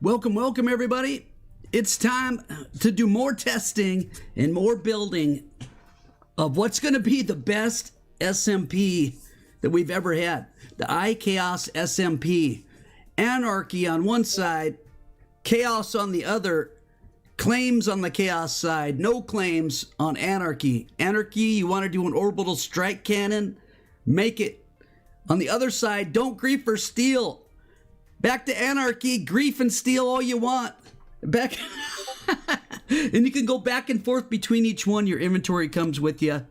Welcome, welcome everybody. It's time to do more testing and more building of what's going to be the best SMP that we've ever had. The EyeChaos SMP. Anarchy on one side, Chaos on the other, claims on the Chaos side, no claims on Anarchy. Anarchy, you want to do an orbital strike cannon? Make it. On the other side, don't grief or steal. Back to Anarchy, grief and steal all you want. Back, and you can go back and forth between each one. Your inventory comes with you.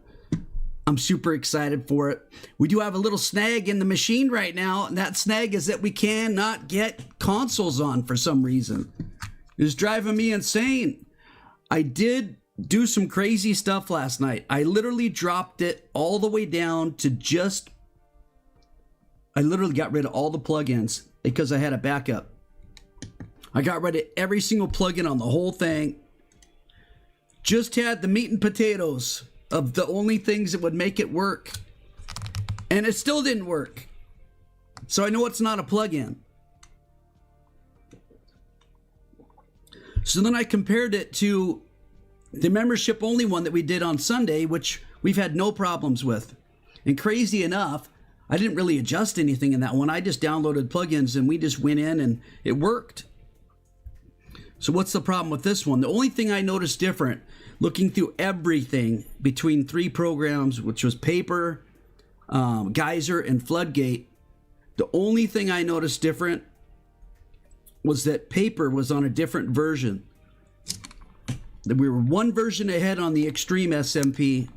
I'm super excited for it. We do have a little snag in the machine right now, and that snag is that we cannot get consoles on for some reason. It's driving me insane. I did do some crazy stuff last night. I literally dropped it all the way down to just... I literally got rid of all the plugins because I had a backup. I got rid of every single plugin on the whole thing. Just had the meat and potatoes of the only things that would make it work. And it still didn't work. So I know it's not a plugin. So then I compared it to the membership only one that we did on Sunday, which we've had no problems with. And crazy enough, I didn't really adjust anything in that one. I just downloaded plugins and we just went in and it worked. So what's the problem with this one? The only thing I noticed different, looking through everything between three programs, which was Paper, Geyser, and Floodgate, the only thing I noticed different was that Paper was on a different version. That we were one version ahead on the Extreme SMP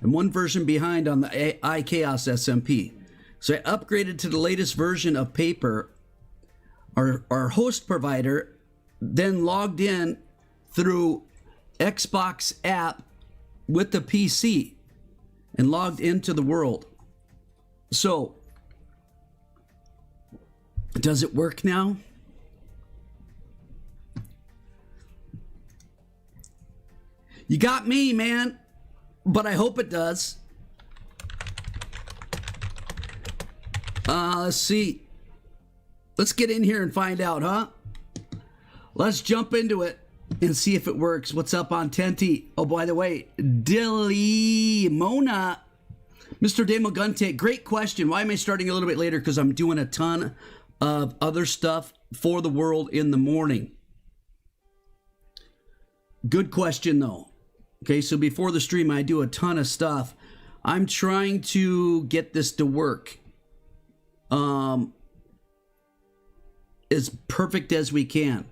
and one version behind on the EyeChaos SMP. So I upgraded to the latest version of Paper. Our host provider then logged in through Xbox app with the PC and logged into the world. So, does it work now? You got me, man, but I hope it does. Let's see. Let's get in here and find out, huh? Let's jump into it and see if it works. What's up on Tenti? Oh, by the way, Dilly Mona, Mr. Demogunte, great question. Why am I starting a little bit later? Because I'm doing a ton of other stuff for the world in the morning. Good question, though. Okay, so before the stream, I do a ton of stuff. I'm trying to get this to work as perfect as we can.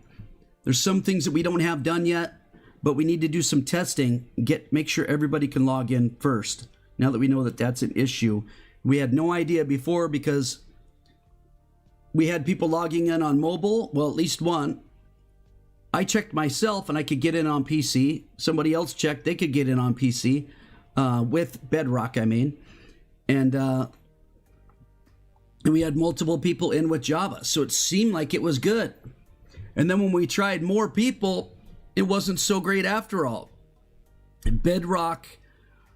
There's some things that we don't have done yet, but we need to do some testing, make sure everybody can log in first. Now that we know that that's an issue. We had no idea before because we had people logging in on mobile, well, at least one. I checked myself and I could get in on PC. Somebody else checked, they could get in on PC with Bedrock, I mean. And we had multiple people in with Java, so it seemed like it was good. And then when we tried more people, it wasn't so great after all. Bedrock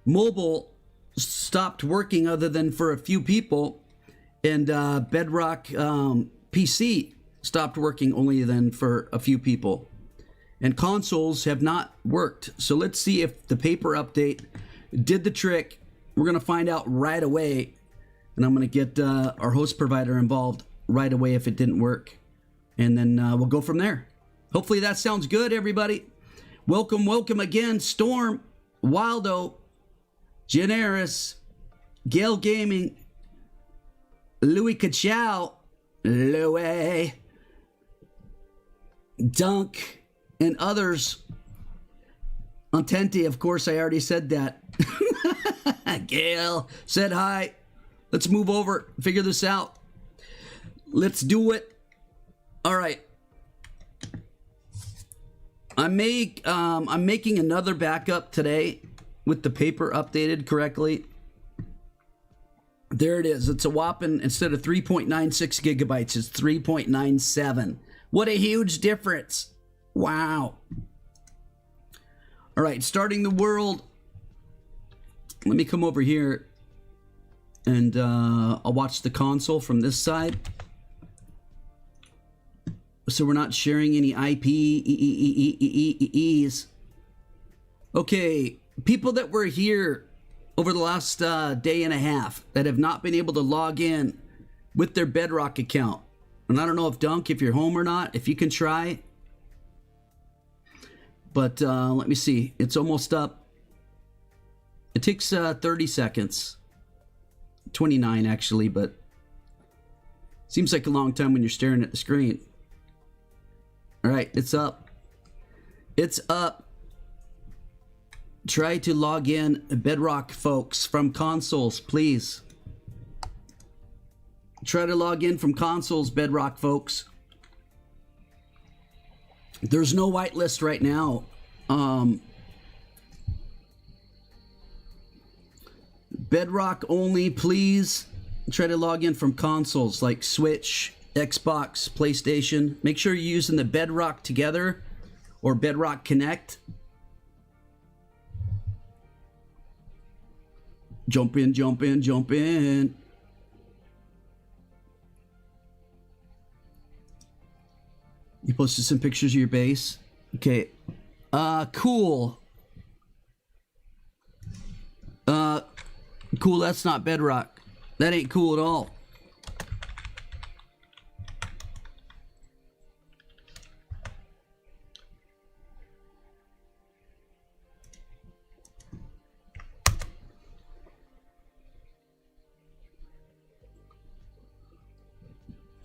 Mobile stopped working other than for a few people, and Bedrock PC stopped working only then for a few people. And consoles have not worked. So let's see if the Paper update did the trick. We're going to find out right away. And I'm going to get our host provider involved right away if it didn't work. And then we'll go from there. Hopefully that sounds good, everybody. Welcome, welcome again. Storm, Wildo, Generis, Gale Gaming, Louis Kachow, Louis, Dunk, and others. On Tenti, of course, I already said that. Gail said hi. Let's move over, figure this out. Let's do it. All right. I'm making another backup today with the Paper updated correctly. There it is. It's a whopping, instead of 3.96 gigabytes, it's 3.97. What a huge difference. Wow. All right, starting the world. Let me come over here and I'll watch the console from this side. so we're not sharing any IPs. Okay, people that were here over the last day and a half that have not been able to log in with their Bedrock account. And I don't know if Dunk, if you're home or not, if you can try. But let me see. It's almost up. It takes 30 seconds. 29 actually, but seems like a long time when you're staring at the screen. All right, it's up. It's up. Try to log in, Bedrock folks, from consoles, please. Try to log in from consoles, Bedrock folks. There's no whitelist right now. Bedrock only, please. Try to log in from consoles like Switch, Xbox, PlayStation. Make sure you're using the Bedrock Together or Bedrock Connect. Jump in, jump in, jump in. You posted some pictures of your base. Okay. Cool. Cool, that's not Bedrock. That ain't cool at all.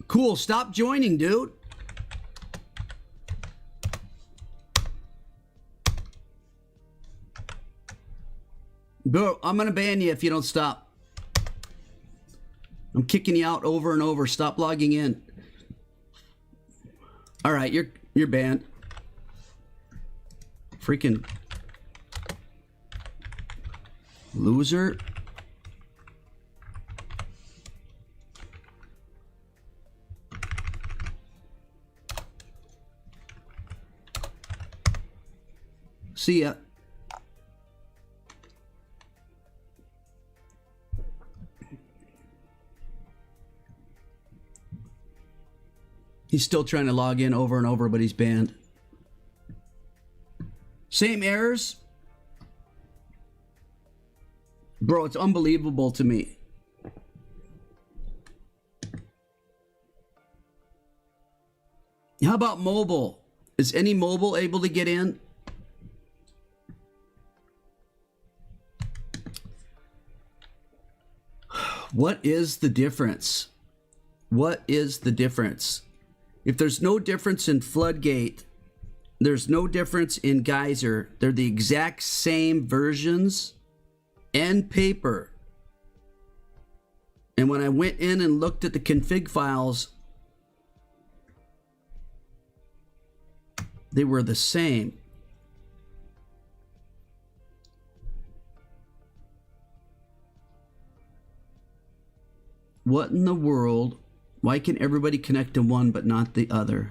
Cool, stop joining, dude. Bro, I'm gonna ban you if you don't stop. I'm kicking you out over and over. Stop logging in. All right, you're banned. Freaking loser. See ya. He's still trying to log in over and over, but he's banned. Same errors? Bro, it's unbelievable to me. How about mobile? Is any mobile able to get in? What is the difference? What is the difference? If there's no difference in Floodgate, there's no difference in Geyser. They're the exact same versions and paper. And when I went in and looked at the config files, they were the same. What in the world? Why can everybody connect to one but not the other?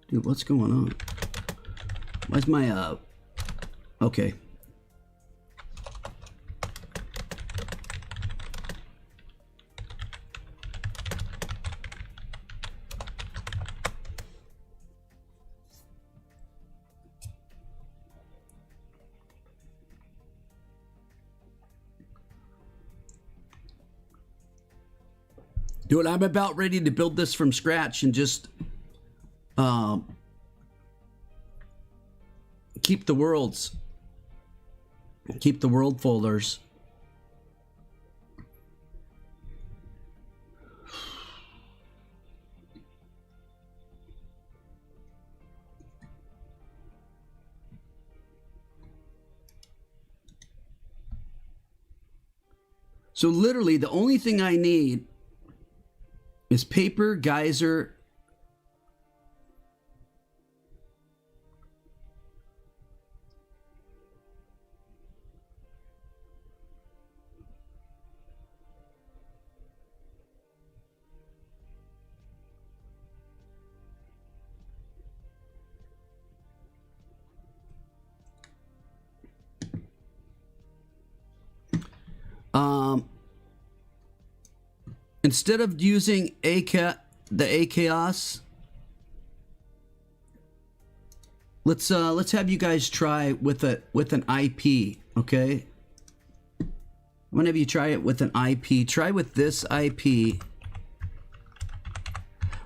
Dude, what's going on? Why's my, okay. Dude, I'm about ready to build this from scratch and just keep the world folders. So literally the only thing I need Is paper geyser... Instead of using the EyeChaos, let's have you guys try with an IP, okay? I'm gonna have you try it with an IP. Try with this IP.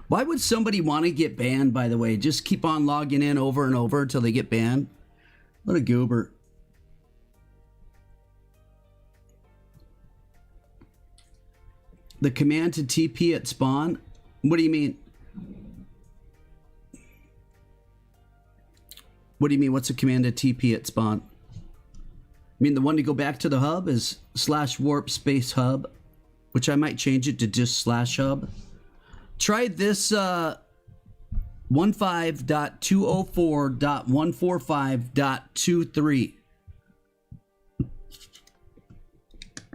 Why would somebody want to get banned, by the way? Just keep on logging in over and over until they get banned. What a goober. The command to TP at spawn? What do you mean? What do you mean? What's a command to TP at spawn? I mean, the one to go back to the hub is /warp space hub, which I might change it to just /hub. Try this 15.204.145.23.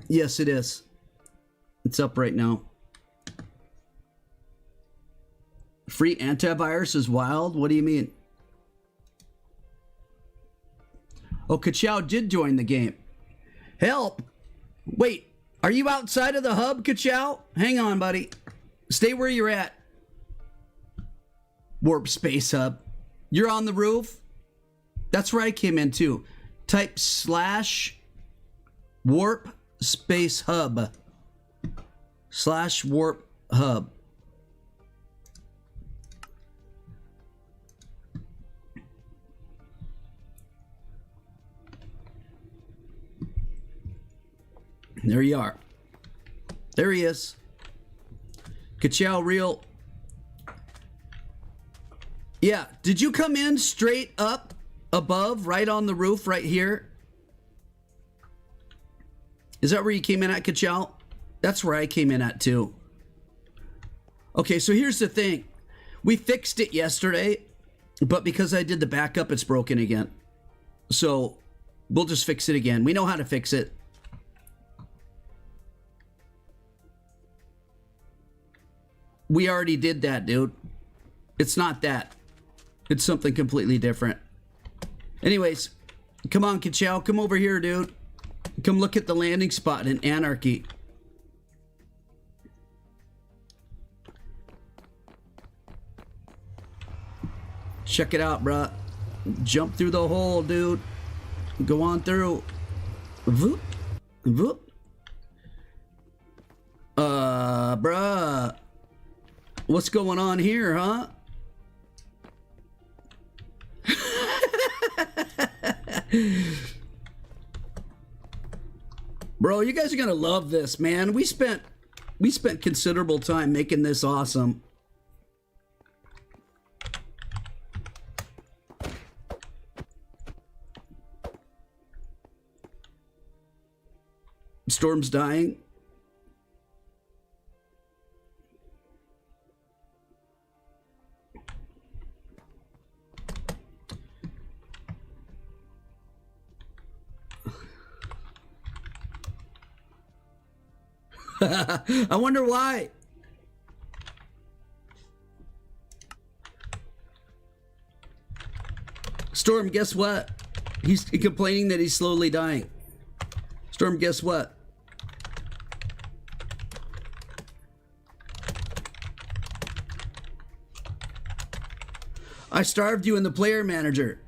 Yes, it is. It's up right now. Free antivirus is wild? What do you mean? Oh, Kachow did join the game. Help! Wait, are you outside of the hub, Kachow? Hang on, buddy. Stay where you're at. Warp Space Hub. You're on the roof? That's where I came in too. Type /warp space hub. /warp hub. There you are. There he is. Kachow real. Yeah, did you come in straight up above, right on the roof, right here? Is that where you came in at, Kachow? That's where I came in at too. Okay, so here's the thing. We fixed it yesterday, but because I did the backup, it's broken again. So we'll just fix it again. We know how to fix it. We already did that, dude. It's not that. It's something completely different. Anyways, come on, Kachow. Come over here, dude. Come look at the landing spot in Anarchy. Check it out, bruh. Jump through the hole, dude. Go on through. Voop. Voop. Bruh. What's going on here, huh? Bro, you guys are gonna love this, man. We spent considerable time making this awesome. Storm's dying. I wonder why. Storm, guess what? He's complaining that he's slowly dying. Storm, guess what? I starved you in the player manager.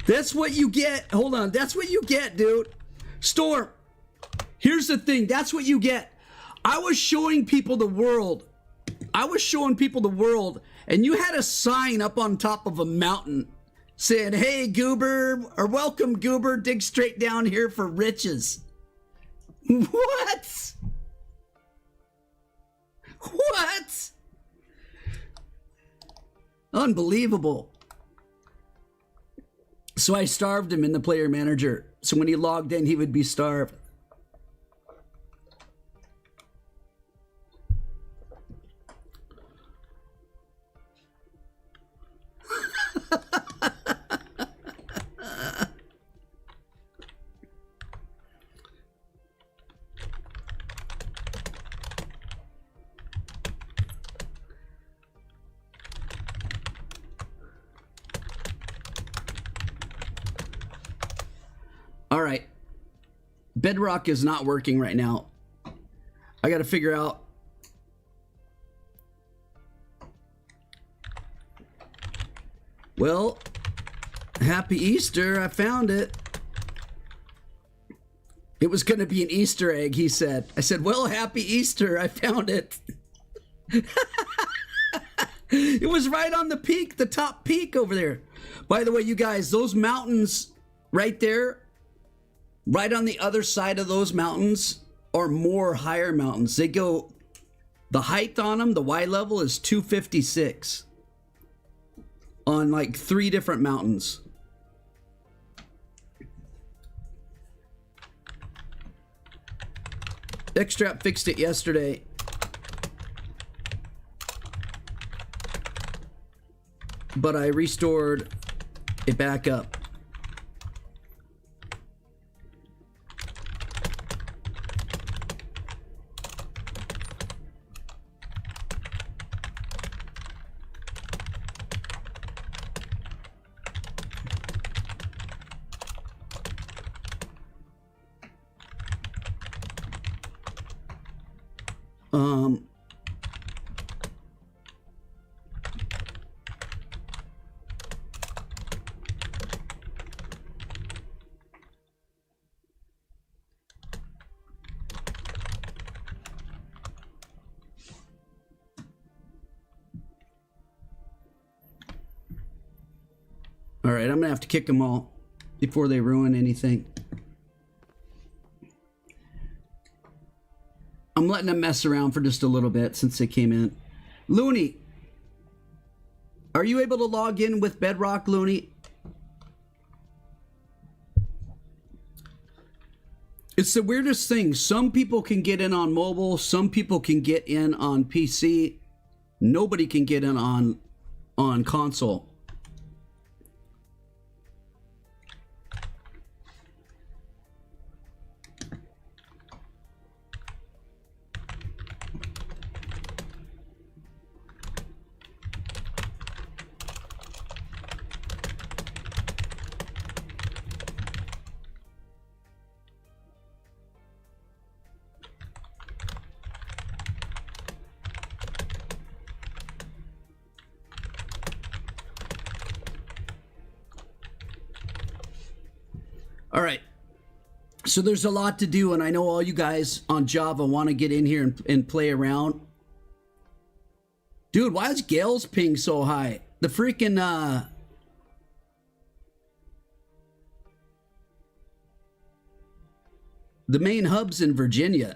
That's what you get. Hold on. That's what you get, dude. Storm, here's the thing. That's what you get. I was showing people the world. And you had a sign up on top of a mountain saying, hey, Goober, or welcome, Goober, dig straight down here for riches. What? What? Unbelievable. So I starved him in the player manager. So when he logged in, he would be starved. All right. Bedrock is not working right now. I got to figure out. Well, happy Easter. I found it. It was going to be an Easter egg, he said. I said, well, happy Easter. I found it. It was right on the peak, the top peak over there. By the way, you guys, those mountains right there, right on the other side of those mountains are more higher mountains. They go, the height on them, the Y level is 256 on like 3 different mountains. Xtrap fixed it yesterday. But I restored it back up. All right, I'm gonna have to kick them all before they ruin anything. I'm letting them mess around for just a little bit since they came in. Looney, are you able to log in with Bedrock, Looney? It's the weirdest thing. Some people can get in on mobile. Some people can get in on PC. Nobody can get in on console. All right, so there's a lot to do, and I know all you guys on Java want to get in here and play around. Dude, why is Gale's ping so high? The freaking, the main hub's in Virginia.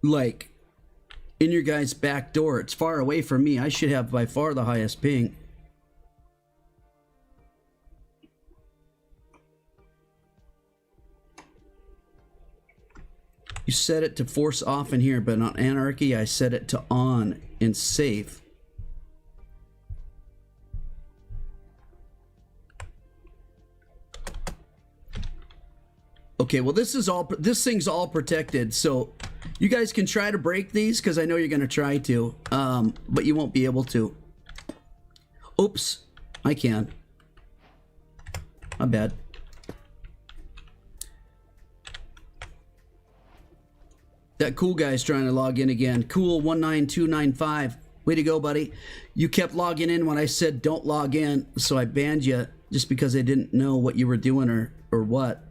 Like, in your guys' back door. It's far away from me. I should have by far the highest ping. You set it to force off in here, but on Anarchy, I set it to on in safe. Okay, well this thing's all protected, so you guys can try to break these because I know you're gonna try to, but you won't be able to. Oops, I can. My bad. That cool guy's trying to log in again. Cool 19295. Way to go, buddy. You kept logging in when I said don't log in, so I banned you just because I didn't know what you were doing or what.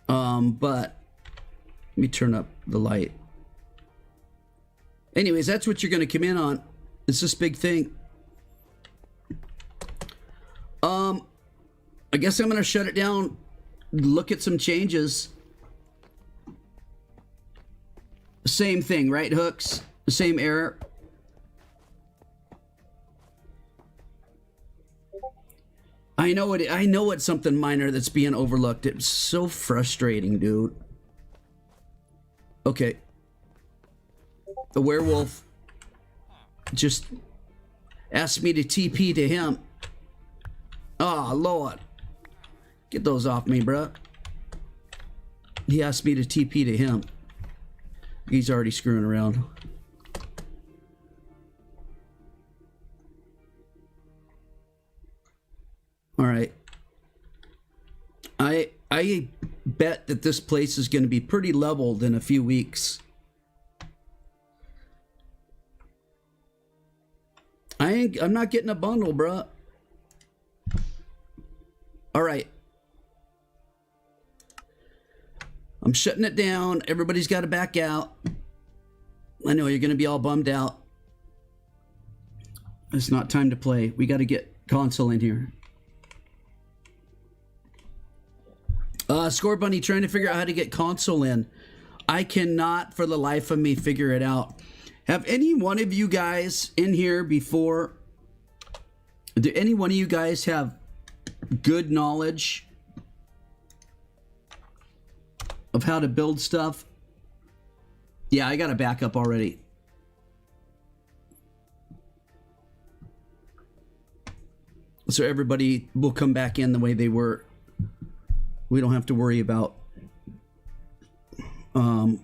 But let me turn up the light. Anyways, that's what you're going to come in on. It's this big thing. I guess I'm going to shut it down, look at some changes. Same thing, right, Hooks? The same error. I know it. I know it's something minor that's being overlooked. It's so frustrating, dude. Okay. The werewolf just asked me to TP to him. Oh, Lord. Get those off me, bruh. He asked me to TP to him. He's already screwing around. All right. I bet that this place is going to be pretty leveled in a few weeks. I'm not getting a bundle, bruh. All right. I'm shutting it down. Everybody's got to back out. I know you're going to be all bummed out. It's not time to play. We got to get console in here. Score Bunny trying to figure out how to get console in. I cannot for the life of me figure it out. Have any one of you guys in here before? Do any one of you guys have good knowledge of how to build stuff? Yeah, I got a backup already. So everybody will come back in the way they were. We don't have to worry about all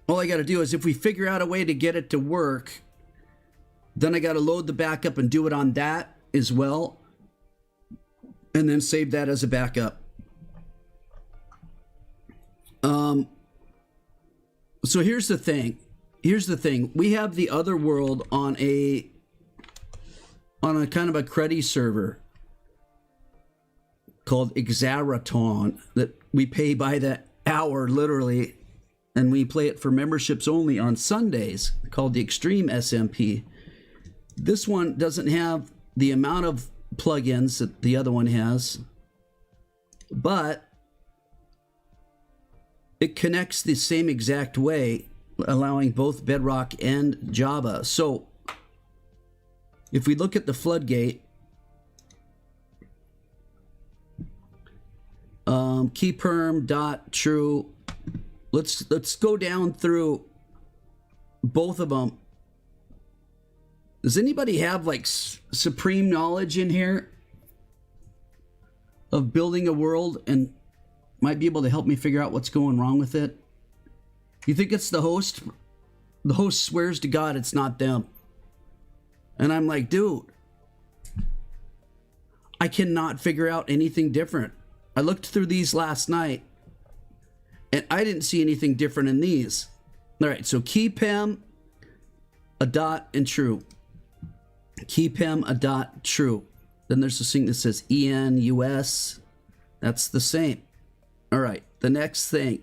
I got to do is if we figure out a way to get it to work, then I got to load the backup and do it on that as well. And then save that as a backup. So here's the thing. Here's the thing. We have the other world on a kind of a cruddy server called Exaraton that we pay by the hour, literally, and we play it for memberships only on Sundays, called the Extreme SMP. This one doesn't have the amount of plugins that the other one has, but it connects the same exact way, allowing both Bedrock and Java. So if we look at the floodgate, keyperm.true, let's go down through both of them. Does anybody have like supreme knowledge in here of building a world and might be able to help me figure out what's going wrong with it? You think it's the host? The host swears to God it's not them. And I'm like, dude, I cannot figure out anything different. I looked through these last night and I didn't see anything different in these. All right, so keypem, a dot, and true. Keypem, a dot, true. Then there's this thing that says ENUS. That's the same. All right, the next thing.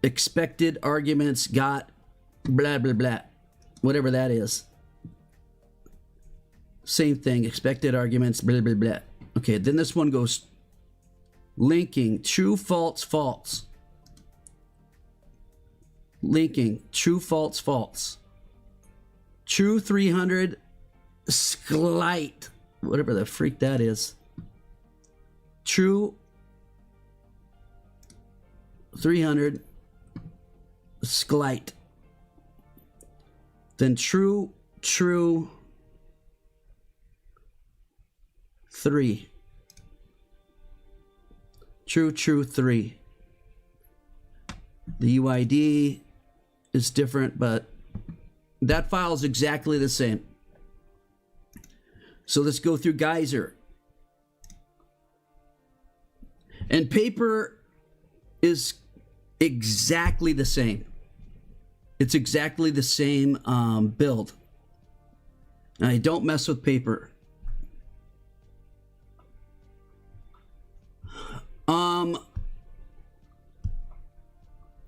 Expected arguments got blah, blah, blah. Whatever that is. Same thing. Expected arguments, blah, blah, blah. Okay, then this one goes linking, true, false, false. Linking, true, false, false. True 300, slight, whatever the freak that is. True 300, slight. Then true, 3. True, 3. The UID is different, but that file is exactly the same. So let's go through Geyser. And paper is exactly the same. It's exactly the same build. I don't mess with paper.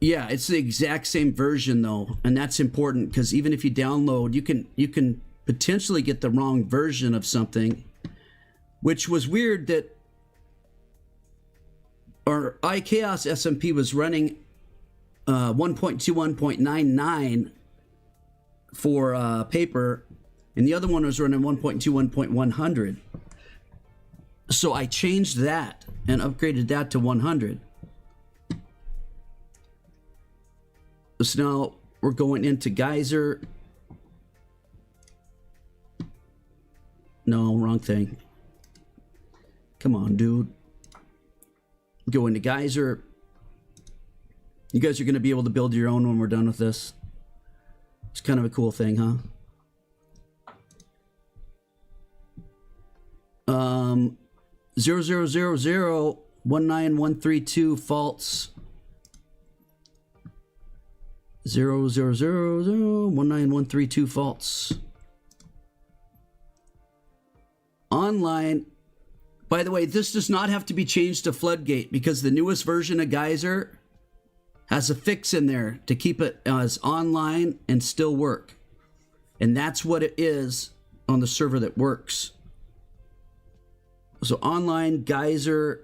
Yeah, it's the exact same version though, and that's important because even if you download, you can potentially get the wrong version of something, which was weird that our EyeChaos SMP was running 1.21.99 for paper, and the other one was running 1.21.100. So I changed that and upgraded that to 100. So now we're going into Geyser. No, wrong thing. Come on, dude. Go into Geyser. You guys are going to be able to build your own when we're done with this. It's kind of a cool thing, huh? 000019132 false. 000019132 false. Online. By the way, this does not have to be changed to Floodgate because the newest version of Geyser has a fix in there to keep it as online and still work. And that's what it is on the server that works. So online, Geyser,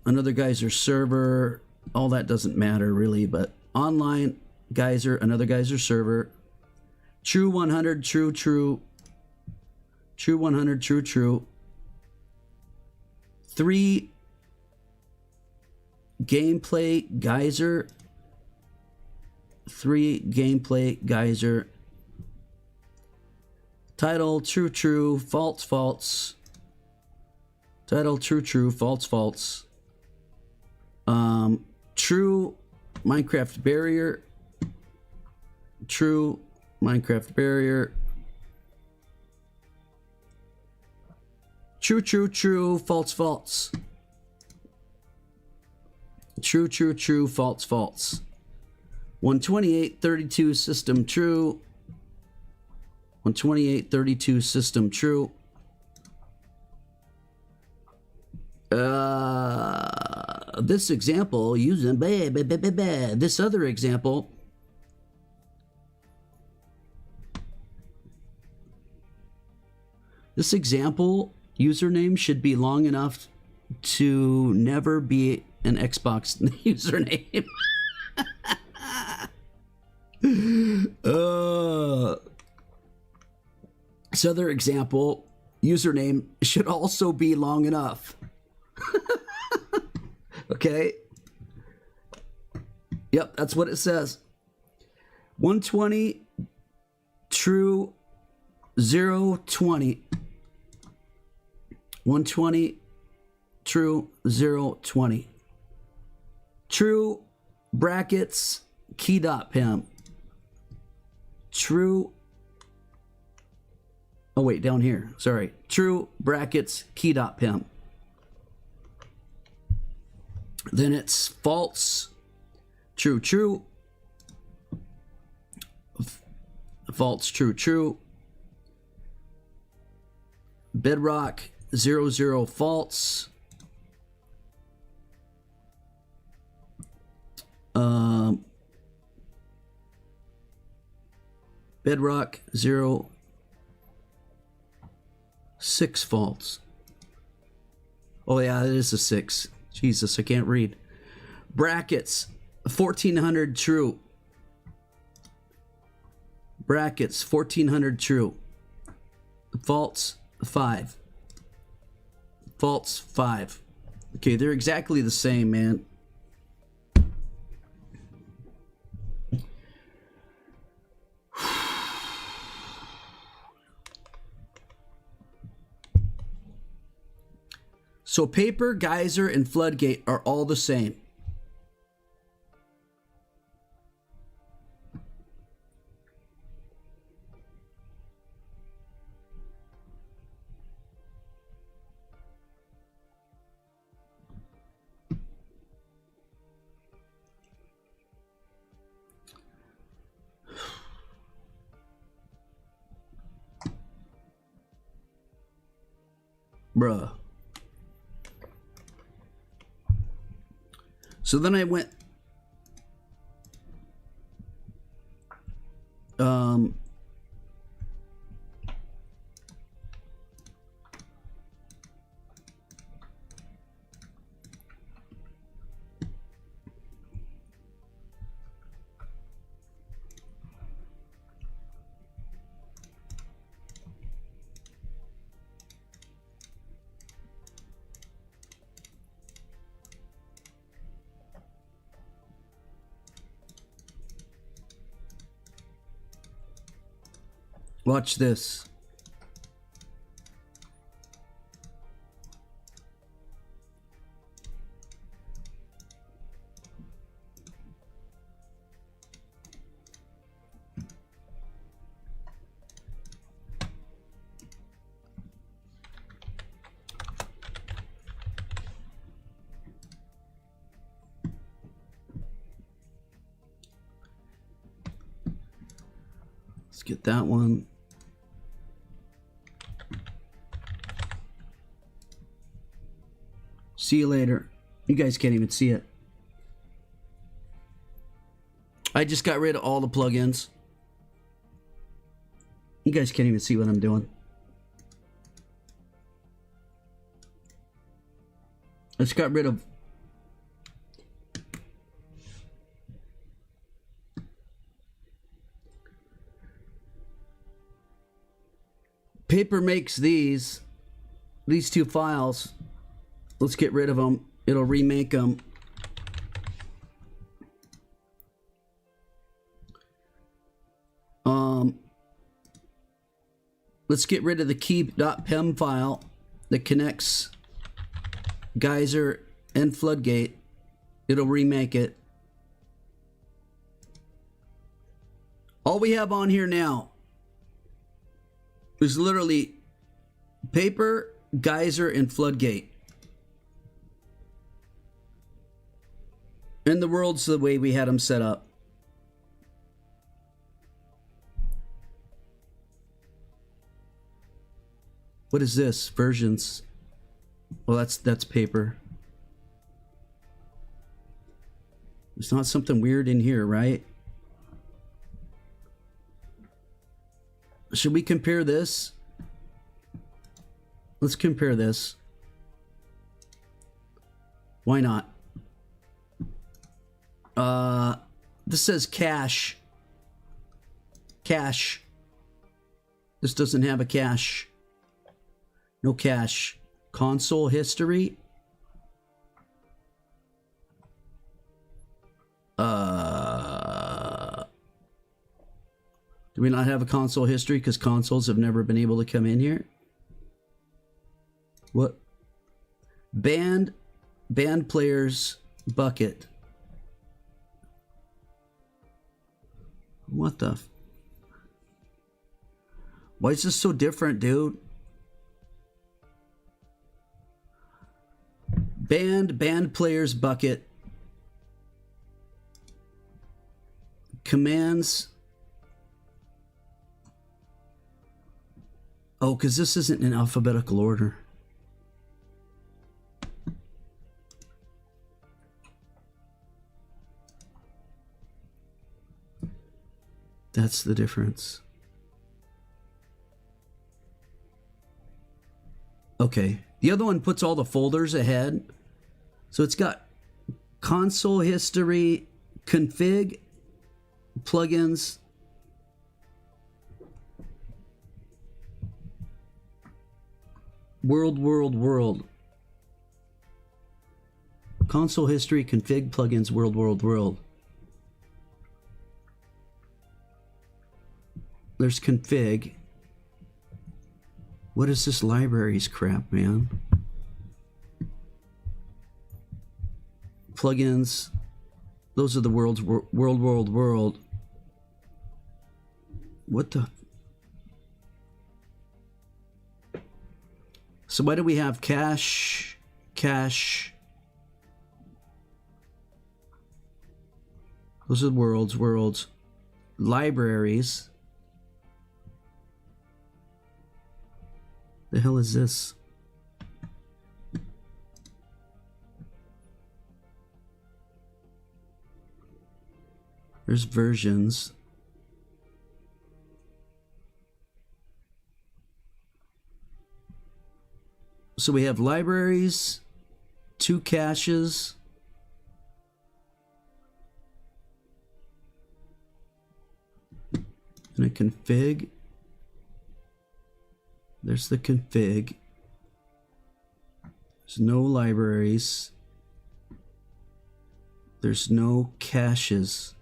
another Geyser server, all that doesn't matter really, but online, Geyser, another Geyser server, true 100, true, true, true 100, true, true, 3 gameplay Geyser, 3 gameplay Geyser, title true, true, false, false, title true, true, false, false, true Minecraft barrier, true Minecraft barrier, true, true, true, false, false, true, true, true, false, false, 128.32 system true, 128.32 system true, this example using this other example, this example username should be long enough to never be an Xbox username. This other example username should also be long enough. Okay. Yep, that's what it says. 120 true 020. 120 true 020. True brackets key.pem. True. Oh wait, down here. Sorry. True brackets key.pem. Then it's false, true, true, false, true, true, bedrock 00 false, bedrock 06 false. Oh yeah, it is a 6. Jesus, I can't read. Brackets 1400 true. Brackets 1400 true. False 5. False 5. Okay, they're exactly the same, man. So paper, Geyser, and Floodgate are all the same. Bruh. So then I went Watch this. Let's get that one. See you later. You guys can't even see it. I just got rid of all the plugins. You guys can't even see what I'm doing. I just got rid of Paper makes these two files. Let's get rid of them. It'll remake them. Let's get rid of the key.pem file that connects Geyser and Floodgate. It'll remake it. All we have on here now is literally Paper, Geyser, and Floodgate. And the world's the way we had them set up. What is this? Versions. Well, that's Paper. There's not something weird in here, right? Should we compare this? Let's compare this. Why not? This says cache. Cache. This doesn't have a cache. No cache. Console history. Do we not have a console history because consoles have never been able to come in here? What? Band players bucket. What the? Why is this so different, dude? Band players bucket. Commands. Oh, because this isn't in alphabetical order. That's the difference. Okay. The other one puts all the folders ahead. So it's got console history, config, plugins, world. Console history, config, plugins, world. There's config. What is this libraries crap, man? Plugins. Those are the world. What the? So why do we have cache? Those are the worlds. Libraries. The hell is this? There's versions. So we have libraries, 2 caches, and a config. There's the config. There's no libraries. There's no caches.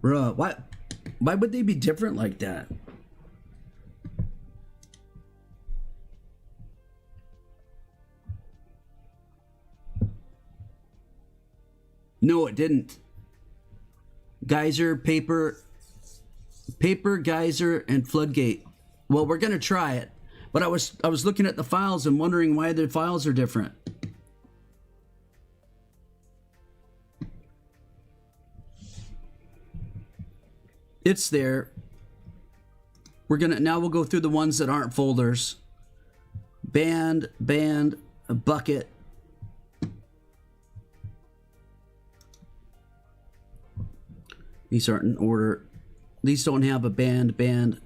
Bruh, what? Why would they be different like that? No, it didn't. Geyser, paper, geyser, and floodgate. Well, we're gonna try it, but I was looking at the files and wondering why the files are different. It's there. We'll go through the ones that aren't folders. Band, a bucket. These aren't in order. These don't have a band.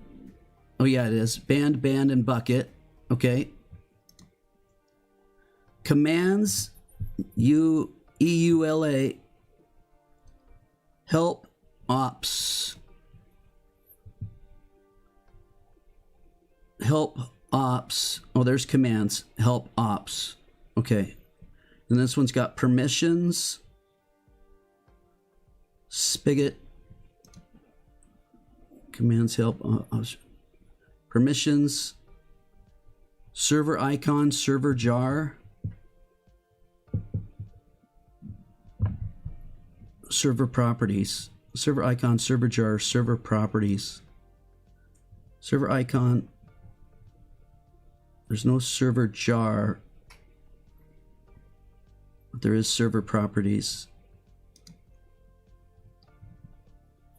Oh yeah, it is. Band, and bucket. Okay. Commands, EULA. Help, ops. Help, ops. Oh, there's commands. Help, ops. Okay. And this one's got permissions. Spigot. Commands, help, permissions, server icon, server jar, server properties, server icon, server jar, server properties, server icon. There's no server jar, but there is server properties.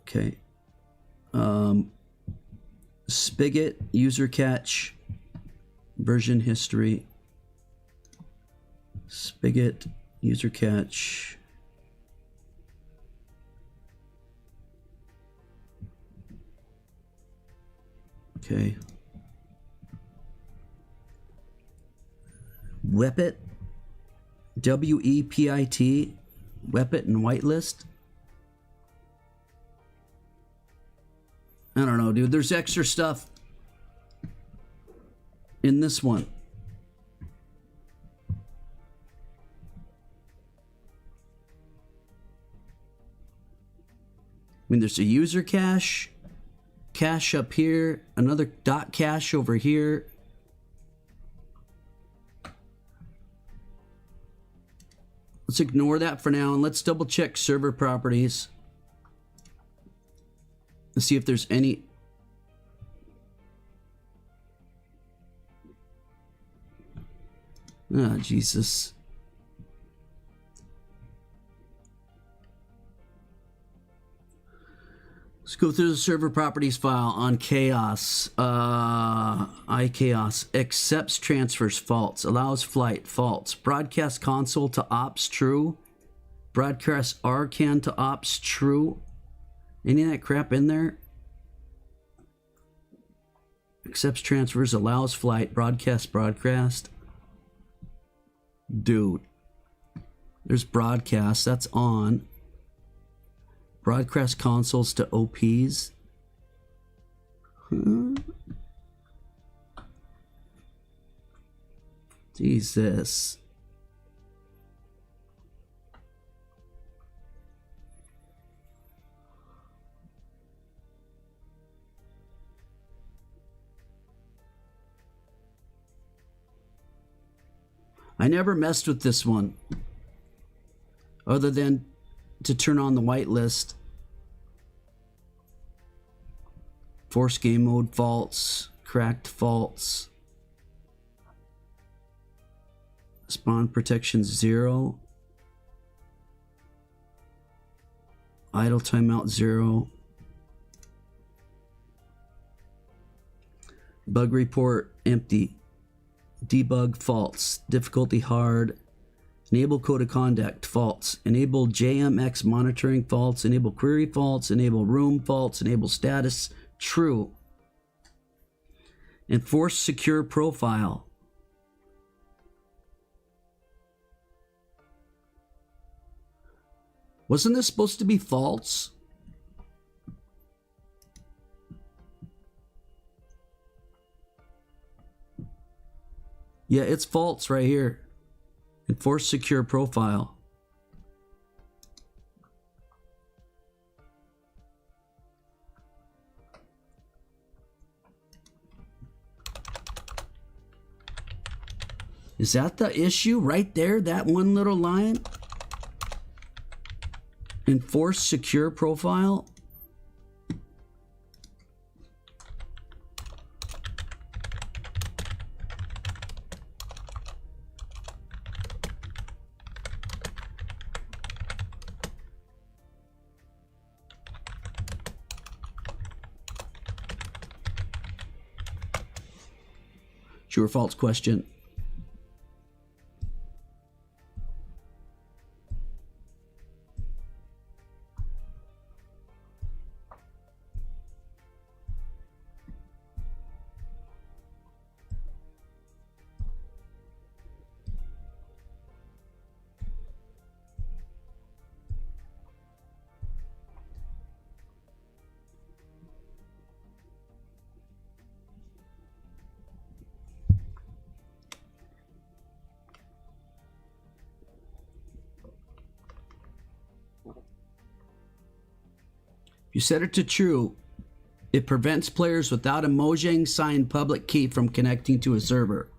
Okay. Spigot, user catch, version history, Spigot, user catch, okay, Wepit, WEPIT, Wepit and whitelist. I don't know, dude. There's extra stuff in this one. I mean, there's a user cache up here, another dot cache over here. Let's ignore that for now and let's double check server properties. Let's see if there's any. Ah, Jesus. Let's go through the server properties file on Chaos. EyeChaos accepts transfers, false. Allows flight, false. Broadcast console to ops, true. Broadcast RCAN to ops, true. Any of that crap in there? Accepts transfers, allows flight, broadcast. Dude. There's broadcast, that's on. Broadcast consoles to OPs. Huh? Jesus. I never messed with this one other than to turn on the whitelist. Force game mode, false. Cracked, false. Spawn protection 0. Idle timeout 0. Bug report empty. Debug false. Difficulty hard. Enable code of conduct false. Enable JMX monitoring false. Enable query false. Enable room false. Enable status true. Enforce secure profile. Wasn't this supposed to be false? Yeah, it's false right here. Enforce secure profile. Is that the issue right there? That one little line? Enforce secure profile? True or false question. You set it to true. It prevents players without a Mojang signed public key from connecting to a server.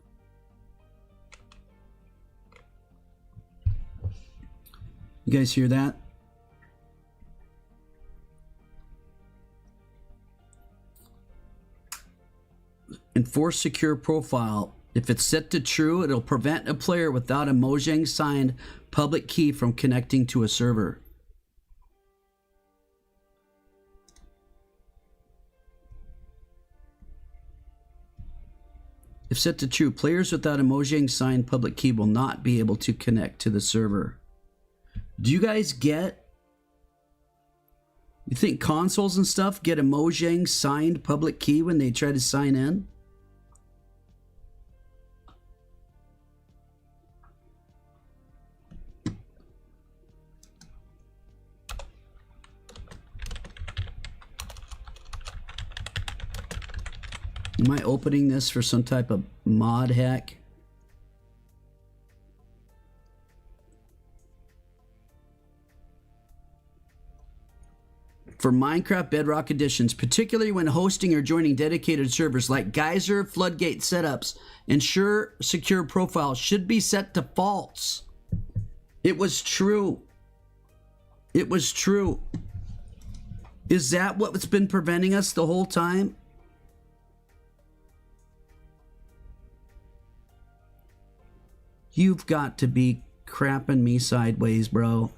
You guys hear that? Enforce secure profile. If it's set to true, it'll prevent a player without a Mojang signed public key from connecting to a server. If set to true, players without a Mojang signed public key will not be able to connect to the server. Do you guys get? You think consoles and stuff get a Mojang signed public key when they try to sign in? Am I opening this for some type of mod hack? For Minecraft Bedrock editions, particularly when hosting or joining dedicated servers like Geyser Floodgate setups, ensure secure profile should be set to false. It was true. It was true. Is that what's been preventing us the whole time? You've got to be crapping me sideways, bro.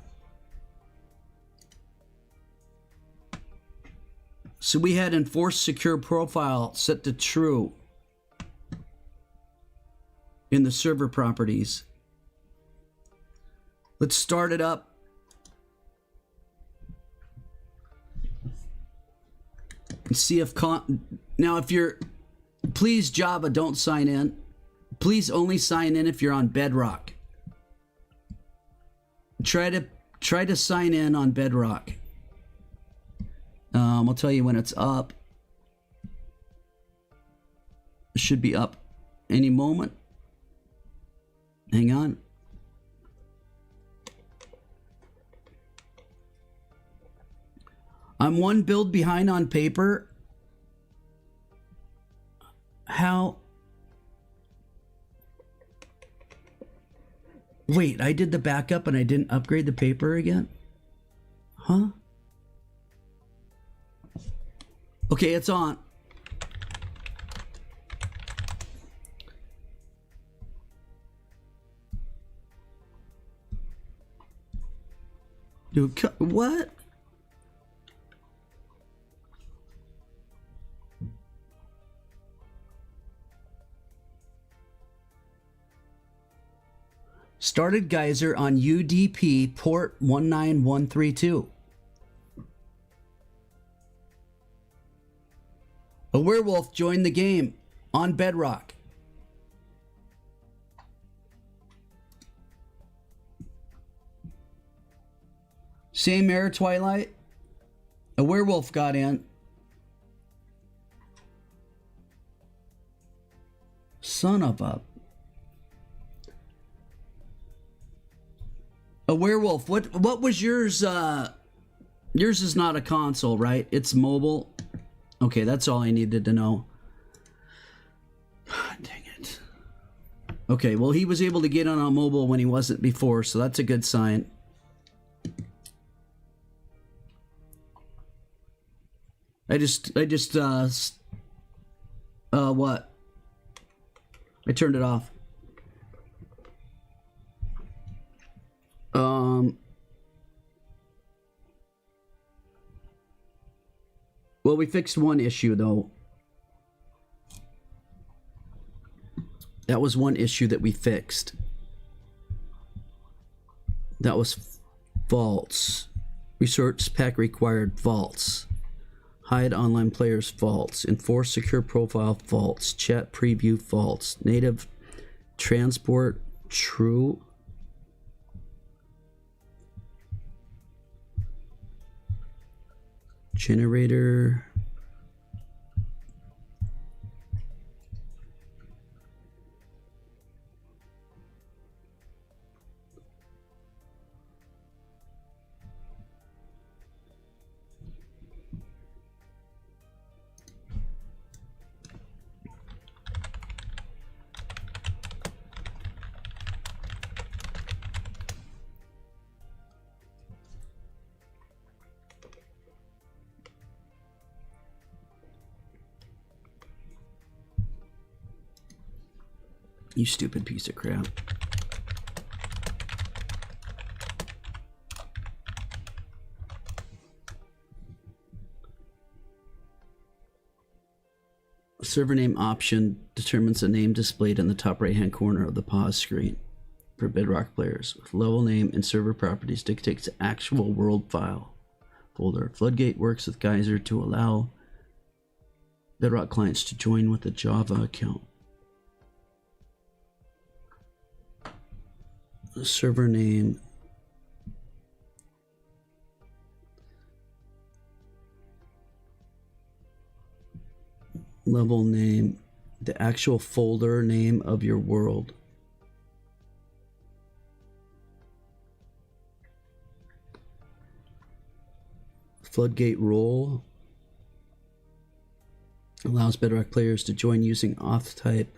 So we had enforced secure profile set to true in the server properties. Let's start it up. And see if now if you're, please Java, don't sign in. Please only sign in if you're on Bedrock. Try to sign in on Bedrock. I'll tell you when it's up. It should be up any moment. Hang on. I'm one build behind on paper. How? Wait, I did the backup and I didn't upgrade the paper again? Huh? Okay, it's on. Dude, what? Started Geyser on UDP port 19132. A werewolf joined the game on Bedrock. Same error, Twilight. A werewolf got in. Son of a... A werewolf. What was yours? Yours is not a console, right? It's mobile. Okay, that's all I needed to know. Dang it. Okay, well, he was able to get on mobile when he wasn't before, so that's a good sign. What? I turned it off. Well, we fixed one issue, though. That was one issue that we fixed. That was false. Research pack required false. Hide online players false. Enforce secure profile false. Chat preview false. Native transport true. Generator. You stupid piece of crap. Server name option determines the name displayed in the top right hand corner of the pause screen for Bedrock players. With level name and server properties dictates the actual world file folder. Floodgate works with Geyser to allow Bedrock clients to join with a Java account. The server name, level name, the actual folder name of your world. Floodgate role allows Bedrock players to join using auth type.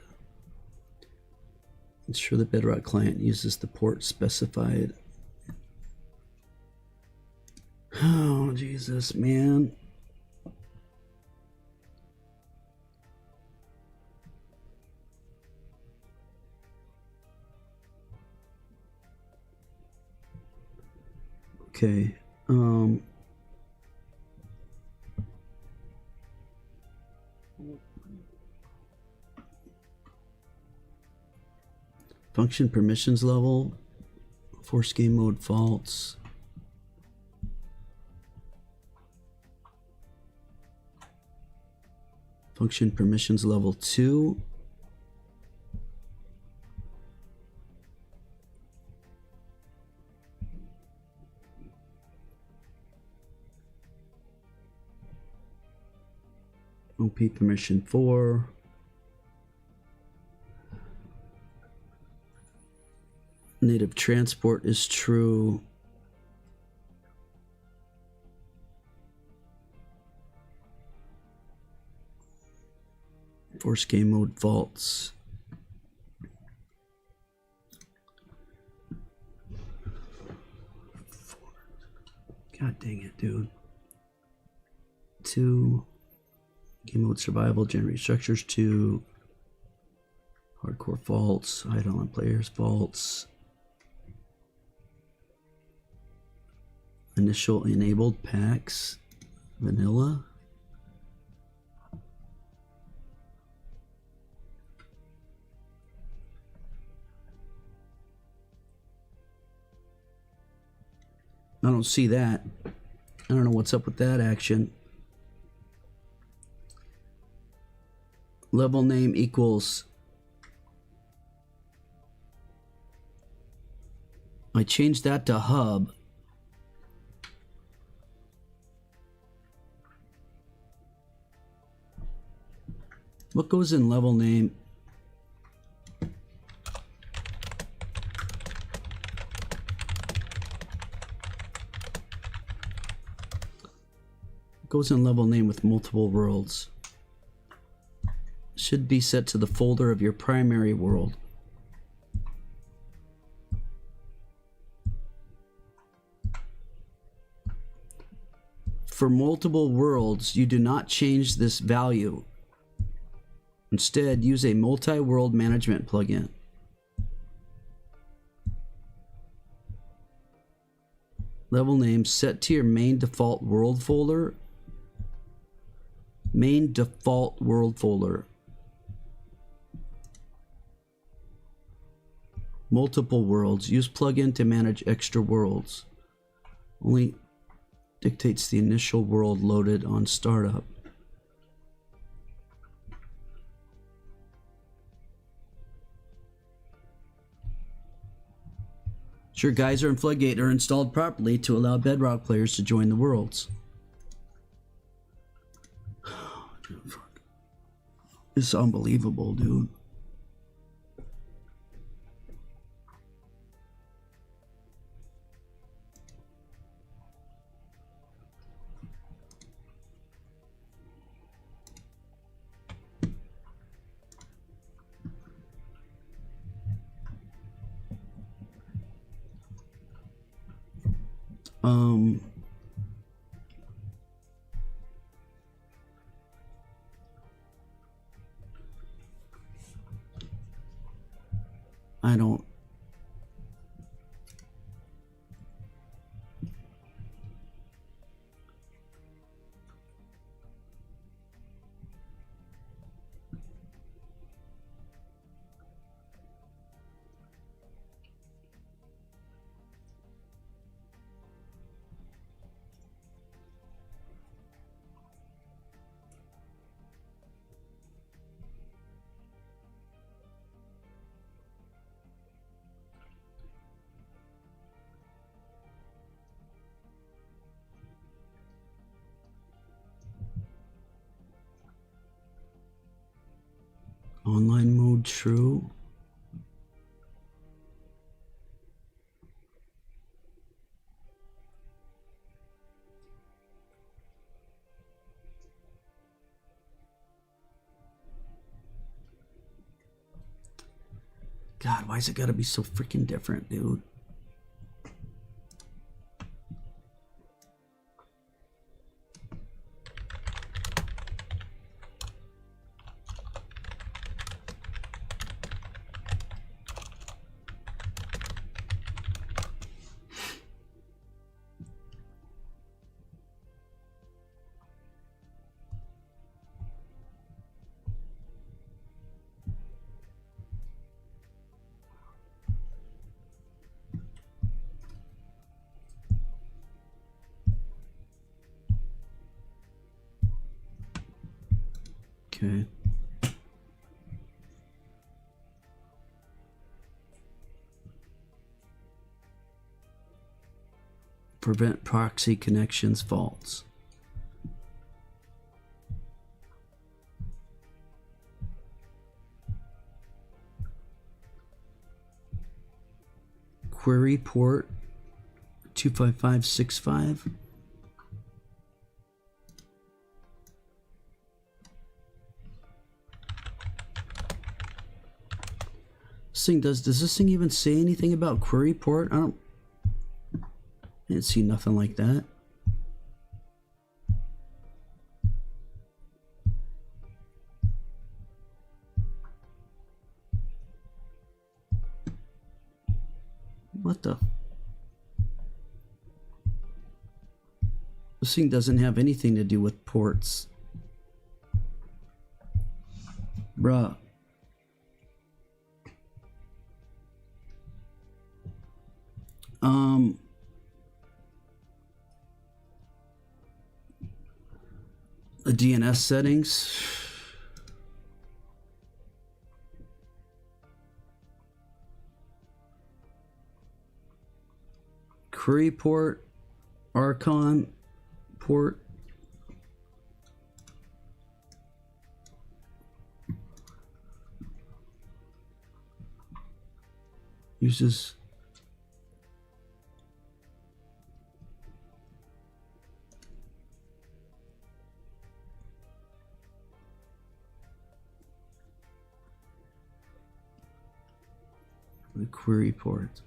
Ensure the Bedrock client uses the port specified. Oh, Jesus, man. Okay. Function permissions level, force game mode false. Function permissions level 2. OP permission 4. Native transport is true. Force game mode false. God dang it, dude. 2. Game mode survival, generate structures 2. Hardcore false. Hide on players false. Initial enabled packs, vanilla. I don't see that. I don't know what's up with that action. Level name equals. I changed that to hub. What goes in level name? Goes in level name with multiple worlds. Should be set to the folder of your primary world. for multiple worlds, you do not change this value. Instead, use a multi-world management plugin. Level name set to your main default world folder. Main default world folder. Multiple worlds. Use plugin to manage extra worlds. Only dictates the initial world loaded on startup. Sure, Geyser and Floodgate are installed properly to allow Bedrock players to join the worlds. It's unbelievable, dude. I don't. Online mode true. God, why's it gotta be so freaking different, dude? Okay. Prevent proxy connections faults. Query port 25565. Does this thing even say anything about query port? I didn't see nothing like that. What the? This thing doesn't have anything to do with ports. Bruh. The DNS settings. Query port, Archon port. Uses the query port.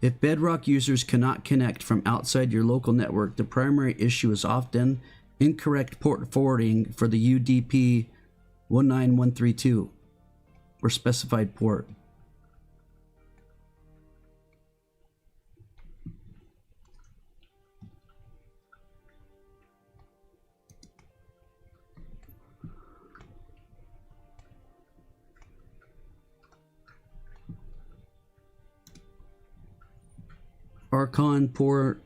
If Bedrock users cannot connect from outside your local network, the primary issue is often incorrect port forwarding for the UDP 19132 or specified port. Archon port.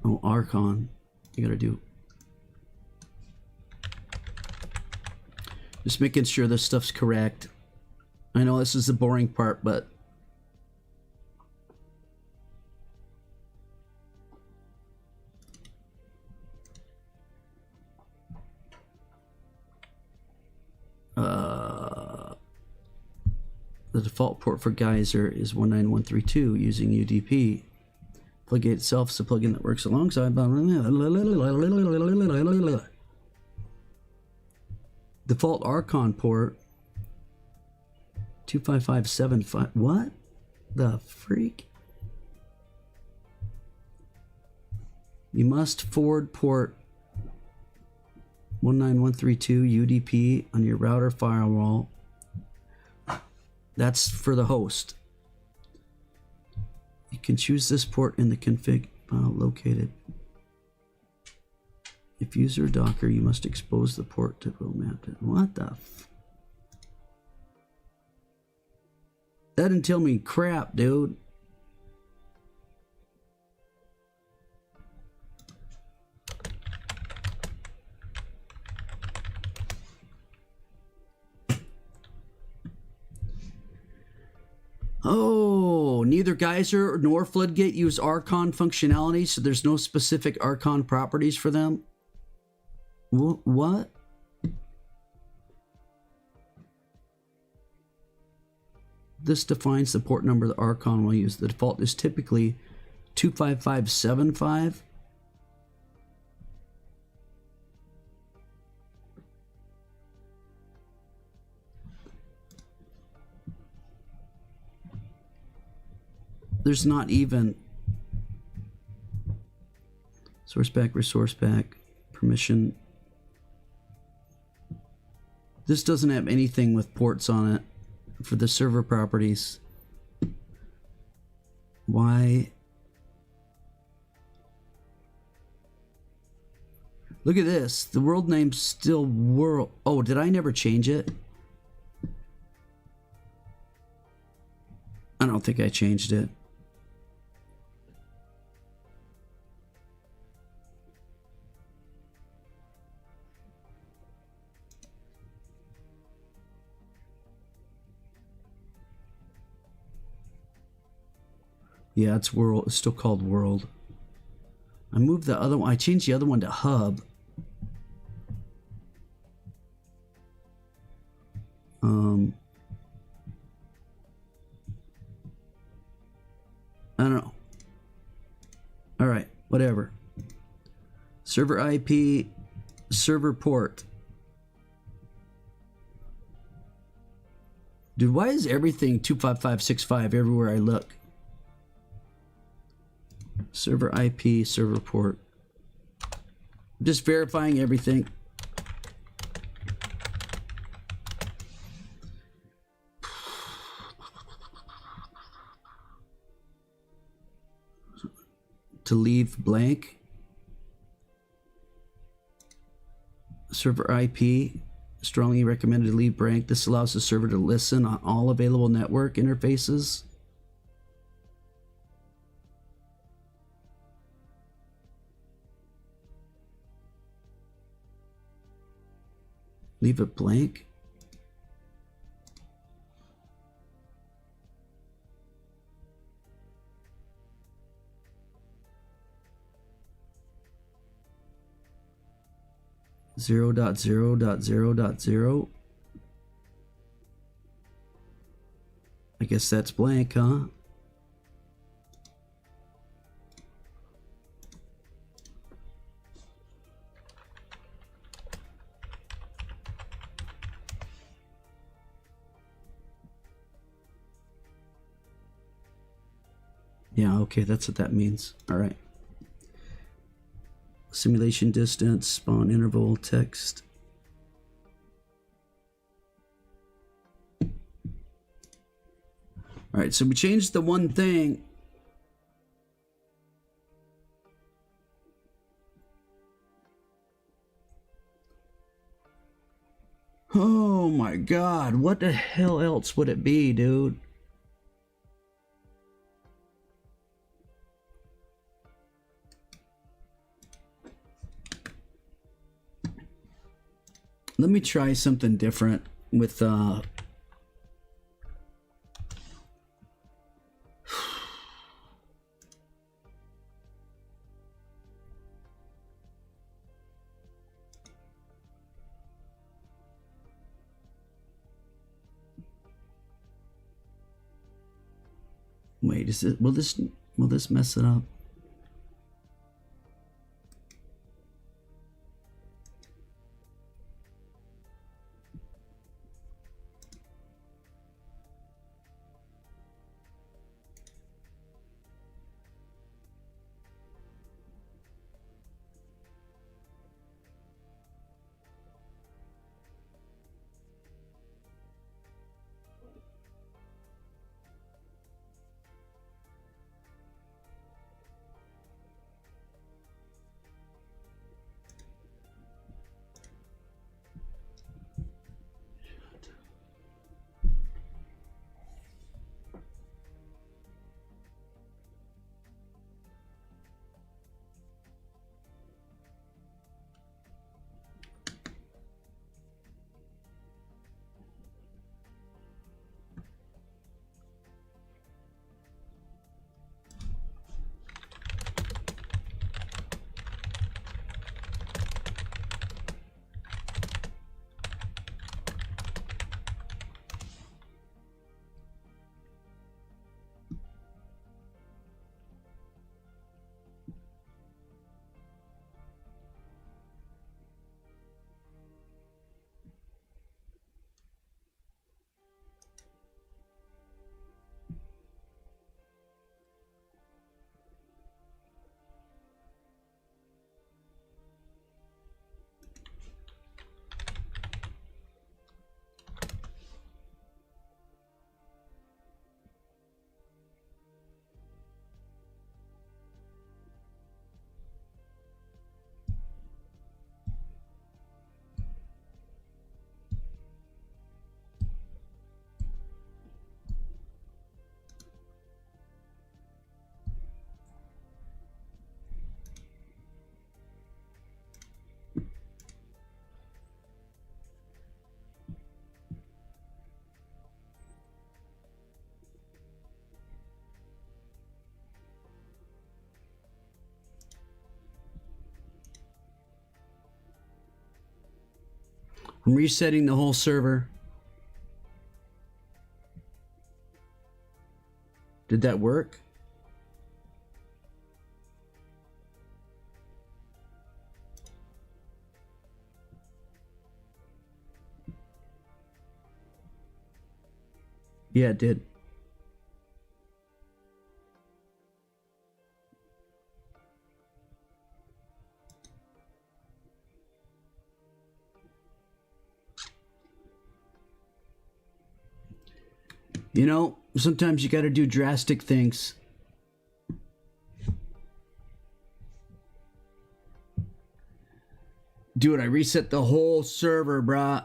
Oh, Archon. You gotta do. Just making sure this stuff's correct. I know this is the boring part, but the default port for Geyser is 19132 using UDP. Plugin itself is a plugin that works alongside. Default Archon port 25575. What the freak? You must forward port 19132 UDP on your router firewall. That's for the host. You can choose this port in the config file located. If user Docker, you must expose the port to will map it. What the f? That didn't tell me crap, dude. Oh, neither Geyser nor Floodgate use Archon functionality, so there's no specific Archon properties for them. What? This defines the port number the Archon will use. The default is typically 25575. There's not even source back, resource back, permission. This doesn't have anything with ports on it for the server properties. Why? Look at this. The world name's still world. Oh, did I never change it? I don't think I changed it. Yeah, it's world. It's still called world. I moved the other one. I changed the other one to hub. I don't know. All right, whatever. Server IP, server port. Dude, why is everything 25565 everywhere I look? Server IP, server port. I'm just verifying everything. To leave blank. Server IP, strongly recommended to leave blank. This allows the server to listen on all available network interfaces. Leave it blank. Zero dot zero dot zero dot zero. I guess that's blank, huh? Yeah, okay, that's what that means. All right. Simulation distance, spawn interval, text. All right, so we changed the one thing. Oh my God, what the hell else would it be, dude? Let me try something different with wait, is it will this mess it up? I'm resetting the whole server. Did that work? Yeah, it did. You know, sometimes you got to do drastic things. Dude, I reset the whole server, brah.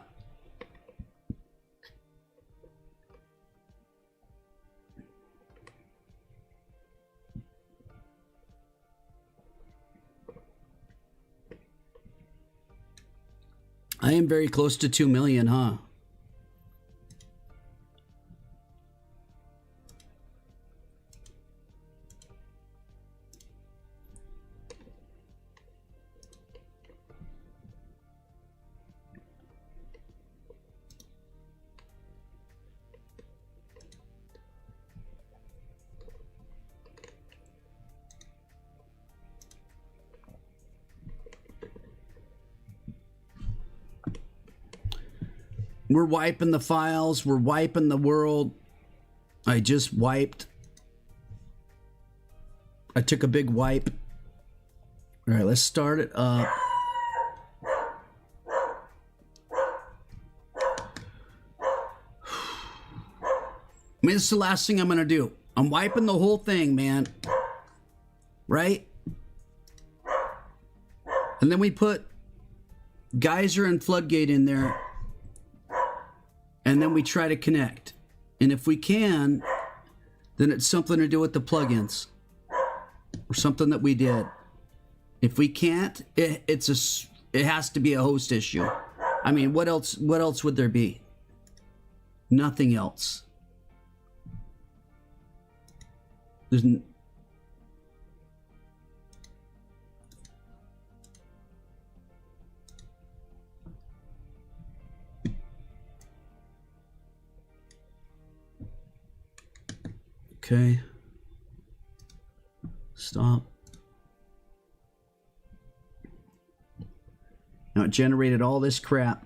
I am very close to 2 million, huh? We're wiping the files. We're wiping the world. I just wiped I took a big wipe. All right, let's start it up. I mean, this is the last thing I'm going to do. I'm wiping the whole thing, man. Right? And then we put geyser and floodgate in there. And then we try to connect. And if we can, then it's something to do with the plugins. Or something that we did. If we can't, it has to be a host issue. I mean, what else would there be? Nothing else. There's okay. Stop. Now it generated all this crap.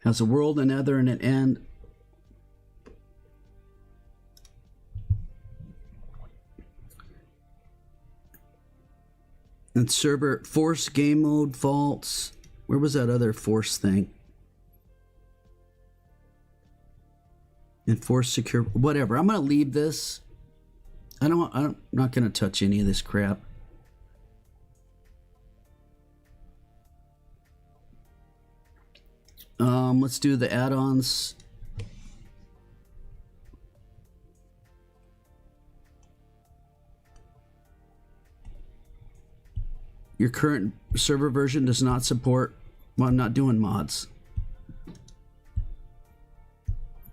Has a world, an other, and an end. And server force game mode false. Where was that other force thing? Enforce secure, whatever. I'm gonna leave this. I'm not gonna touch any of this crap. Let's do the add-ons. Your current server version does not support. Well, I'm not doing mods.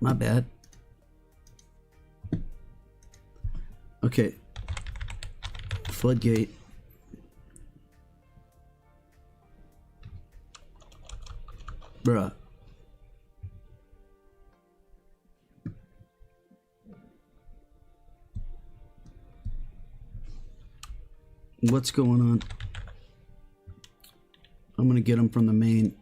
My bad. Okay. Floodgate. Bruh. What's going on? I'm gonna get them from the main.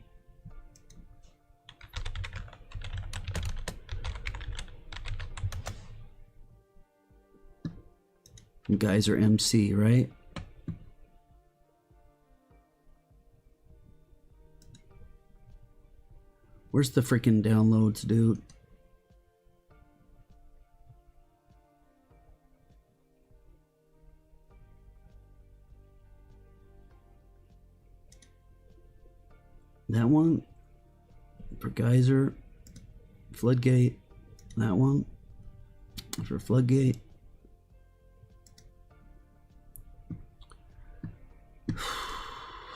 You guys are MC, right? Where's the freaking downloads, dude? That one for geyser, floodgate. That one for floodgate.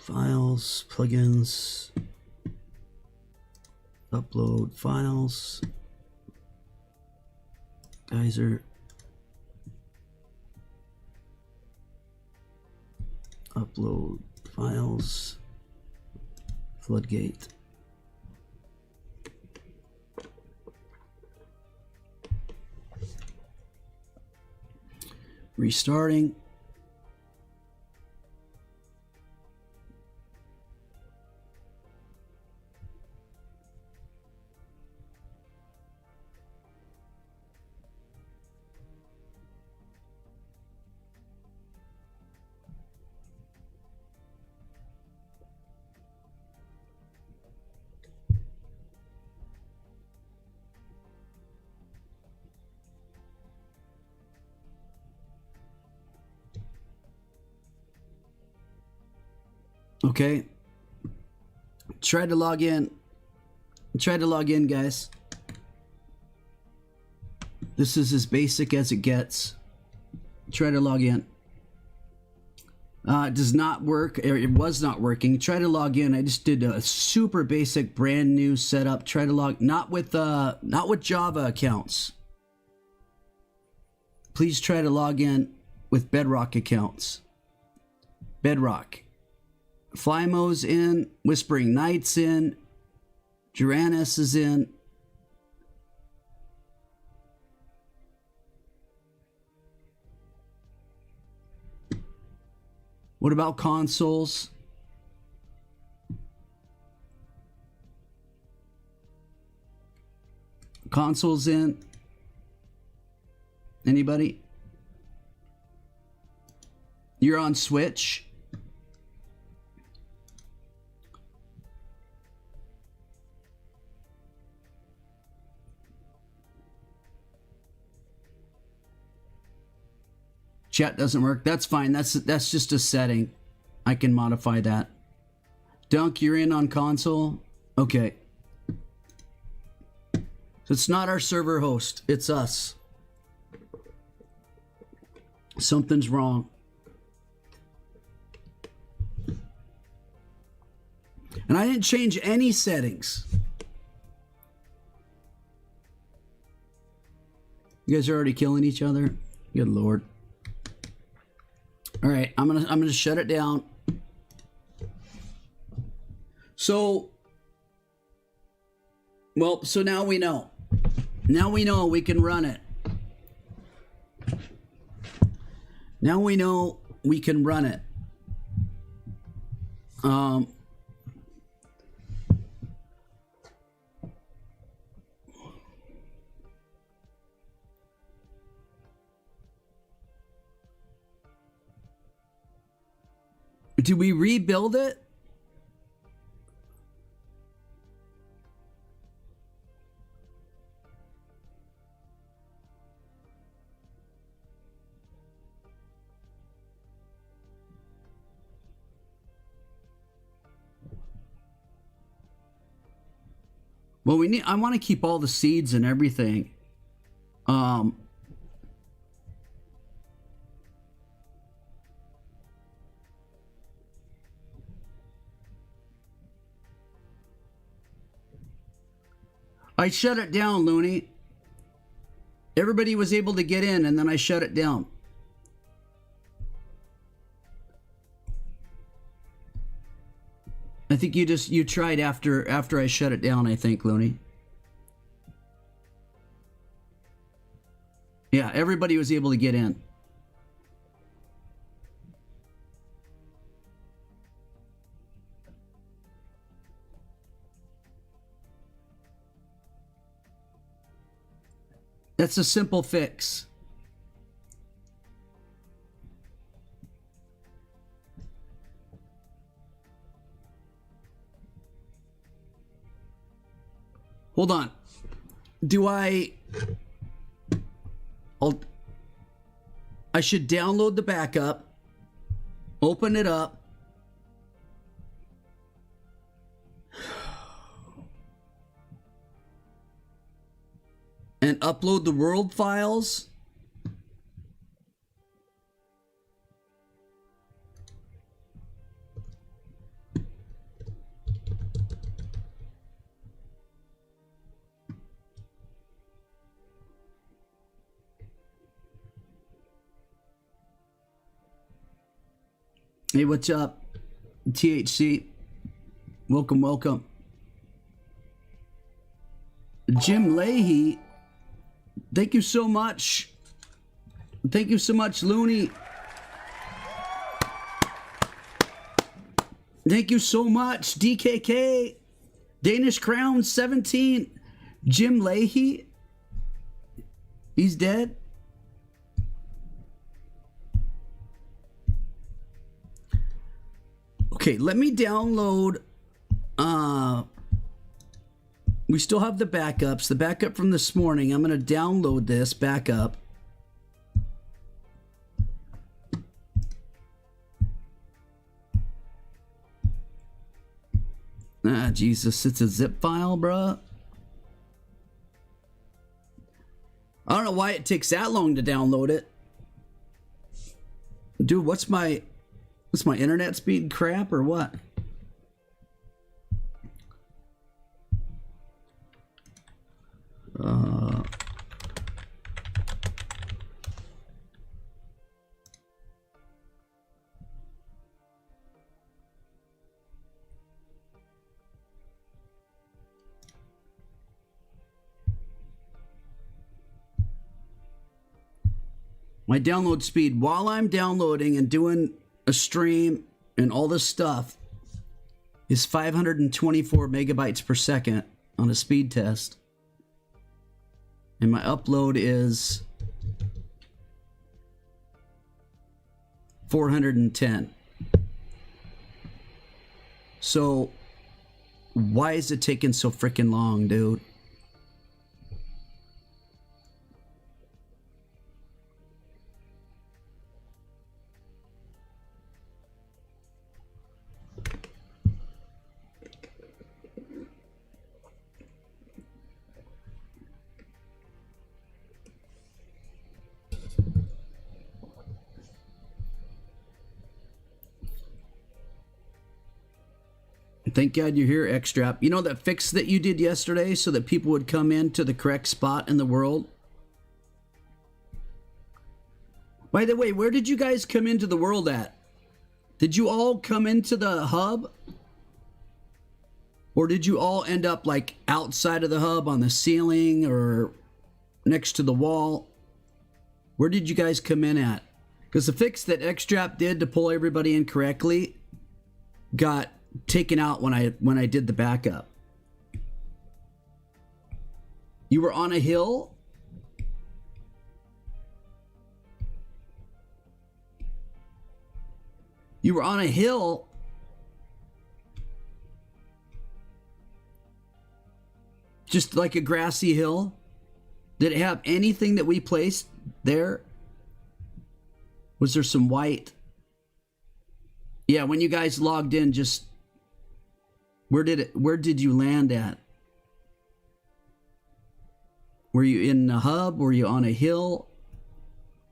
Files, plugins, upload files, geyser, upload files, floodgate. Restarting. Okay. Try to log in. Try to log in, guys. This is as basic as it gets. Try to log in. It does not work. It was not working. Try to log in. I just did a super basic brand new setup. Try to log not with Java accounts. Please try to log in with Bedrock accounts. Bedrock. Flymo's in, Whispering Night's in, Duranus is in. What about consoles? Consoles in? Anybody? You're on Switch? Chat doesn't work. That's fine. That's just a setting. I can modify that. Dunk, you're in on console? Okay. So it's not our server host. It's us. Something's wrong. And I didn't change any settings. You guys are already killing each other? Good Lord. All right, I'm gonna shut it down. So, well, so now we know. Now we know we can run it. Now we know we can run it. Do we rebuild it? Well, I want to keep all the seeds and everything. I shut it down, Looney. Everybody was able to get in, and then I shut it down. I think you tried after I shut it down, I think, Looney. Yeah, everybody was able to get in. That's a simple fix. Hold on. I should download the backup, open it up, and upload the world files. Hey, what's up, THC? Welcome, welcome. Jim Leahy, thank you so much. Thank you so much, Looney. Thank you so much, DKK. Danish Crown 17. Jim Leahy. He's dead. Okay, let me download. We still have the backups. The backup from this morning. I'm going to download this backup. Ah, Jesus. It's a zip file, bruh. I don't know why it takes that long to download it. Dude, what's my internet speed crap or what? My download speed while I'm downloading and doing a stream and all this stuff is 524 megabytes per second on a speed test. And my upload is 410. So why is it taking so freaking long, dude? Thank God you're here, Xstrap. You know that fix that you did yesterday so that people would come into the correct spot in the world? By the way, where did you guys come into the world at? Did you all come into the hub? Or did you all end up like outside of the hub on the ceiling or next to the wall? Where did you guys come in at? Because the fix that Xstrap did to pull everybody in correctly got taken out when I did the backup. You were on a hill? You were on a hill? Just like a grassy hill? Did it have anything that we placed there? Was there some white? Yeah, when you guys logged in, just where did you land at? Were you in the hub? Were you on a hill?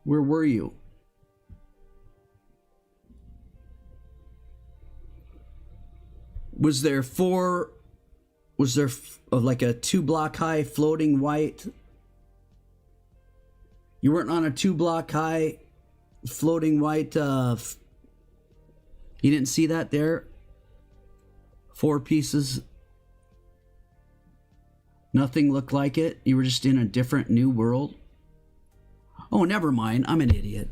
Where were you? Was there like a 2-block high floating white? You weren't on a 2-block high floating white, you didn't see that there? 4 pieces. Nothing looked like it. You were just in a different new world. Oh, never mind. I'm an idiot.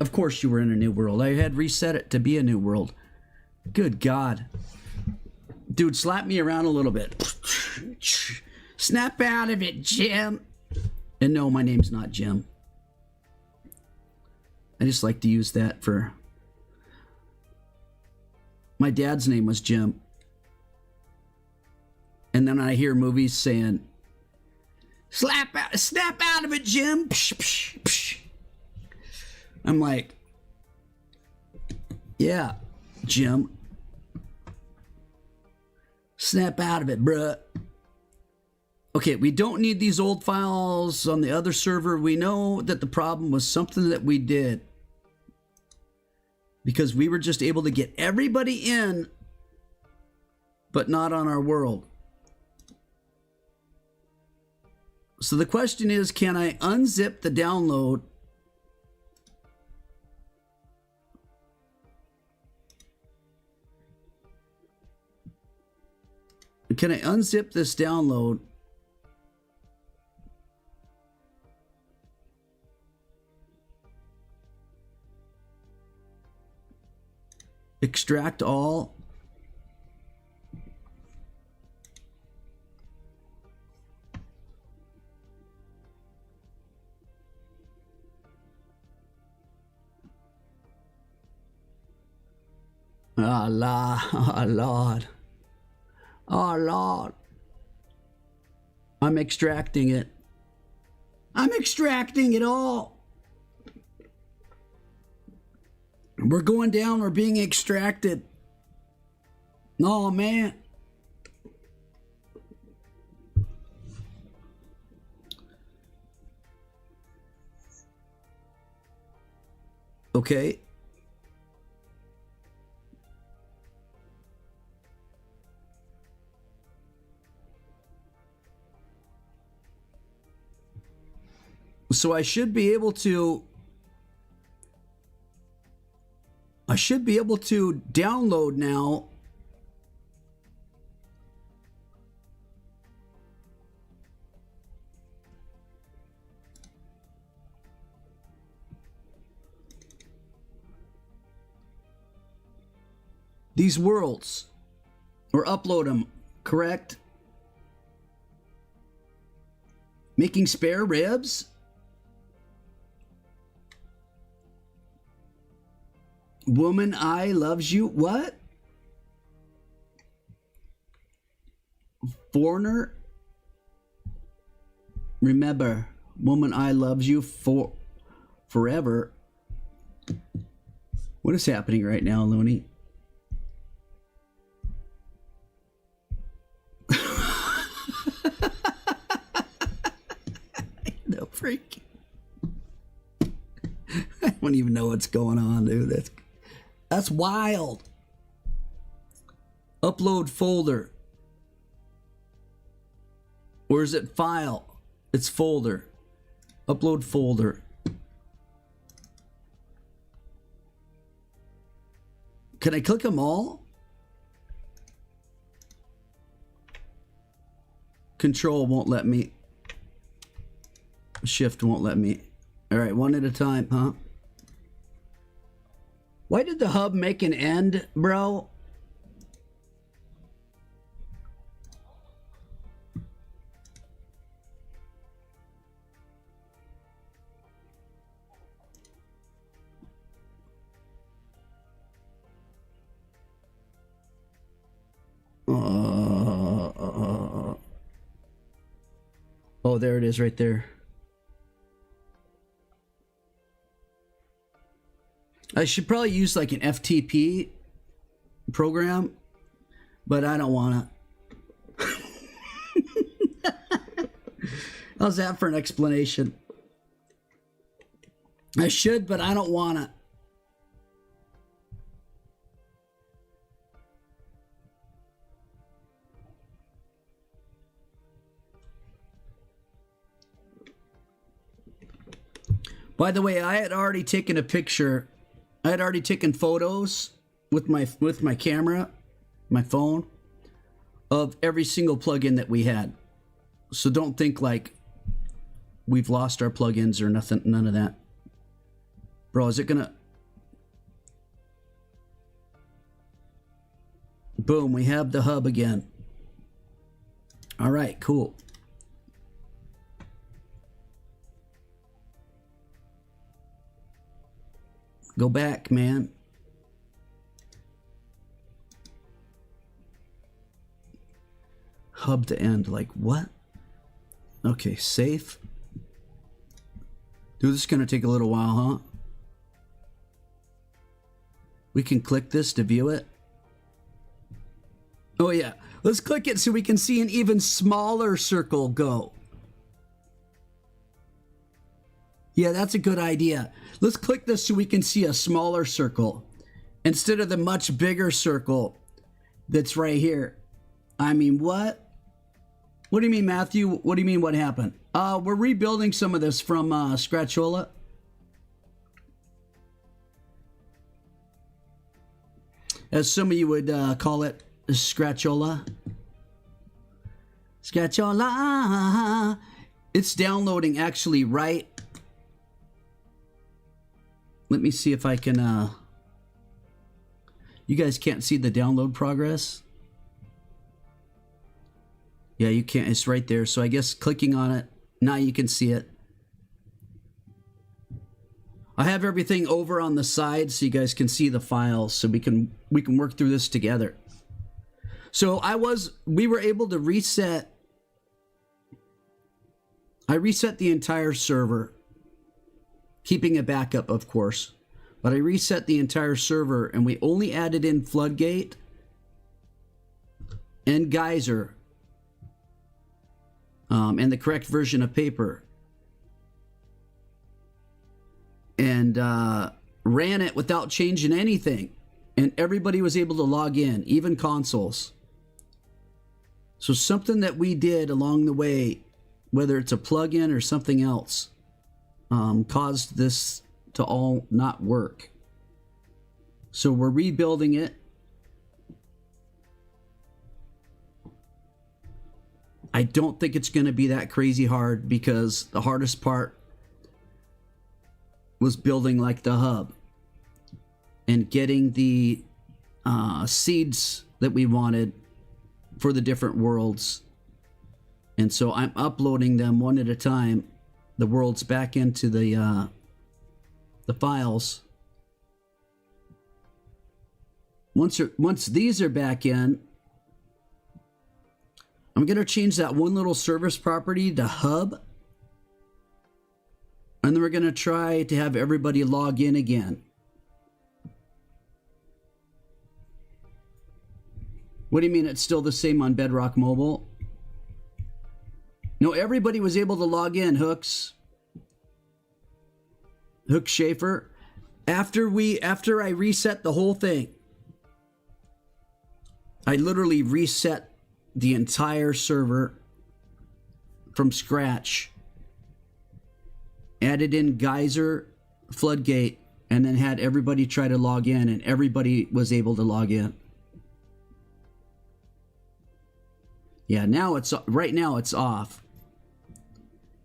Of course you were in a new world. I had reset it to be a new world. Good God. Dude, slap me around a little bit. Snap out of it, Jim. And no, my name's not Jim. I just like to use that for... My dad's name was Jim. And then I hear movies saying, snap out of it, Jim. Psh, psh, psh. I'm like, yeah, Jim. Snap out of it, bruh. Okay, we don't need these old files on the other server. We know that the problem was something that we did. Because we were just able to get everybody in, but not on our world. So the question is, can I unzip the download? Can I unzip this download? Extract all. Oh, Lord. Oh, Lord. I'm extracting it. I'm extracting it all. We're going down. We're being extracted. Oh, man. Okay. So I should be able to download now. These worlds, or upload them, correct? Making spare ribs? Woman I loves you. What? Foreigner? Remember, woman I loves you forever. What is happening right now, Looney? No freak. I don't even know what's going on, dude. That's wild. Upload folder. Or is it file? It's folder. Upload folder. Can I click them all? Control won't let me. Shift won't let me. All right, one at a time, huh? Why did the hub make an end, bro? Oh, there it is right there. I should probably use like an FTP program, but I don't want to. How's that for an explanation? I should, but I don't want to. By the way, I had already taken a picture. I had already taken photos with my camera, my phone, of every single plugin that we had. So don't think like we've lost our plugins or nothing, none of that. Bro, is it gonna... Boom, we have the hub again. All right, cool. Go back, man. Hub to end, like what? Okay, safe. Dude, this is gonna take a little while, huh? We can click this to view it. Oh yeah, let's click it so we can see an even smaller circle go. Yeah, that's a good idea. Let's click this so we can see a smaller circle instead of the much bigger circle that's right here. I mean, what? What do you mean, Matthew? What do you mean, what happened? We're rebuilding some of this from Scratchola. As some of you would call it, Scratchola. Scratchola. It's downloading actually right. Let me see if I can, you guys can't see the download progress? Yeah, you can't, it's right there. So I guess clicking on it, now you can see it. I have everything over on the side so you guys can see the files so we can work through this together. So we were able to reset. I reset the entire server, keeping a backup, of course, but I reset the entire server and we only added in Floodgate and Geyser and the correct version of paper, and ran it without changing anything, and everybody was able to log in, even consoles. So something that we did along the way, whether it's a plugin or something else, caused this to all not work. So we're rebuilding it. I don't think it's going to be that crazy hard because the hardest part was building like the hub and getting the seeds that we wanted for the different worlds And so I'm uploading them one at a time, the worlds, back into the files. Once these are back in, I'm going to change that one little service property to hub. And then we're going to try to have everybody log in again. What do you mean it's still the same on Bedrock Mobile? No, everybody was able to log in, Hooks. Hook Schaefer. After I reset the whole thing, I literally reset the entire server from scratch, added in Geyser, Floodgate, and then had everybody try to log in, and everybody was able to log in. Yeah, right now it's off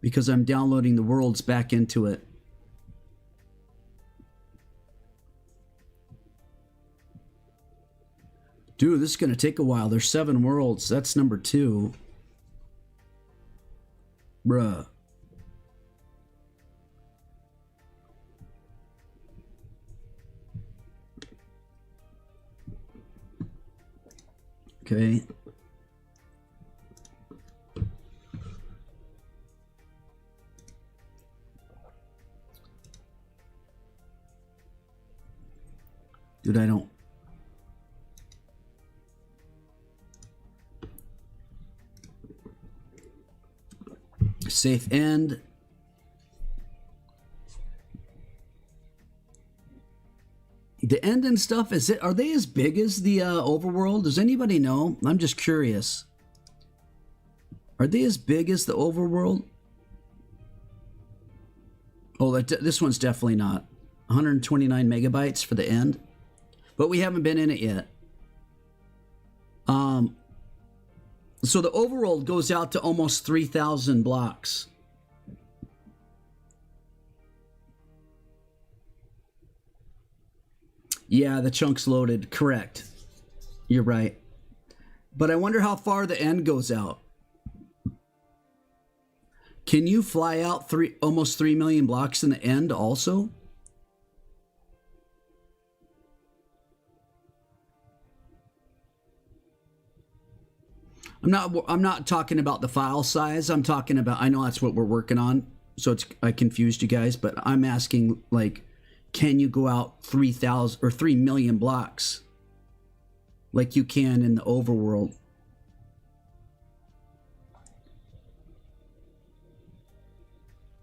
because I'm downloading the worlds back into it. Dude, this is going to take a while. There's 7 worlds. That's number 2. Bruh. Okay. Dude, I don't... Safe end. The end and stuff, are they as big as the overworld? Does anybody know? I'm just curious. Are they as big as the overworld? Oh, this one's definitely not. 129 megabytes for the end. But we haven't been in it yet. So the overworld goes out to almost 3,000 blocks. Yeah, the chunk's loaded. Correct. You're right. But I wonder how far the end goes out. Can you fly out almost 3 million blocks in the end also? I'm not talking about the file size. I'm talking about, I know that's what we're working on. So I confused you guys, but I'm asking, like, can you go out 3,000 or 3 million blocks like you can in the overworld?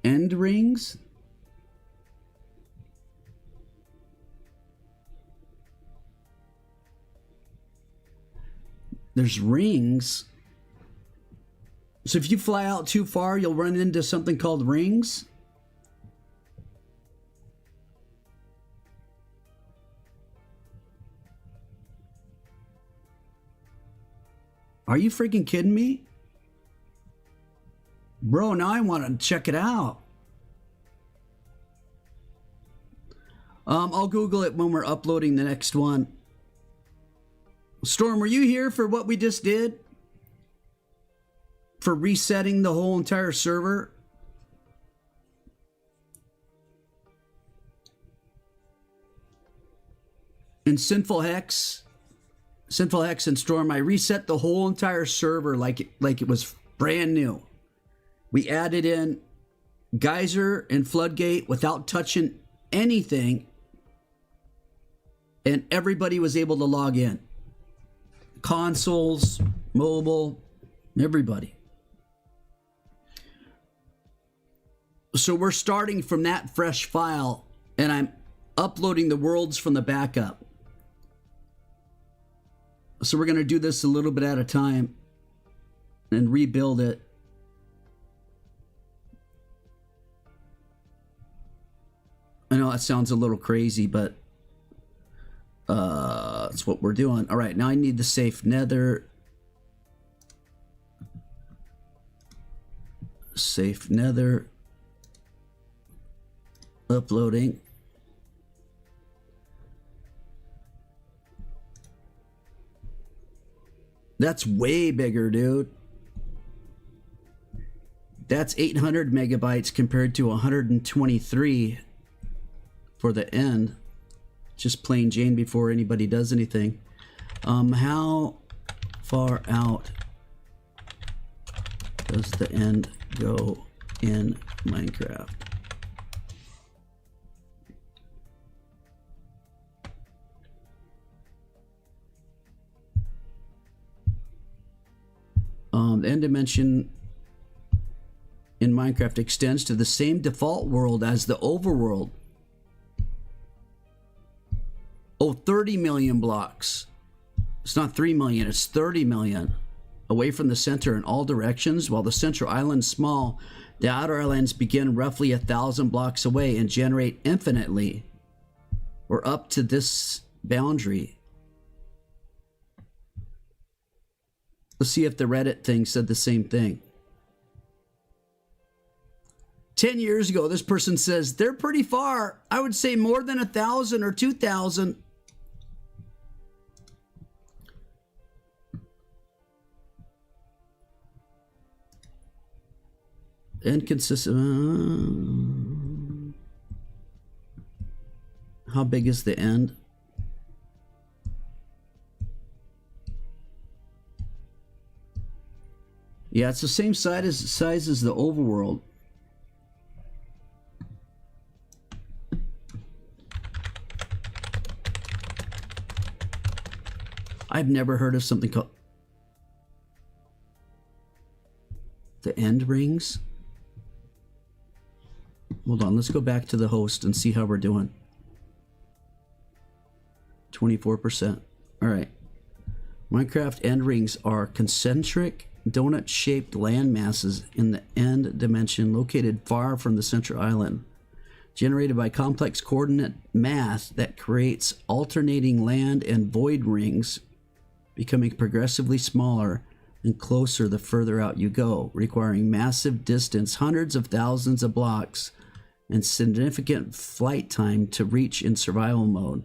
End rings? There's rings. So if you fly out too far, you'll run into something called rings. Are you freaking kidding me? Bro, now I want to check it out. I'll Google it when we're uploading the next one. Storm, were you here for what we just did? For resetting the whole entire server? And Sinful Hex and Storm, I reset the whole entire server like it was brand new. We added in Geyser and Floodgate without touching anything, and everybody was able to log in. Consoles, mobile, everybody. So we're starting from that fresh file, and I'm uploading the worlds from the backup. So we're going to do this a little bit at a time and rebuild it. I know that sounds a little crazy, but that's what we're doing. All right, now I need the safe nether. Safe nether. Uploading. That's way bigger, dude. That's 800 megabytes compared to 123 for the end. Just plain Jane before anybody does anything. How far out does the end go in Minecraft? The end dimension in Minecraft extends to the same default world as the overworld. Oh, 30 million blocks. It's not 3 million, it's 30 million. Away from the center in all directions. While the central island's small, the outer islands begin roughly 1,000 blocks away and generate infinitely, or up to this boundary. Let's see if the Reddit thing said the same thing. 10 years ago, this person says, they're pretty far. I would say more than 1,000 or 2,000. Inconsistent. How big is the end? Yeah, it's the same size as the overworld. I've never heard of something called the end rings. Hold on, let's go back to the host and see how we're doing. 24%. All right. Minecraft end rings are concentric, donut-shaped land masses in the end dimension located far from the central island, generated by complex coordinate math that creates alternating land and void rings, becoming progressively smaller and closer the further out you go, requiring massive distance, hundreds of thousands of blocks, and significant flight time to reach in survival mode.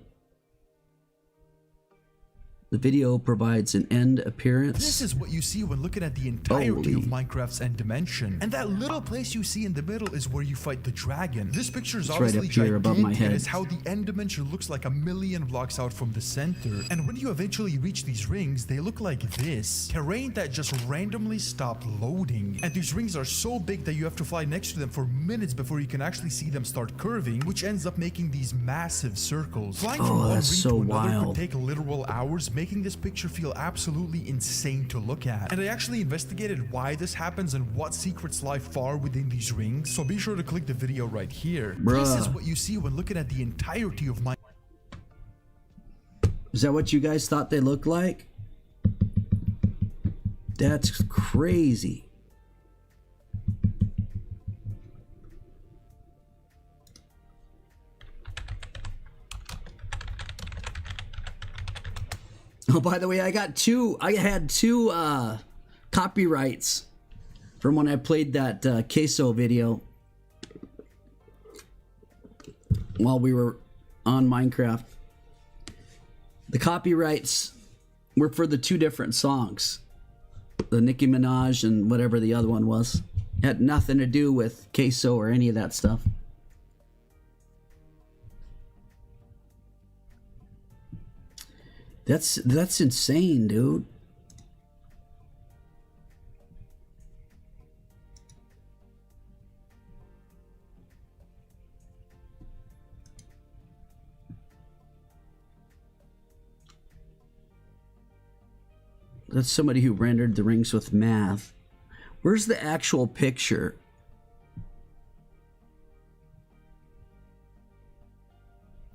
The video provides an end appearance. This is what you see when looking at the entirety of Minecraft's end dimension. And that little place you see in the middle is where you fight the dragon. This picture is obviously right up here above my head. It's how the end dimension looks like 1,000,000 blocks out from the center. And when you eventually reach these rings, they look like this. Terrain that just randomly stopped loading. And these rings are so big that you have to fly next to them for minutes before you can actually see them start curving, which ends up making these massive circles. Flying from one ring to another could take literal hours, making this picture feel absolutely insane to look at. And I actually investigated why this happens and what secrets lie far within these rings, so be sure to click the video right here. Bruh. This is what you see when looking at the entirety of my... Is that what you guys thought they looked like? That's crazy. Oh, by the way, I had two copyrights from when I played that queso video while we were on Minecraft. The copyrights were for the two different songs, the Nicki Minaj and whatever the other one was. It had nothing to do with queso or any of that stuff. That's insane, dude. That's somebody who rendered the rings with math. Where's the actual picture?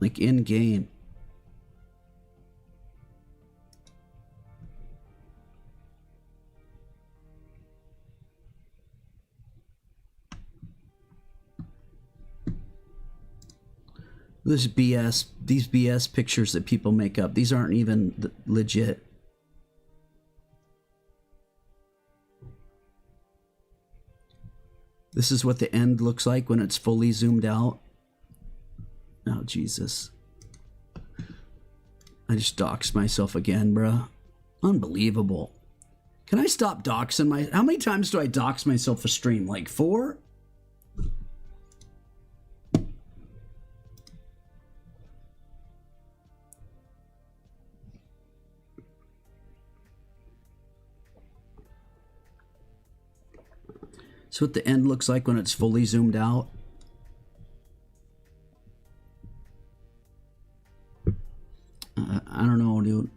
Like in game. This BS, these BS pictures that people make up, these aren't even legit. This is what the end looks like when it's fully zoomed out. Oh, Jesus. I just doxed myself again, bruh. Unbelievable. Can I stop doxing my... How many times do I dox myself a stream? Like 4? So what the end looks like when it's fully zoomed out. I don't know, dude.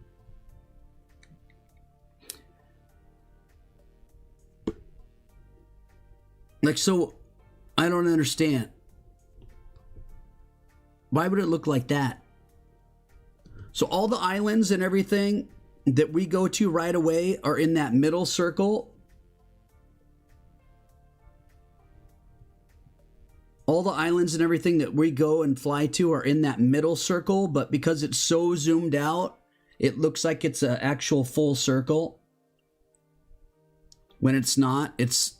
Like, so, I don't understand. Why would it look like that? So all the islands and everything that we go to right away are in that middle circle. All the islands and everything that we go and fly to are in that middle circle, but because it's so zoomed out, it looks like it's an actual full circle. When it's not, there's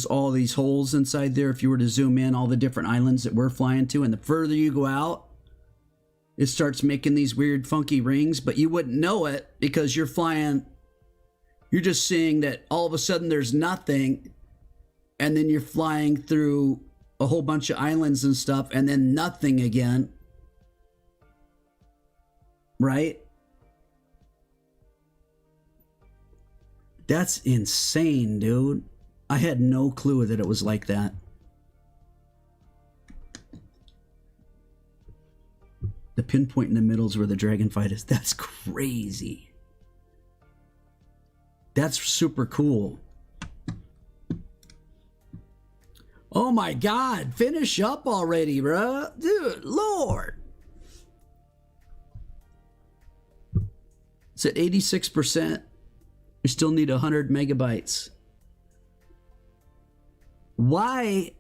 all these holes inside there. If you were to zoom in, all the different islands that we're flying to, and the further you go out, it starts making these weird funky rings, but you wouldn't know it because you're flying, you're just seeing that all of a sudden there's nothing. And then you're flying through a whole bunch of islands and stuff, and then nothing again. Right? That's insane, dude. I had no clue that it was like that. The pinpoint in the middle is where the dragonflight is. That's crazy. That's super cool. Oh my God, finish up already, bruh. Dude, Lord. It's at 86%. We still need 100 megabytes. Why,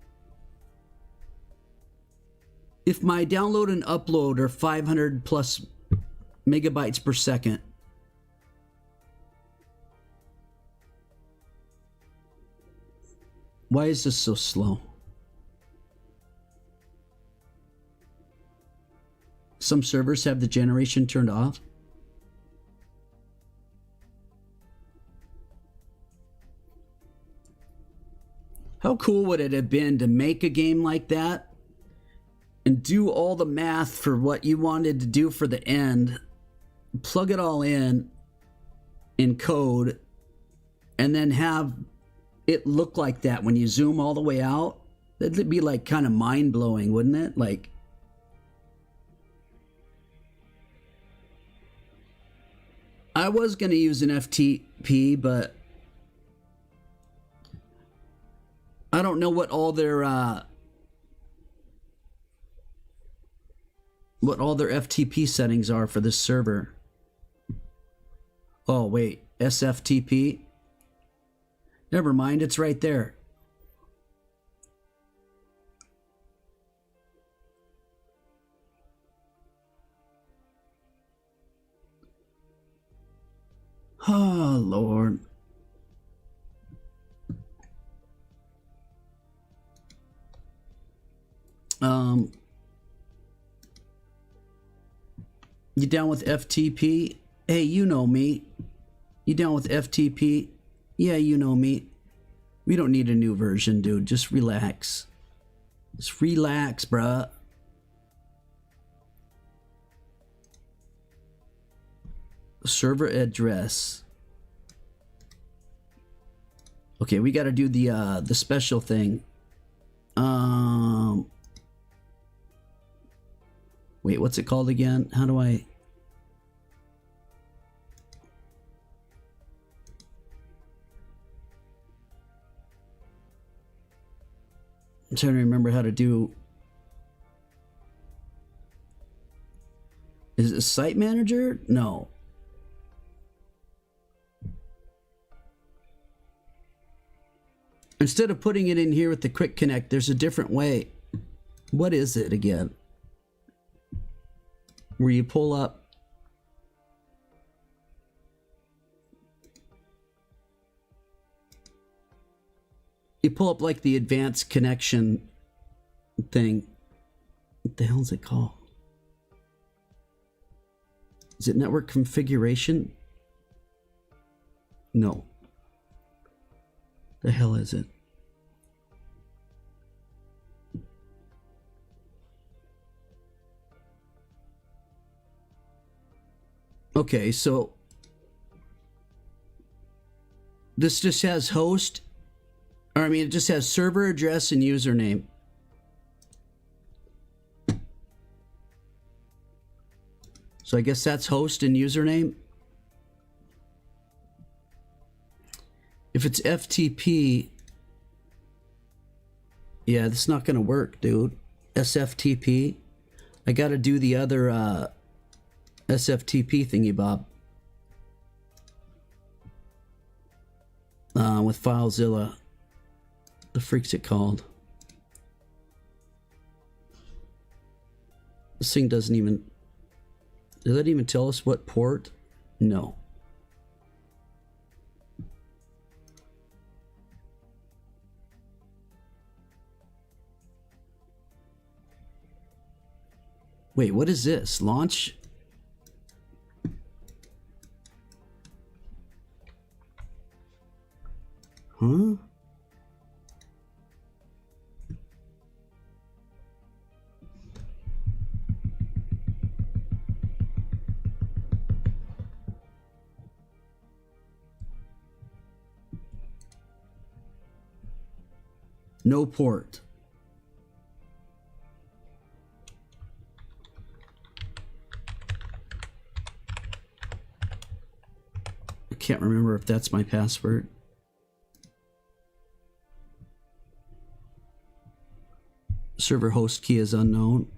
if my download and upload are 500 plus megabytes per second, why is this so slow? Some servers have the generation turned off. How cool would it have been to make a game like that and do all the math for what you wanted to do for the end, plug it all in code, and then have it look like that when you zoom all the way out? That'd be like kind of mind-blowing, wouldn't it? Like, I was going to use an FTP, but I don't know what all their FTP settings are for this server. Oh wait, SFTP. Never mind, it's right there. Oh, Lord. You down with FTP? Hey, you know me. You down with FTP? Yeah, you know me. We don't need a new version, dude. Just relax. Just relax, bruh. Server address. Okay, we got to do the special thing. Wait, what's it called again? How do I... I'm trying to remember how to do... Is it Site Manager? No. Instead of putting it in here with the Quick Connect, there's a different way. What is it again? Where you pull up... You pull up like the advanced connection thing. What the hell is it called? Is it network configuration? No. The hell is it? Okay, so this just has host, or I mean, it just has server address and username. So I guess that's host and username. If it's FTP, yeah, that's not gonna work, dude. SFTP. I gotta do the other SFTP thingy bob. With FileZilla. The freak's it called? This thing doesn't even... Does that even tell us what port? No. Wait, what is this? Launch? Huh? No port. I can't remember if that's my password. Server host key is unknown.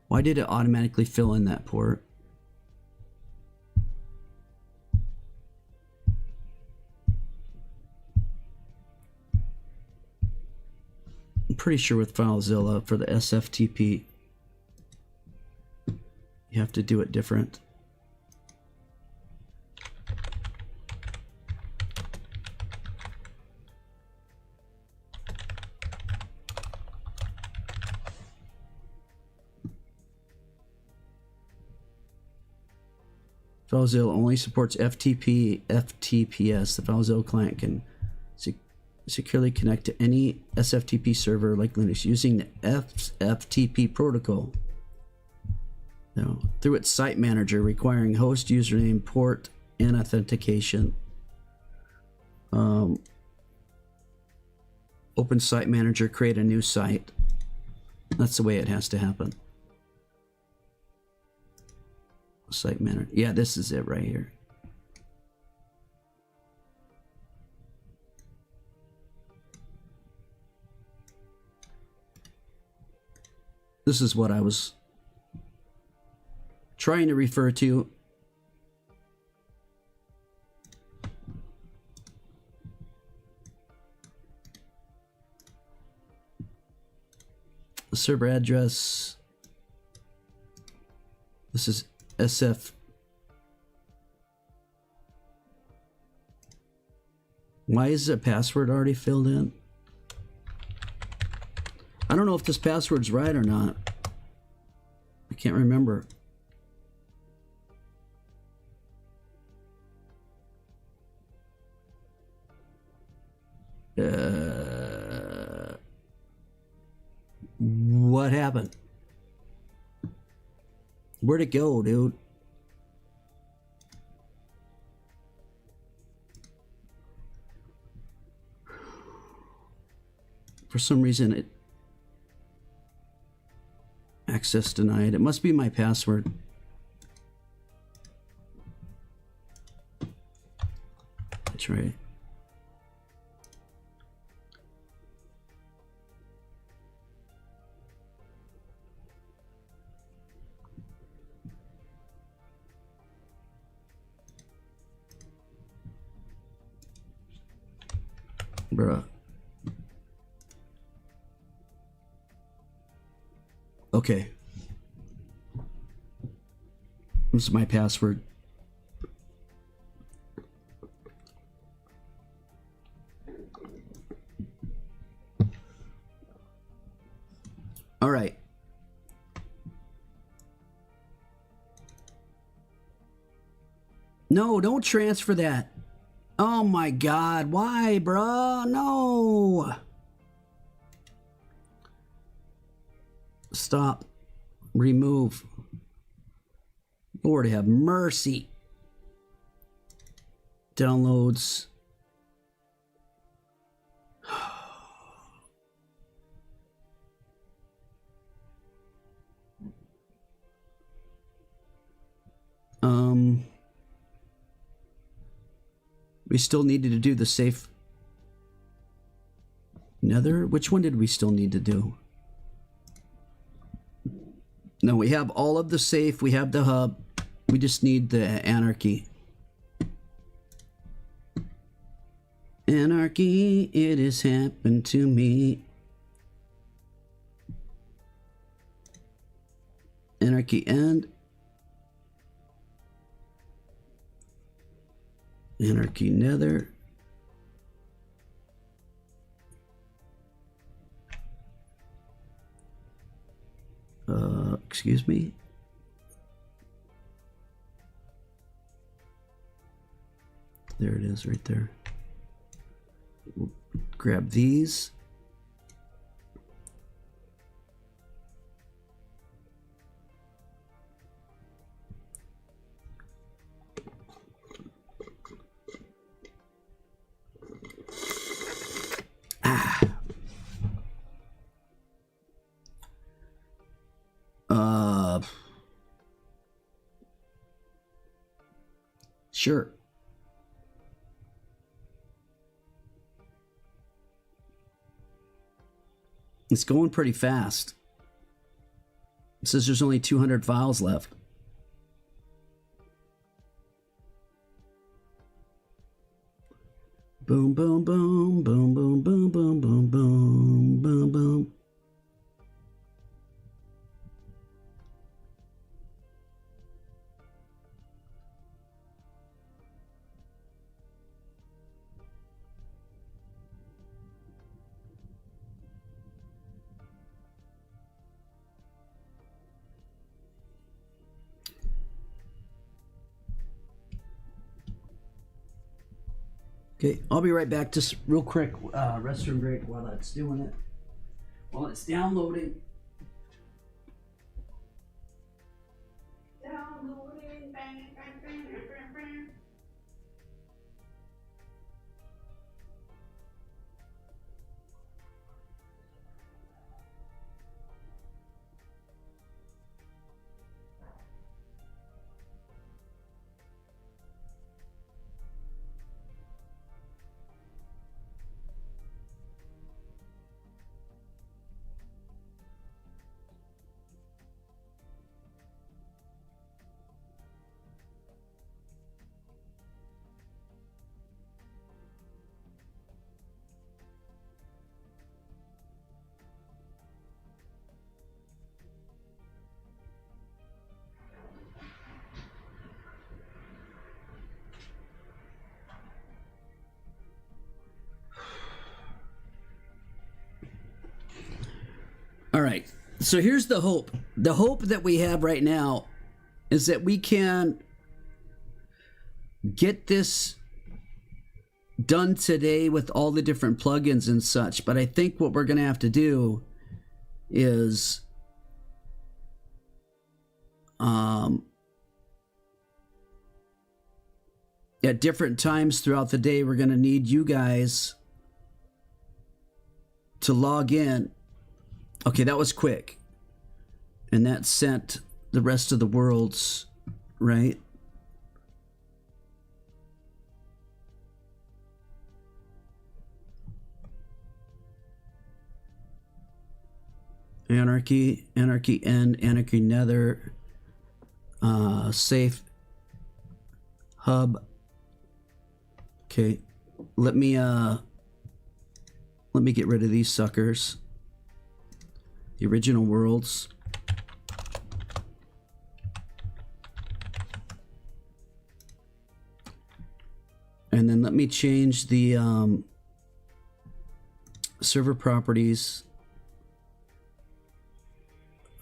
Why did it automatically fill in that port? I'm pretty sure with FileZilla for the SFTP, you have to do it different. FileZilla only supports FTP, FTPS. The FileZilla client can securely connect to any SFTP server like Linux using the FTP protocol. No, through its site manager, requiring host, username, port, and authentication. Open site manager, create a new site. That's the way it has to happen. Site manager. Yeah, this is it right here. This is what I was trying to refer to. The server address. This is SF. Why is the password already filled in? I don't know if this password's right or not. I can't remember. What happened? Where'd it go, dude? For some reason, it... Access denied. It must be my password. That's right. Bruh. Okay. This is my password. All right. No, don't transfer that. Oh my God, why, bruh? No. Stop. Remove. Lord have mercy. Downloads. We still needed to do the safe nether. Which one did we still need to do? No, we have all of the safe. We have the hub. We just need the anarchy. Anarchy, it has happened to me. Anarchy end. Anarchy nether. Excuse me. There it is right there. We'll grab these. Sure. It's going pretty fast. It says there's only 200 files left. Boom, boom, boom, boom, boom, boom, boom, boom, boom, boom, boom. Okay, I'll be right back. Just real quick restroom break while that's doing it. While it's downloading. Downloading. Bang, bang, bang, bang, bang. All right, so here's the hope. The hope that we have right now is that we can get this done today with all the different plugins and such. But I think what we're going to have to do is at different times throughout the day, we're going to need you guys to log in. Okay, that was quick. And that sent the rest of the worlds, right? Anarchy, Anarchy end, Anarchy nether, safe, hub. Okay, let me get rid of these suckers. The original worlds. And then let me change the server properties.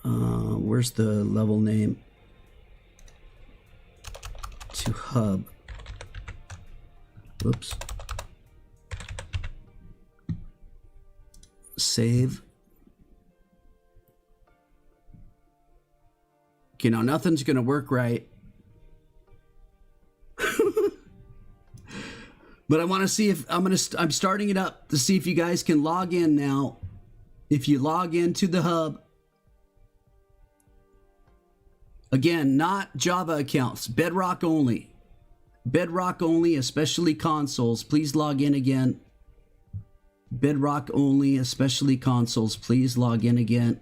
Where's the level name? To hub. Whoops. Save. Okay, now nothing's gonna work right. But I want to see if I'm starting it up to see if you guys can log in now. If you log into the hub, again, not Java accounts, Bedrock only. Bedrock only, especially consoles. Please log in again. Bedrock only, especially consoles. Please log in again.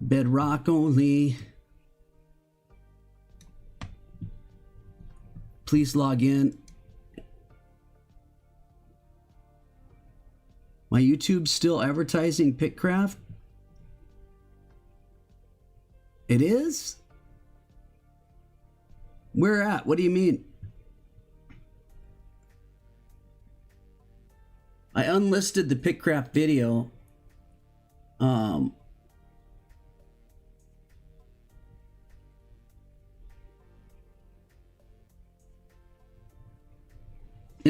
Bedrock only. Please log in. My YouTube's still advertising Pitcraft? It is? Where at? What do you mean? I unlisted the Pitcraft video. In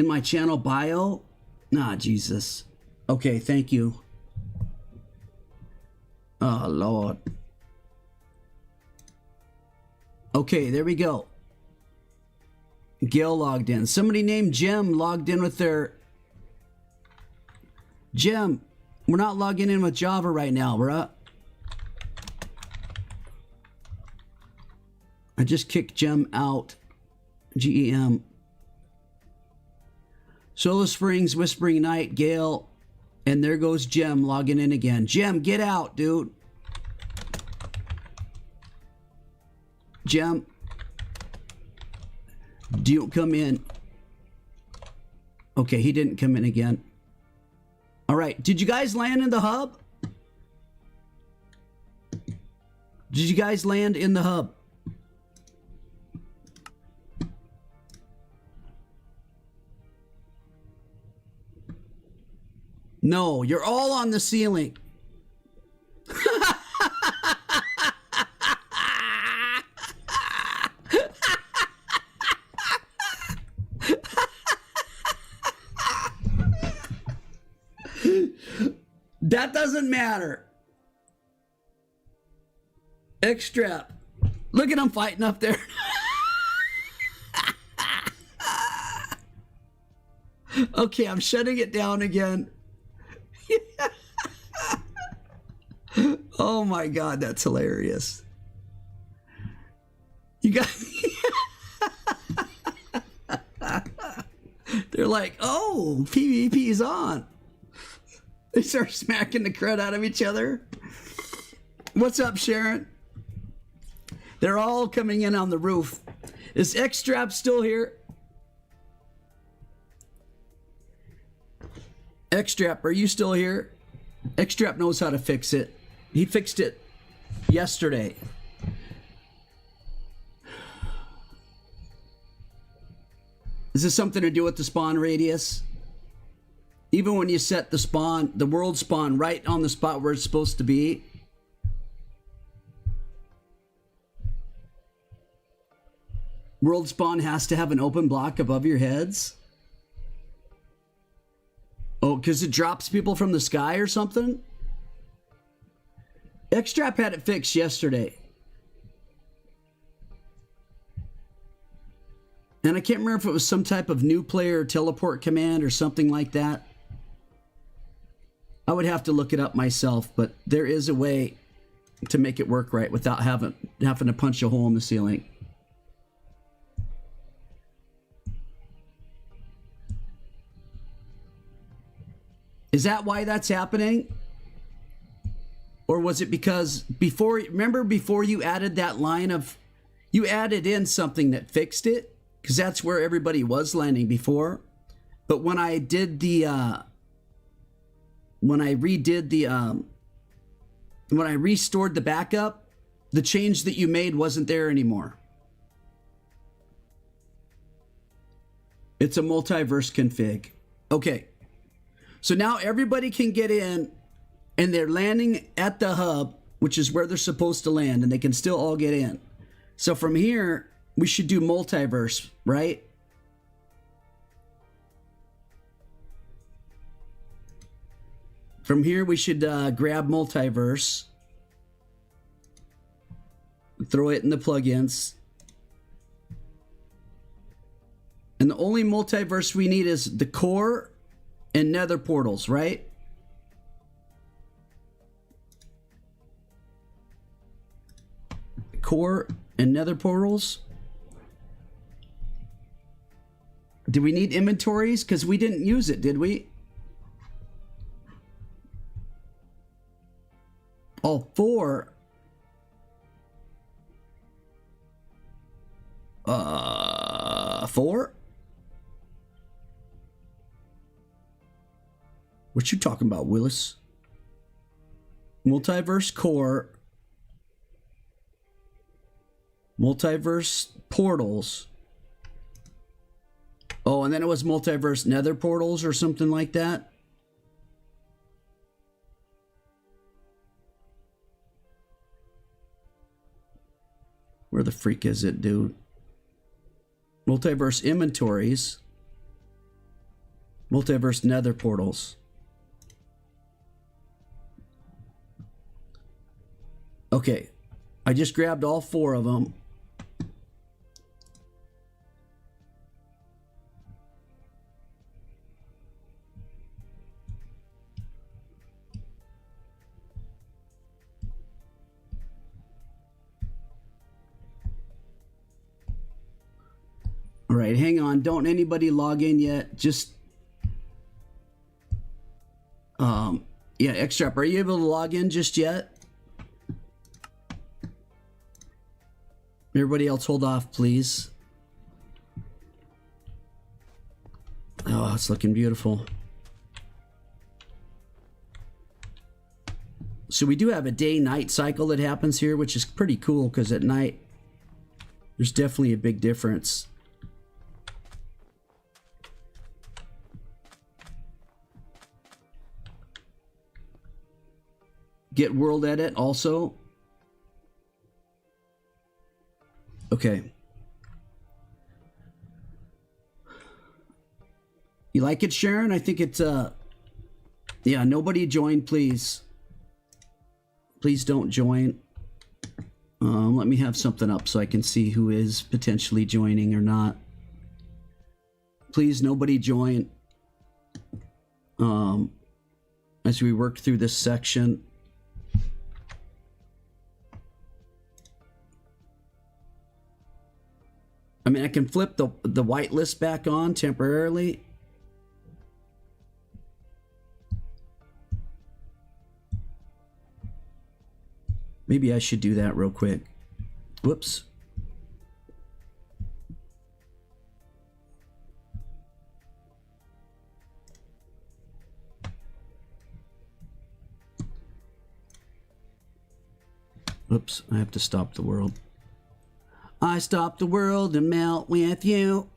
my channel bio? Nah, Jesus. Okay, thank you. Oh, Lord. Okay, there we go. Gail logged in. Somebody named Jim logged in with their... Jim, we're not logging in with Java right now, bruh. I just kicked Jim out. GEM. Solar Springs, Whispering Night, Gail... And there goes Jim logging in again. Jim, get out, dude. Jim, do you come in? Okay, he didn't come in again. All right, did you guys land in the hub? Did you guys land in the hub? No, you're all on the ceiling. That doesn't matter. X-Strap. Look at him fighting up there. Okay, I'm shutting it down again. Oh my God, that's hilarious. You guys, they're like, oh, PvP's on. They start smacking the crud out of each other. What's up, Sharon? They're all coming in on the roof. Is X-Strap still here? X-Strap, are you still here? X-Strap knows how to fix it. He fixed it yesterday. Is this something to do with the spawn radius? Even when you set the spawn, the world spawn right on the spot where it's supposed to be. World spawn has to have an open block above your heads. Oh, because it drops people from the sky or something? X-Strap had it fixed yesterday. And I can't remember if it was some type of new player teleport command or something like that. I would have to look it up myself, but there is a way to make it work right without having to punch a hole in the ceiling. Is that why that's happening? Or was it because remember before you added that line of, you added in something that fixed it? Because that's where everybody was landing before. But when I did the, when I restored the backup, the change that you made wasn't there anymore. It's a multiverse config. Okay. So now everybody can get in and they're landing at the hub, which is where they're supposed to land, and they can still all get in. So from here, we should do multiverse, right? From here, we should grab Multiverse. Throw it in the plugins. And the only Multiverse we need is the core and nether portals, right? Core and nether portals. Do we need inventories? Because we didn't use it, did we? All 4. 4? What you talking about, Willis? Multiverse core. Multiverse portals. Oh, and then it was multiverse nether portals or something like that. Where the freak is it, dude? Multiverse inventories. Multiverse nether portals. Okay. I just grabbed all 4 of them. All right, hang on. Don't anybody log in yet. Just, yeah, Extrap, are you able to log in just yet? Everybody else hold off, please. Oh, it's looking beautiful. So we do have a day-night cycle that happens here, which is pretty cool because at night, there's definitely a big difference. Get world edit also. Okay. You like it, Sharon? I think it's yeah, nobody join, please. Please don't join. Let me have something up so I can see who is potentially joining or not. Please, nobody join. As we work through this section. I mean, I can flip the whitelist back on temporarily. Maybe I should do that real quick. Whoops. Whoops, I have to stop the world. I stop the world and melt with you.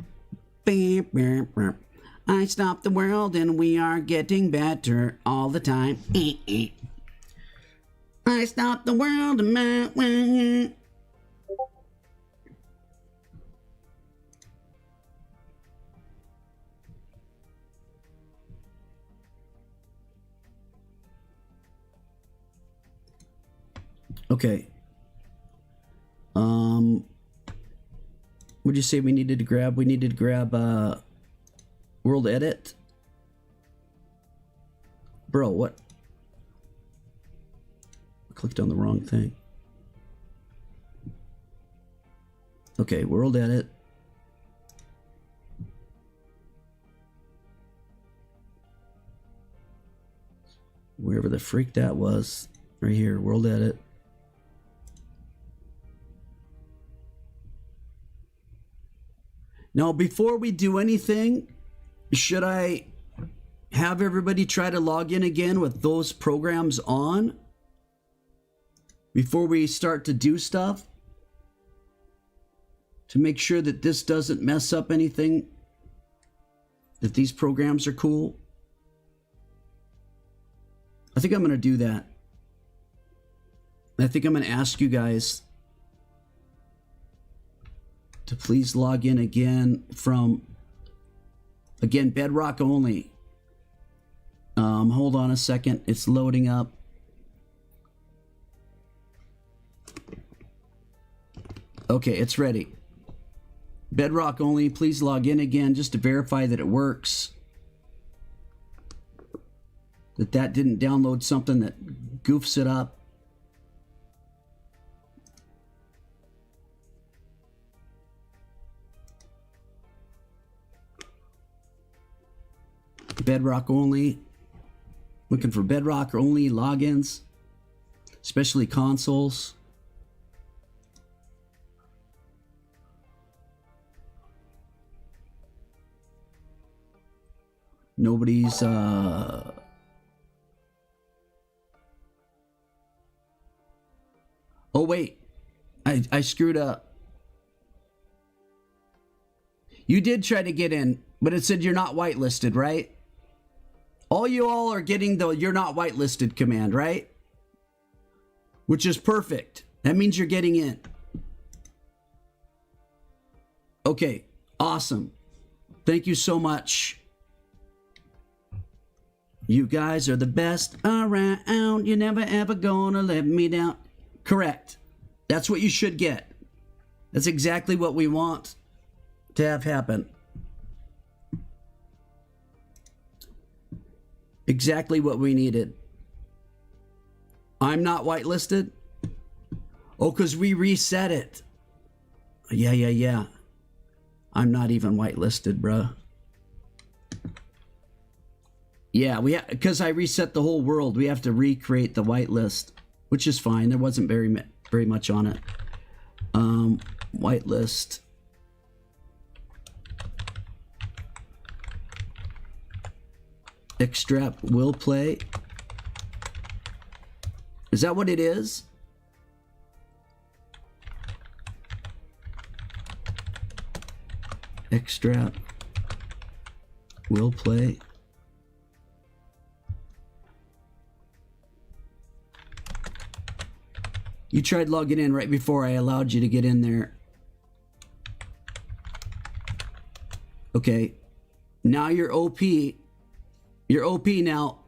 I stop the world and we are getting better all the time. I stop the world and melt with you. Okay. What'd you say we needed to grab? We needed to grab world edit. Bro, what? I clicked on the wrong thing. Okay, world edit. Wherever the freak that was. Right here, world edit. Now, before we do anything, should I have everybody try to log in again with those programs on before we start to do stuff? To make sure that this doesn't mess up anything? That these programs are cool? I think I'm going to do that. I think I'm going to ask you guys to please log in again from, again, Bedrock only. Hold on a second. It's loading up. Okay, it's ready. Bedrock only. Please log in again just to verify that it works. That didn't download something that goofs it up. Bedrock only. Looking for Bedrock only logins, especially consoles. Nobody's oh wait, I screwed up. You did try to get in, but it said you're not whitelisted, right? All you all are getting the "you're not whitelisted" command, right? Which is perfect. That means you're getting in. Okay, awesome. Thank you so much. You guys are the best around. You're never ever gonna let me down. Correct. That's what you should get. That's exactly what we want to have happen. Exactly what we needed. I'm not whitelisted. Oh, because we reset it. Yeah. I'm not even whitelisted, bruh. Yeah, because I reset the whole world. We have to recreate the whitelist, which is fine. There wasn't very much on it. Whitelist. Extract will play. Is that what it is? Extract will play. You tried logging in right before I allowed you to get in there. Okay. Now you're OP. You're OP now.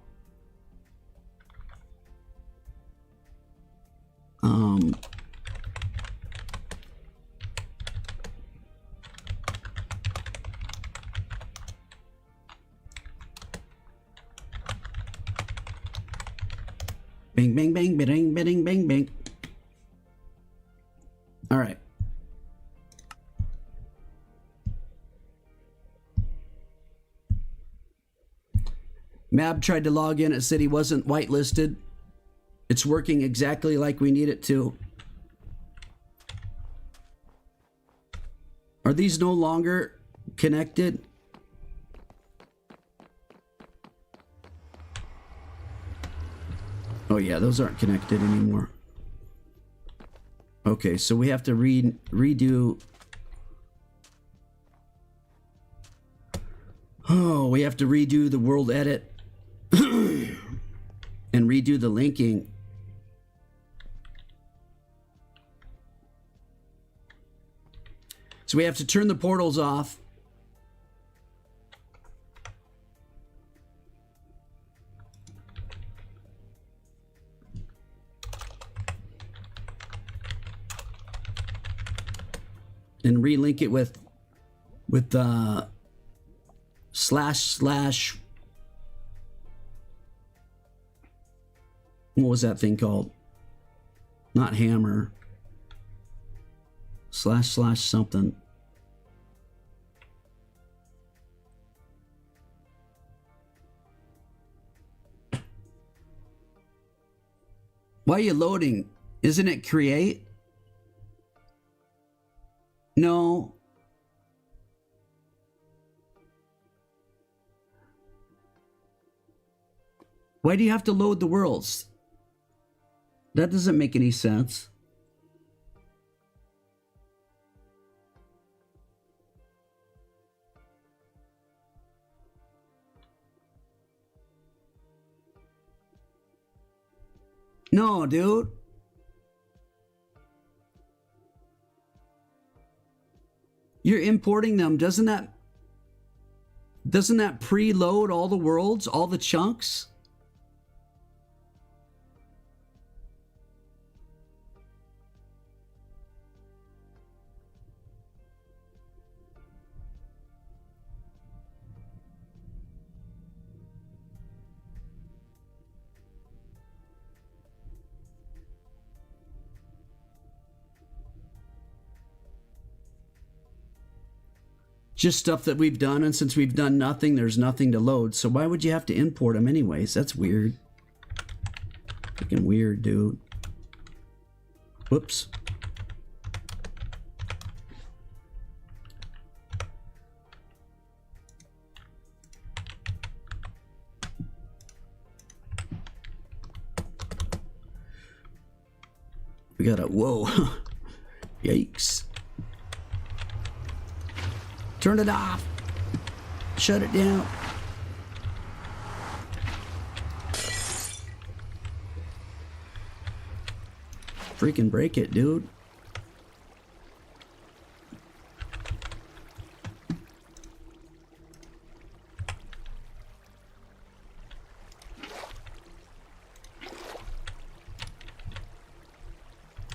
Bang, bang, bang, bang, bang, bang, bang. All right. Mab tried to log in. It said he wasn't whitelisted. It's working exactly like we need it to. Are these no longer connected? Oh yeah, those aren't connected anymore. Okay, so we have to redo. Oh, we have to redo the world edit and redo the linking. So we have to turn the portals off. And relink it with // what was that thing called? Not hammer. / something. Why are you loading? Isn't it create? No. Why do you have to load the worlds? That doesn't make any sense. No, dude. You're importing them, doesn't that? Doesn't that preload all the worlds, all the chunks? Just stuff that we've done, and since we've done nothing, there's nothing to load. So why would you have to import them anyways? That's weird. Freaking weird, dude. Whoops. We gotta, whoa. Yikes. Turn it off. Shut it down. Freaking break it, dude.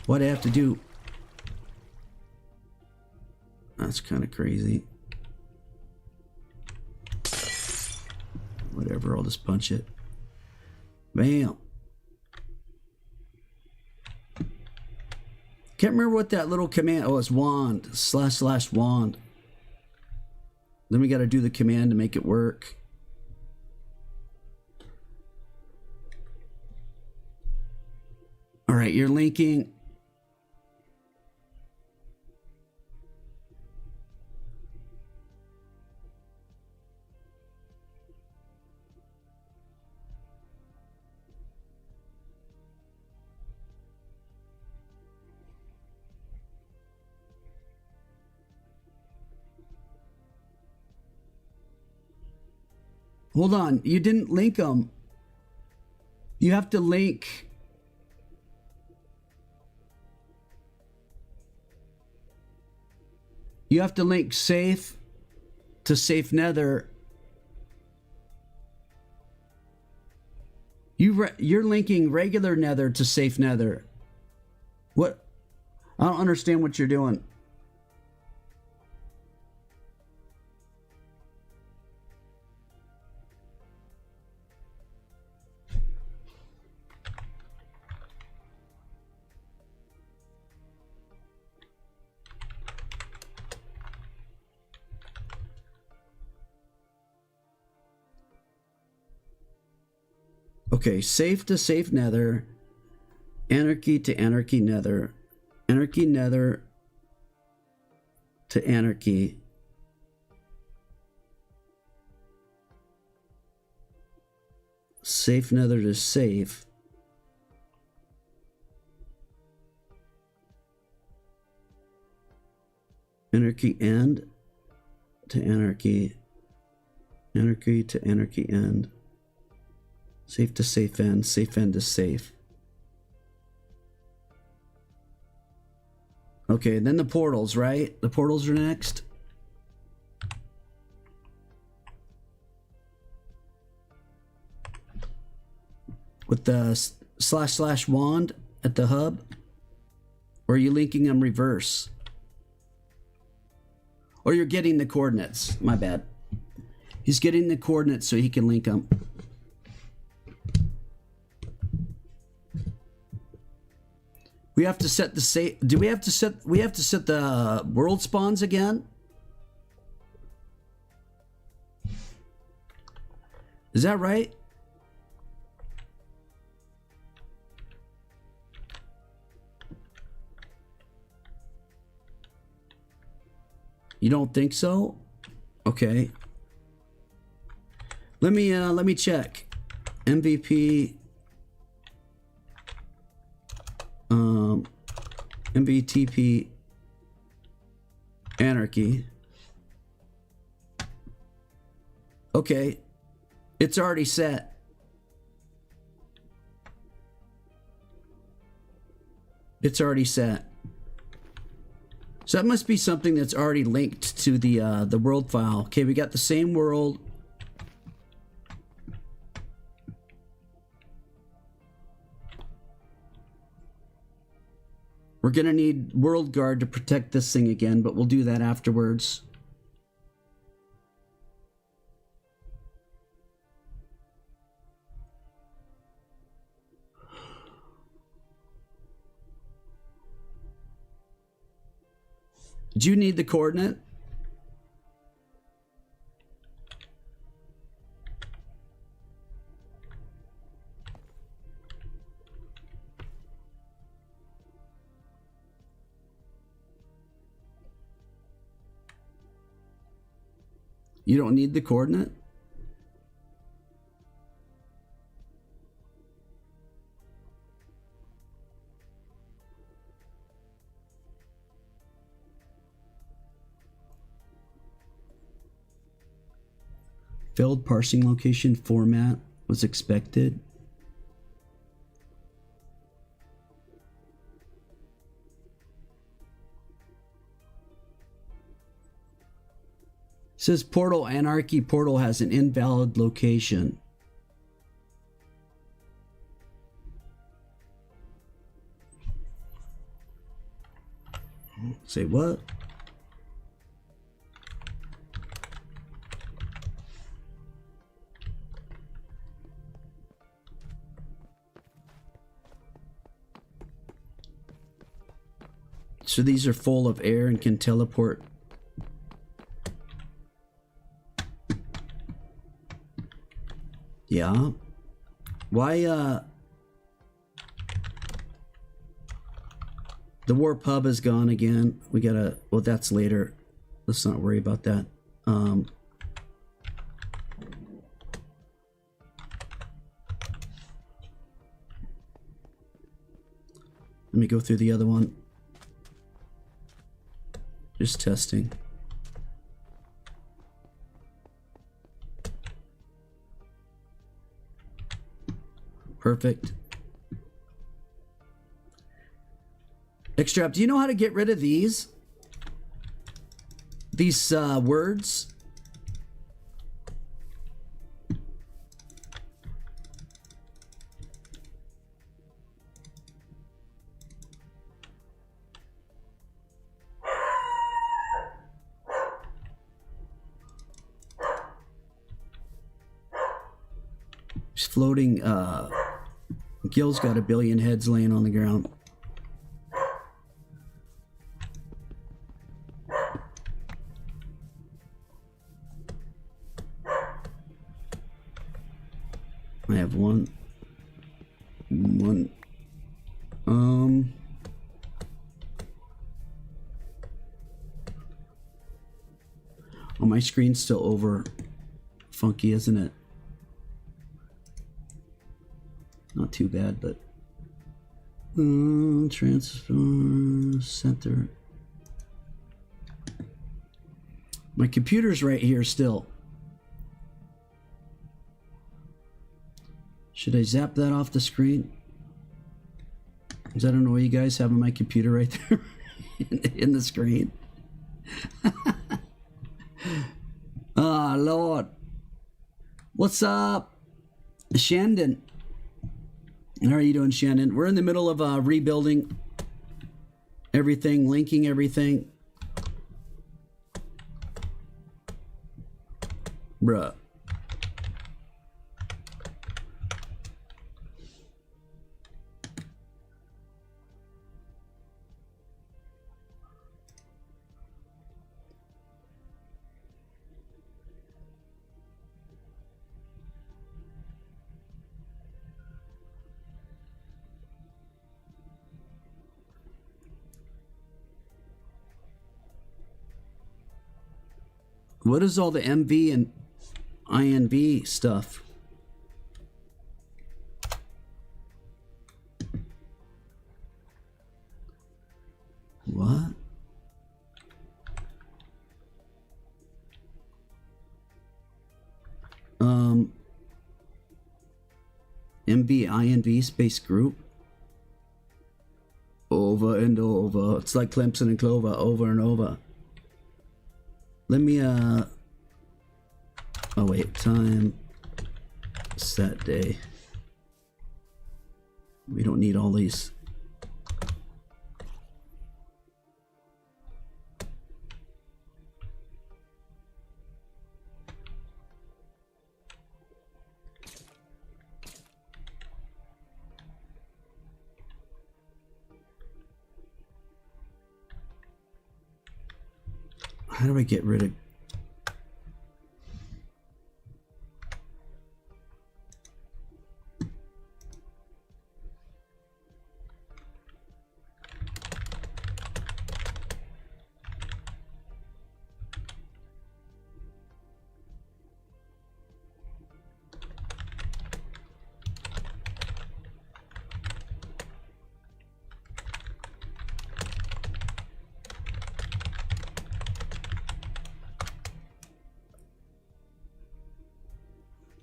What'd I have to do? That's kind of crazy. Whatever, I'll just punch it. Bam. Can't remember what that little command. Oh, it's wand. / wand. Then we got to do the command to make it work. All right, you're linking. Hold on, you didn't link them. You have to link. You have to link safe to safe nether. You're linking regular nether to safe nether. What? I don't understand what you're doing. Okay, safe to safe nether, anarchy to anarchy nether, anarchy nether to anarchy, safe nether to safe, anarchy end to anarchy, anarchy to anarchy end. Safe to safe end to safe. Okay, then the portals, right? The portals are next. With the / wand at the hub. Or are you linking them reverse? Or you're getting the coordinates. My bad. He's getting the coordinates so he can link them. We have to set the safe. Do we have to set? We have to set the world spawns again. Is that right? You don't think so? Okay. Let me check. MVP. MVTP Anarchy. Okay, it's already set. It's already set. So that must be something that's already linked to the world file. Okay, we got the same world. We're gonna need World Guard to protect this thing again, but we'll do that afterwards. Do you need the coordinate? You don't need the coordinate? Failed parsing location format was expected. It says portal Anarchy portal has an invalid location. Say what? So these are full of air and can teleport. Yeah. Why, the warp hub is gone again. We gotta, well, that's later. Let's not worry about that. Let me go through the other one. Just testing. Perfect. Extract, do you know how to get rid of these? These words? Just floating, Gil's got a billion heads laying on the ground. I have one. Oh, my screen's still over funky, isn't it? Not too bad, but transfer center. My computer's right here still. Should I zap that off the screen? Does that annoy you guys having my computer right there in the screen? Oh, Lord. What's up, Shandon? How are you doing, Shannon? We're in the middle of rebuilding everything, linking everything. Bruh. What is all the MV and INV stuff? What? MV INV space group. Oh. over and over. It's like Clemson and Clover, over and over. Let me, oh wait, time, set day. We don't need all these. How do I get rid of...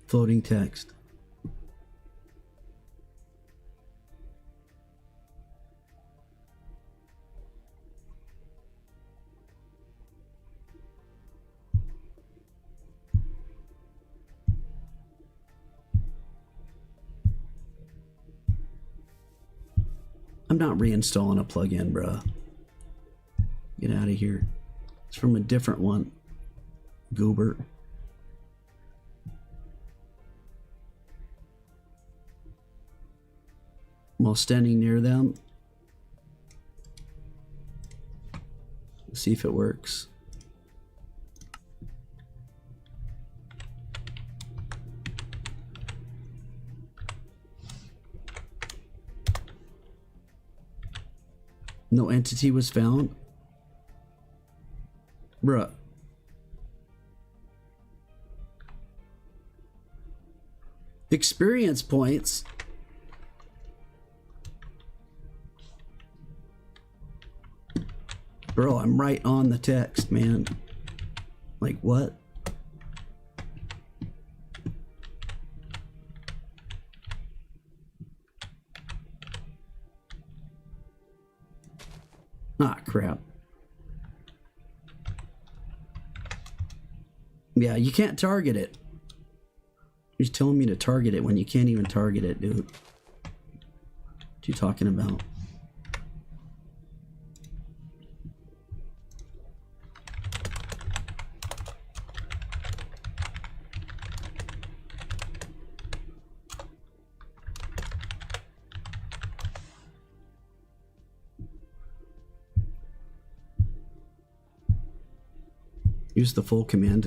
floating text. I'm not reinstalling a plugin, bruh. Get out of here. It's from a different one. Goober. While standing near them, let's see if it works. No entity was found. Bruh. Experience points. Bro, I'm right on the text, man. Like, what? Ah, crap. Yeah, you can't target it. You're telling me to target it when you can't even target it, dude. What you talking about? Use the full command.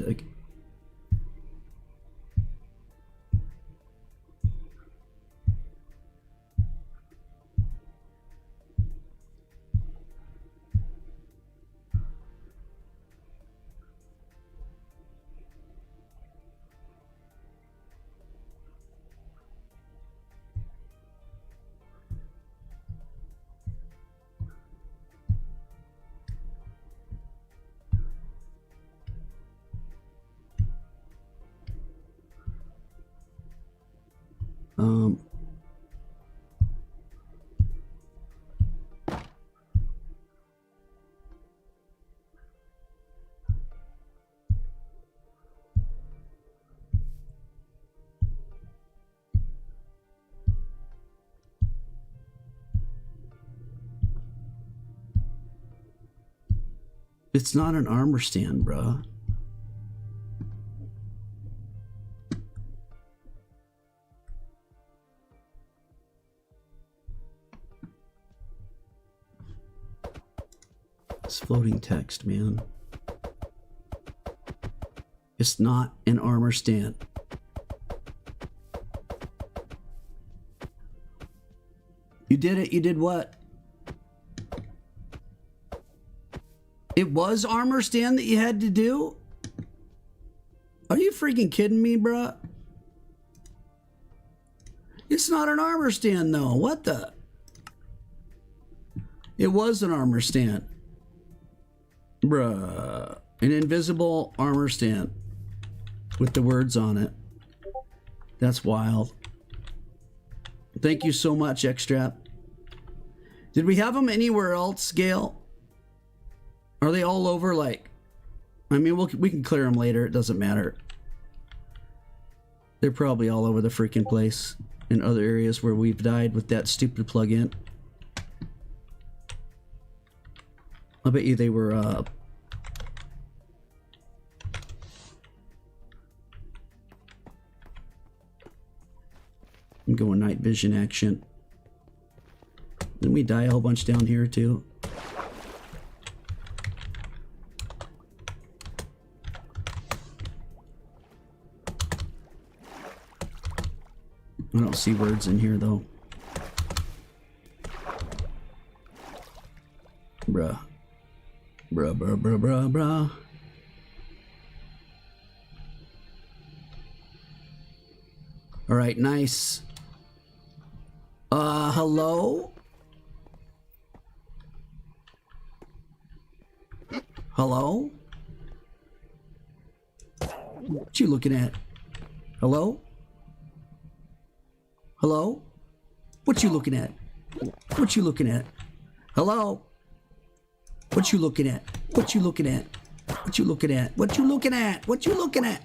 It's not an armor stand, bruh. It's floating text, man. It's not an armor stand. You did it. You did what? It was armor stand that you had to do? Are you freaking kidding me, bruh? It's not an armor stand, though. What the? It was an armor stand. Bruh. An invisible armor stand with the words on it. That's wild. Thank you so much, Xtrap. Did we have them anywhere else, Gail? Are they all over? Like, I mean, we can clear them later. It doesn't matter. They're probably all over the freaking place in other areas where we've died with that stupid plugin. I bet you they were, I'm going night vision action. Didn't we die a whole bunch down here too? I don't see words in here though. Bruh. Bruh, bruh, bruh, bruh, bruh. All right, nice. Hello? Hello? What you looking at? Hello? Hello? What you looking at? What you looking at? Hello? What you looking at? What you looking at? What you looking at? What you looking at? What you looking at?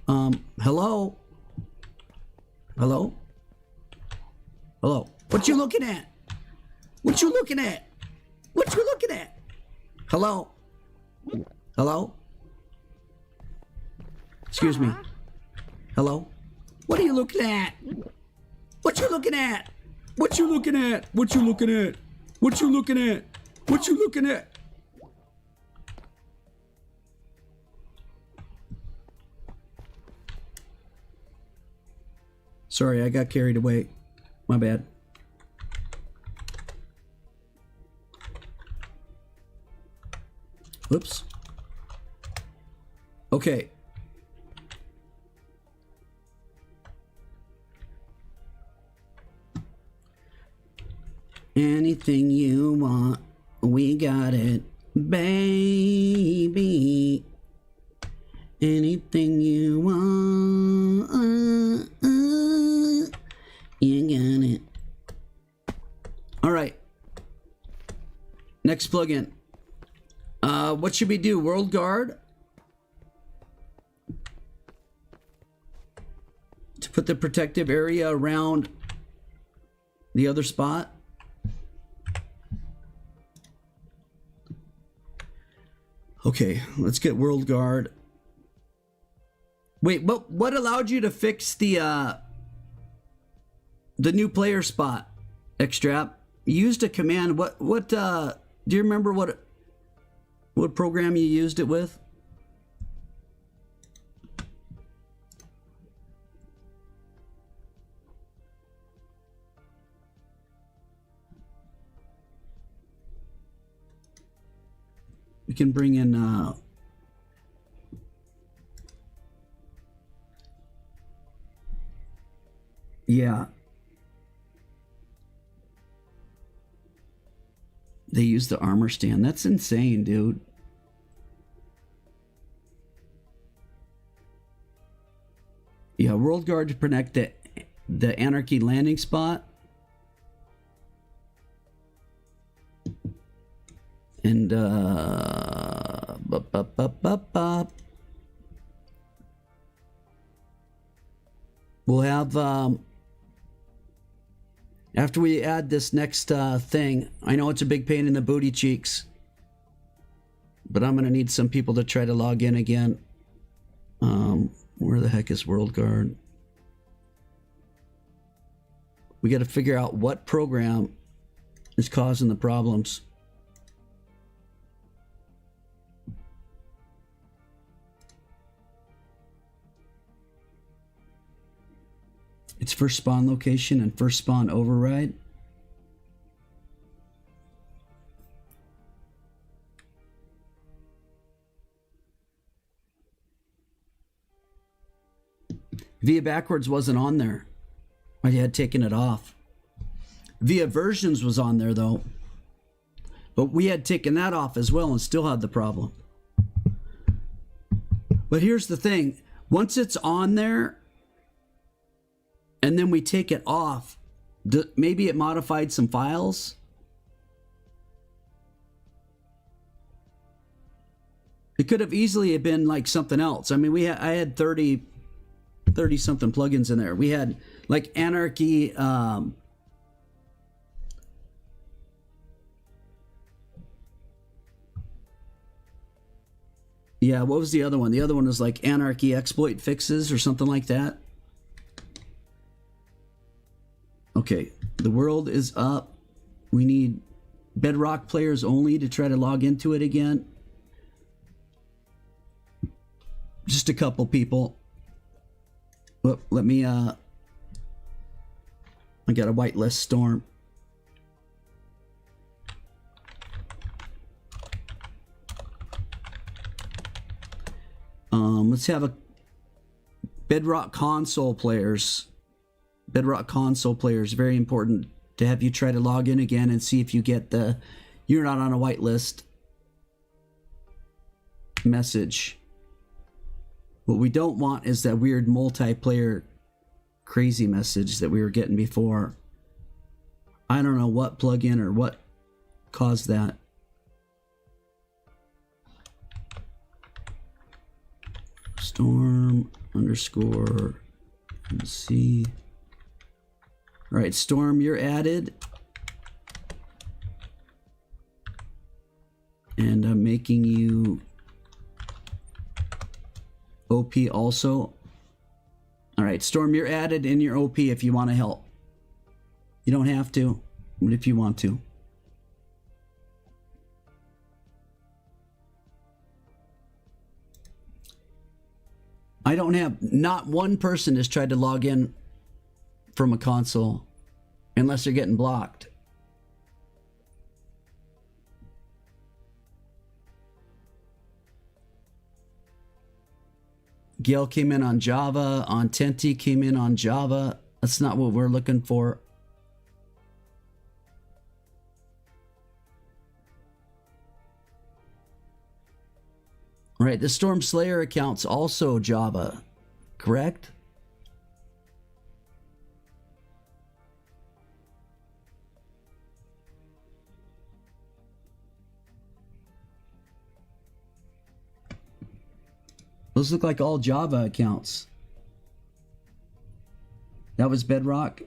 Hello? Hello? Hello? What you looking at? What you looking at? What you looking at? Hello? Hello? Excuse me. Hello? What are you looking at? What you looking at? What you looking at? What you looking at? What you looking at? What you looking at? Sorry, I got carried away. My bad. Whoops. Okay. Anything you want, we got it, baby. Anything you want, you got it. All right. Next plugin. What should we do? World Guard? To put the protective area around the other spot? Okay, let's get World Guard. Wait, what allowed you to fix the new player spot, Xtrap? You used a command. What do you remember what program you used it with? We can bring in yeah. They use the armor stand. That's insane, dude. Yeah, World Guard to protect the Anarchy landing spot. And we'll have after we add this next thing. I know it's a big pain in the booty cheeks, but I'm gonna need some people to try to log in again. Where the heck is World Guard? We got to figure out what program is causing the problems. It's first spawn location and first spawn override. Via backwards wasn't on there. I had taken it off. Via versions was on there though. But we had taken that off as well and still had the problem. But here's the thing. Once it's on there and then we take it off, maybe it modified some files It could have easily been like something else. I mean, I had 30 something plugins in there. We had like Anarchy, yeah, what was the other one? The other one was like Anarchy exploit fixes or something like that. Okay, the world is up. We need Bedrock players only to try to log into it again. Just a couple people. Well, let me, I got a whitelist Storm. Let's have a Bedrock console players. Bedrock console players, very important to have you try to log in again and see if you get the "you're not on a whitelist" message. What we don't want is that weird multiplayer crazy message that we were getting before. I don't know what plugin or what caused that. Storm _ MC. All right, Storm, you're added. And I'm making you OP also. All right, Storm, you're added in your OP if you want to help. You don't have to, but if you want to. I don't have, not one person has tried to log in from a console unless they're getting blocked. Gail came in on Java. Ontenti came in on Java. That's not what we're looking for. Right, the Storm Slayer account's also Java, correct? Those look like all Java accounts. That was Bedrock.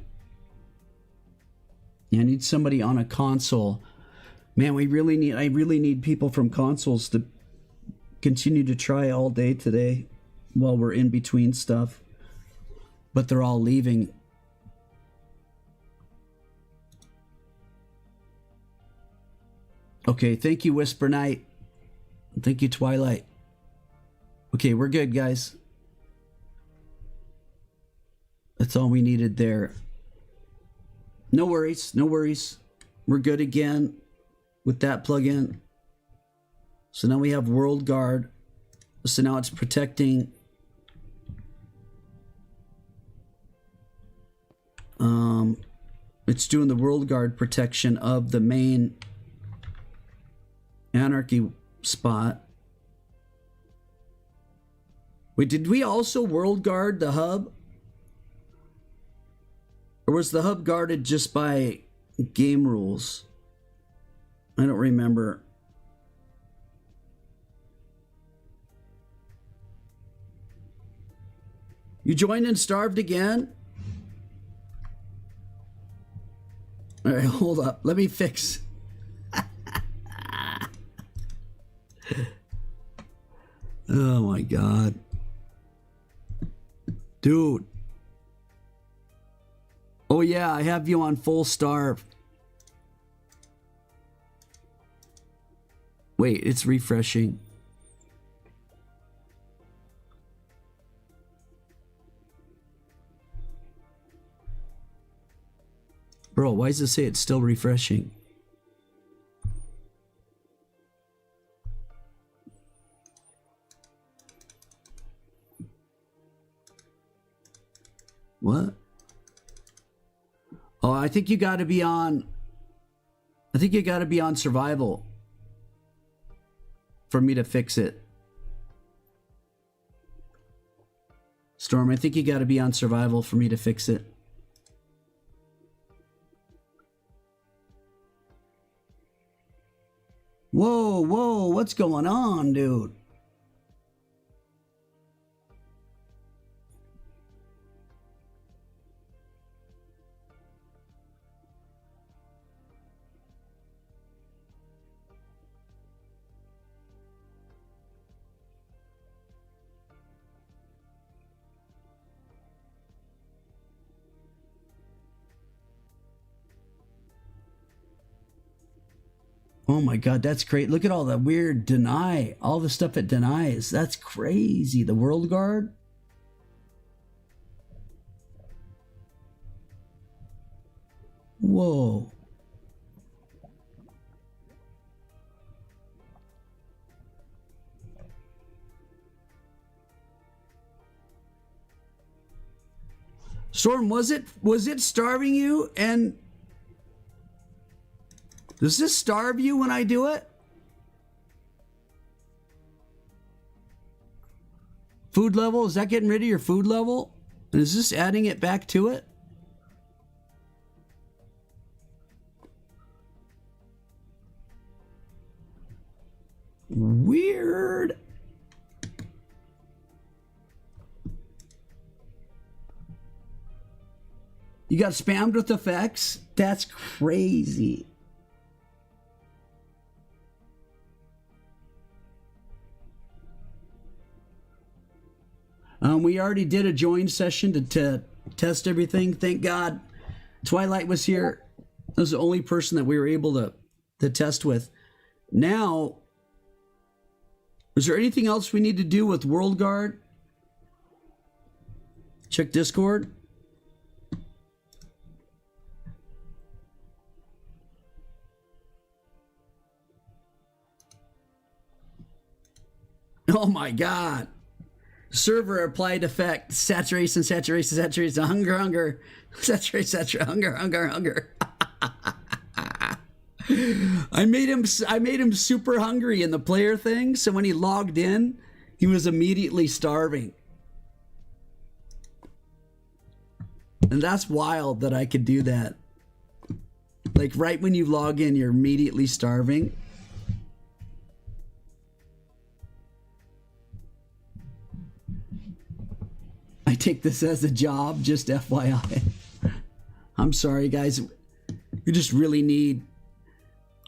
Yeah, I need somebody on a console. Man, I really need people from consoles to continue to try all day today while we're in between stuff. But they're all leaving. Okay, thank you, Whisper Knight. Thank you, Twilight. Okay, we're good, guys. That's all we needed there. No worries, no worries. We're good again with that plugin. So now we have World Guard. So now it's protecting it's doing the World Guard protection of the main Anarchy spot. Wait, did we also World Guard the hub? Or was the hub guarded just by game rules? I don't remember. You joined and starved again? All right, hold up. Let me fix. Oh my God. Dude. Oh yeah, I have you on full starve. Wait, it's refreshing. Bro, why does it say it's still refreshing? What? Oh, I think you got to be on... I think you got to be on survival for me to fix it. Storm, I think you got to be on survival for me to fix it. Whoa, whoa, what's going on, dude? Oh my God, that's great. Look at all the weird deny, all the stuff it denies. That's crazy. The World Guard. Whoa. Storm, was it starving you? And does this starve you when I do it? Food level, is that getting rid of your food level? And is this adding it back to it? Weird. You got spammed with effects? That's crazy. We already did a join session to test everything. Thank God. Twilight was here. That was the only person that we were able to test with. Now, is there anything else we need to do with World Guard? Check Discord. Oh my God. Server applied effect. Saturation, saturation, saturation. Hunger, hunger. Saturation, hunger, hunger, hunger. I made him super hungry in the player thing, so when he logged in, he was immediately starving. And that's wild that I could do that. Like right when you log in, you're immediately starving. I take this as a job, just FYI. I'm sorry, guys. You just really need...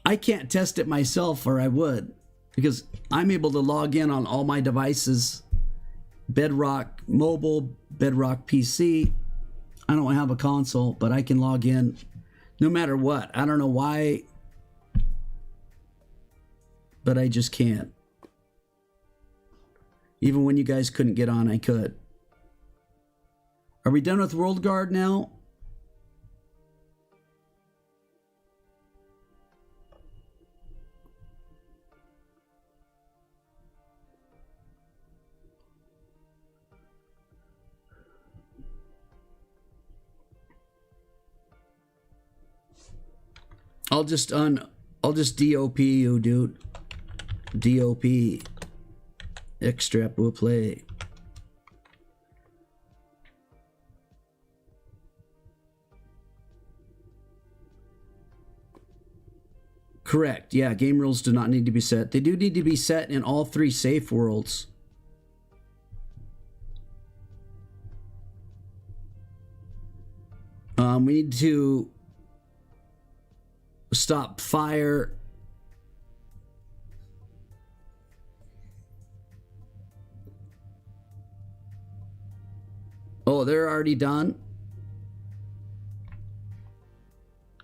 I can't test it myself, or I would, because I'm able to log in on all my devices. Bedrock Mobile, Bedrock PC. I don't have a console, but I can log in no matter what. I don't know why, but I just can't. Even when you guys couldn't get on, I could. Are we done with World Guard now? I'll just DOP you, dude. DOP. Extract will play. Correct. Yeah, game rules do not need to be set. They do need to be set in all 3 safe worlds. We need to stop fire. Oh, they're already done.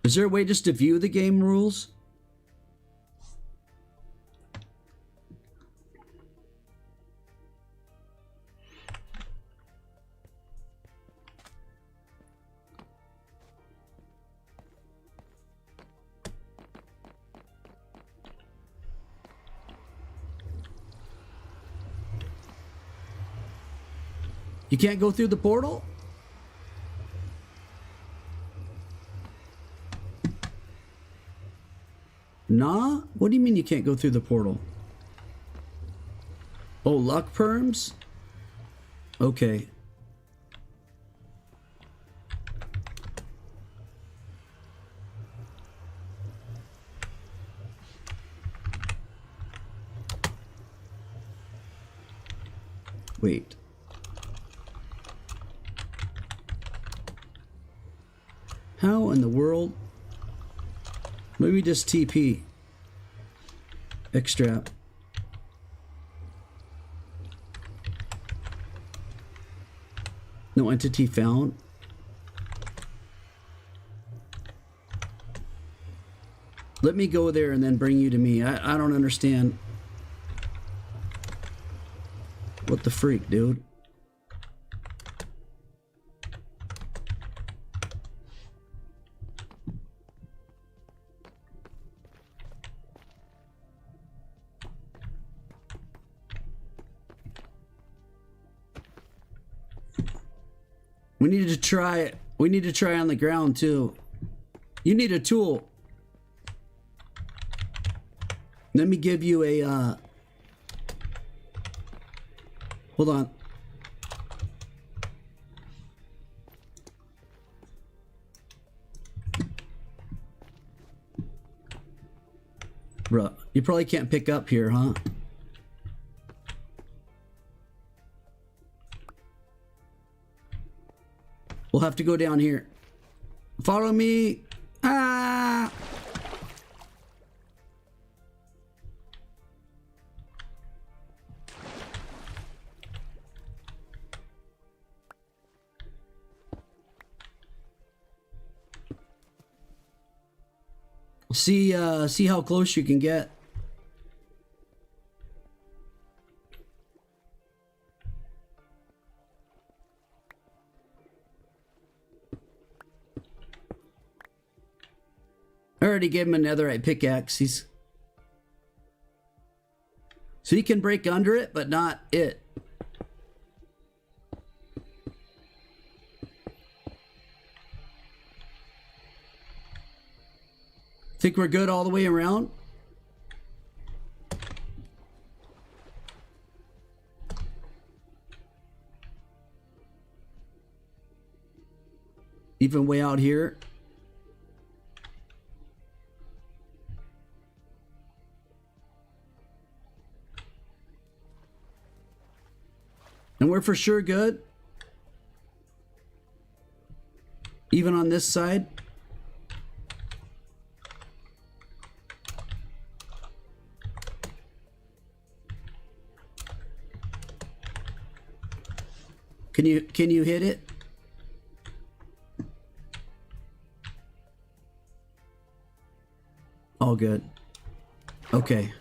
Is there a way just to view the game rules? You can't go through the portal? Nah? What do you mean you can't go through the portal? Oh, luck perms? Okay. Wait. How in the world? Maybe just TP. Extract. No entity found. Let me go there and then bring you to me. I don't understand. What the freak, dude? We need to try on the ground too. You need a tool. Let me give you a hold on. Bruh, you probably can't pick up here, huh? We'll have to go down here. Follow me. Ah! See how close you can get. I already gave him a netherite pickaxe. So he can break under it, but not it. Think we're good all the way around? Even way out here? And we're for sure good? Even on this side? Can you hit it? All good. Okay.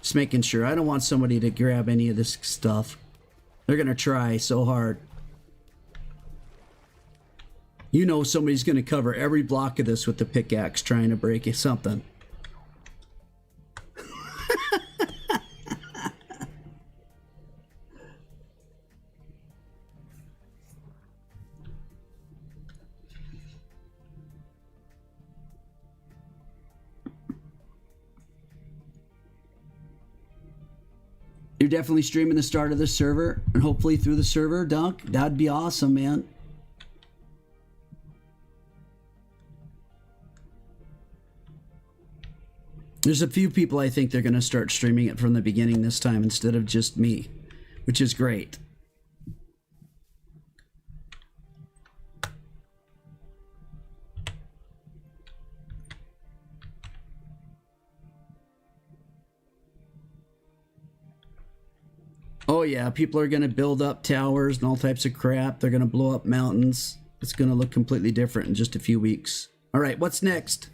Just making sure. I don't want somebody to grab any of this stuff. They're gonna try so hard. You know somebody's gonna cover every block of this with the pickaxe trying to break it something. You're definitely streaming the start of the server and hopefully through the server, Dunk. That'd be awesome, man. There's a few people I think they're going to start streaming it from the beginning this time instead of just me, which is great. Oh yeah, people are going to build up towers and all types of crap. They're going to blow up mountains. It's going to look completely different in just a few weeks. All right, what's next?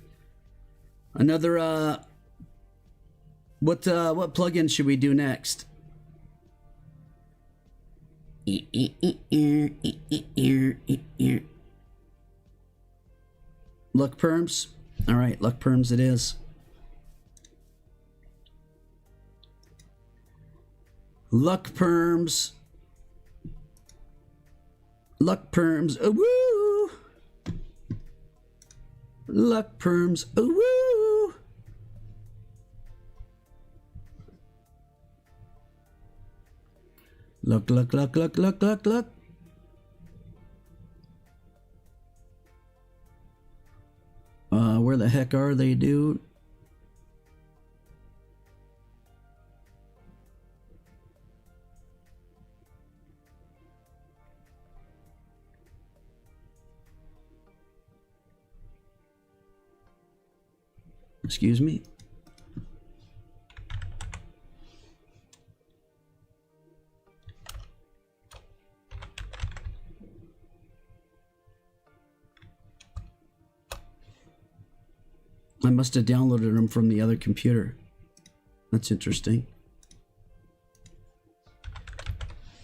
Another what plugin should we do next? Luck perms? All right, luck perms it is. Luck perms. Luck perms. Oh, woo. Luck perms. Oh, woo. Look, look, look, look, look, look, look. Where the heck are they, dude? Excuse me. I must have downloaded them from the other computer. That's interesting.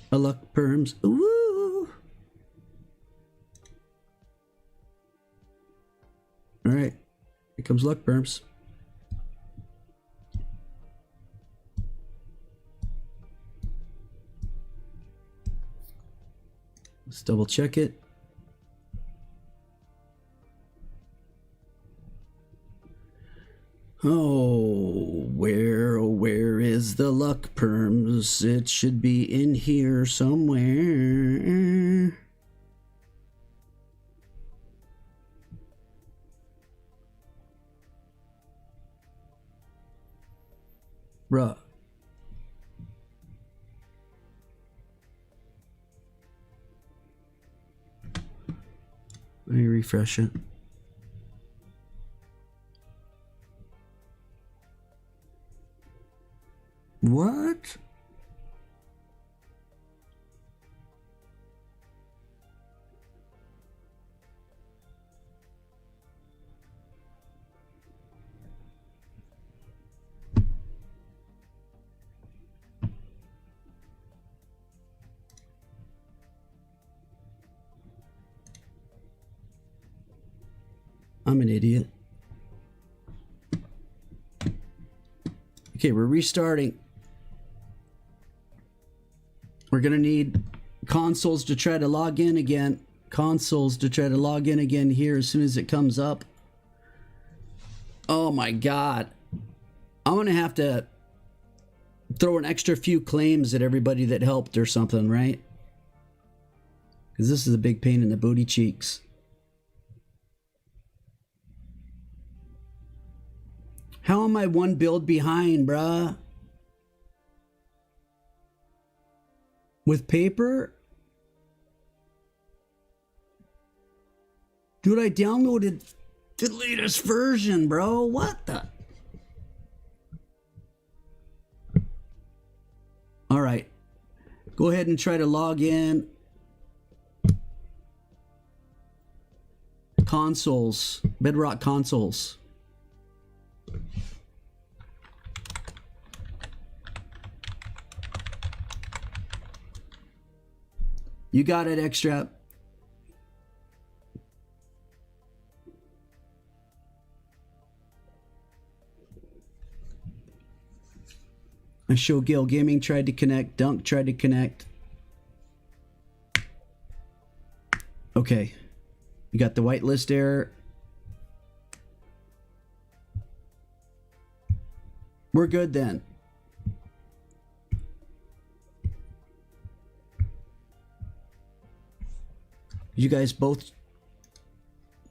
A luck perms. Woo! Alright. Here comes luck perms. Let's double check it. Oh, where is the luck perms? It should be in here somewhere. Bruh. Let me refresh it. What? I'm an idiot. Okay, we're restarting. We're gonna need consoles to try to log in again. Consoles to try to log in again here as soon as it comes up. Oh my god. I'm gonna have to throw an extra few claims at everybody that helped or something, right? Because this is a big pain in the booty cheeks. How am I one build behind, bruh? With paper? Dude, I downloaded the latest version, bro. What the? All right. Go ahead and try to log in. Consoles. Bedrock consoles. You got it, Extra. I show Gale Gaming tried to connect. Dunk tried to connect. Okay. You got the whitelist error. We're good then. You guys both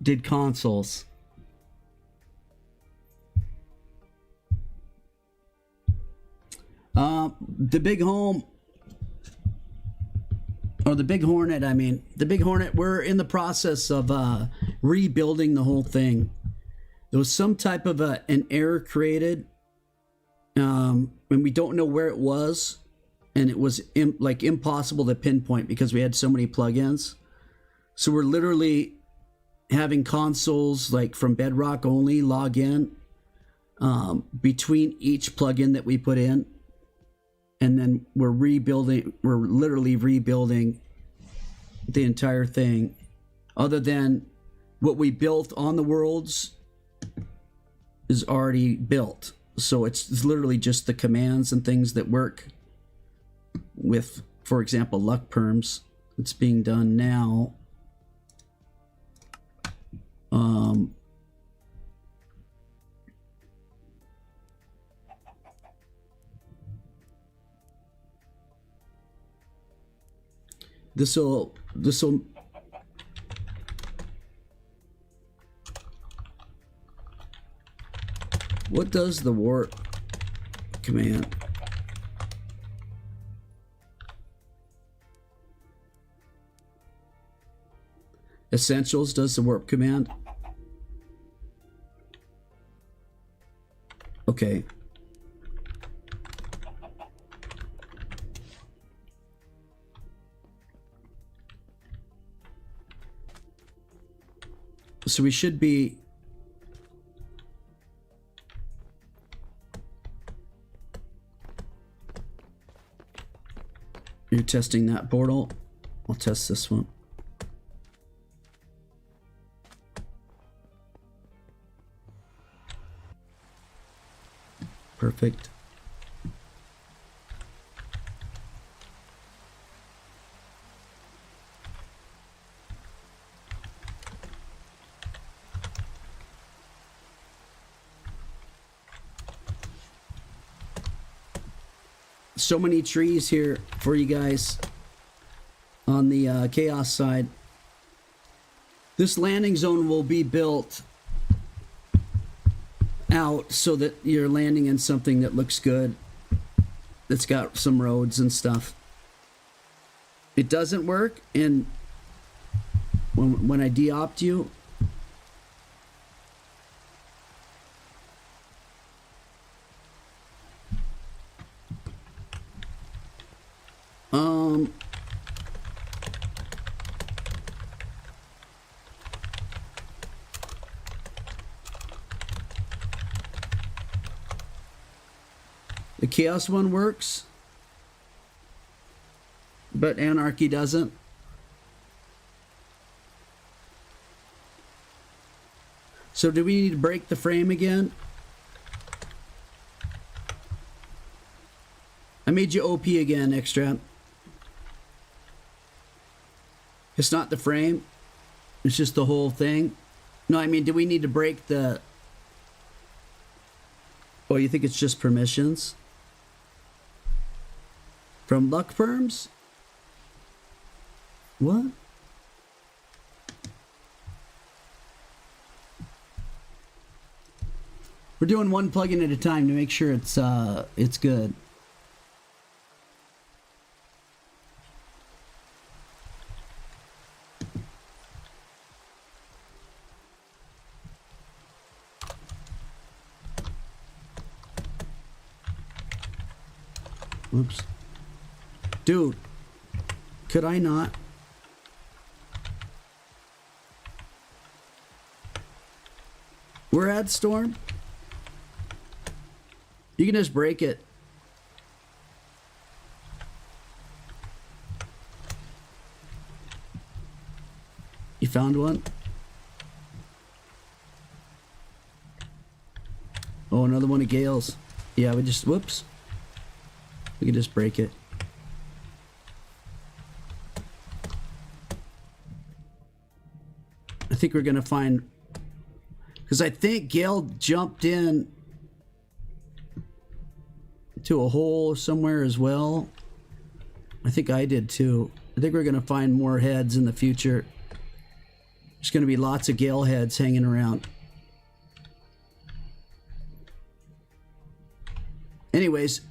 did consoles. The Big Home, or the Big Hornet, I mean. The Big Hornet, we're in the process of rebuilding the whole thing. There was some type of an error created, and we don't know where it was, and it was impossible to pinpoint because we had so many plugins. So we're literally having consoles like from Bedrock only log in between each plugin that we put in. And then we're literally rebuilding the entire thing. Other than what we built on the worlds is already built. So it's literally just the commands and things that work with, for example, luck perms. It's being done now. This'll what does the warp command? Essentials does the warp command. Okay. So we should be testing that portal. I'll test this one. Perfect. So many trees here for you guys on the Chaos side. This landing zone will be built out so that you're landing in something that looks good, that's got some roads and stuff. It doesn't work, and when I de-opt you, the Chaos one works, but Anarchy doesn't. So do we need to break the frame again? I made you OP again, Extra. It's not the frame, it's just the whole thing. No, I mean, do we need to break the... Oh, you think it's just permissions? From Luck Perms? What? We're doing one plugin at a time to make sure it's good. Oops. Dude, could I not? We're at Storm. You can just break it. You found one? Oh, another one of Gale's. Yeah, we just, whoops. We can just break it. I think we're gonna find, because I think Gale jumped in to a hole somewhere as well. I think I did too. I think we're gonna find more heads in the future. There's gonna be lots of Gale heads hanging around. Anyways,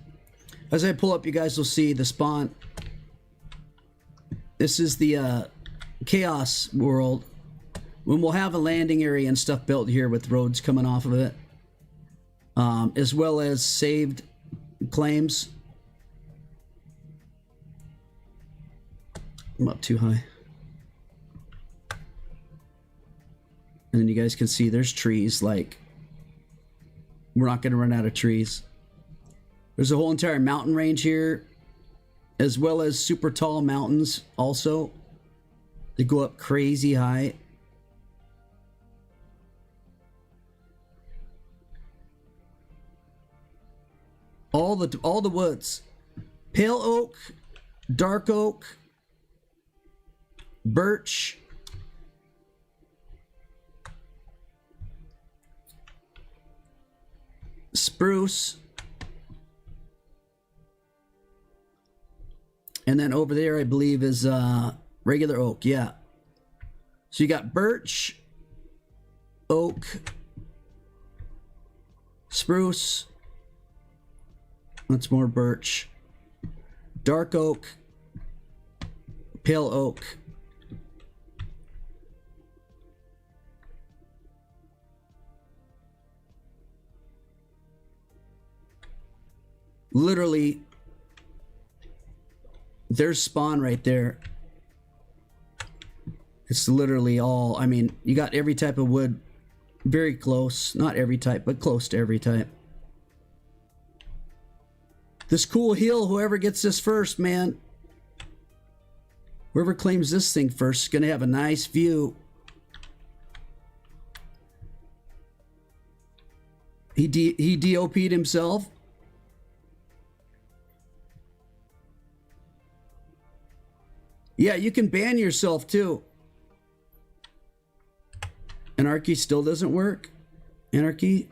as I pull up, you guys will see the spawn. This is the Chaos world. When we'll have a landing area and stuff built here with roads coming off of it, as well as saved claims. I'm up too high. And then you guys can see there's trees, like, we're not going to run out of trees. There's a whole entire mountain range here, as well as super tall mountains also. They go up crazy high. All the woods. Pale oak, dark oak, birch, spruce, and then over there I believe is regular oak. Yeah. So you got birch, oak, spruce, that's more birch, dark oak, pale oak, literally there's spawn right there. It's literally all, I mean, you got every type of wood, very close, not every type, but close to every type. This cool hill, whoever gets this first, man, Whoever claims this thing first is going to have a nice view. He DOP'd himself. Yeah, you can ban yourself too. Anarchy still doesn't work. Anarchy.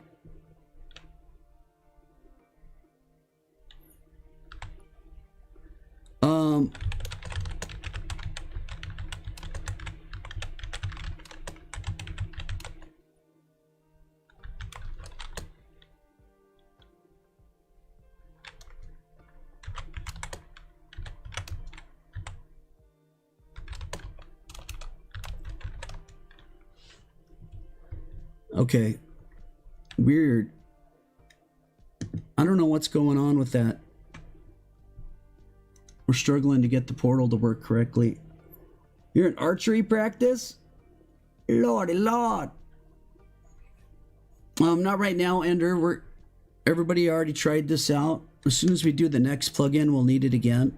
Okay. Weird. I don't know what's going on with that. We're struggling to get the portal to work correctly. You're in archery practice? Lordy Lord. Not right now, Ender. Everybody already tried this out. As soon as we do the next plugin, we'll need it again.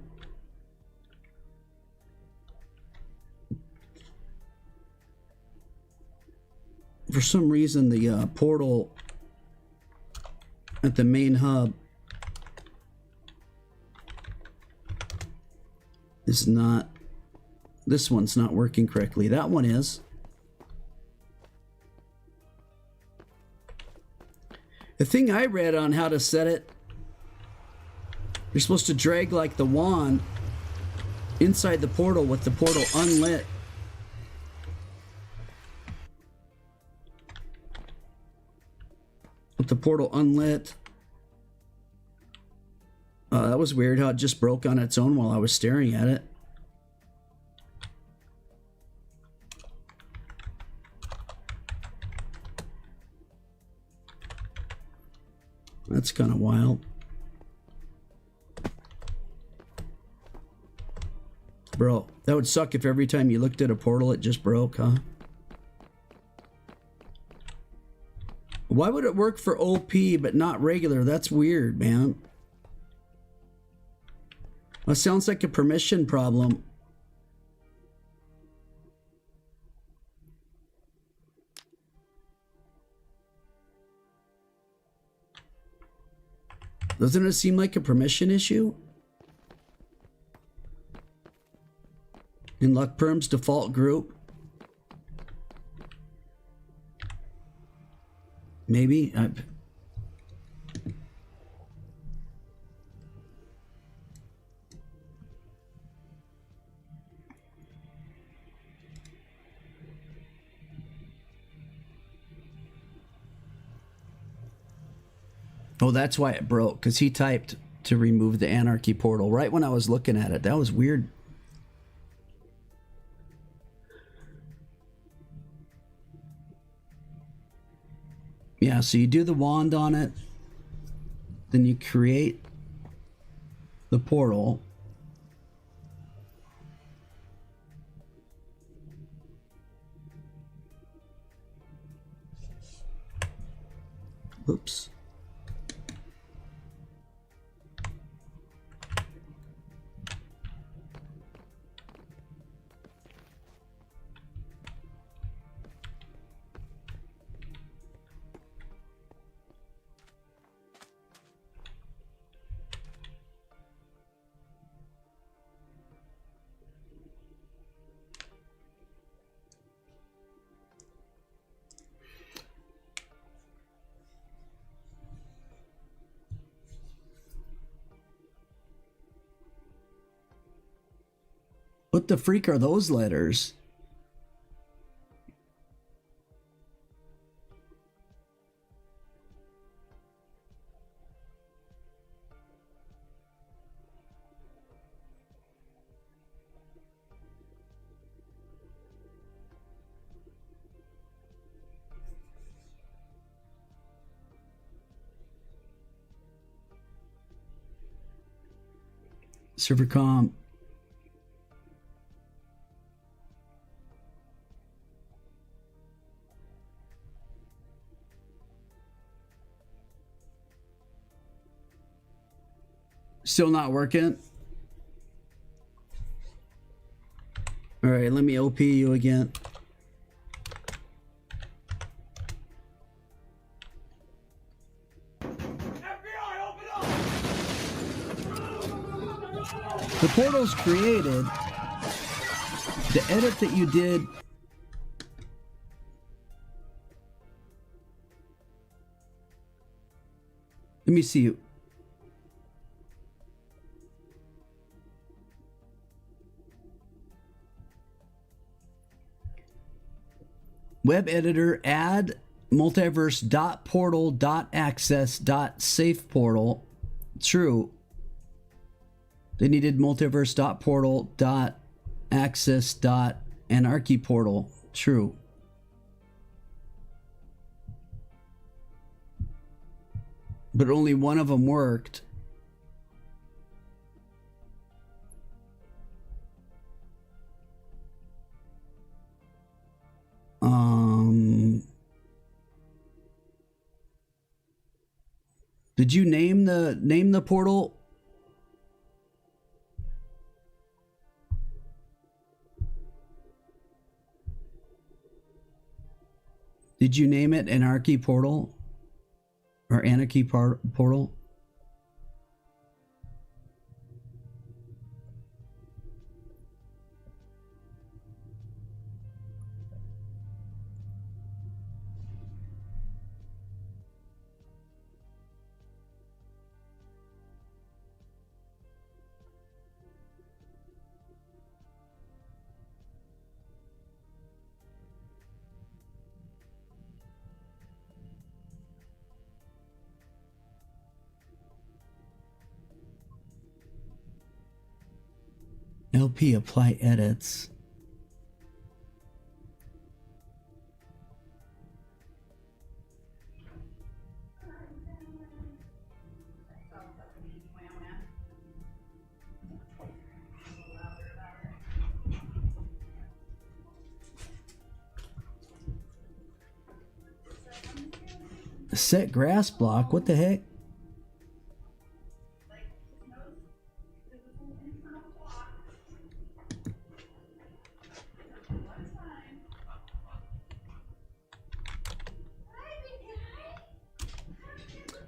For some reason, the portal at the main hub is not, this one's not working correctly. That one is. The thing I read on how to set it, you're supposed to drag like the wand inside the portal with the portal unlit. With the portal unlit. That was weird how it just broke on its own while I was staring at it. That's kind of wild. Bro, that would suck if every time you looked at a portal it just broke, huh? Why would it work for OP but not regular? That's weird, man. That sounds like a permission problem. Doesn't it seem like a permission issue? In LuckPerm's default group? Maybe. Oh, that's why it broke, because he typed to remove the Anarchy portal right when I was looking at it. That was weird. Yeah, so you do the wand on it, then you create the portal. Oops. What the freak are those letters? Server com. Still not working. All right, let me OP you again. The portal's created. The edit that you did. Let me see. Web editor, add multiverse.portal.access.safe-portal. True. They needed multiverse.portal.access.anarchy portal. True. But only one of them worked. Did you name the portal? Did you name it Anarchy Portal? Or Anarchy Portal? LP apply edits. Set grass block, what the heck?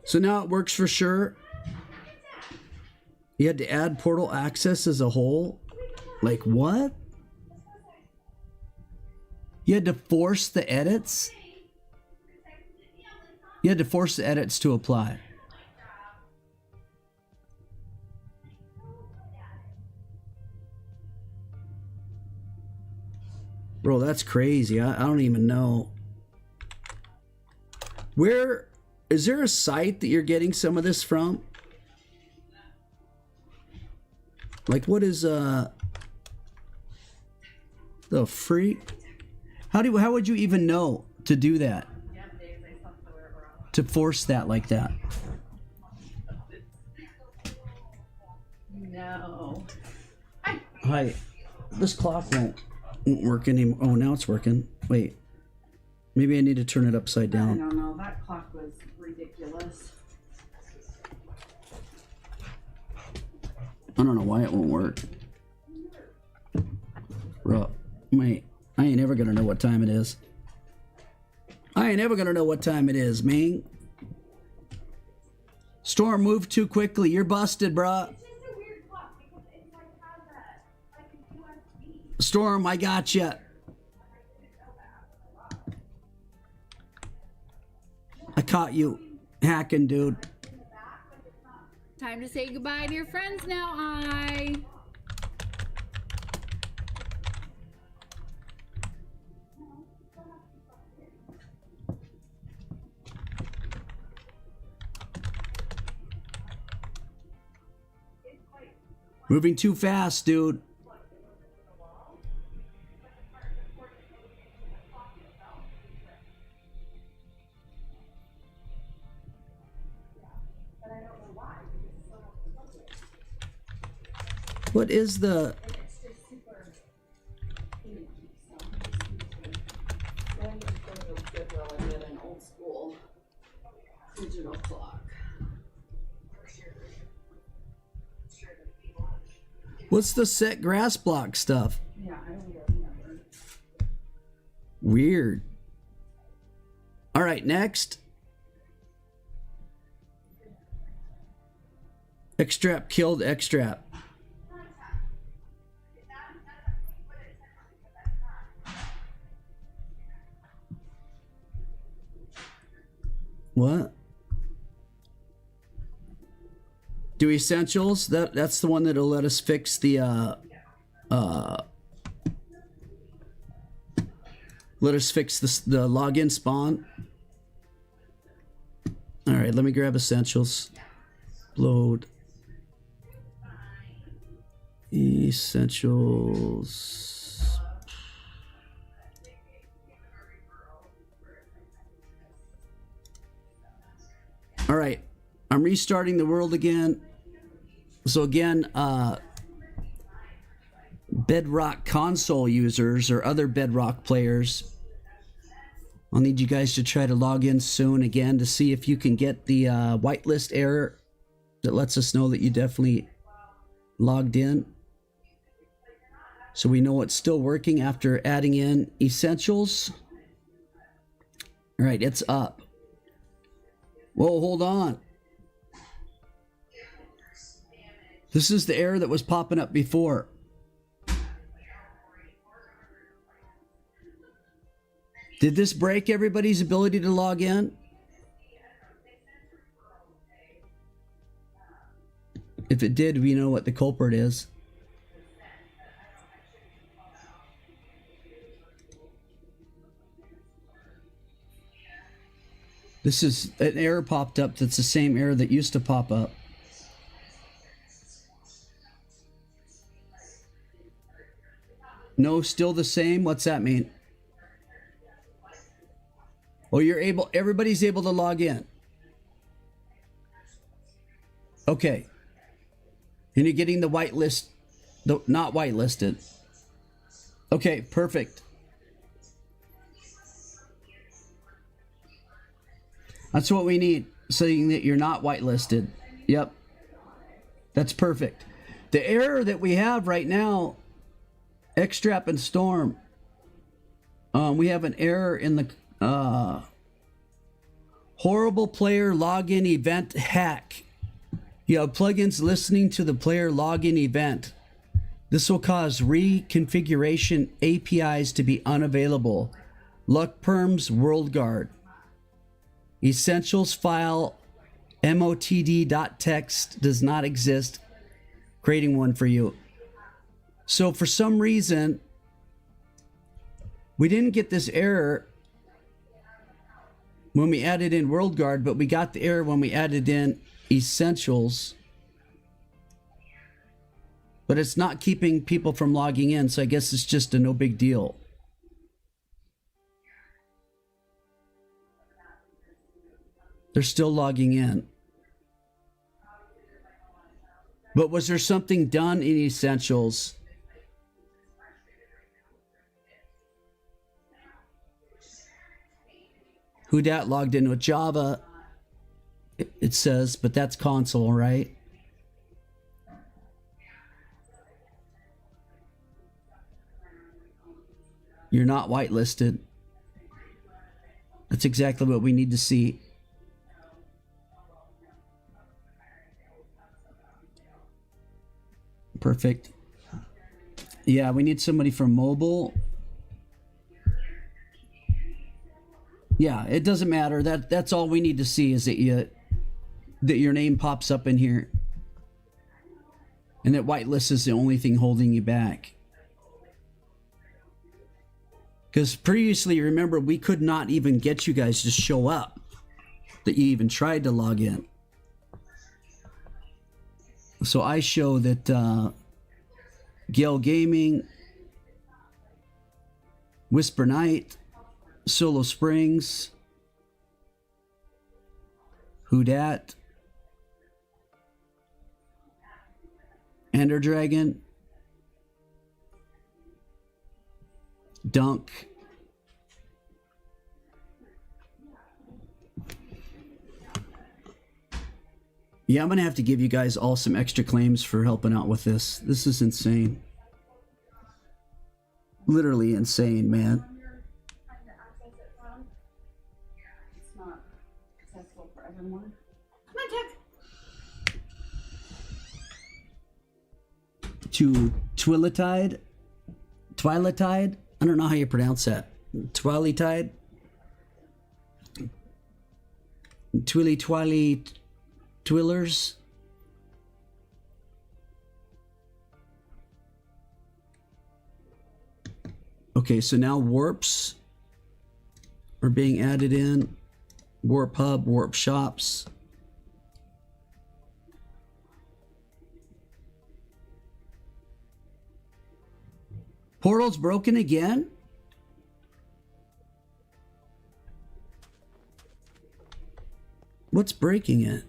So now it works for sure. You had to add portal access as a whole. Like what? You had to force the edits? You had to force the edits to apply. Bro, that's crazy. I don't even know. Where... Is there a site that you're getting some of this from? Like what is the freak? How would you even know to do that? To force that like that? No. Hi. This clock won't work anymore. Oh, now it's working. Wait. Maybe I need to turn it upside down. I don't know. That clock was ridiculous. I don't know why it won't work. Bro, mate, I ain't ever gonna know what time it is. I ain't ever gonna know what time it is, man. Storm, move too quickly. You're busted, bruh. It's just a weird clock because it like has a USB. Storm, I got ya. I caught you hacking, dude. Time to say goodbye to your friends now, I. Moving too fast, dude. What is the... It's just super finicky, so I'm just going to go to Goodwill and get an old school digital clock. What's the set grass block stuff? Yeah, I don't know. Weird. All right, next. Extrap killed Extrap. What? Do essentials? That's the one that'll let us fix the let us fix the login spawn. All right, let me grab essentials. Load essentials. All right, I'm restarting the world again. So again, Bedrock console users or other Bedrock players, I'll need you guys to try to log in soon again to see if you can get the whitelist error that lets us know that you definitely logged in. So we know it's still working after adding in essentials. All right, it's up. Whoa, hold on. This is the error that was popping up before. Did this break everybody's ability to log in? If it did, we know what the culprit is. This is an error popped up that's the same error that used to pop up. No, still the same? What's that mean? Oh, you're able, everybody's able to log in. Okay. And you're getting the whitelist, not whitelisted. Okay, perfect. That's what we need, saying that you're not whitelisted. Yep. That's perfect. The error that we have right now, Extrap and Storm, we have an error in the horrible player login event hack. You have plugins listening to the player login event. This will cause reconfiguration APIs to be unavailable. Luck Perms WorldGuard. Essentials file motd.txt does not exist. Creating one for you. So for some reason, we didn't get this error when we added in WorldGuard, but we got the error when we added in Essentials. But it's not keeping people from logging in, so I guess it's just a no big deal. They're still logging in. But was there something done in Essentials? Who dat logged in with Java? It says, but that's console, right? You're not whitelisted. That's exactly what we need to see. Perfect. Yeah, we need somebody from mobile. Yeah, it doesn't matter. That's all we need to see is that your name pops up in here. And that whitelist is the only thing holding you back. Because previously, remember, we could not even get you guys to show up. That you even tried to log in. So I show that Gale Gaming, Whisper Night, Solo Springs, Who Dat, Ender Dragon, Dunk, yeah, I'm gonna have to give you guys all some extra claims for helping out with this. This is insane. Literally insane, man. it's not accessible for everyone. Come on, Jack. To Twilitide? Twilitide? I don't know how you pronounce that. Twilitide? Twilly Twillers? Okay, so now warps are being added in. Warp hub, warp shops. Portal's broken again? What's breaking it?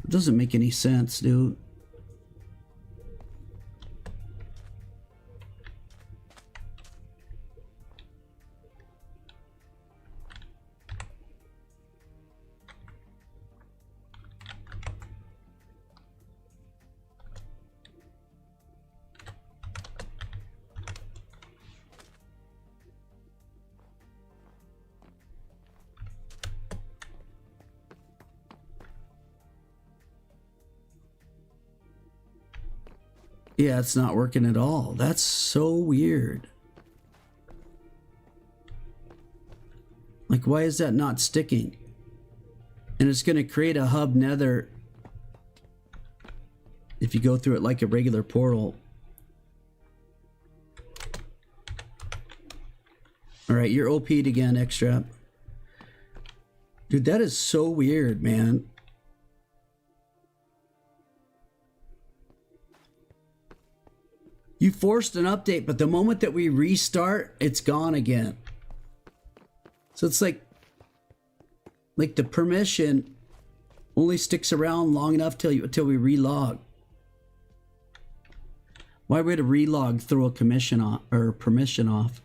It doesn't make any sense, dude. Yeah, it's not working at all. That's so weird. Like, why is that not sticking? And it's going to create a hub nether if you go through it like a regular portal. All right, you're OP'd again, X-Trap. Dude, that is so weird, man. You forced an update, but the moment that we restart, it's gone again. So it's like the permission only sticks around long enough till we relog. Why would a relog throw a commission off or permission off?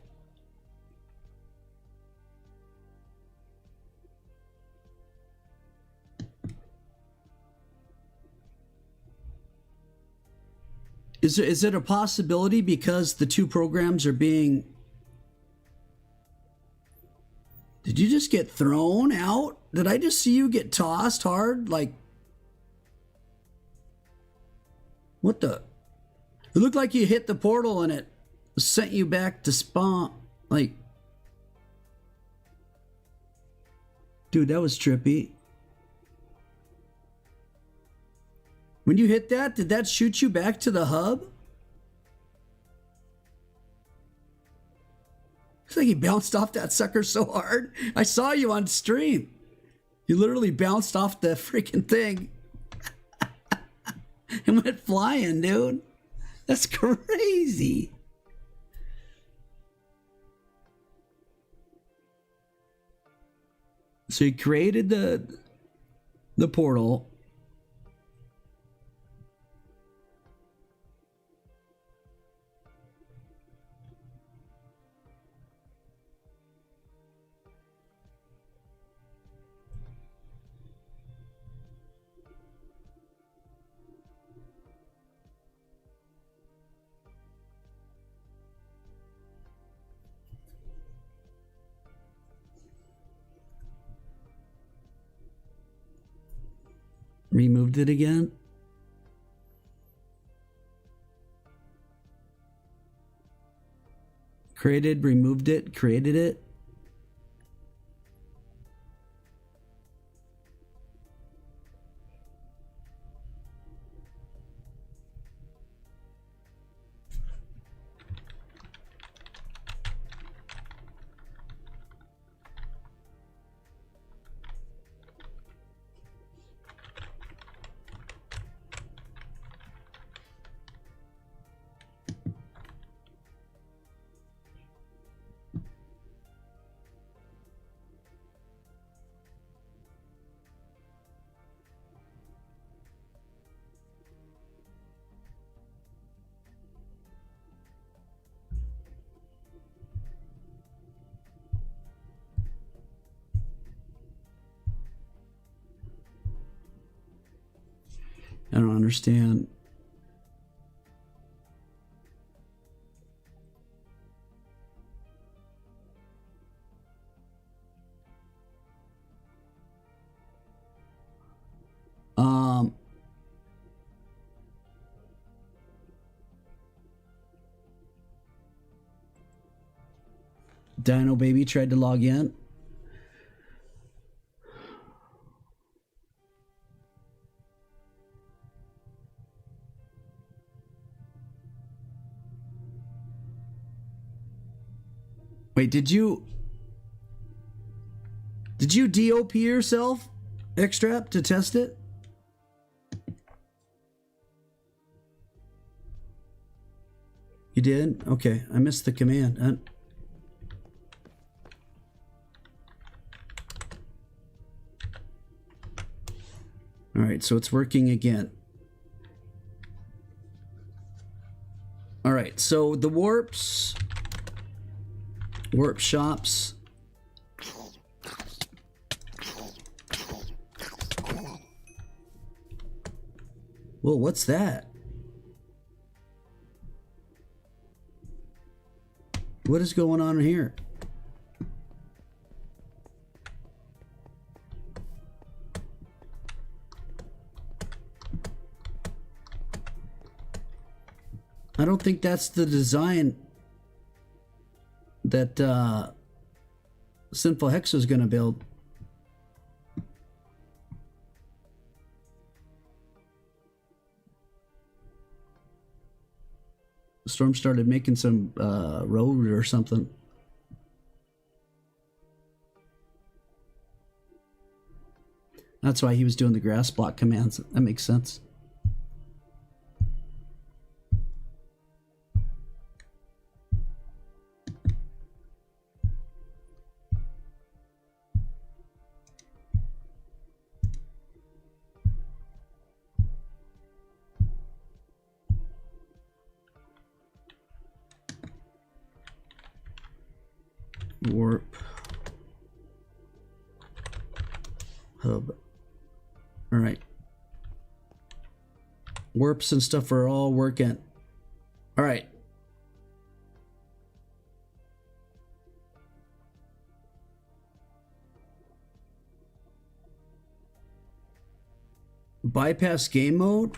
Is it a possibility because the two programs are being... Did you just get thrown out? Did I just see you get tossed hard? Like... What the... It looked like you hit the portal and it sent you back to spawn. Like... Dude, that was trippy. When you hit that, did that shoot you back to the hub? Looks like you bounced off that sucker so hard. I saw you on stream. You literally bounced off the freaking thing and went flying, dude. That's crazy. So you created the portal. Removed it again. Created, removed it, created it. I don't understand. Dino Baby tried to log in. Wait, did you DOP yourself, Extrap, to test it? You did? Okay, I missed the command. All right, so it's working again. All right, so the warp shops. Whoa, what's that? What is going on here? I don't think that's the design that Sinful Hex was going to build. The storm started making some road or something. That's why he was doing the grass block commands. That makes sense. Warp hub. All right. Warps and stuff are all working. All right. Bypass game mode.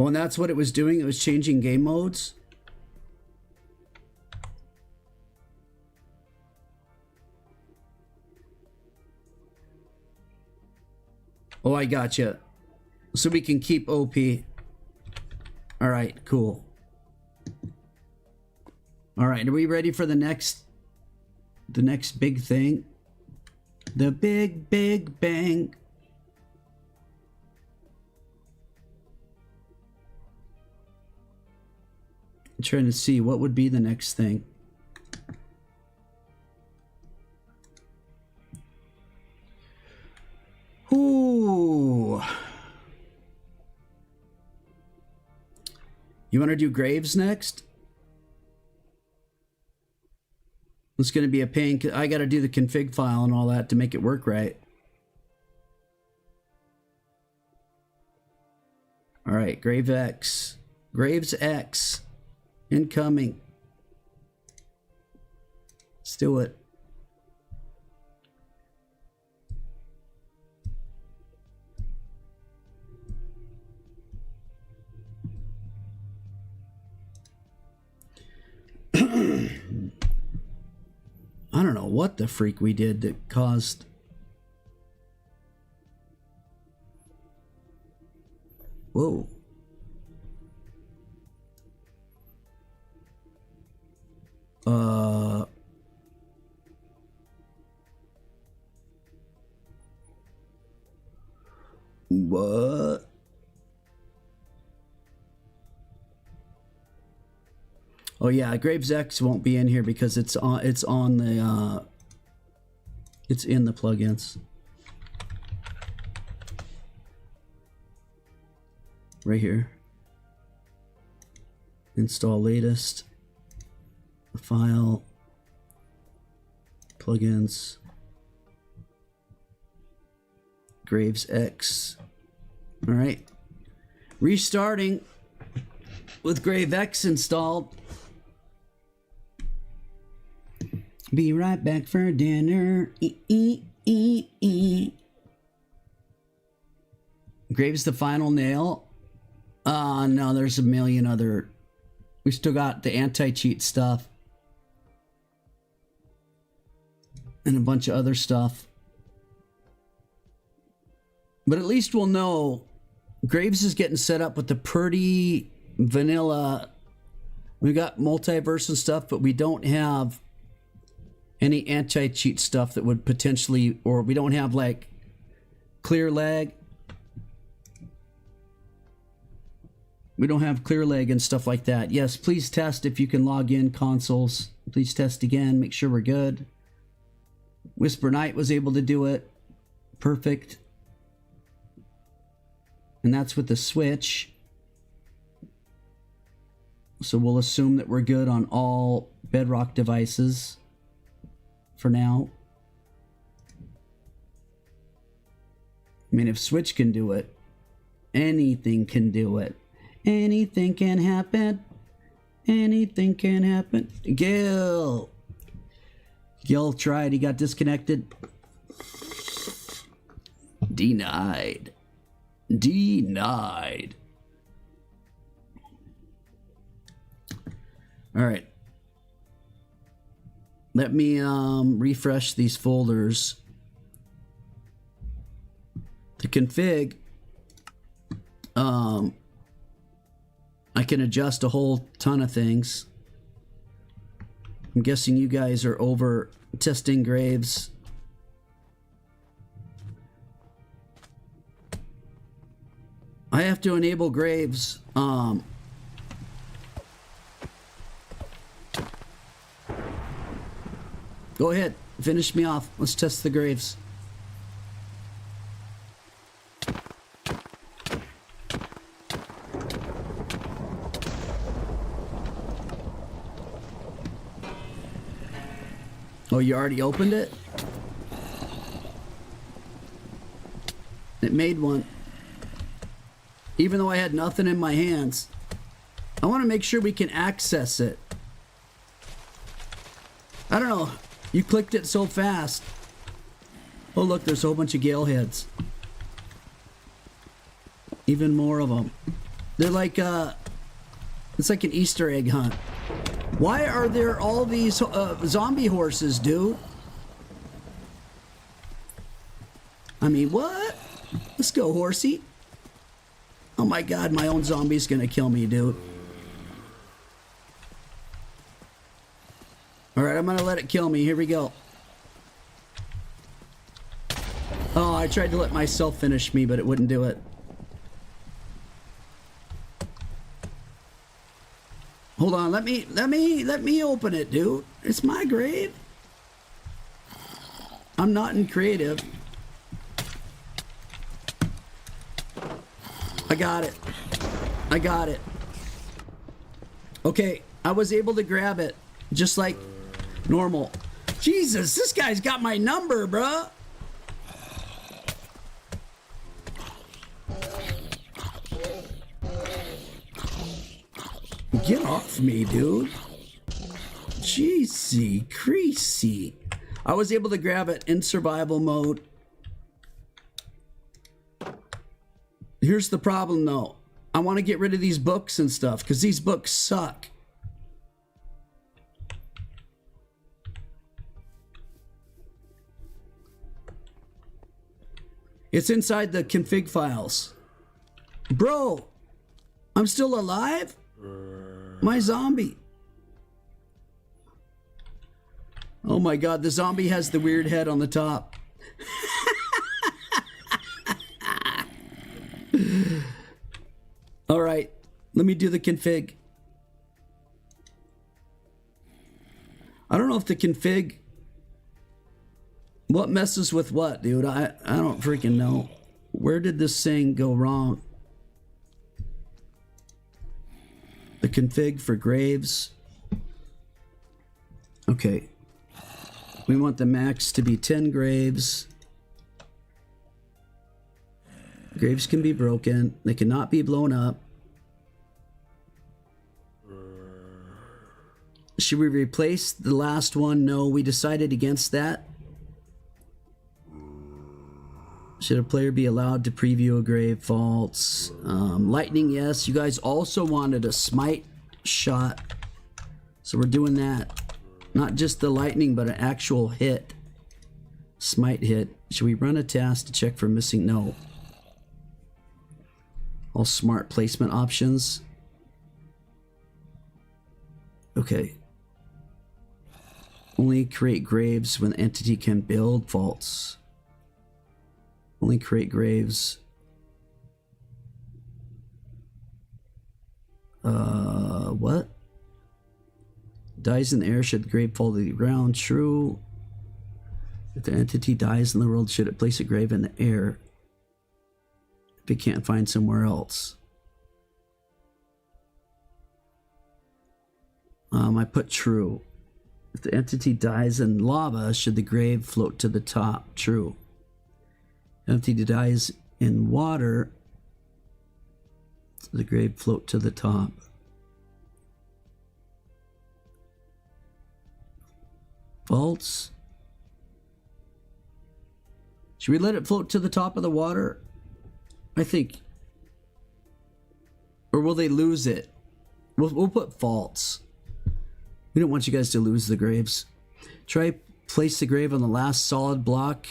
Oh, and that's what it was doing. It was changing game modes. Oh, I gotcha. So we can keep OP. All right, cool. All right, are we ready for the next big thing? The big bang. I'm trying to see what would be the next thing. Ooh. You want to do graves next? It's going to be a pain. I got to do the config file and all that to make it work right. All right, Graves X. Incoming. Let's do it. I don't know what the freak we did that caused... Whoa. What? Oh yeah, Graves X won't be in here because it's in the plugins. Right here. Install latest. File. Plugins. Graves X. All right. Restarting with Grave X installed. Be right back for dinner. Graves the final nail. No, there's a million other. We still got the anti-cheat stuff. And a bunch of other stuff. But at least we'll know Graves is getting set up with the pretty vanilla. We got multiverse and stuff, but we don't have any anti-cheat stuff that would potentially, or we don't have like clear lag. We don't have clear lag and stuff like that. Yes, please test if you can log in consoles. Please test again, make sure we're good. Whisper Knight was able to do it. Perfect. And that's with the Switch. So we'll assume that we're good on all Bedrock devices for now. I mean, if Switch can do it, anything can do it. Anything can happen. Anything can happen. Gil tried. He got disconnected. Denied. Denied. All right. Let me refresh these folders. To config, I can adjust a whole ton of things. I'm guessing you guys are over testing Graves. I have to enable Graves. Go ahead, finish me off. Let's test the Graves. Oh, you already opened it? It made one. Even though I had nothing in my hands. I want to make sure we can access it. I don't know. You clicked it so fast. Oh, look, there's a whole bunch of Gale heads. Even more of them. They're like, it's like an Easter egg hunt. Why are there all these zombie horses, dude? I mean, what? Let's go, horsey. Oh my god, my own zombie's gonna kill me, dude. Alright, I'm gonna let it kill me. Here we go. Oh, I tried to let myself finish me, but it wouldn't do it. Hold on, let me open it, dude. It's my grave. I'm not in creative. I got it. I got it. Okay, I was able to grab it just like normal. Jesus, this guy's got my number, bruh. Get off me, dude. Jeezy, creasy. I was able to grab it in survival mode. Here's the problem, though. I want to get rid of these books and stuff, because these books suck. It's inside the config files. Bro, I'm still alive? My zombie. Oh my god, the zombie has the weird head on the top. All right, let me do the config. I don't know if the config... What messes with what, dude? I don't freaking know. Where did this thing go wrong? The config for Graves. Okay. We want the max to be 10 Graves. Graves can be broken. They cannot be blown up. Should we replace the last one? No, we decided against that. Should a player be allowed to preview a grave? False. Lightning, yes. You guys also wanted a smite shot. So we're doing that. Not just the lightning, but an actual hit. Smite hit. Should we run a task to check for missing? No. All smart placement options. Okay. Only create graves when the entity can build. False. Only create graves. What? Dies in the air, should the grave fall to the ground? True. If the entity dies in the world, should it place a grave in the air if it can't find somewhere else? I put true. If the entity dies in lava, should the grave float to the top? True. If the entity dies in water, the grave float to the top. False. Should we let it float to the top of the water? I think. Or will they lose it? We'll put false. We don't want you guys to lose the graves. Try place the grave on the last solid block.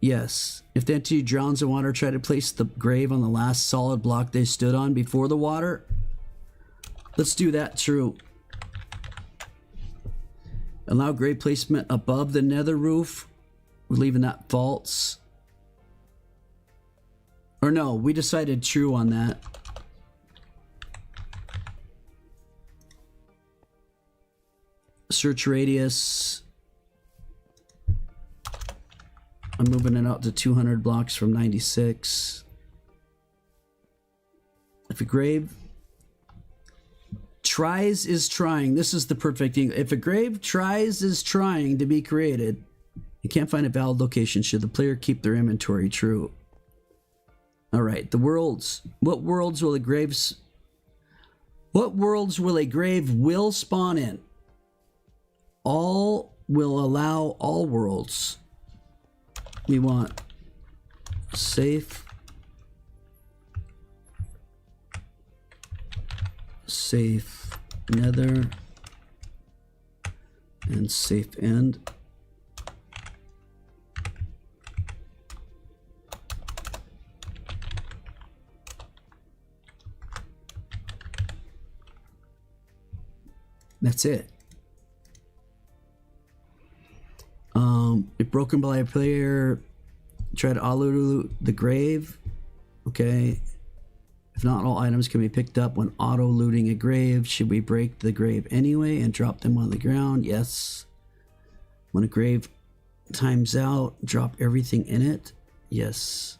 Yes. If the entity drowns in water, try to place the grave on the last solid block they stood on before the water. Let's do that. True. Allow grave placement above the nether roof. We're leaving that false. Or no, we decided true on that. Search radius. I'm moving it out to 200 blocks from 96. If a grave tries is trying, this is the perfect thing. If a grave tries is trying to be created, you can't find a valid location. Should the player keep their inventory? True. All right, the worlds. What worlds will a grave will spawn in? All will allow all worlds. We want safe, safe nether, and safe end. That's it. If broken by a player, try to auto-loot the grave. Okay. If not, all items can be picked up when auto-looting a grave. Should we break the grave anyway and drop them on the ground? Yes. When a grave times out, drop everything in it? Yes.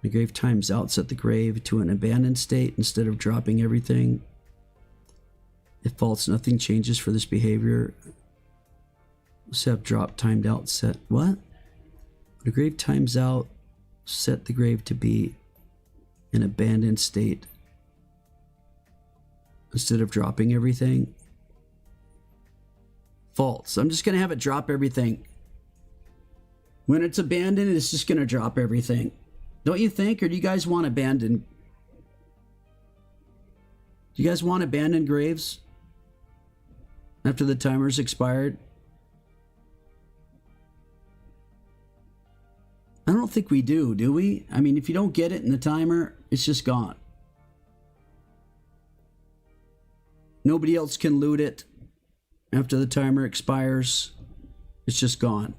When a grave times out, set the grave to an abandoned state instead of dropping everything. If false, nothing changes for this behavior. Set drop timed out, set what? When a grave times out, set the grave to be an abandoned state instead of dropping everything. False. I'm just gonna have it drop everything. When it's abandoned, it's just gonna drop everything. Don't you think? Or do you guys want abandoned? Do you guys want abandoned graves after the timer's expired? I don't think we do we? I mean, if you don't get it in the timer, it's just gone. Nobody else can loot it after the timer expires. It's just gone.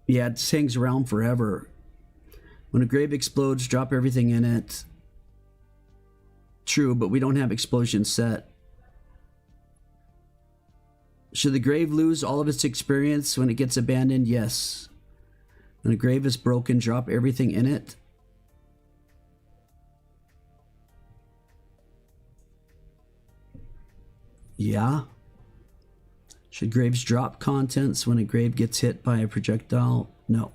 Yeah, it just hangs around forever. When a grave explodes, drop everything in it. True, but we don't have explosion set. Should the grave lose all of its experience when it gets abandoned? Yes. When a grave is broken, drop everything in it. Yeah. Should graves drop contents when a grave gets hit by a projectile? No.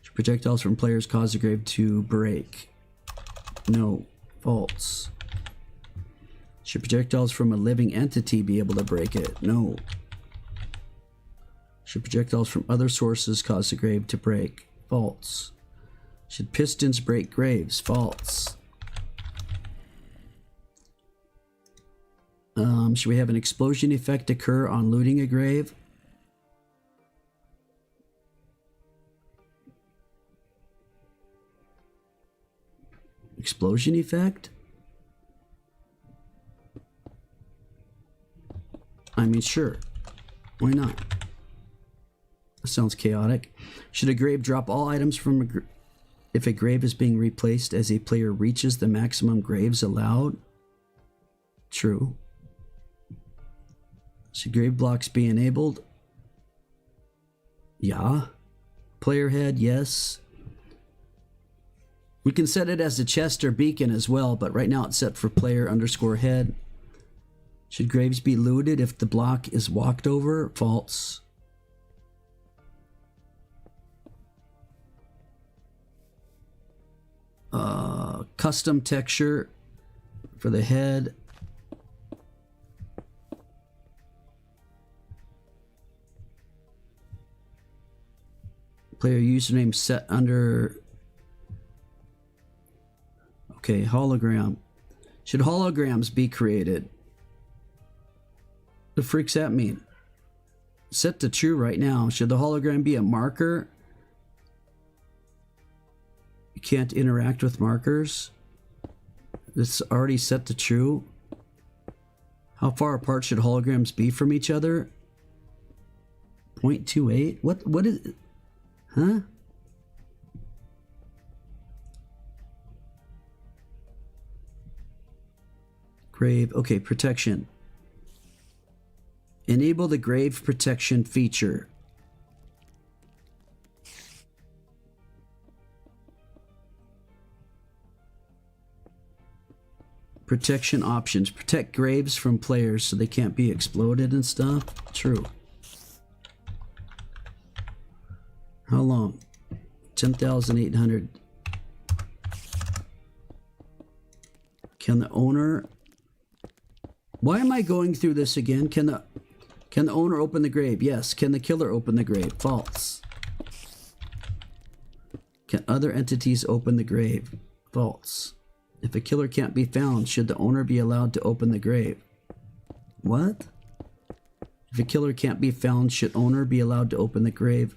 Should projectiles from players cause the grave to break? No. False. Should projectiles from a living entity be able to break it? No. Should projectiles from other sources cause the grave to break? False. Should pistons break graves? False. Should we have an explosion effect occur on looting a grave? Explosion effect? I mean, sure. Why not? That sounds chaotic. Should a grave drop all items from a if a grave is being replaced as a player reaches the maximum graves allowed? True. Should grave blocks be enabled? Yeah. Player head, yes. We can set it as a chest or beacon as well, but right now it's set for player_head. Should graves be looted if the block is walked over? False. Custom texture for the head. Player username set under... Okay, hologram. Should holograms be created? The freak's that mean? Set to true right now. Should the hologram be a marker? You can't interact with markers. It's already set to true. How far apart should holograms be from each other? 0.28? What is it? Huh? Grave. Okay, protection. Enable the grave protection feature. Protection options. Protect graves from players so they can't be exploded and stuff. True. How long? 10,800. Can the owner... Why am I going through this again? Can the owner open the grave? Yes. Can the killer open the grave? False. Can other entities open the grave? False. If a killer can't be found, should the owner be allowed to open the grave? What? If a killer can't be found, should owner be allowed to open the grave?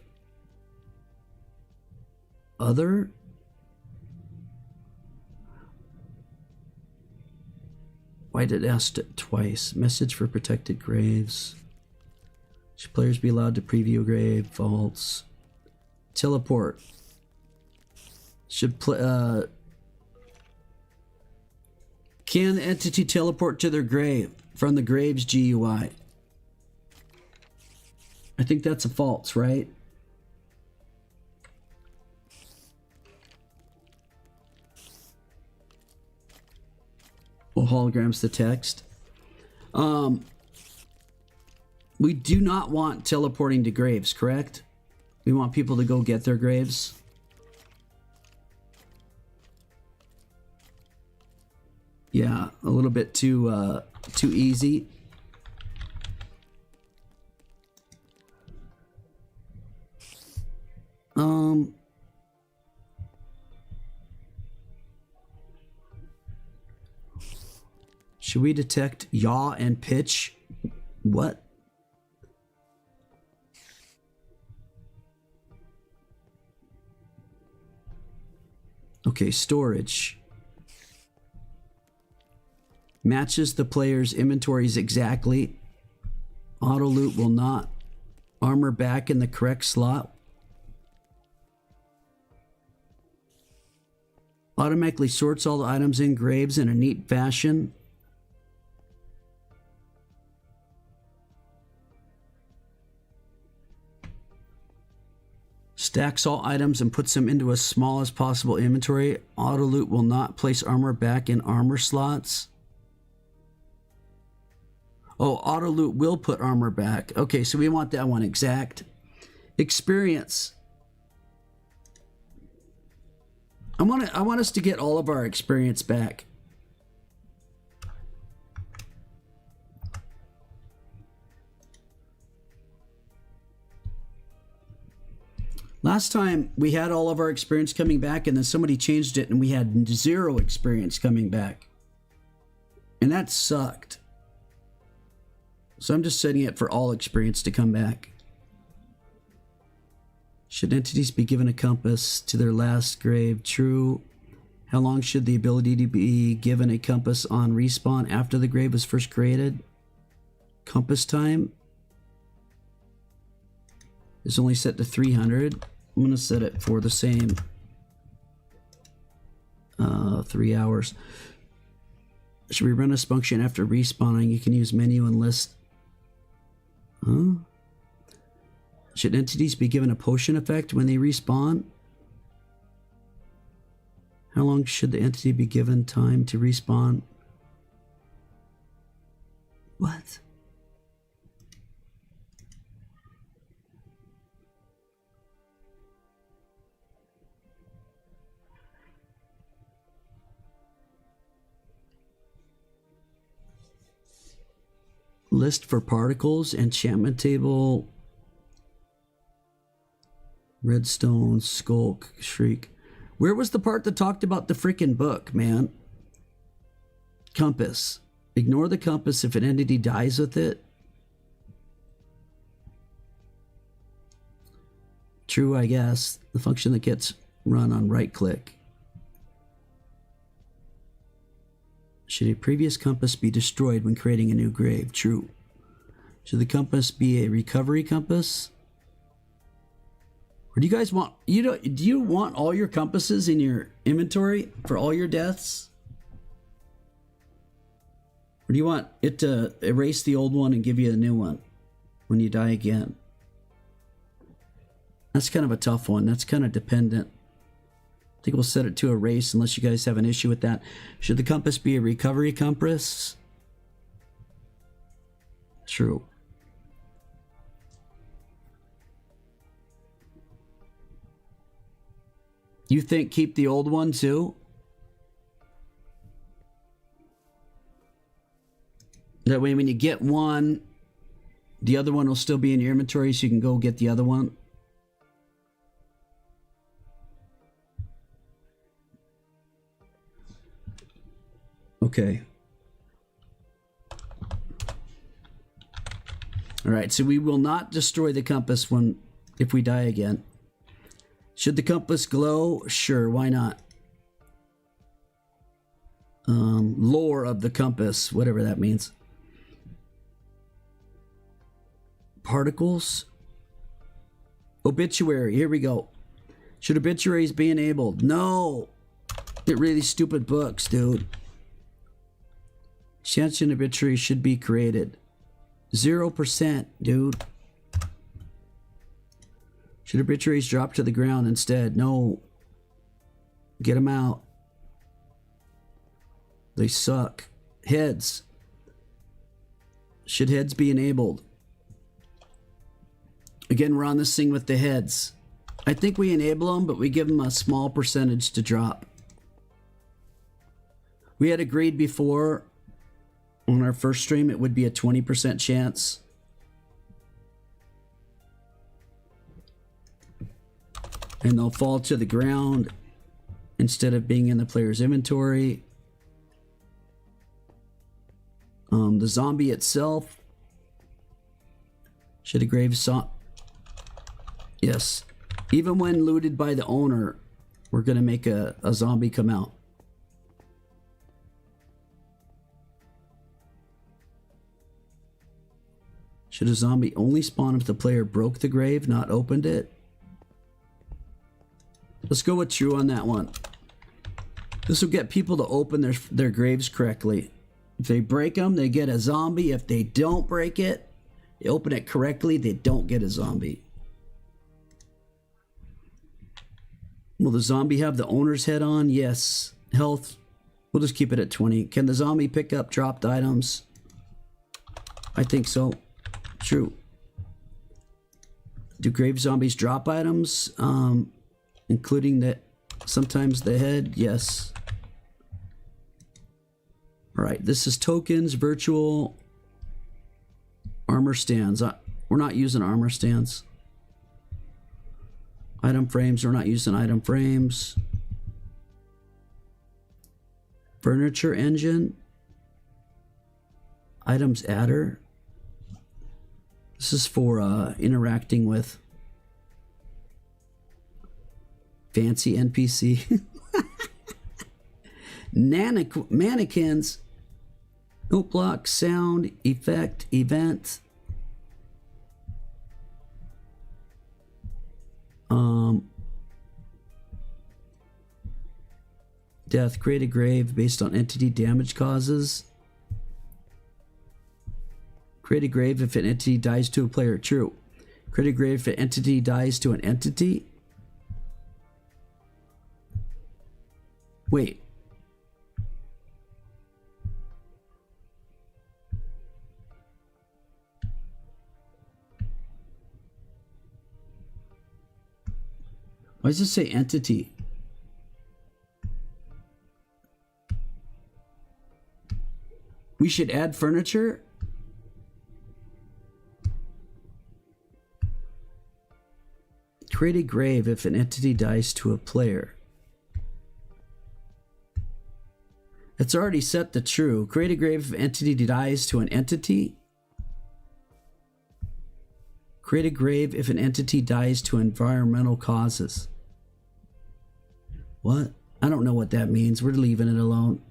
Other? Why did it ask it twice? Message for protected graves. Should players be allowed to preview a grave? False. Teleport. Should can the entity teleport to their grave from the grave's GUI? I think that's a false, right? Well, holograms the text. We do not want teleporting to graves, correct? We want people to go get their graves. Yeah, a little bit too easy. Should we detect yaw and pitch? What? Okay, storage. Matches the player's inventories exactly. Auto loot will not. Armor back in the correct slot. Automatically sorts all the items in graves in a neat fashion. Stacks all items and puts them into as small as possible inventory. Auto loot will not place armor back in armor slots. Oh, auto loot will put armor back. Okay, so we want that one exact. Experience. I want us to get all of our experience back. Last time we had all of our experience coming back, and then somebody changed it and we had 0 experience coming back. And that sucked. So I'm just setting it for all experience to come back. Should entities be given a compass to their last grave? True. How long should the ability to be given a compass on respawn after the grave was first created? Compass time is only set to 300. I'm going to set it for the same 3 hours. Should we run this function after respawning? You can use menu and list. Huh? Should entities be given a potion effect when they respawn? How long should the entity be given time to respawn? What? List for particles, enchantment table, redstone, skulk, shriek. Where was the part that talked about the freaking book, man? Compass. Ignore the compass if an entity dies with it. True, I guess. The function that gets run on right click. Should a previous compass be destroyed when creating a new grave? True. Should the compass be a recovery compass? Or do you guys want, do you want all your compasses in your inventory for all your deaths? Or do you want it to erase the old one and give you a new one when you die again? That's kind of a tough one. That's kind of dependent. I think we'll set it to erase unless you guys have an issue with that. Should the compass be a recovery compass? True. You think keep the old one too? That way when you get one, the other one will still be in your inventory so you can go get the other one. Okay. All right, so we will not destroy the compass if we die again. Should the compass glow? Sure, why not? Lore of the compass, whatever that means. Particles. Obituary, here we go. Should obituaries be enabled? No. Get rid of these stupid books, dude. Chance an obituary should be created. 0%, dude. Should obituaries drop to the ground instead? No. Get them out. They suck. Heads. Should heads be enabled? Again, we're on this thing with the heads. I think we enable them, but we give them a small percentage to drop. We had agreed before on our first stream it would be a 20% chance. And they'll fall to the ground instead of being in the player's inventory. The zombie itself. Should a grave yes. Even when looted by the owner, we're going to make a zombie come out. Should a zombie only spawn if the player broke the grave, not opened it? Let's go with true on that one. This will get people to open their graves correctly. If they break them, they get a zombie. If they don't break it, they open it correctly, they don't get a zombie. Will the zombie have the owner's head on? Yes. Health, we'll just keep it at 20. Can the zombie pick up dropped items? I think so. True. Do grave zombies drop items? Including sometimes the head? Yes. Alright, this is tokens, virtual, armor stands. We're not using armor stands. Item frames, we're not using item frames. Furniture engine. Items adder. This is for interacting with fancy NPC. Mannequins. Note block, sound, effect, event. Death, create a grave based on entity damage causes. Create a grave if an entity dies to a player. True. Create a grave if an entity dies to an entity. Wait. Why does it say entity? We should add furniture? Create a grave if an entity dies to a player. It's already set to true. Create a grave if an entity dies to an entity. Create a grave if an entity dies to environmental causes. What? I don't know what that means. We're leaving it alone.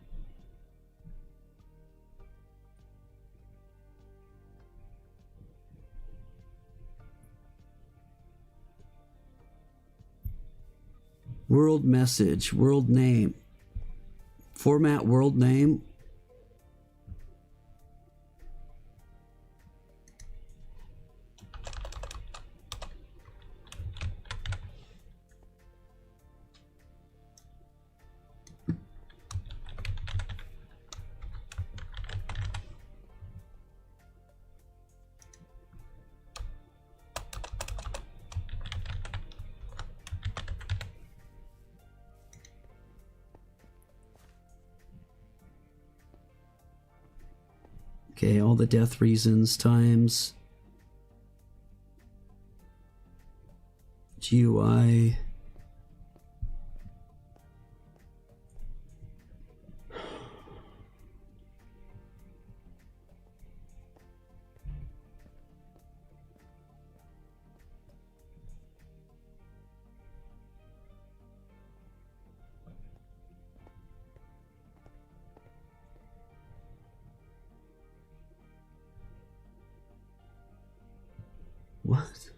World message, world name. Format world name. Okay, all the death reasons times GUI. What?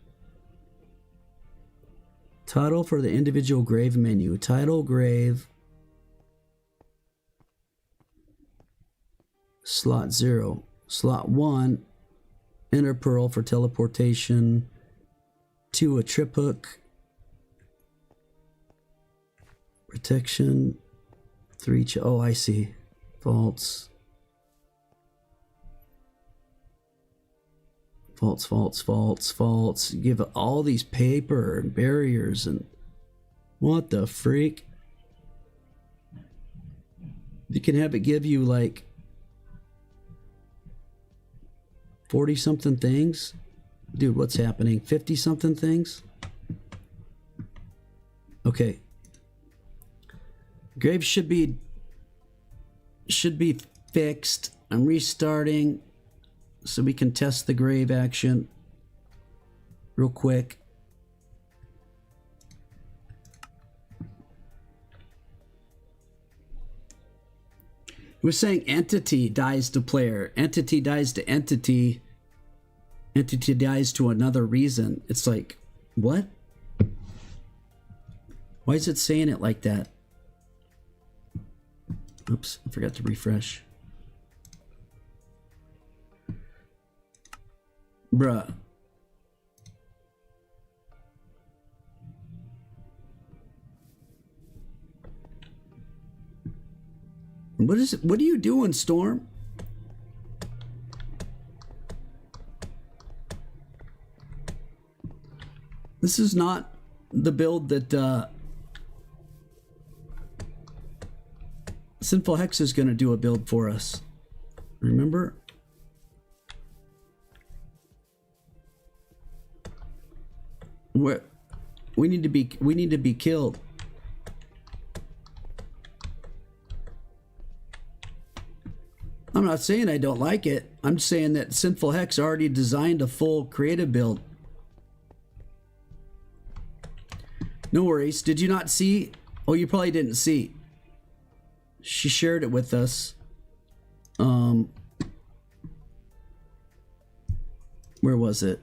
Title for the individual grave menu. Title grave. Slot 0. Slot 1. Enter pearl for teleportation. 2. A trip hook. Protection. 3. Oh, I see. False. False, false, false, false. You give all these paper and barriers and what the freak? You can have it give you like 40 something things. Dude, what's happening? 50 something things? Okay. Grave should be fixed. I'm restarting so we can test the grave action real quick. We're saying entity dies to player. Entity dies to entity. Entity dies to another reason. It's like, what? Why is it saying it like that? Oops, I forgot to refresh. Bruh. What is it? What are you doing, Storm? This is not the build that Sinful Hex is going to do a build for us. Remember? We need to be killed. I'm not saying I don't like it. I'm saying that Sinful Hex already designed a full creative build. No worries. Did you not see? Oh, you probably didn't see. She shared it with us. Where was it?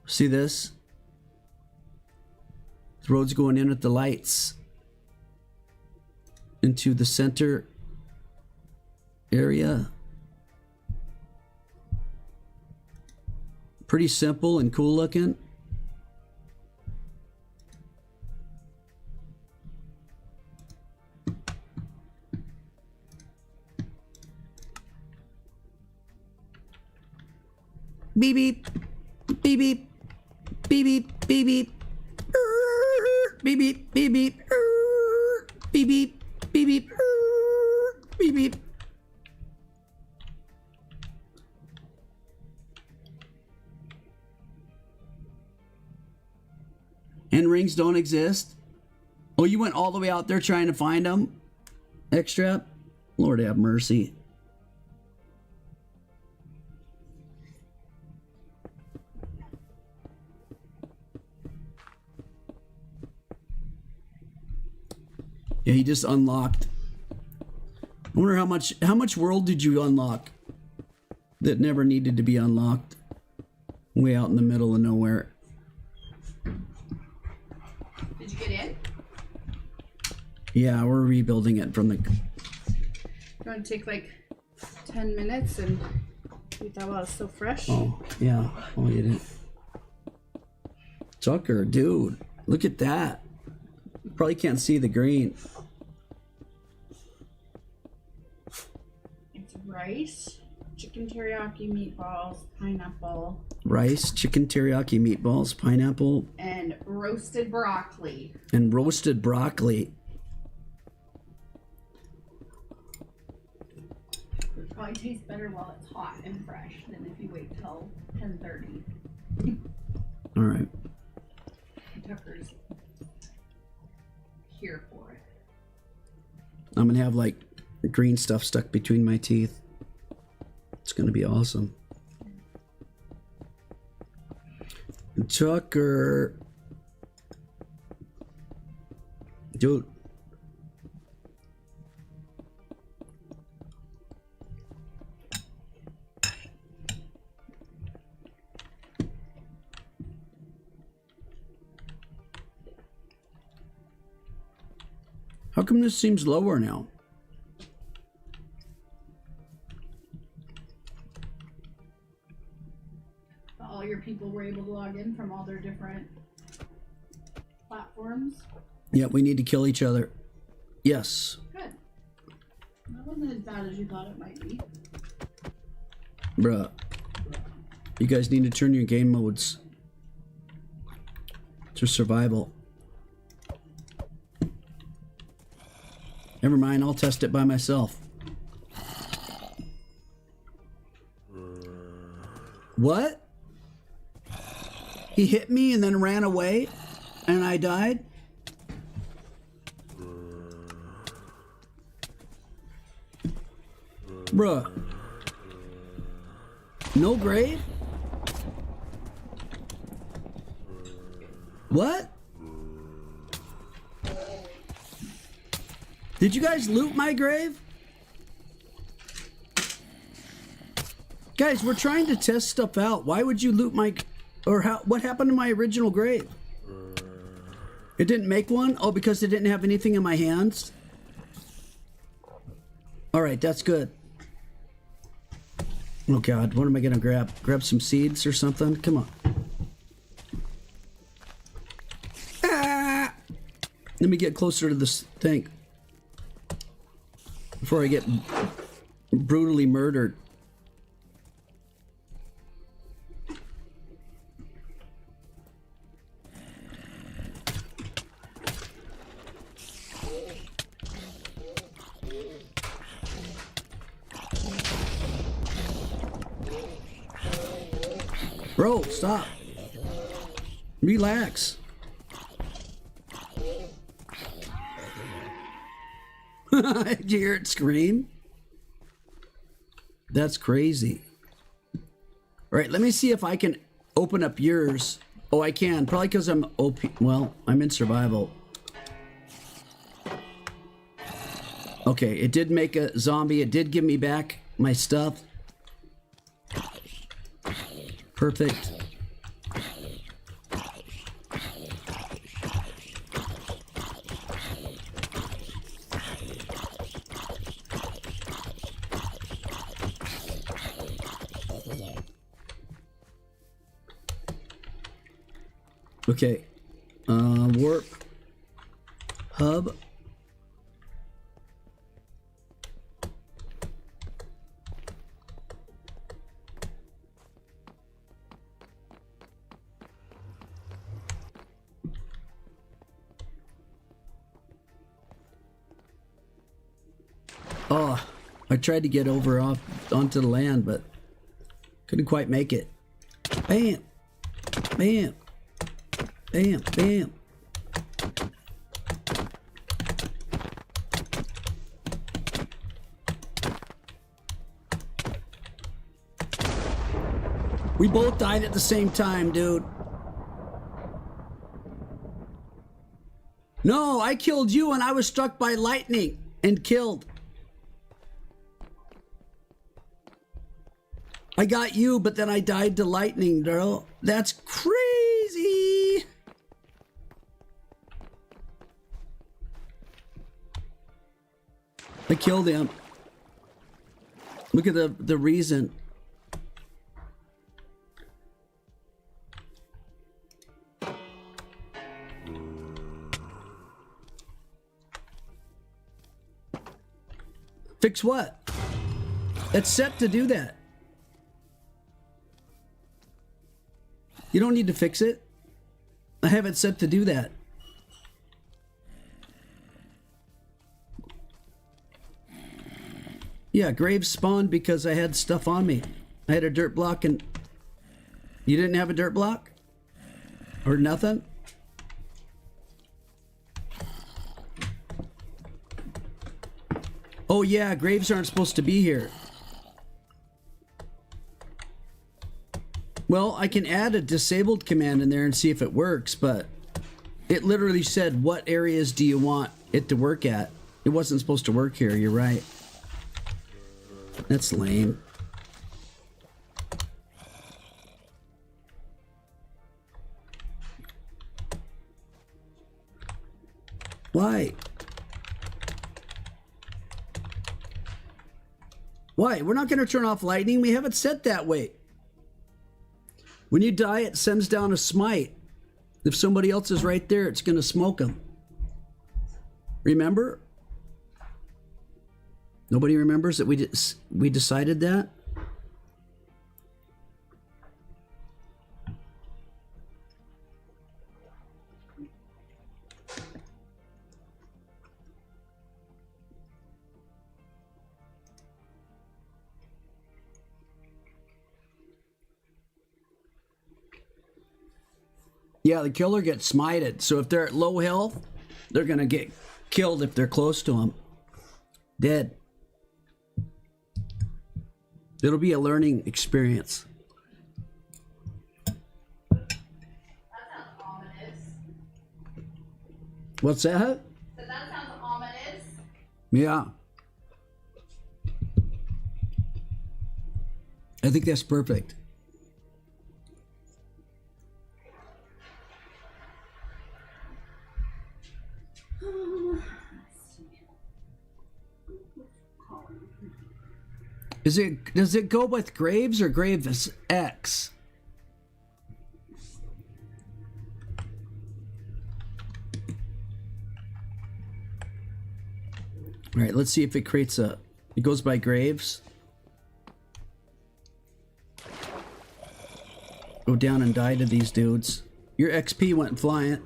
See this? The road's going in at the lights into the center area. Pretty simple and cool looking. Beep beep, beep beep, beep beep, beep beep, beep beep, beep beep, beep beep, beep beep, beep beep. And rings don't exist. Oh, you went all the way out there trying to find them? Extra? Lord have mercy. Yeah, he just unlocked. I wonder how much world did you unlock that never needed to be unlocked? Way out in the middle of nowhere. Did you get in? Yeah, we're rebuilding it from the... It's going to take like 10 minutes and you thought, well, it's so fresh. Oh, yeah. Oh, you didn't. Tucker, dude, look at that. Probably can't see the green. It's rice, chicken teriyaki meatballs, pineapple. Rice, chicken teriyaki meatballs, pineapple. And roasted broccoli. And roasted broccoli. It probably tastes better while it's hot and fresh than if you wait till 10:30. All right. Tucker's here for it. I'm going to have like green stuff stuck between my teeth. It's going to be awesome. Tucker. Dude. How come this seems lower now? All your people were able to log in from all their different platforms. Yeah, we need to kill each other. Yes. Good. That wasn't as bad as you thought it might be. Bruh. You guys need to turn your game modes to survival. Never mind, I'll test it by myself. What? He hit me and then ran away and I died? Bruh. No grave? What? Did you guys loot my grave? Guys, we're trying to test stuff out. Why would you loot my... Or how? What happened to my original grave? It didn't make one? Oh, because it didn't have anything in my hands? Alright, that's good. Oh god, what am I gonna grab? Grab some seeds or something? Come on. Let me get closer to this thing before I get brutally murdered. Bro, stop. Relax. Did you hear it scream? That's crazy. All right, let me see if I can open up yours. Oh, I can. Probably because I'm OP. Well, I'm in survival. Okay, it did make a zombie. It did give me back my stuff. Perfect. Okay. Warp. Hub. Oh, I tried to get over onto the land, but couldn't quite make it. Bam! Bam! Bam! Bam! We both died at the same time, dude. No, I killed you and I was struck by lightning and killed. I got you, but then I died to lightning, bro. That's crazy. I killed him. Look at the reason. Fix what? It's set to do that. You don't need to fix it. I have it set to do that. Yeah, graves spawned because I had stuff on me. I had a dirt block and... You didn't have a dirt block? Or nothing? Oh yeah, graves aren't supposed to be here. Well, I can add a disabled command in there and see if it works, but it literally said, what areas do you want it to work at? It wasn't supposed to work here, you're right. That's lame. Why? Why? We're not going to turn off lightning. We have it set that way. When you die, it sends down a smite. If somebody else is right there, it's going to smoke them. Remember? Nobody remembers that we decided that? Yeah, the killer gets smited. So if they're at low health, they're going to get killed if they're close to him. Dead. It'll be a learning experience. That sounds ominous. What's that? So that sounds ominous. Yeah. I think that's perfect. Does it go with Graves or Graves X? All right, let's see if it creates a... It goes by graves. Go down and die to these dudes. Your XP went flying.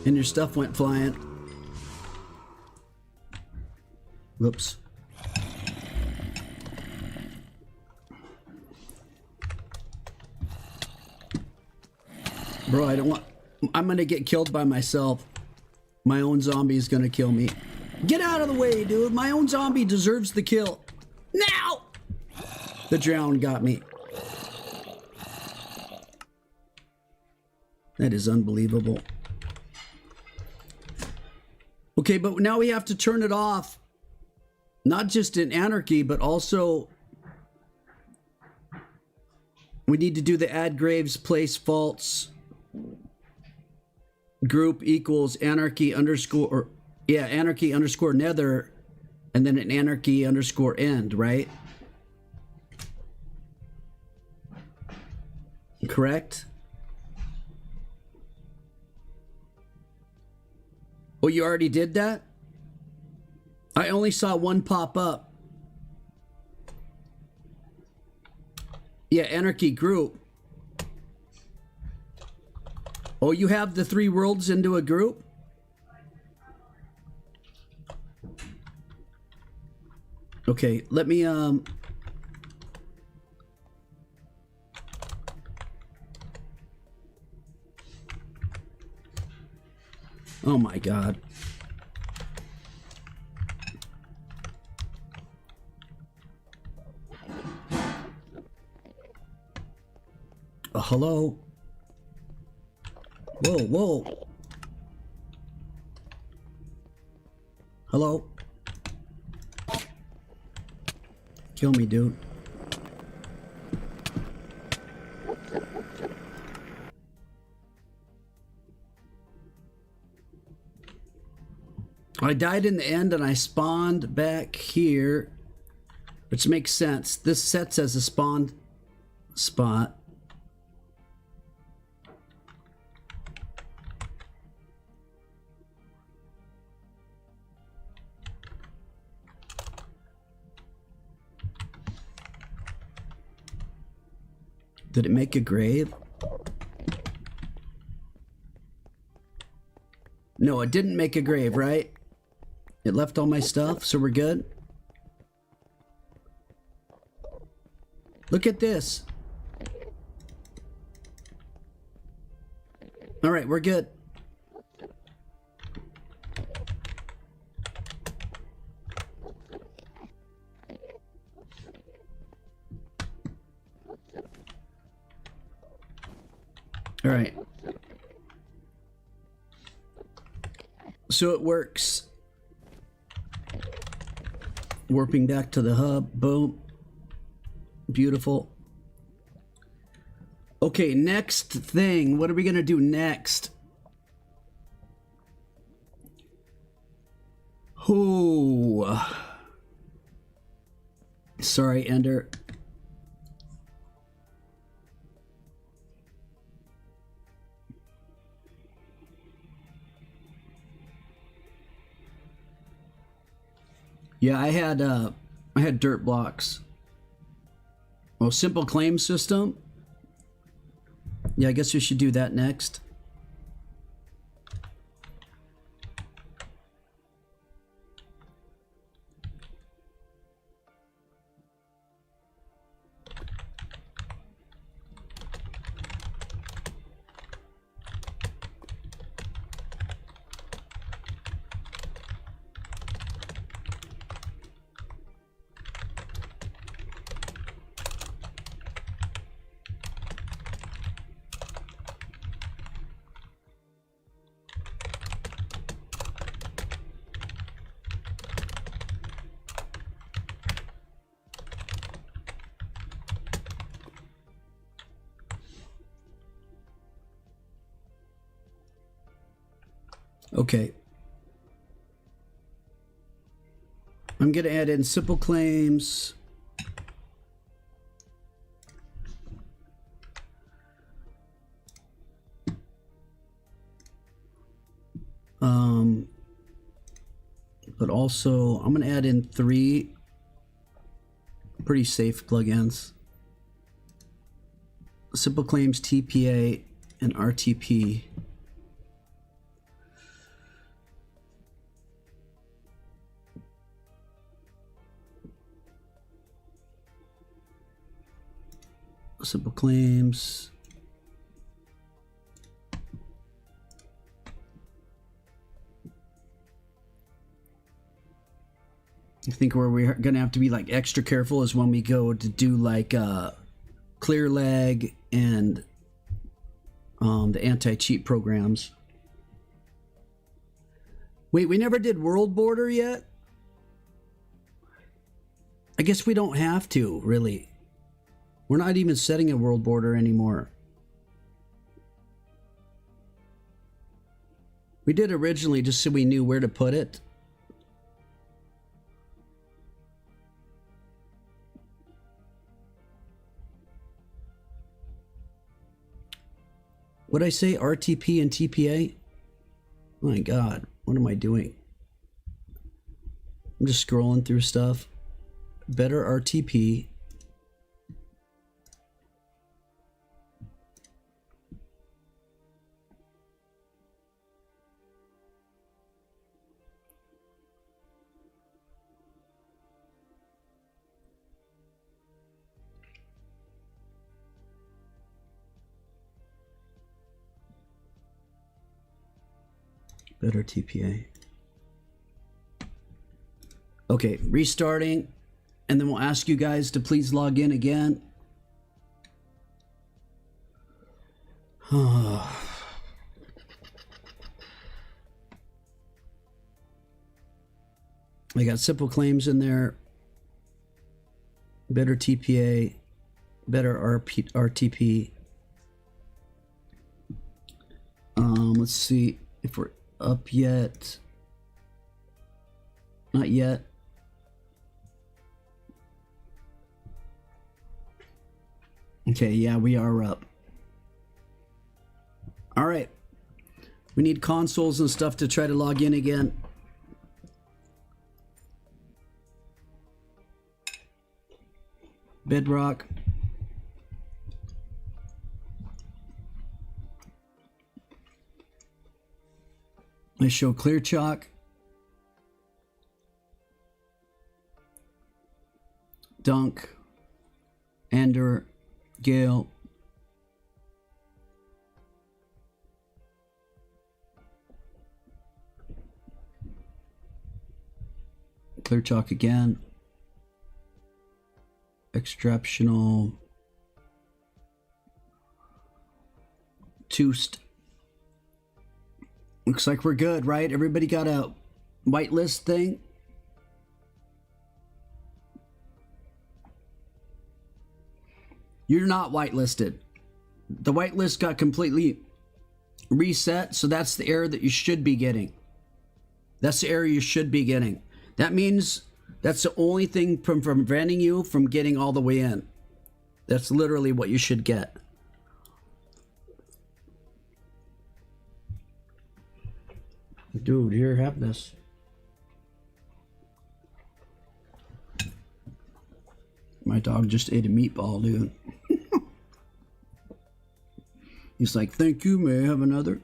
And your stuff went flying. Whoops. Bro, I don't want... I'm gonna get killed by myself. My own zombie is gonna kill me. Get out of the way, dude. My own zombie deserves the kill. Now! The drown got me. That is unbelievable. Okay, but now we have to turn it off. Not just in Anarchy, but also... We need to do the add graves, place faults... Group equals anarchy underscore, yeah, anarchy underscore nether, and then an anarchy underscore end, right? Correct? Oh, you already did that? I only saw one pop up. Yeah, anarchy group. Oh, you have the 3 worlds into a group? Okay, let me, oh my God. Hello? Whoa, whoa. Hello? Kill me, dude. I died in the end and I spawned back here, which makes sense. This sets as a spawn spot. Did it make a grave? No, it didn't make a grave, right? It left all my stuff, so we're good? Look at this. All right, we're good. All right. So it works. Warping back to the hub. Boom. Beautiful. Okay, next thing. What are we going to do next? Oh. Sorry, Ender. Yeah, I had dirt blocks. Oh, simple claim system. Yeah, I guess we should do that next. Okay. I'm going to add in simple claims. but also I'm going to add in 3 pretty safe plugins. Simple Claims, TPA, and RTP. Simple Claims. I think where we're going to have to be like extra careful is when we go to do like clear leg and the anti-cheat programs. Wait, we never did world border yet? I guess we don't have to, really. We're not even setting a world border anymore. We did originally just so we knew where to put it. What'd I say? RTP and TPA? My God, what am I doing? I'm just scrolling through stuff. Better RTP. Better TPA. Okay, restarting, and then we'll ask you guys to please log in again. I got simple claims in there. Better TPA. Better RTP. Let's see if we're up yet. Not yet. Okay, yeah, we are up. All right. We need consoles and stuff to try to log in again. Bedrock. I show clear chalk. Dunk. Ender. Gale. Clear chalk again. Extraptional. Toost. Looks like we're good, right? Everybody got a whitelist thing? You're not whitelisted. The whitelist got completely reset, so that's the error that you should be getting. That's the error you should be getting. That means that's the only thing from preventing you from getting all the way in. That's literally what you should get. Dude, here, have this. My dog just ate a meatball, dude. He's like, thank you, may I have another?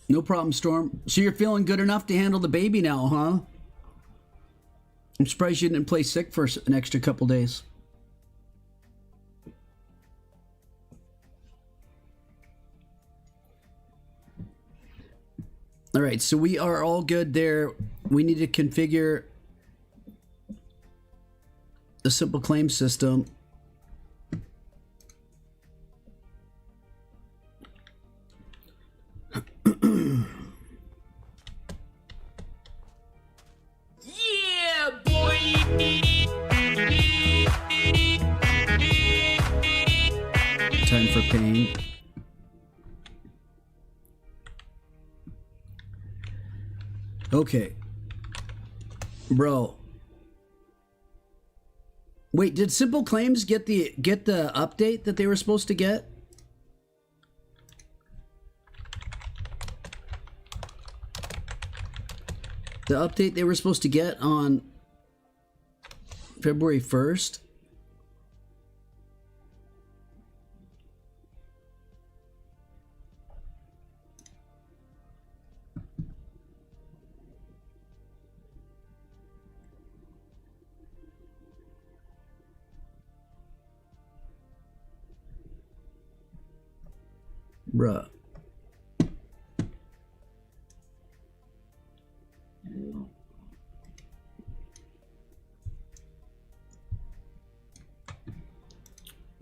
No problem, Storm. So you're feeling good enough to handle the baby now, huh? I'm surprised you didn't play sick for an extra couple days. All right, so we are all good there. We need to configure the simple claim system. Yeah, boy. Time for pain. Okay. Bro. Wait, did Simple Claims get the update that they were supposed to get? The update they were supposed to get on February 1st. Bruh.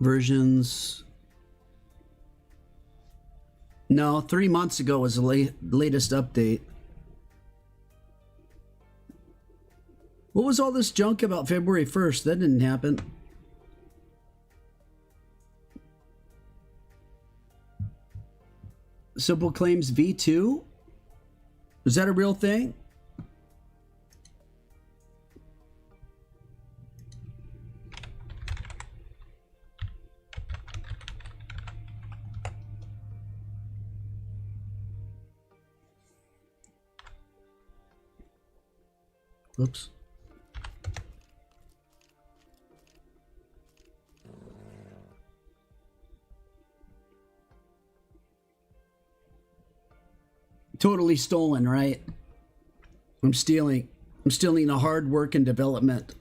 Versions. No, 3 months ago was the latest update. What was all this junk about February 1st? That didn't happen. Simple Claims V2? Is that a real thing? Oops. Totally stolen, right? I'm stealing the hard work and development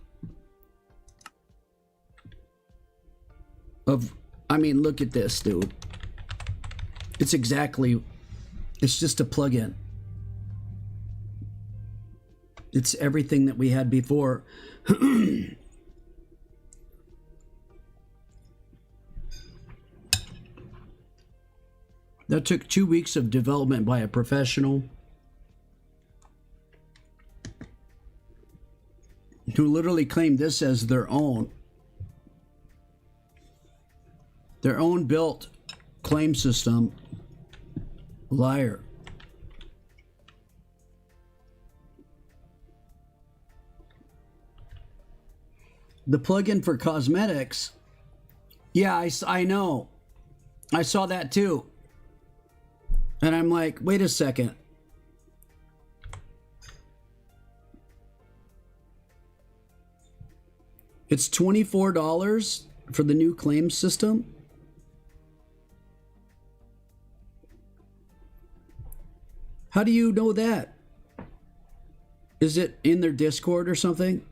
of, I mean, look at this, dude. It's just a plugin. It's everything that we had before. That took 2 weeks of development by a professional who literally claimed this as their own built claim system. Liar. The plugin for cosmetics. Yeah, I know. I saw that too. And I'm like, wait a second. It's $24 for the new claim system. How do you know that? Is it in their Discord or something?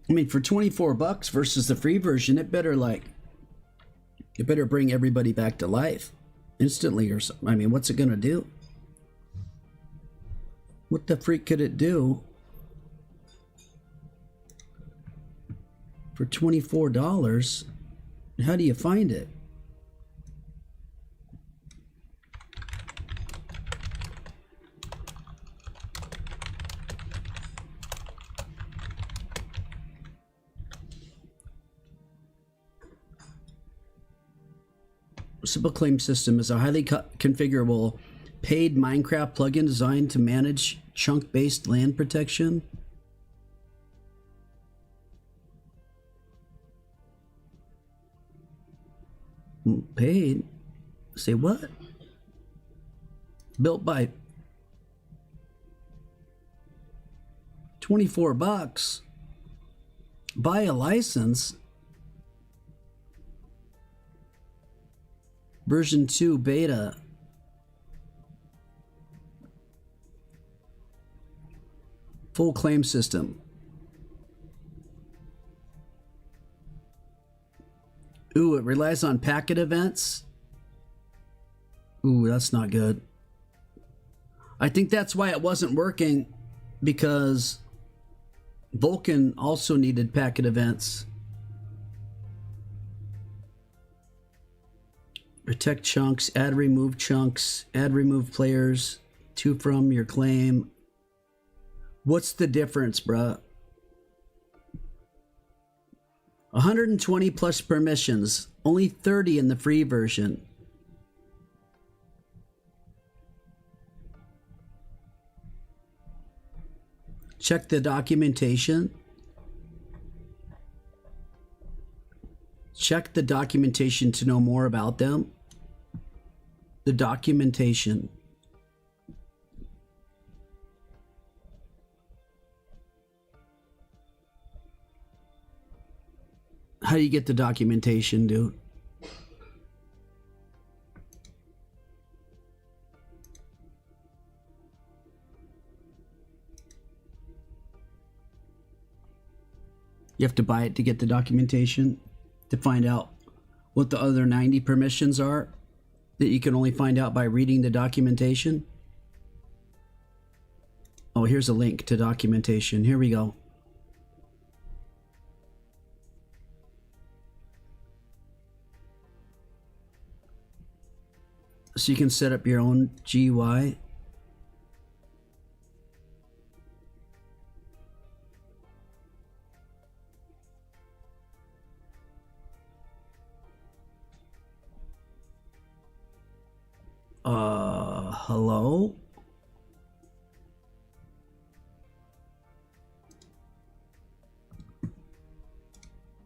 I mean, for 24 bucks versus the free version, it better bring everybody back to life instantly or something. I mean, what's it gonna do? What the freak could it do for $24? How do you find it? Simple Claim System is a highly configurable paid Minecraft plugin designed to manage chunk-based land protection. Paid? Say what? Built by 24 bucks. Buy a license. Version 2 beta. Full claim system. Ooh, it relies on packet events. Ooh, that's not good. I think that's why it wasn't working, because Vulkan also needed packet events. Protect chunks, add remove chunks, add remove players to from your claim. What's the difference, bruh? 120 plus permissions, only 30 in the free version. Check the documentation. check the documentation to know more about them. The documentation. How do you get the documentation, dude? You have to buy it to get the documentation, to find out what the other 90 permissions are that you can only find out by reading the documentation. Oh, here's a link to documentation. Here we go. So you can set up your own GUI. Hello?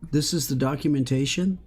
This is the documentation?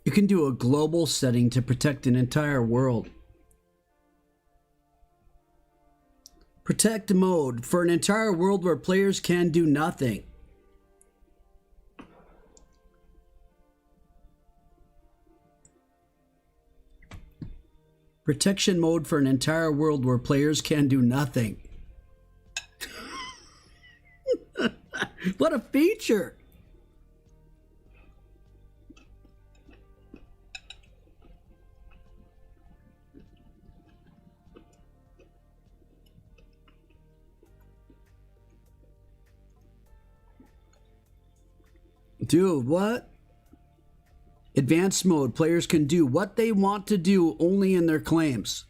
You can do a global setting to protect an entire world. Protect mode for an entire world where players can do nothing. Protection mode for an entire world where players can do nothing. What a feature! Dude, what? Advanced mode, players can do what they want to do only in their claims.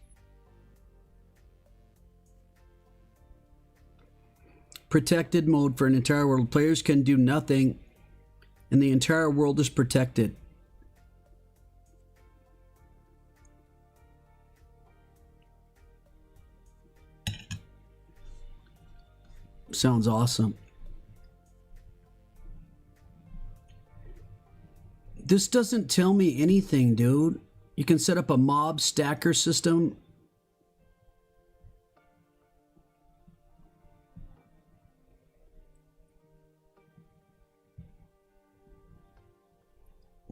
Protected mode for an entire world, players can do nothing and the entire world is protected. Sounds awesome. This doesn't tell me anything, dude. You can set up a mob stacker system.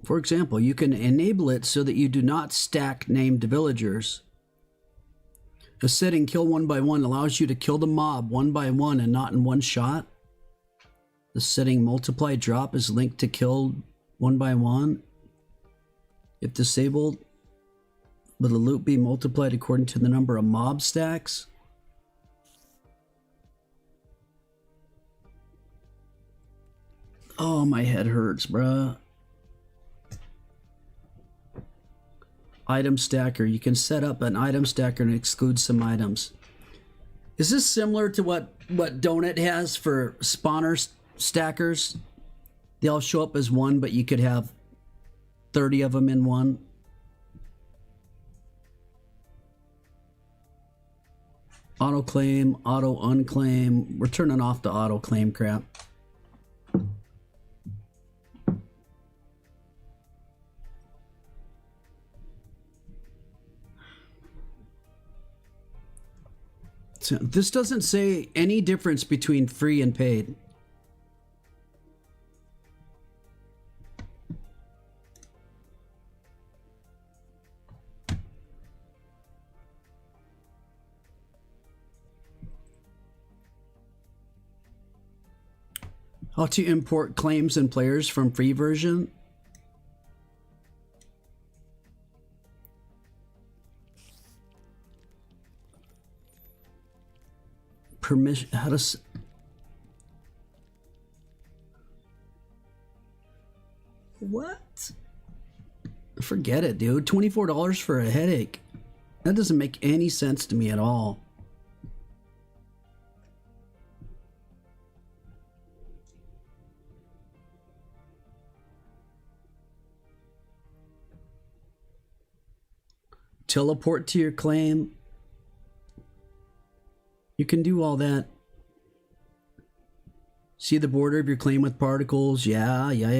For example, you can enable it so that you do not stack named villagers. A setting kill one by one allows you to kill the mob one by one and not in one shot. The setting multiply drop is linked to kill one by one. If disabled, will the loot be multiplied according to the number of mob stacks? Oh, my head hurts, bruh. Item stacker. You can set up an item stacker and exclude some items. Is this similar to what Donut has for spawner stackers? They all show up as one, but you could have 30 of them in one. Auto claim, auto unclaim. We're turning off the auto claim crap. So this doesn't say any difference between free and paid. How to import claims and players from free version. permission. How to... What? Forget it, dude. $24 for a headache. That doesn't make any sense to me at all. Teleport to your claim. You can do all that. See the border of your claim with particles. Yeah. Yep.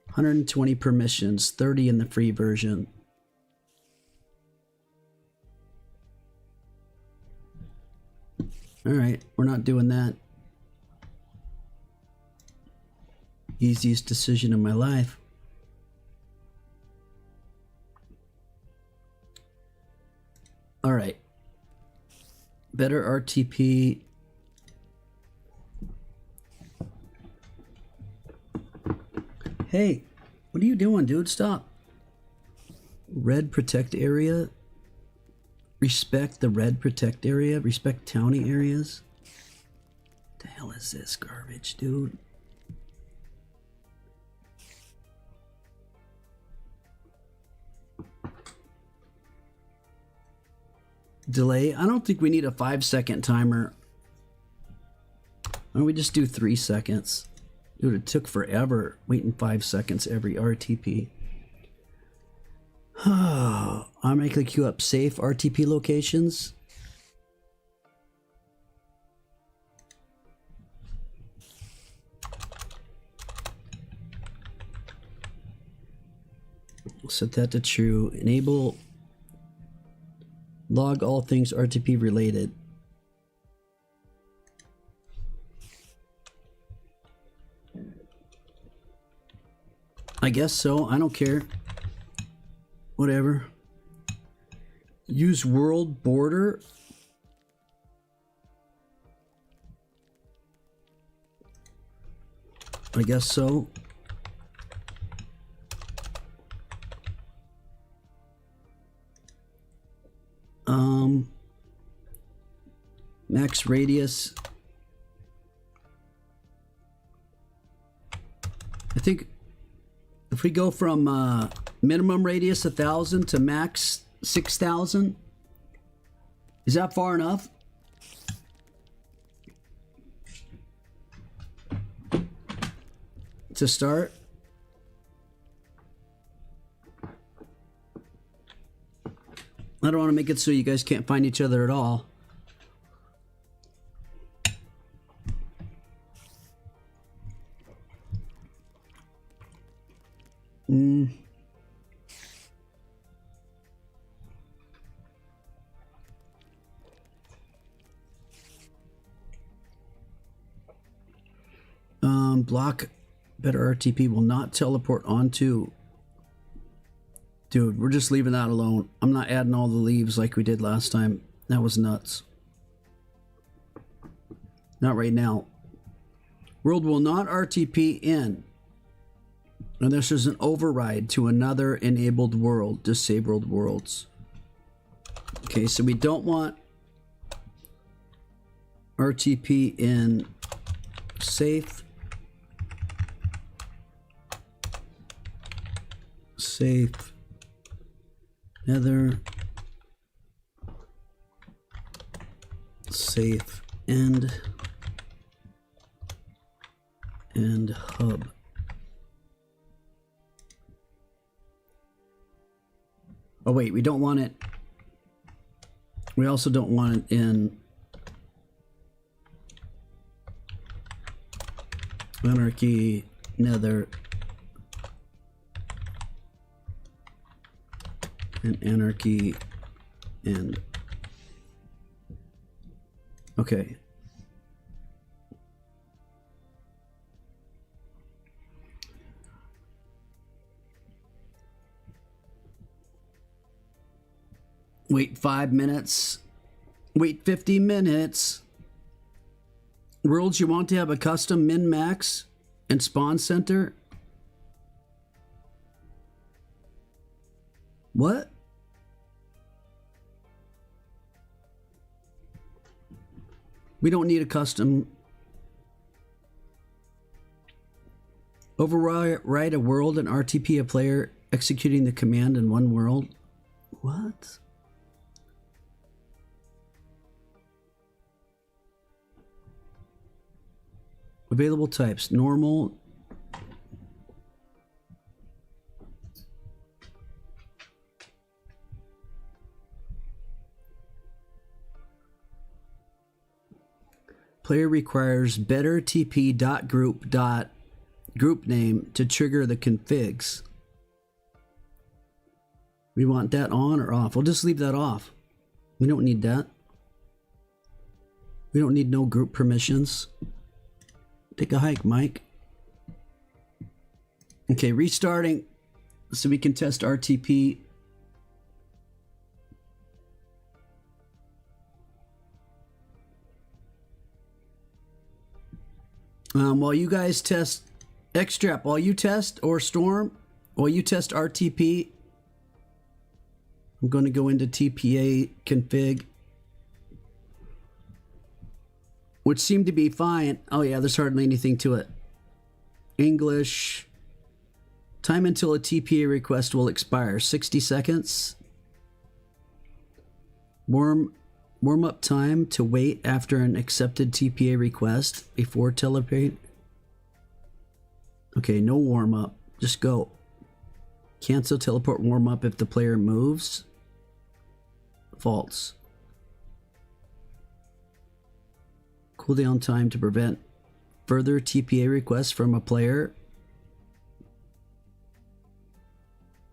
120 permissions, 30 in the free version. All right, we're not doing that. Easiest decision of my life. All right. Better RTP. Hey, what are you doing, dude? Stop. Red protect area. Respect the red protect area. Respect townie areas. What the hell is this garbage, dude? Delay. I don't think we need a 5-second timer. Why don't we just do 3 seconds? Dude, it took forever waiting 5 seconds every RTP. Automatically queue up safe RTP locations. We'll set that to true. Enable log all things RTP related. I guess so. I don't care. Whatever. Use world border. I guess so. Max radius. I think if we go from minimum radius 1,000 to max 6,000, is that far enough? To start? I don't want to make it so you guys can't find each other at all. Block better RTP will not teleport onto. Dude, we're just leaving that alone. I'm not adding all the leaves like we did last time. That was nuts. Not right now. World will not RTP in unless there's an override to another enabled world. Disabled worlds. Okay, so we don't want RTP in safe. Safe. Nether. Safe. And hub. Oh wait, we don't want it. We also don't want it in Anarchy, Nether, and Anarchy, and okay. Wait 5 minutes. Wait 50 minutes. Worlds you want to have a custom min-max and spawn center? What? We don't need a custom. Override a world and RTP a player executing the command in one world. What? Available types: normal, player requires better tp.group name to trigger the configs. We want that on or off? We'll just leave that off. We don't need that. We don't need no group permissions. Take a hike, Mike. Okay, restarting so we can test RTP. While you guys test Xtrap, while you test, or Storm, while you test RTP, I'm going to go into TPA config, which seemed to be fine. Oh yeah, there's hardly anything to it. English. Time until a TPA request will expire, 60 seconds. Warm up time to wait after an accepted TPA request before telepay. Okay, no warm up. Just go. Cancel teleport warm up if the player moves. False. Cooldown time to prevent further TPA requests from a player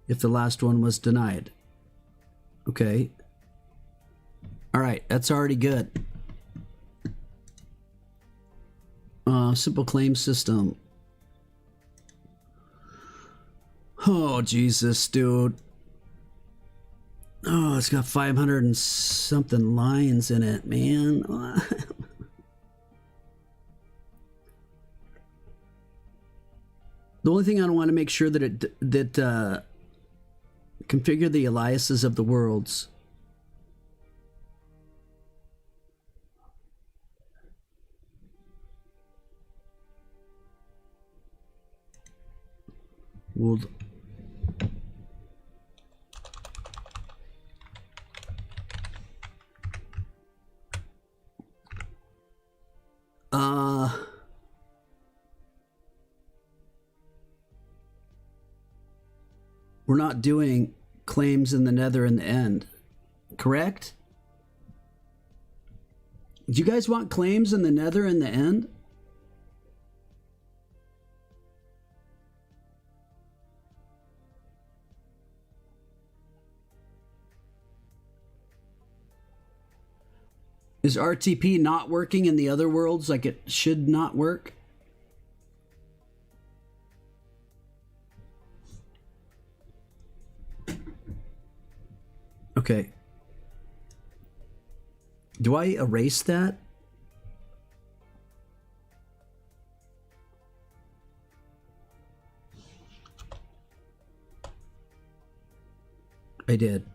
if the last one was denied. Okay. Alright, that's already good. Simple claim system. Oh, Jesus, dude. Oh, it's got 500 and something lines in it, man. The only thing I want to make sure that configure the aliases of the worlds. World. We're not doing claims in the nether and the end, correct? Do you guys want claims in the nether and the end? Is RTP not working in the other worlds like it should not work? Okay. Do I erase that? I did.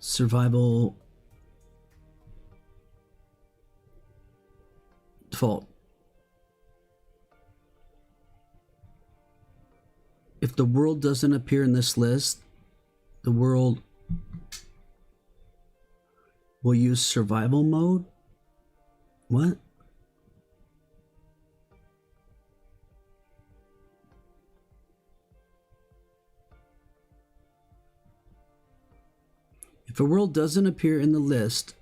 Survival default. If the world doesn't appear in this list, the world will use survival mode. What? If a world doesn't appear in the list,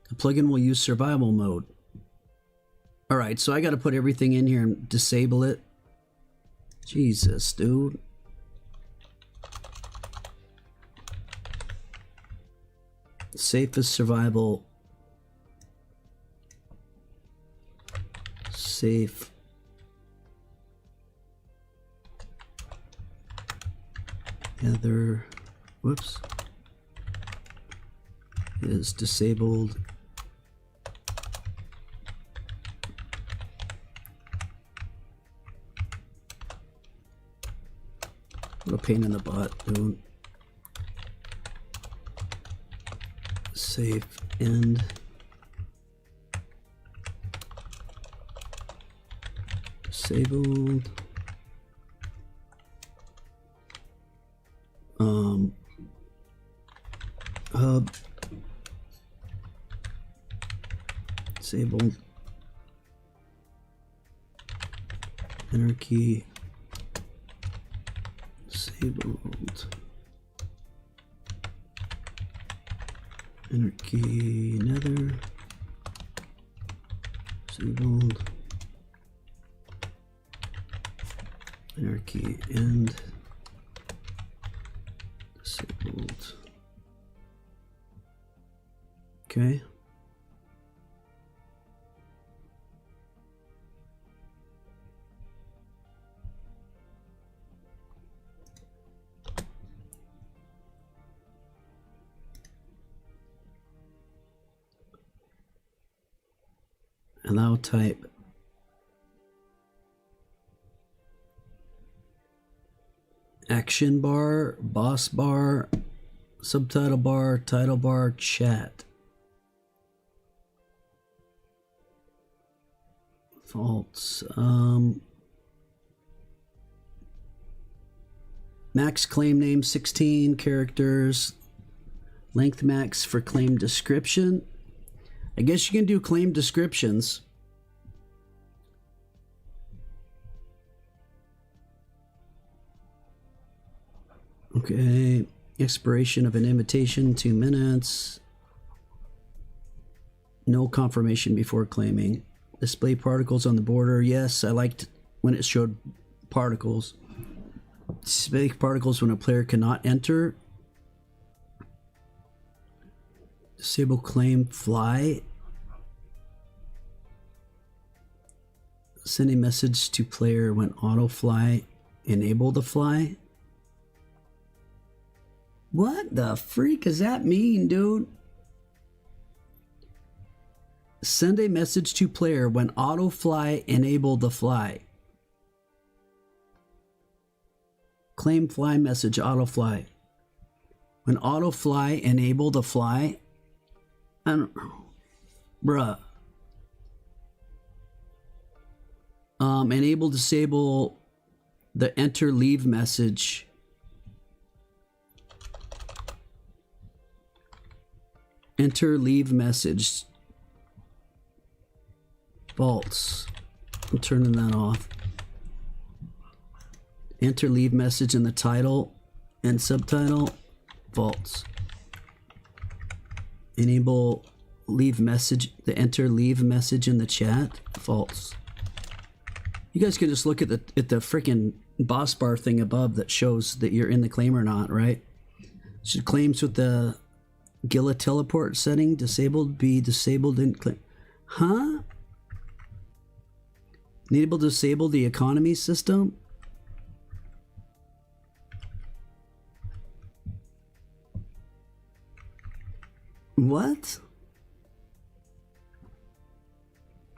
the plugin will use survival mode. Alright, so I got to put everything in here and disable it. Jesus, dude. Safest survival. Safe. Other. Whoops. Is disabled. What a pain in the butt, dude. Safe end. Disabled. Hub. Disabled. Anarchy. Disabled. Anarchy nether. Disabled. Anarchy end. Disabled. Okay. Allow type. Action bar, boss bar, subtitle bar, title bar, chat. False. Max claim name 16 characters. Length max for claim description. I guess you can do claim descriptions. Okay. Expiration of an invitation 2 minutes. No confirmation before claiming. Display particles on the border. Yes, I liked when it showed particles. Display particles when a player cannot enter. Disable claim fly. Send a message to player when auto fly. Enable the fly. What the freak does that mean, dude? Send a message to player when auto fly, enable the fly. Claim fly message, auto fly. When auto fly, enable the fly. I don't know. Bruh. Enable, disable the enter leave message. Enter leave message. False. I'm turning that off. Enter leave message in the title and subtitle. False. Enable leave message. The enter leave message in the chat. False. You guys can just look at the freaking boss bar thing above that shows that you're in the claim or not, right? Should claims with the Gila teleport setting disabled be disabled in claim? Huh? Enable disable the economy system? What?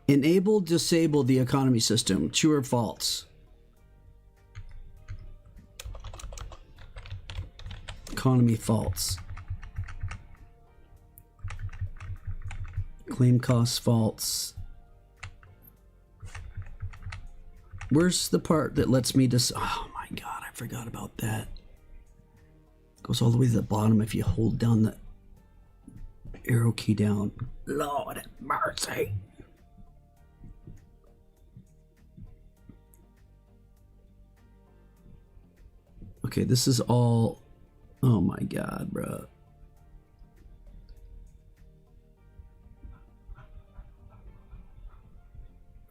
Enable disable the economy system. True or false? Economy false. Claim costs false. Where's the part that lets me just... Oh my god, I forgot about that. Goes all the way to the bottom if you hold down the arrow key down. Lord have mercy. Okay, this is all... Oh my god, bro.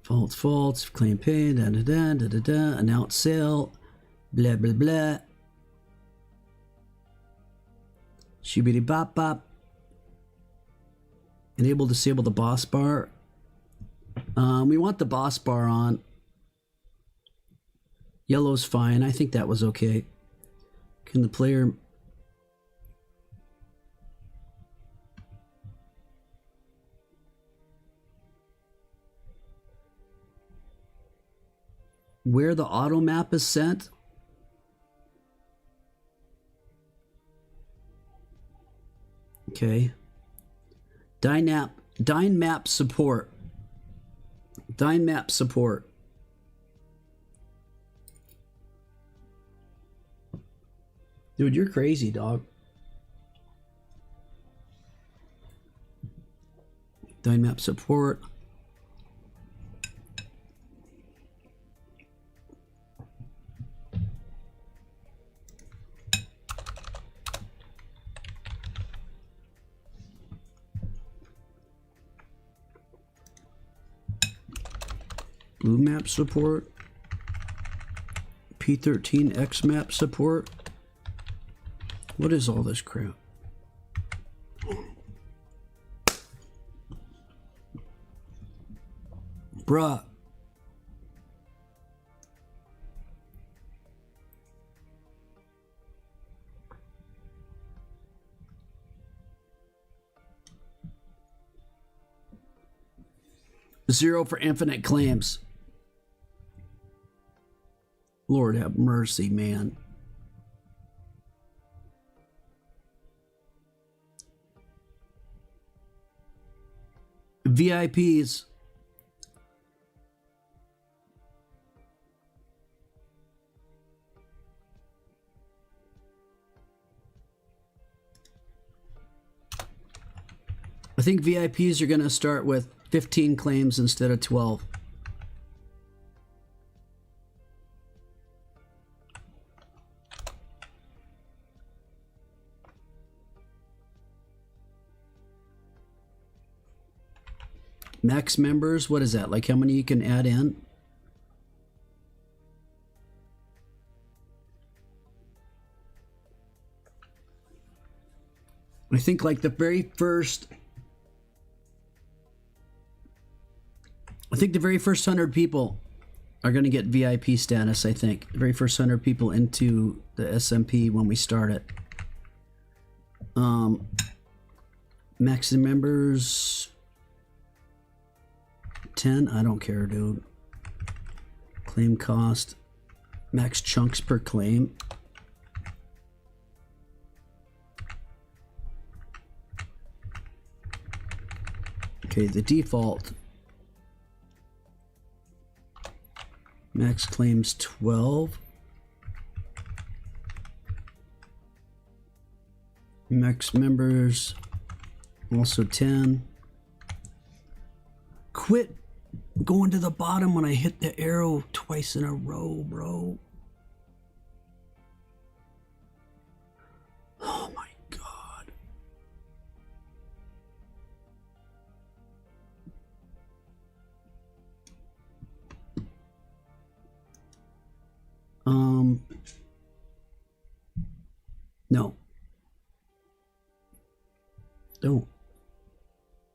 False, false, claim paid, da da da da da da, announce sale, blah blah blah. Shibidi bop bop. Enable, disable the boss bar. We want the boss bar on. Yellow's fine. I think that was okay. Can the player... Where the auto map is sent? Okay. Dynmap support. Dynmap support. Dude, you're crazy, dog. Dynmap support. Blue map support. P13X map support. What is all this crap? Bruh. Zero for infinite claims. Lord have mercy, man. VIPs. I think VIPs are going to start with 15 claims instead of 12. Max members, what is that? Like how many you can add in? I think like the very first 100 people are going to get VIP status, I think. The very first 100 people into the SMP when we start it. Max members 10, I don't care, dude. Claim cost, max chunks per claim. Okay, the default max claims 12. Max members also 10. Quit going to the bottom when I hit the arrow twice in a row, bro. Oh my god. No.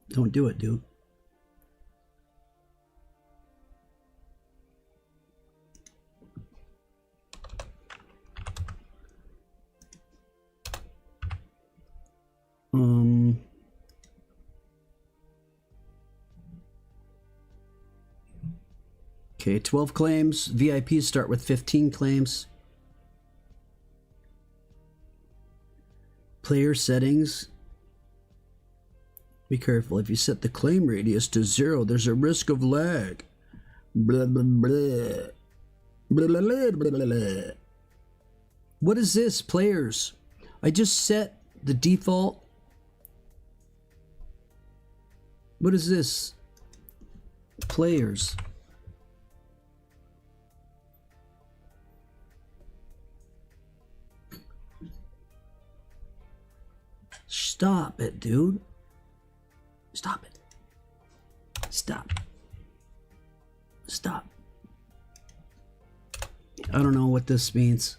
Don't do it, dude. Okay, 12 claims. VIPs start with 15 claims. Player settings. Be careful. If you set the claim radius to 0, there's a risk of lag. Blah, blah, blah. Blah, blah, blah, blah, blah, blah. What is this, players? I just set the default. What is this? Players. Stop it, dude. Stop it. Stop. Stop. I don't know what this means.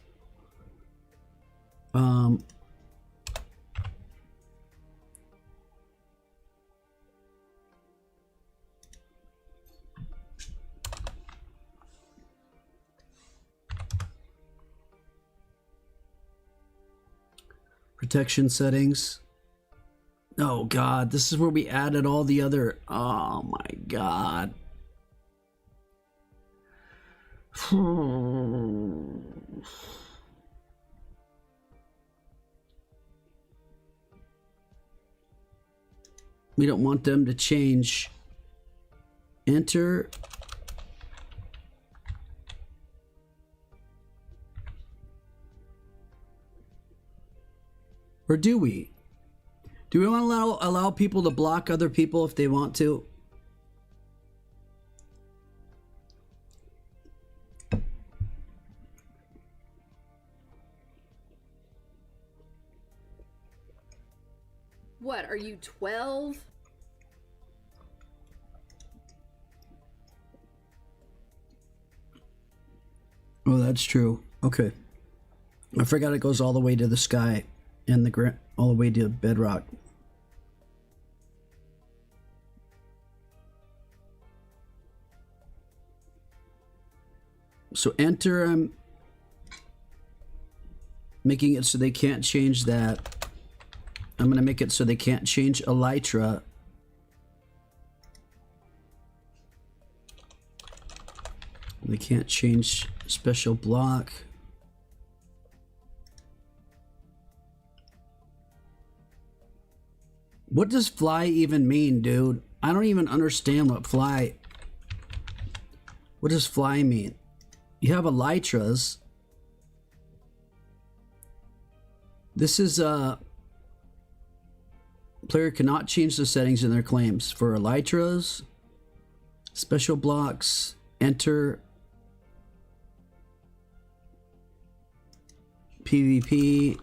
Protection settings. Oh god, this is where we added all the other. Oh my god. We don't want them to change. Enter. Or do we? Do we want to allow people to block other people if they want to? What, are you 12? Oh, that's true. Okay. I forgot it goes all the way to the sky and all the way to Bedrock. So enter, I'm making it so they can't change that. I'm going to make it so they can't change elytra. They can't change special block. What does fly even mean, dude? I don't even understand what fly... What does fly mean? You have elytras. This is player cannot change the settings in their claims for elytras, special blocks, enter, PvP,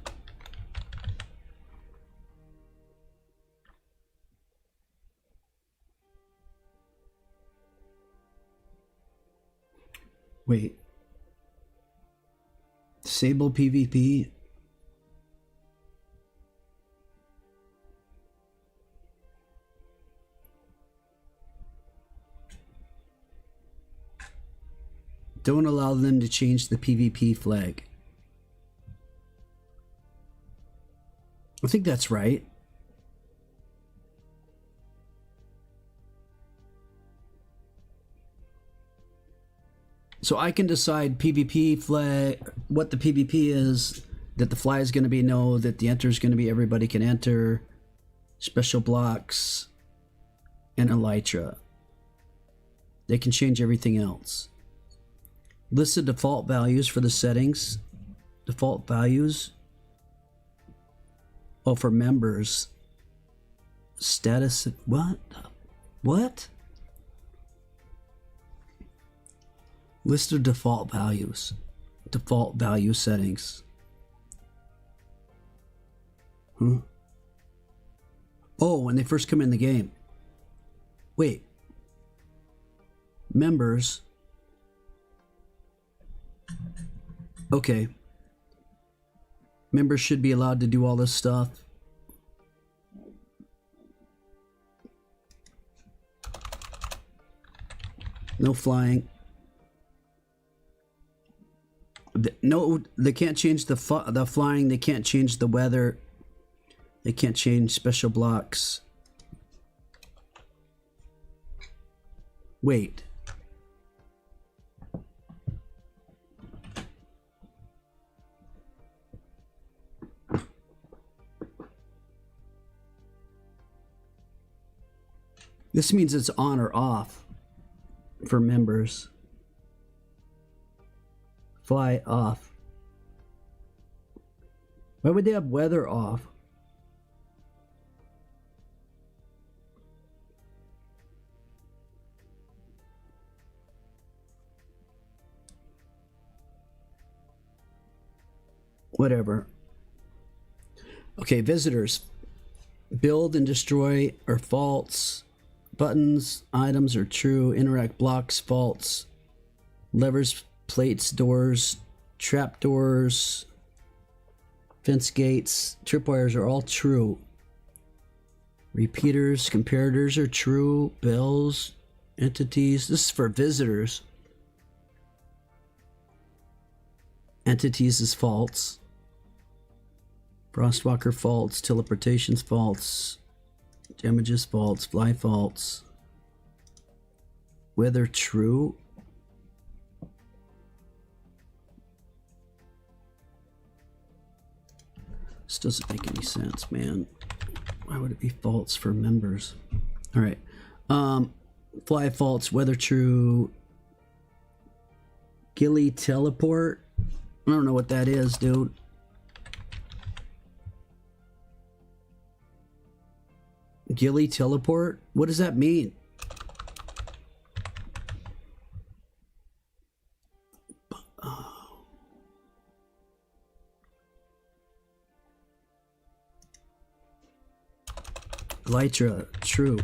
wait, disable PvP. Don't allow them to change the PvP flag. I think that's right. So I can decide PvP flag, what the PvP is, that the fly is going to be no, that the enter is going to be everybody can enter, special blocks, and elytra. They can change everything else. List of default values for the settings. Default values. Oh, for members. Status. What? What? List of default values. Default value settings. Huh? Oh, when they first come in the game. Wait. Members. Okay. Members should be allowed to do all this stuff. No flying. No, they can't change the flying. They can't change the weather. They can't change special blocks. Wait. This means it's on or off for members. Fly off. Why would they have weather off? Whatever. Okay, visitors. Build and destroy are false. Buttons, items are true. Interact blocks, false. Levers, plates, doors, trap doors, fence gates, tripwires are all true. Repeaters, comparators are true. Bells, entities. This is for visitors. Entities is false. Frostwalker false. Teleportation's false. Damages false. Fly false. Weather true. This doesn't make any sense, man. Why would it be false for members? All right. Fly false, weather true. Gilly teleport. I don't know what that is, dude. Gilly teleport? What does that mean? Lytra, true.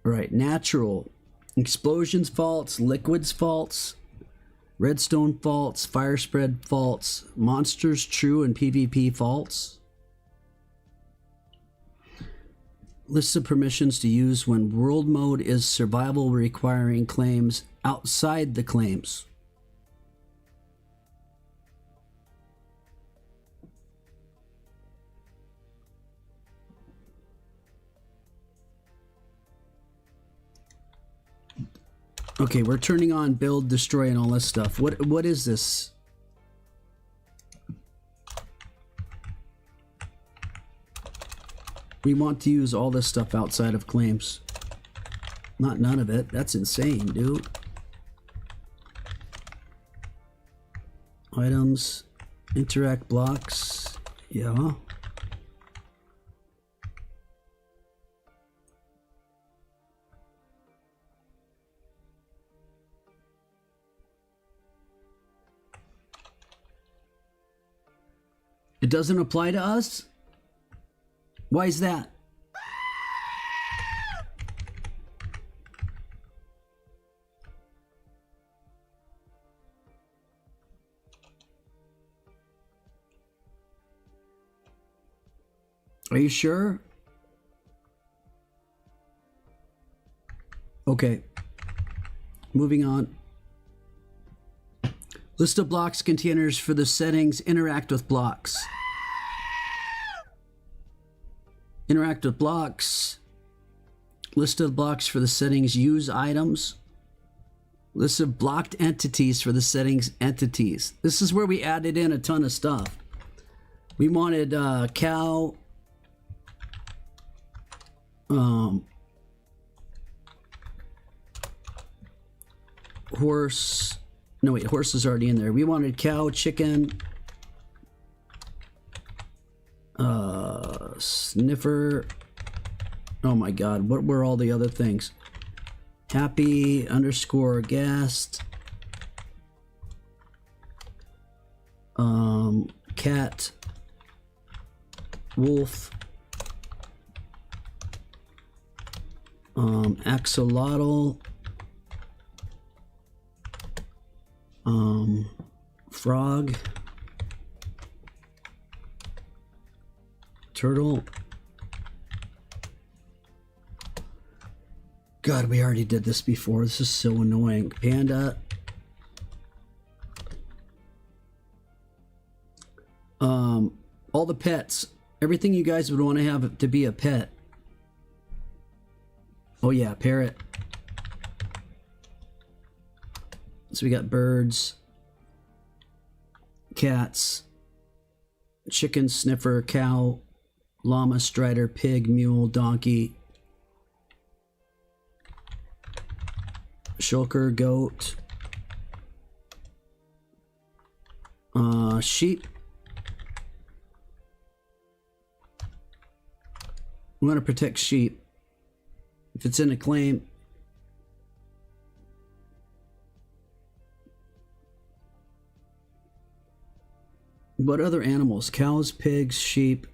Right, natural. Explosions false, liquids false, redstone false, fire spread false, monsters true and PvP false. List of permissions to use when world mode is survival requiring claims outside the claims. Okay, we're turning on build, destroy, and all this stuff. What is this? We want to use all this stuff outside of claims. Not none of it. That's insane, dude. Items, interact blocks. Yeah. It doesn't apply to us? Why is that? Are you sure? Okay. Moving on. List of blocks containers for the settings. Interact with blocks. Interact with blocks. List of blocks for the settings. Use items. List of blocked entities for the settings. Entities. This is where we added in a ton of stuff. We wanted cow. Horse. No, wait, horse is already in there. We wanted cow, chicken, sniffer. Oh my god, what were all the other things? Happy underscore guest. Cat, wolf, axolotl, frog, turtle. God, we already did this before. This is so annoying. Panda. All the pets. Everything you guys would want to have to be a pet. Oh yeah, parrot. So we got birds, cats, chicken, sniffer, cow, llama, strider, pig, mule, donkey, shulker, goat, sheep. We want to protect sheep. If it's in a claim, what other animals? Cows, pigs, sheep,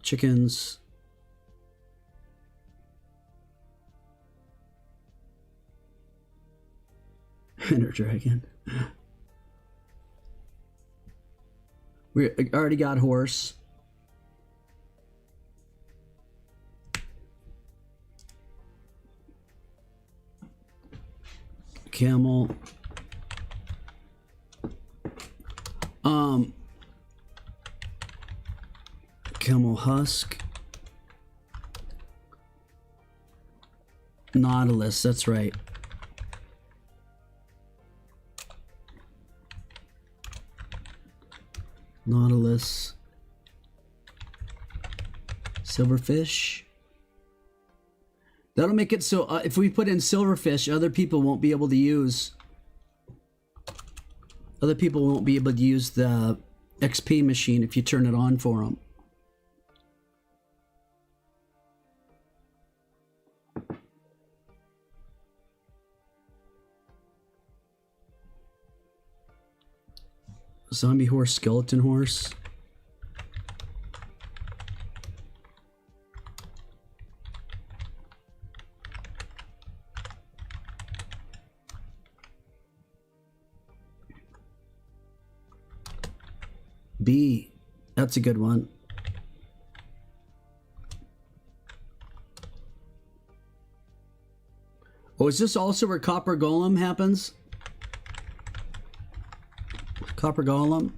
chickens. Ender dragon. We already got horse. Camel. Camel husk. Nautilus, that's right. Nautilus. Silverfish. That'll make it so if we put in silverfish, other people won't be able to use. Other people won't be able to use the XP machine if you turn it on for them. Zombie horse, skeleton horse. B, that's a good one. Oh, is this also where Copper Golem happens? Copper Golem.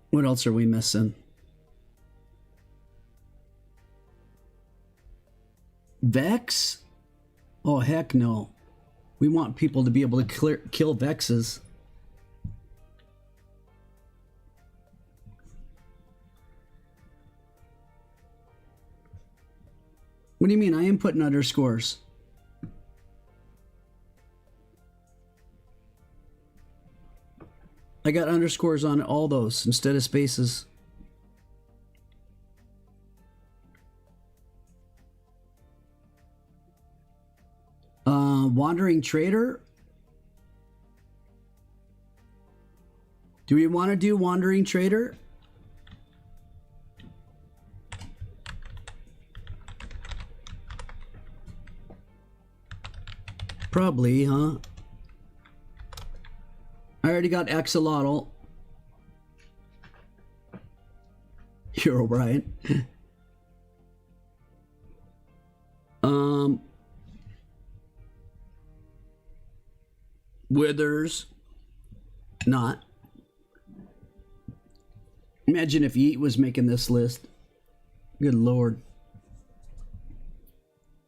What else are we missing? Vex? Oh, heck no. We want people to be able to kill Vexes. What do you mean? I am putting underscores. I got underscores on all those instead of spaces. Wandering Trader? Do we want to do Wandering Trader? Probably, huh? I already got Axolotl. You're O'Brien. Withers. Not. Imagine if Yeet was making this list. Good lord.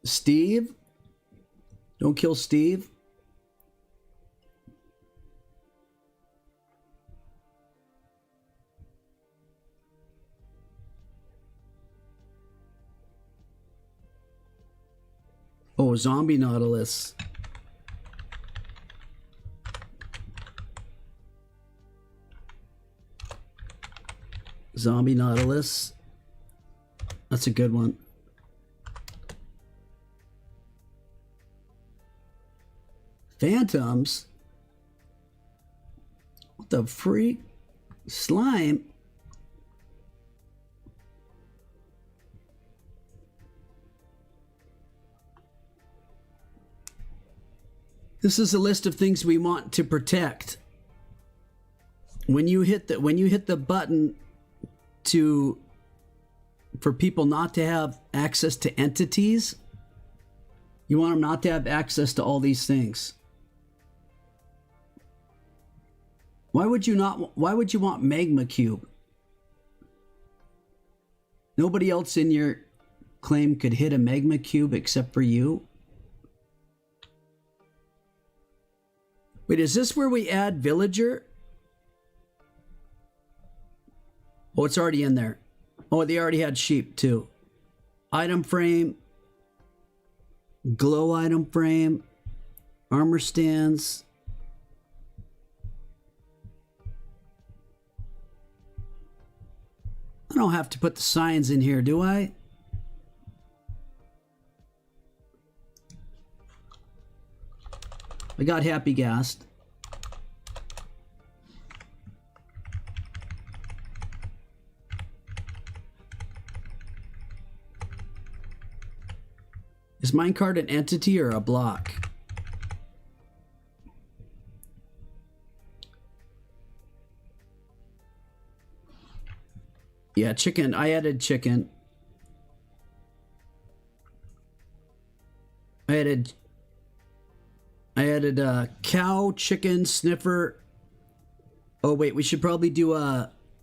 Steve? Don't kill Steve. Oh, zombie Nautilus. Zombie Nautilus. That's a good one. Phantoms? What the freak? Slime? This is a list of things we want to protect. When you hit the button for people not to have access to entities, you want them not to have access to all these things. Why would you want Magma Cube? Nobody else in your claim could hit a Magma Cube except for you? Wait, is this where we add Villager? Oh, it's already in there. Oh, they already had sheep too. Item frame. Glow item frame. Armor stands. I don't have to put the signs in here, do I? I got Happy Gast. Is minecart an entity or a block? Yeah, chicken. I added chicken. I added cow, chicken, sniffer, Oh wait, we should probably do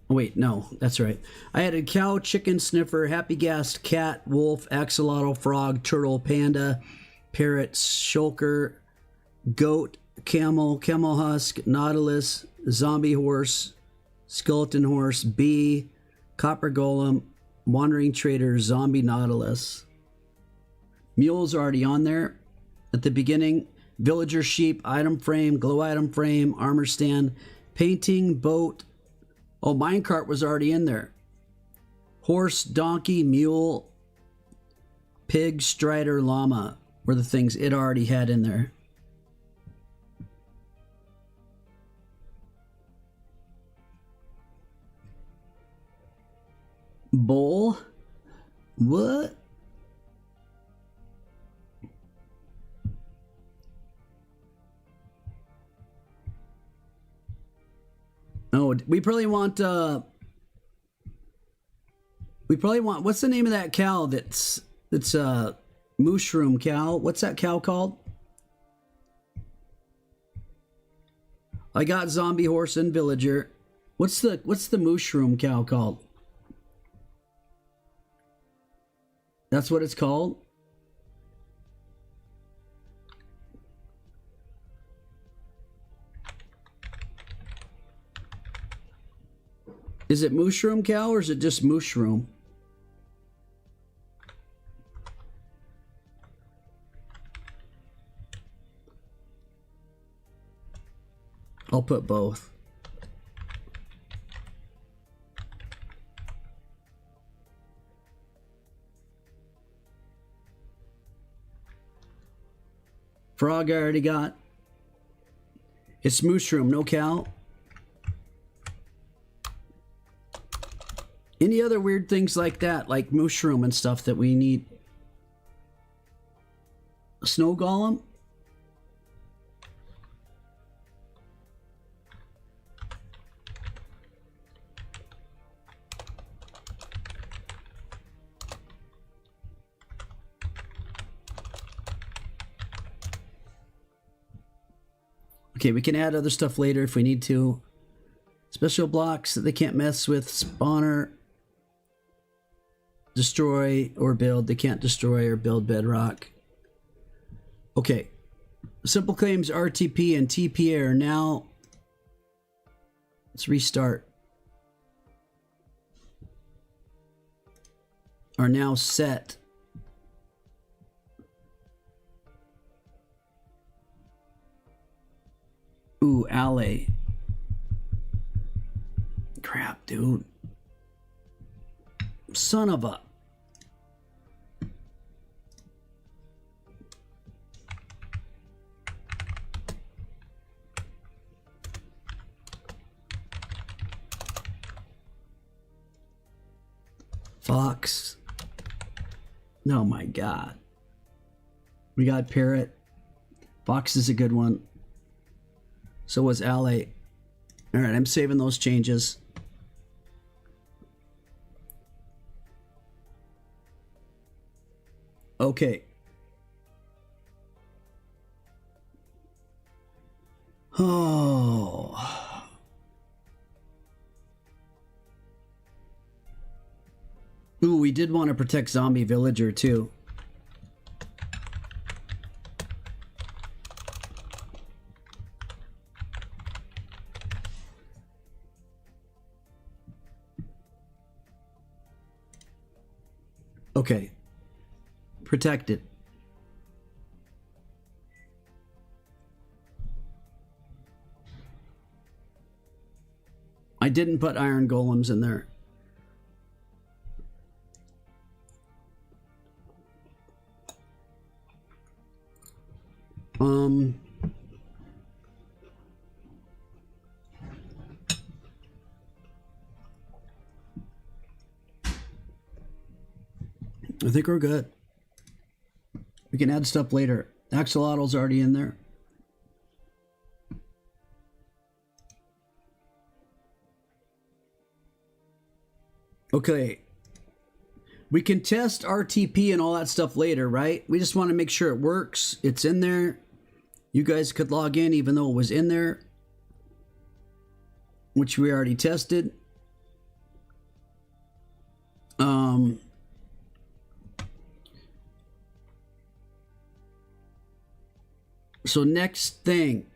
wait, no, that's right. I added cow, chicken, sniffer, happy gas, cat, wolf, axolotl, frog, turtle, panda, parrot, shulker, goat, camel, camel husk, nautilus, zombie horse, skeleton horse, bee, copper golem, wandering trader, zombie nautilus. Mule's already on there at the beginning. Villager, sheep, item frame, glow item frame, armor stand, painting, boat. Oh, minecart was already in there. Horse, donkey, mule, pig, strider, llama were the things it already had in there. Bull? What? Oh, we probably want what's the name of that cow that's mushroom cow? What's that cow called? I got zombie horse and villager. What's the mushroom cow called? That's what it's called? Is it mushroom cow or is it just mushroom? I'll put both. Frog I already got. It's mushroom, no cow. Any other weird things like that, like mushroom and stuff that we need? A snow golem? Okay, we can add other stuff later if we need to. Special blocks that they can't mess with. Spawner. Destroy or build. They can't destroy or build bedrock. Okay. Simple claims RTP and TPA are now... Let's restart. Are now set. Ooh, alley. Crap, dude. Son of a... Fox. Oh my god. We got parrot. Fox is a good one. So was alley. Alright, I'm saving those changes. Okay. Oh. Ooh, we did want to protect zombie villager too. Okay. Protected. I didn't put iron golems in there. I think we're good. We can add stuff later. Axolotl's already in there. Okay. We can test RTP and all that stuff later, right? We just want to make sure it works. It's in there. You guys could log in even though it was in there. which we already tested. So next thing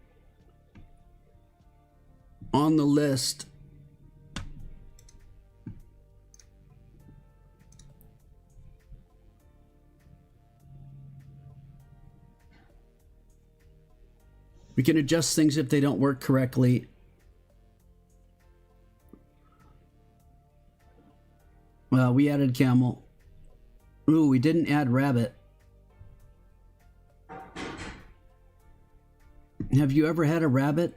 on the list, we can adjust things if they don't work correctly. Well, we added camel. Ooh, we didn't add rabbit. Have you ever had a rabbit?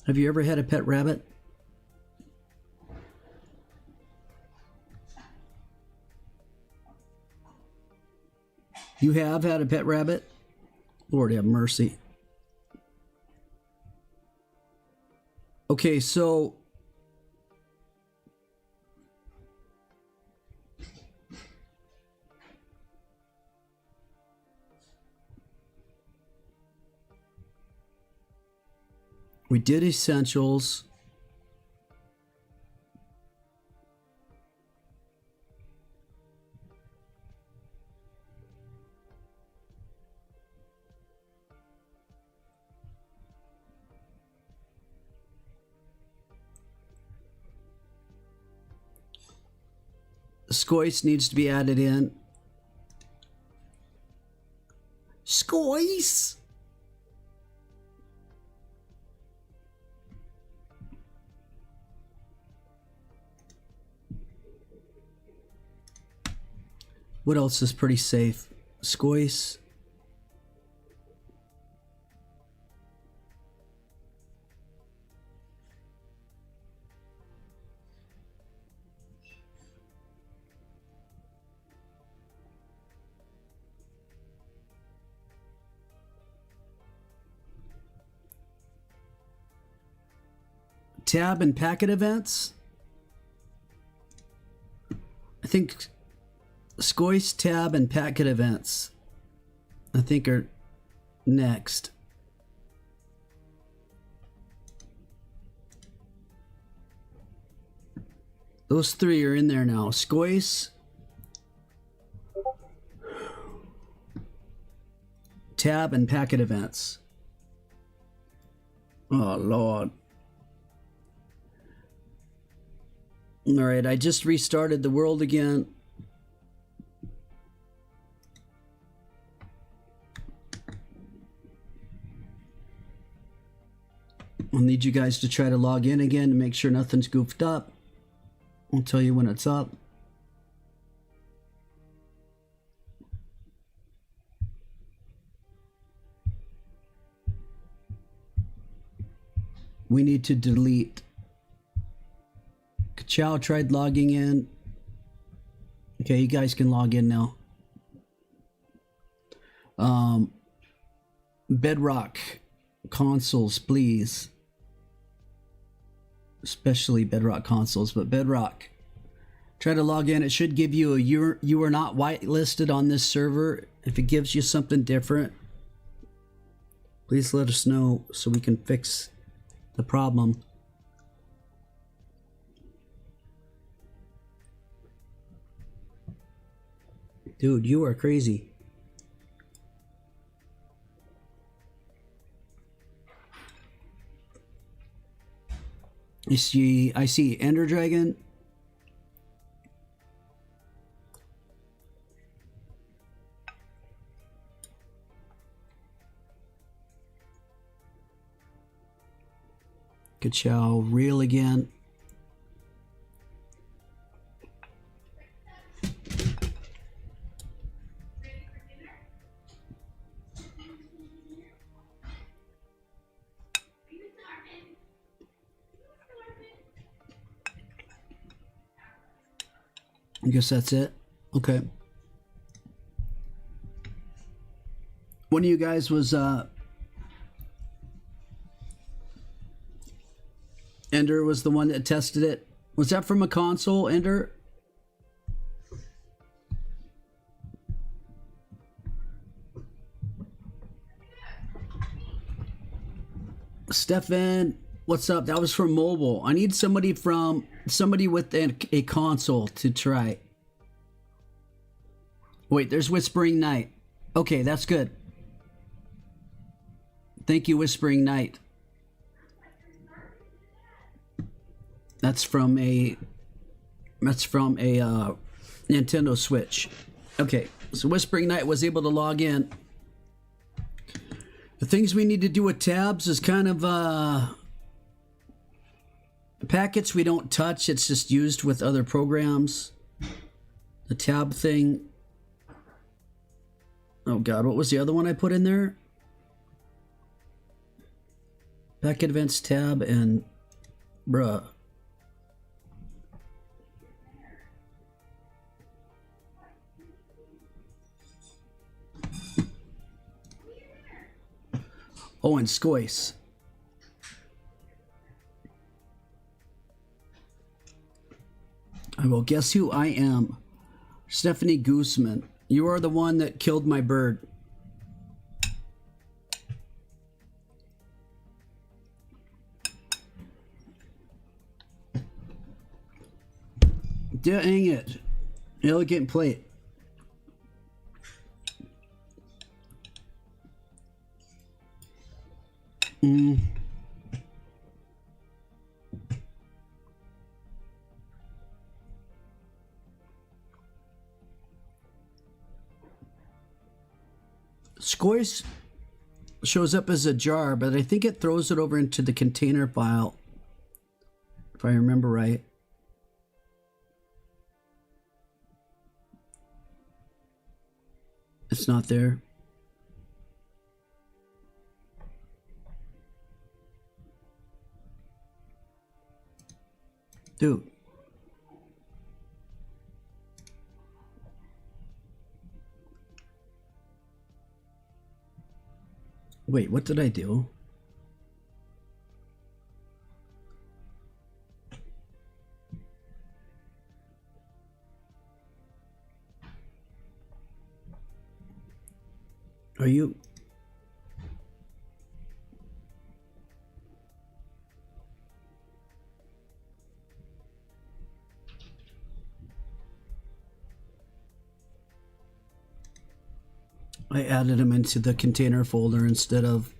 Have you ever had a pet rabbit? You have had a pet rabbit? Lord have mercy. Okay, so we did essentials. Scoice needs to be added in. Scoice! What else is pretty safe? Scoice. Tab and packet events. I think Scoice, tab, and packet events, I think, are next. Those three are in there now. Scoice, tab, and packet events. Oh, Lord. All right, I just restarted the world again. I'll need you guys to try to log in again to make sure nothing's goofed up. I'll tell you when it's up. We need to delete. Chow tried logging in. Okay, you guys can log in now. Bedrock consoles, please. Especially Bedrock consoles, but Bedrock. Try to log in. It should give you a you are not whitelisted on this server. If it gives you something different, please let us know so we can fix the problem. Dude, you are crazy. I see Ender Dragon. Ka-chow, real again. I guess that's it. Okay. One of you guys was Ender was the one that tested it. Was that from a console, Ender? Stefan, what's up? That was from mobile. I need somebody with a console to try. Wait, there's Whispering Night. Okay, that's good. Thank you, Whispering Night. That's from a Nintendo Switch. Okay, so Whispering Night was able to log in. The things we need to do with tabs is kind of packets we don't touch. It's just used with other programs. The tab thing. Oh God, what was the other one I put in there? Packet events tab and bruh. Oh, and Scoice. I will guess who I am. Stephanie Gooseman. You are the one that killed my bird. Dang it. Elegant plate. Scoice shows up as a jar, but I think it throws it over into the container file, if I remember right. It's not there. Dude. Wait, what did I do? Are you... I added them into the container folder instead of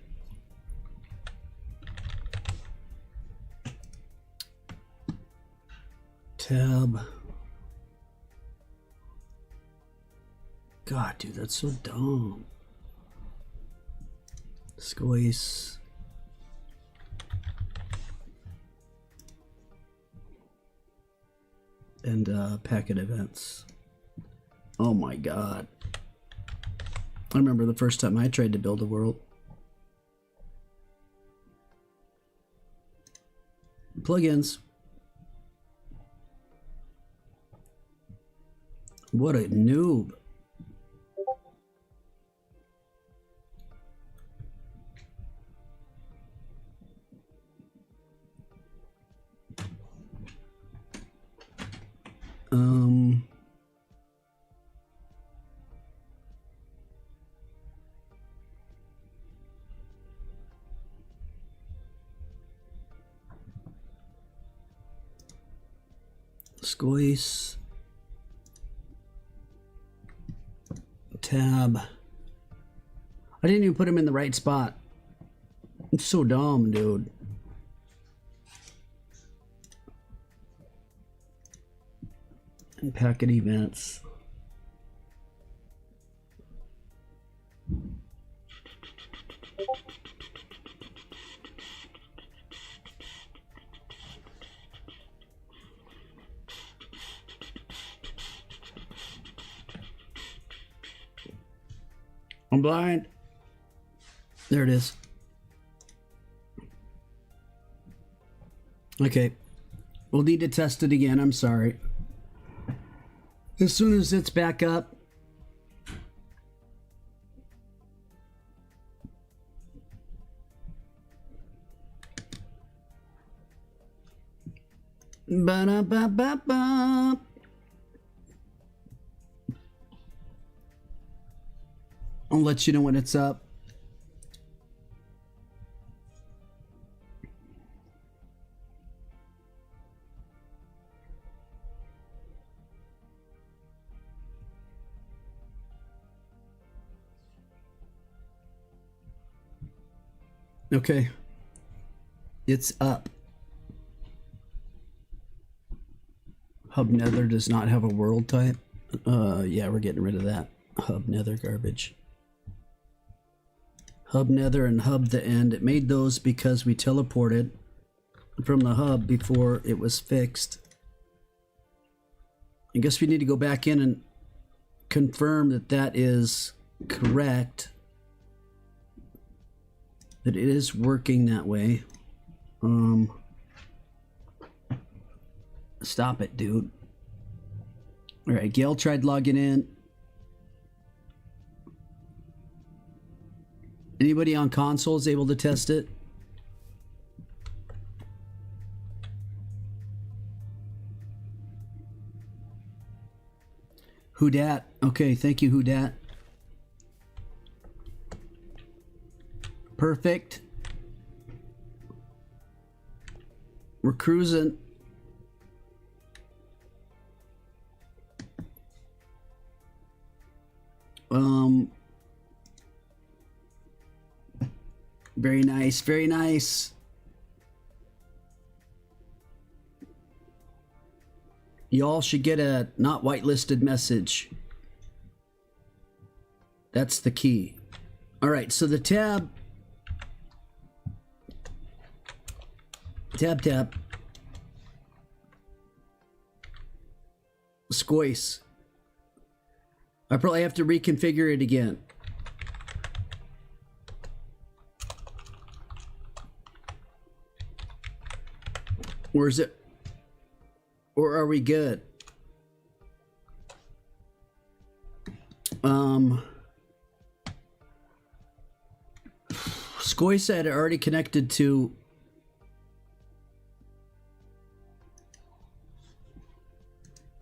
tab. God, dude, that's so dumb. Scoice. And packet events. Oh my God. I remember the first time I tried to build a world. Plugins. What a noob. Scoice. Tab. I didn't even put him in the right spot. I'm so dumb, dude. And packet events. I'm blind. There it is. Okay. We'll need to test it again. I'm sorry. As soon as it's back up. Ba-da-ba-ba-ba. I'll let you know when it's up. Okay. It's up. Hub Nether does not have a world type. Yeah, we're getting rid of that. Hub Nether garbage. Hub Nether and Hub the End. It made those because we teleported from the hub before it was fixed. I guess we need to go back in and confirm that that is correct. That it is working that way. Stop it, dude. Alright, Gail tried logging in. Anybody on console is able to test it? Who dat? Okay, thank you, Who dat. Perfect. We're cruising. Very nice, very nice. Y'all should get a not whitelisted message. That's the key. All right, so the tab. Tab. Squoise. I probably have to reconfigure it again. Or is it? Or are we good? Squoise had already connected to.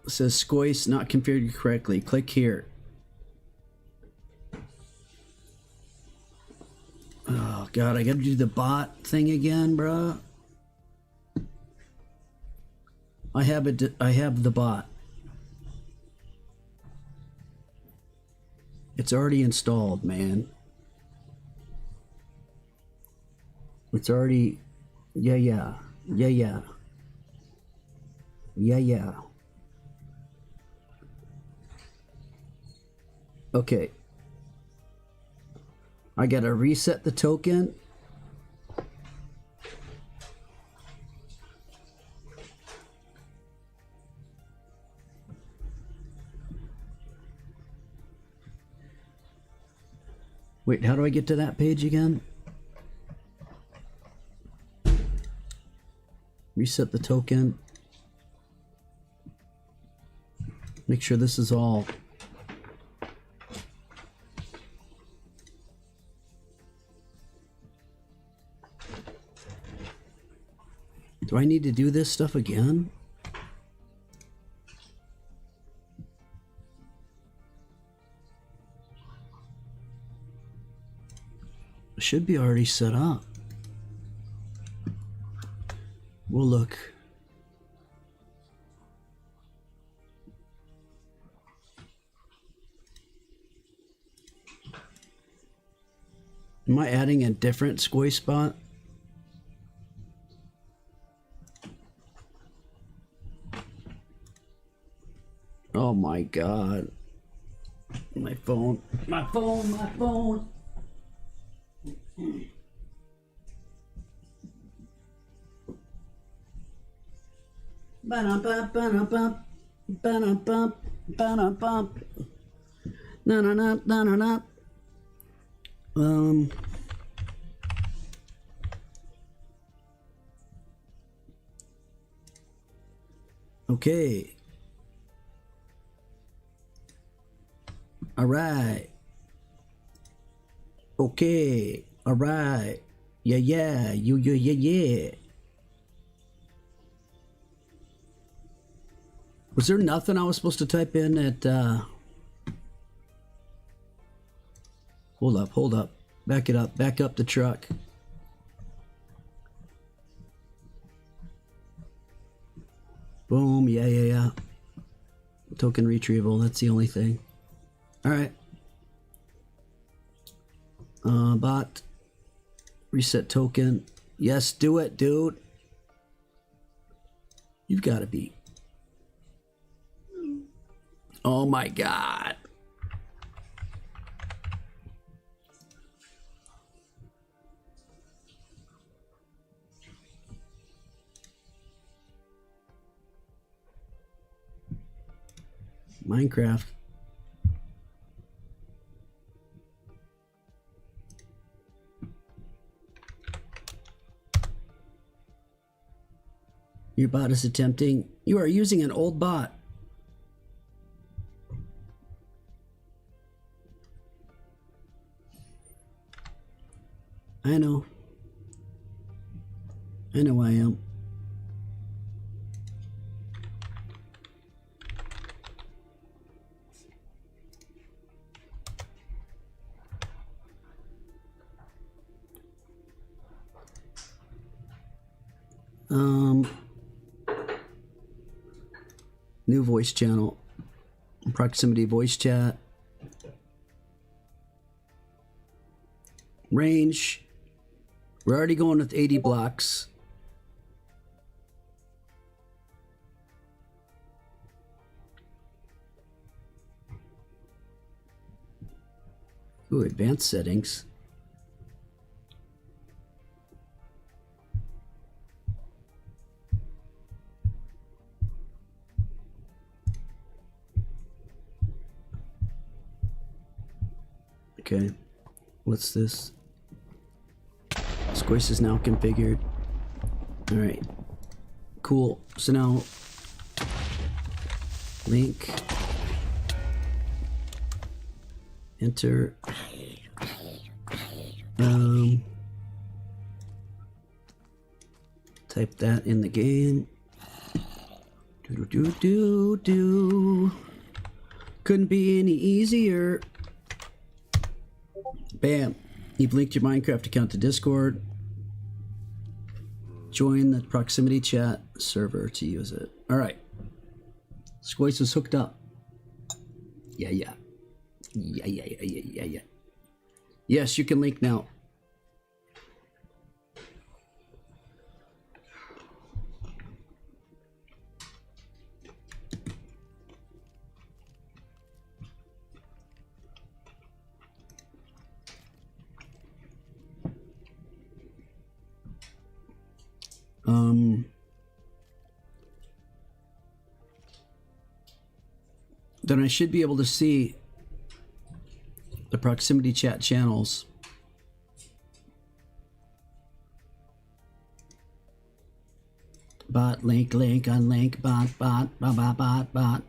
It says Squoise not configured correctly. Click here. Oh god, I gotta do the bot thing again, bruh. I have the bot. It's already installed, man. It's already yeah. Okay. I gotta reset the token. Wait, how do I get to that page again? Reset the token. Make sure this is all. Do I need to do this stuff again? It should be already set up. We'll look. Am I adding a different squoise spot? Oh my god. My phone. Okay. All right. Okay. All right. Yeah. Yeah. Was there nothing I was supposed to type in at, Hold up. Back it up. Back up the truck. Boom. Yeah. Token retrieval. That's the only thing. All right. Bot. Reset token. Yes, do it, dude. You've got to be. Oh my God. Minecraft. Your bot is attempting. You are using an old bot. I know. I know I am. New voice channel. Proximity voice chat. Range. We're already going with 80 blocks. Ooh, advanced settings. Okay, what's this? Squish is now configured. All right, cool. So now, link, enter. Type that in the game. Do. Couldn't be any easier. Bam. You've linked your Minecraft account to Discord. Join the proximity chat server to use it. All right. Squace is hooked up. Yeah. Yes, you can link now. Then I should be able to see the proximity chat channels. Bot, link, unlink, bot.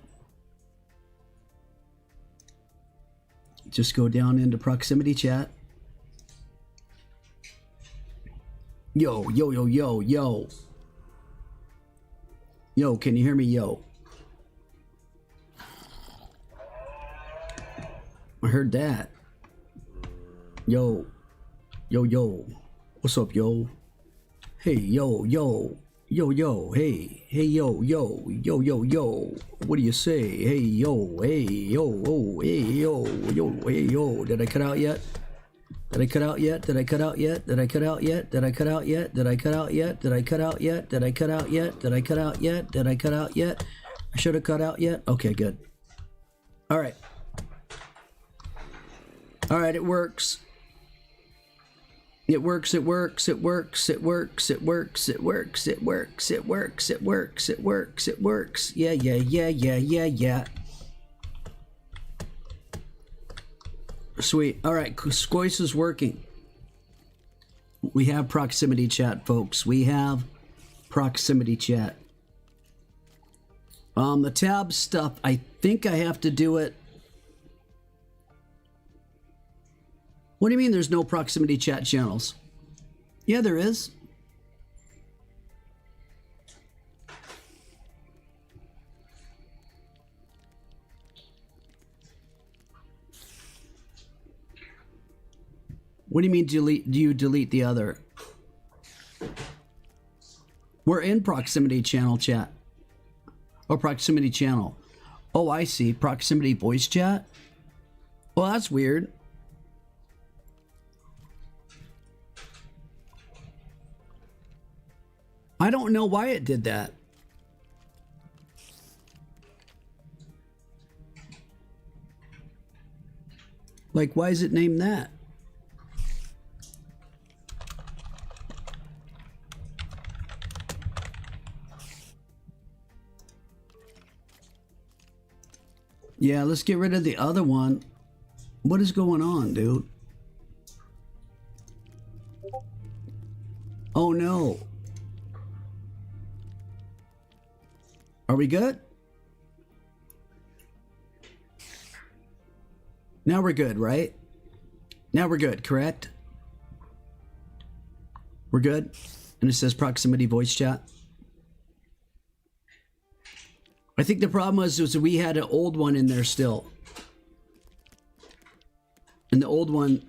Just go down into proximity chat. Yo. Yo, can you hear me, yo? I heard that. Yo. What's up, yo? Hey, yo. Hey, yo. What do you say? Hey, yo. Did I cut out yet? Did I cut out yet? I should have cut out yet. Okay, good. All right. All right, it works. It works. Yeah. Sweet. All right, Squoise is working. We have proximity chat, folks. We have proximity chat. The tab stuff, I think I have to do it. What do you mean there's no proximity chat channels? Yeah, there is. What do you mean delete? Do you delete the other? We're in proximity channel chat. Or proximity channel. Oh, I see. Proximity voice chat? Well, that's weird. I don't know why it did that. Like, why is it named that? Yeah, let's get rid of the other one. What is going on, dude? Oh no. Are we good? Now we're good, right? Now we're good, correct? We're good? And it says proximity voice chat. I think the problem was we had an old one in there still. And the old one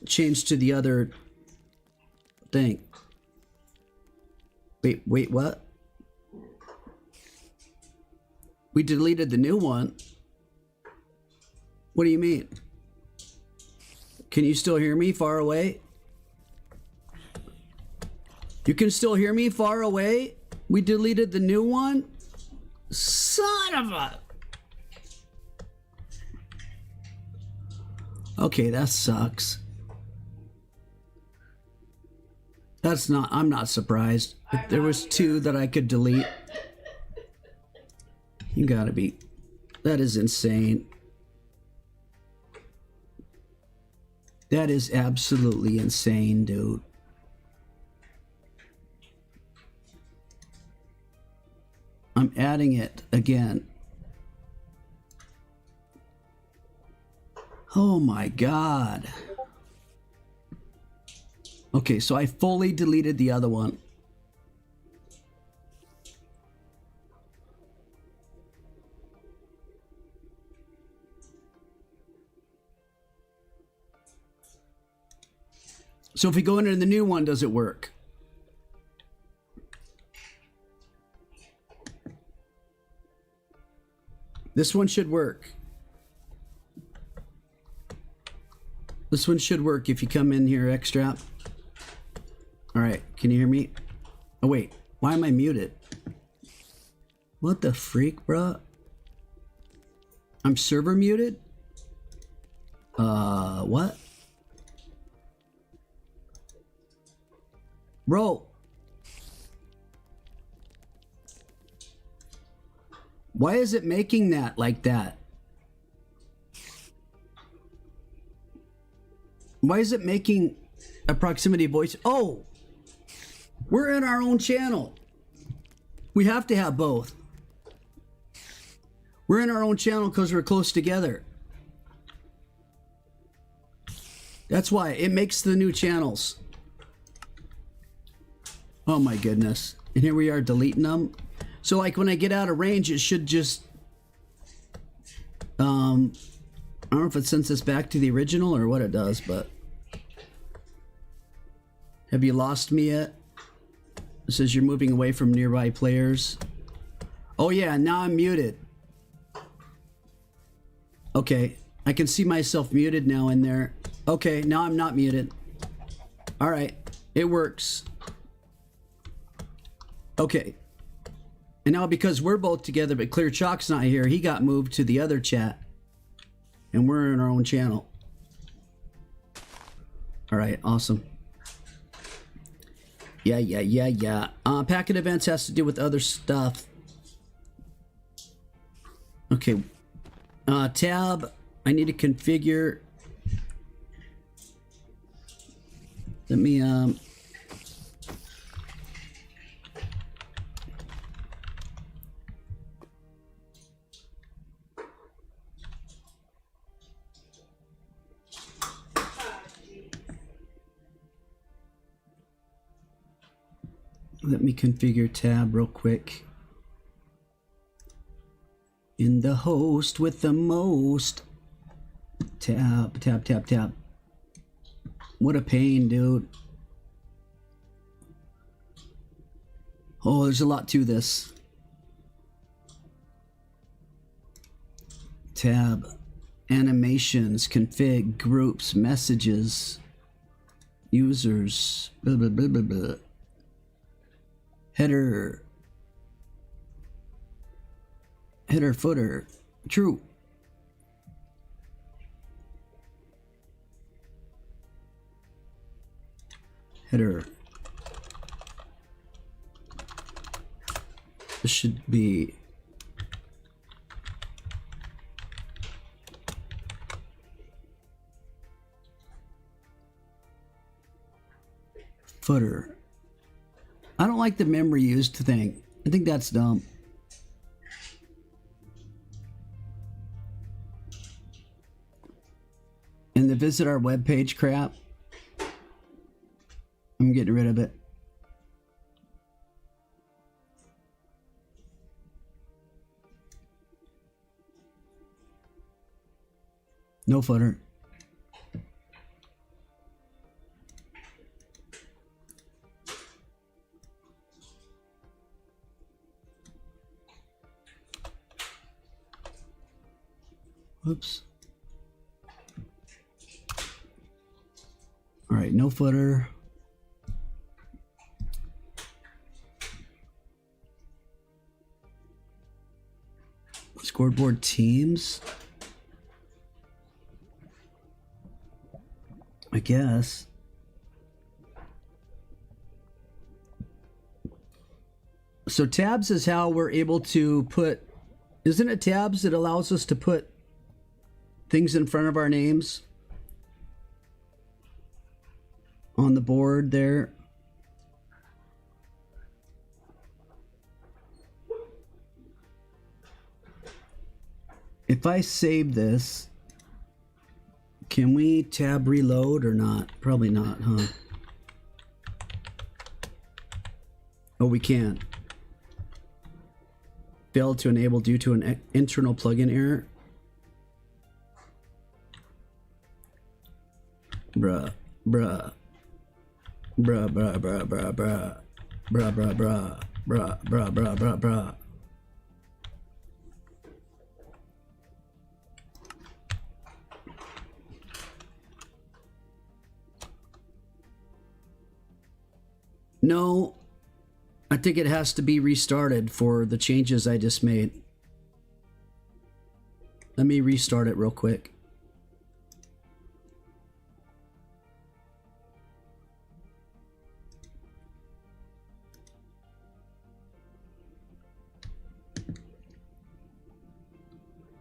changed to the other thing. Wait, what? We deleted the new one. What do you mean? Can you still hear me far away? You can still hear me far away? We deleted the new one? Son of a... Okay, that sucks. That's not... I'm not surprised. If there was two that I could delete. You gotta be... That is insane. That is absolutely insane, dude. I'm adding it again. Oh my God. Okay, so I fully deleted the other one. So if we go into the new one, does it work? This one should work. This one should work if you come in here extra. All right, can you hear me? Oh wait, why am I muted? What the freak, bruh? I'm server muted? What? Bro. Why is it making that like that? Why is it making a proximity voice? Oh, we're in our own channel. We have to have both. We're in our own channel because we're close together. That's why it makes the new channels. Oh my goodness. And here we are deleting them. So like when I get out of range, it should just, I don't know if it sends us back to the original or what it does, but have you lost me yet? It says you're moving away from nearby players. Oh yeah, now I'm muted. Okay, I can see myself muted now in there. Okay, now I'm not muted. All right, it works. Okay. And now because we're both together, but Clear Chalk's not here, he got moved to the other chat. And we're in our own channel. All right, awesome. Yeah. Packet events has to do with other stuff. Okay. Tab, I need to configure. Let me, let me configure tab real quick. In the host with the most. Tab. What a pain, dude. Oh, there's a lot to this. Tab. Animations, config, groups, messages, users, blah, blah, blah, blah, blah. Header. Header, footer. True. Header. This should be footer. I don't like the memory used thing. I think that's dumb. And the visit our webpage crap, I'm getting rid of it. No footer. Whoops. All right, no footer. Scoreboard teams. I guess. So tabs is how we're able to put, isn't it tabs that allows us to put things in front of our names on the board there? If I save this, can we tab reload or not? Probably not, huh? Oh, we can. Failed to enable due to an internal plugin error. Bruh, bruh. Bruh, bruh, bruh, bruh, bruh. Bruh, bruh, bruh. Bruh, bruh, bruh, bruh, bruh. No, I think it has to be restarted for the changes I just made. Let me restart it real quick.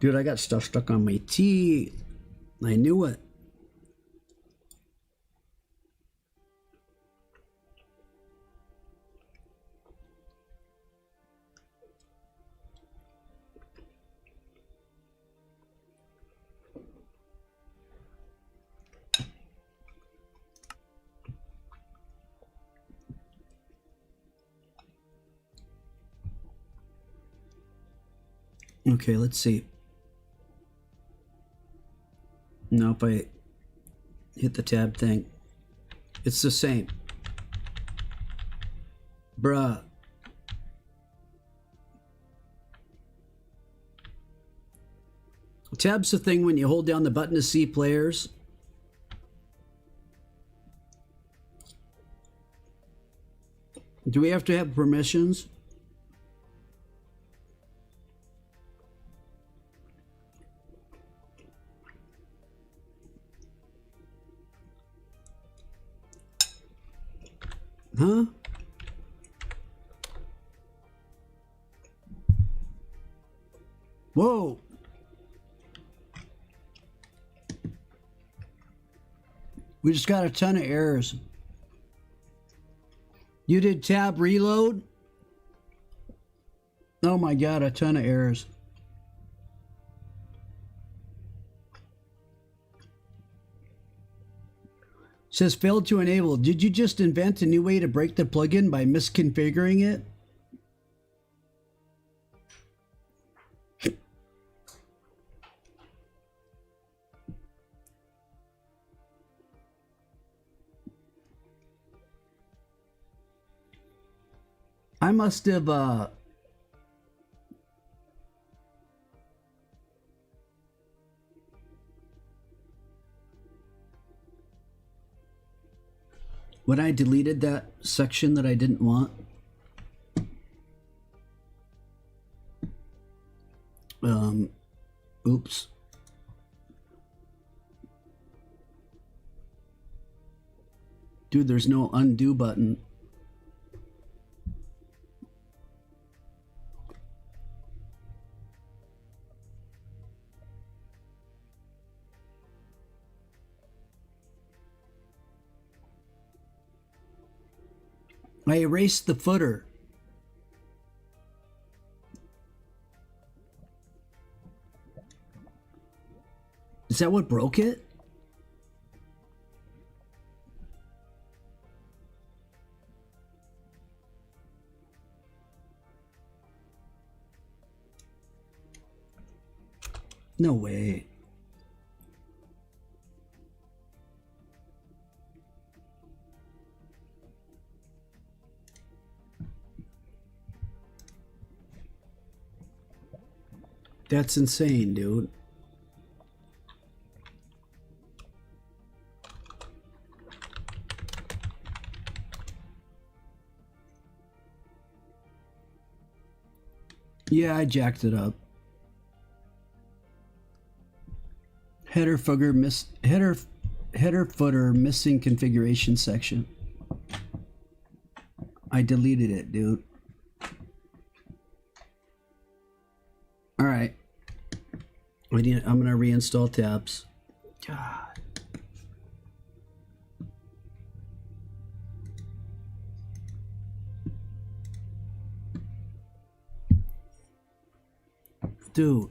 Dude, I got stuff stuck on my teeth. I knew it. Okay, let's see. Now if I hit the tab thing, it's the same. Bruh. Tab's the thing when you hold down the button to see players. Do we have to have permissions? Huh? Whoa. We just got a ton of errors. You did tab reload? Oh my God, a ton of errors. Says failed to enable. Did you just invent a new way to break the plugin by misconfiguring it? I must have when I deleted that section that I didn't want, Oops. Dude, there's no undo button. I erased the footer. Is that what broke it? No way. That's insane, dude. Yeah, I jacked it up. Header footer missing configuration section. I deleted it, dude. All right. I'm gonna reinstall tabs. God. Dude.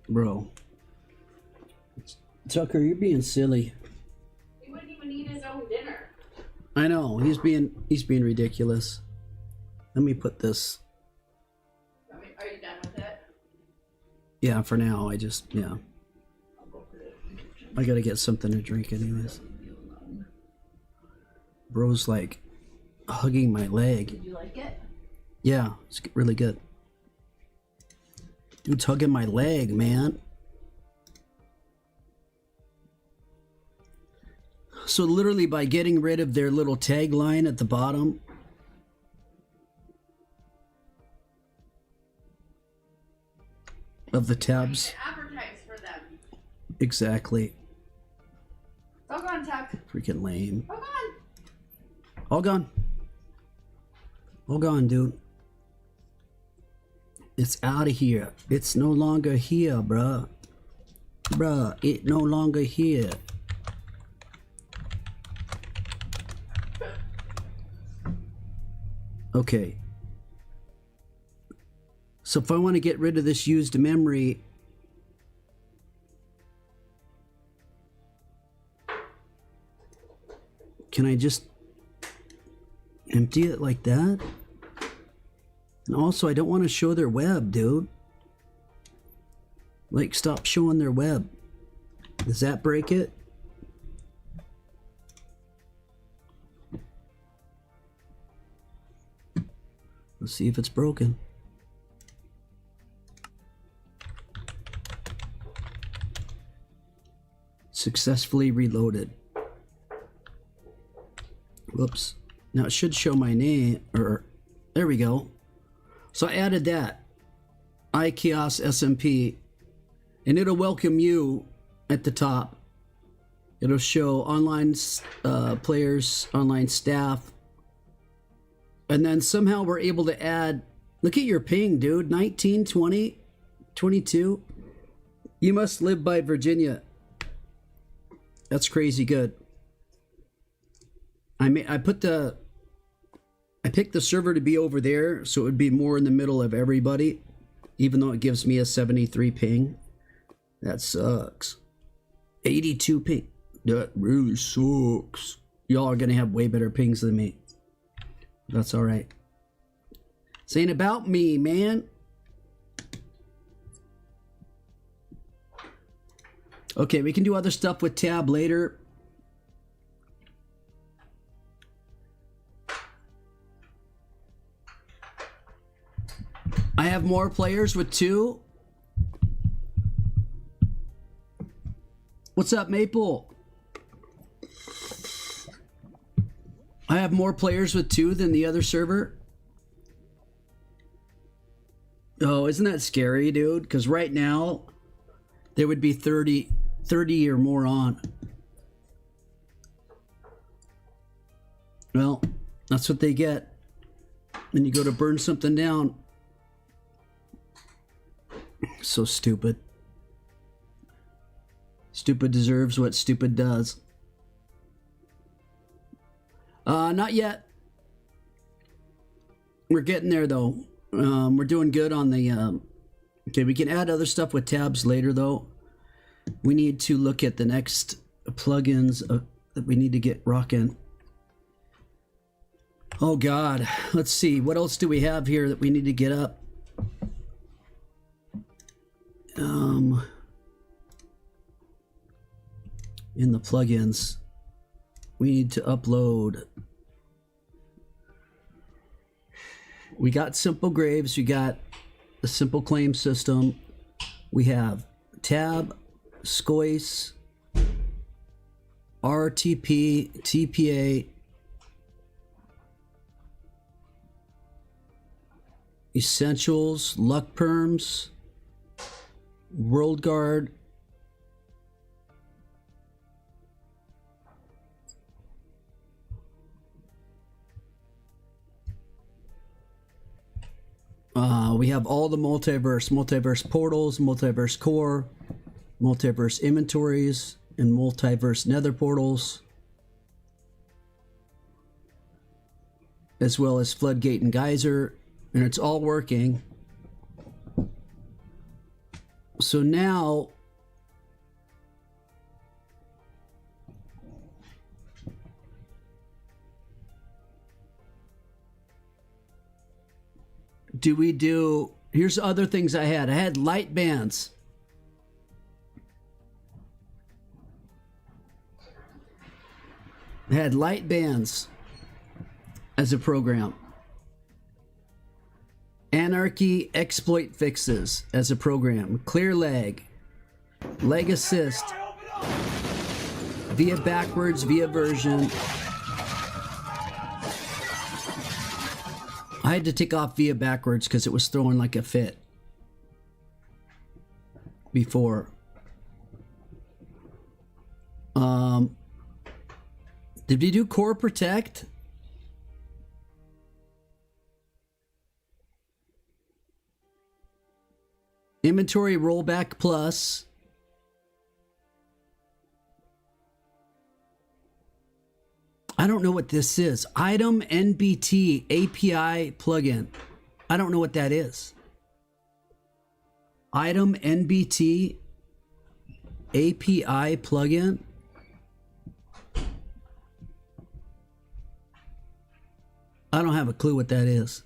Bro. Tucker, you're being silly. He wouldn't even eat his own dinner. I know, he's being ridiculous. Let me put this. I mean, are you done with it? Yeah, for now, I gotta get something to drink anyways. Bro's like hugging my leg. Did you like it? Yeah, it's really good. Dude's hugging my leg, man. So literally by getting rid of their little tagline at the bottom, of the tabs. Advertise for them. Exactly. Hold on, Tuck. Freaking lame. Hold on. All gone. All gone, dude. It's out of here. It's no longer here, bruh. Bruh, it no longer here. Okay. So if I want to get rid of this used memory, can I just empty it like that? And also, I don't want to show their web, dude. Like, stop showing their web. Does that break it? Let's see if it's broken. Successfully reloaded. Whoops. Now it should show my name, or there we go. So I added that. EyeChaos SMP. And it'll welcome you at the top. It'll show online players, online staff. And then somehow we're able to add, look at your ping, dude. 19, 20, 22. You must live by Virginia. That's crazy good. I picked the server to be over there, so it would be more in the middle of everybody, even though it gives me a 73 ping. That sucks. 82 ping. That really sucks. Y'all are gonna have way better pings than me. That's alright. This ain't about me, man. Okay, we can do other stuff with tab later. I have more players with 2. What's up, Maple? I have more players with 2 than the other server. Oh, isn't that scary, dude? Because right now, there would be 30 or more on. Well, that's what they get when you go to burn something down. So stupid. Stupid deserves what stupid does. Not yet. We're getting there though. We're doing good on the okay, we can add other stuff with tabs later though. We need to look at the next plugins that we need to get rocking. Oh god, let's see, what else do we have here that we need to get up? In the plugins, we need to upload. We got simple graves, we got the simple claim system, we have tab, SCOIS, RTP, TPA, essentials, luck perms, world guard, we have all the multiverse portals, multiverse core, multiverse inventories, and multiverse nether portals, as well as floodgate and geyser, and it's all working. So now here's other things I had light bands. I had light bands as a program. Anarchy exploit fixes as a program. Clear leg assist, via backwards, via version. I had to take off via backwards because it was throwing like a fit before. Did we do core protect? Inventory rollback plus. I don't know what this is. Item NBT API plugin. I don't know what that is. Item NBT API plugin. I don't have a clue what that is.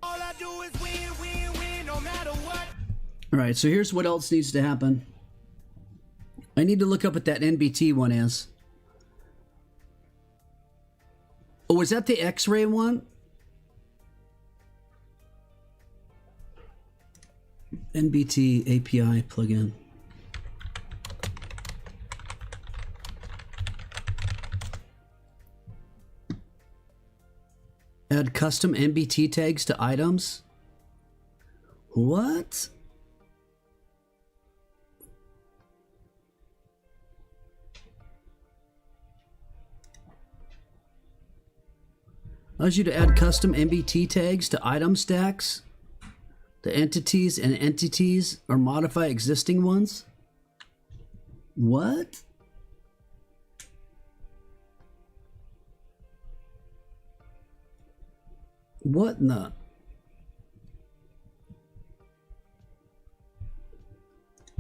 All I do is win, win, win, no matter what. All right, so here's what else needs to happen. I need to look up what that NBT one is. Oh, was that the X-ray one? NBT API plugin. Add custom NBT tags to items? What? Allows you to add custom MBT tags to item stacks, the entities, or modify existing ones. What? What in the?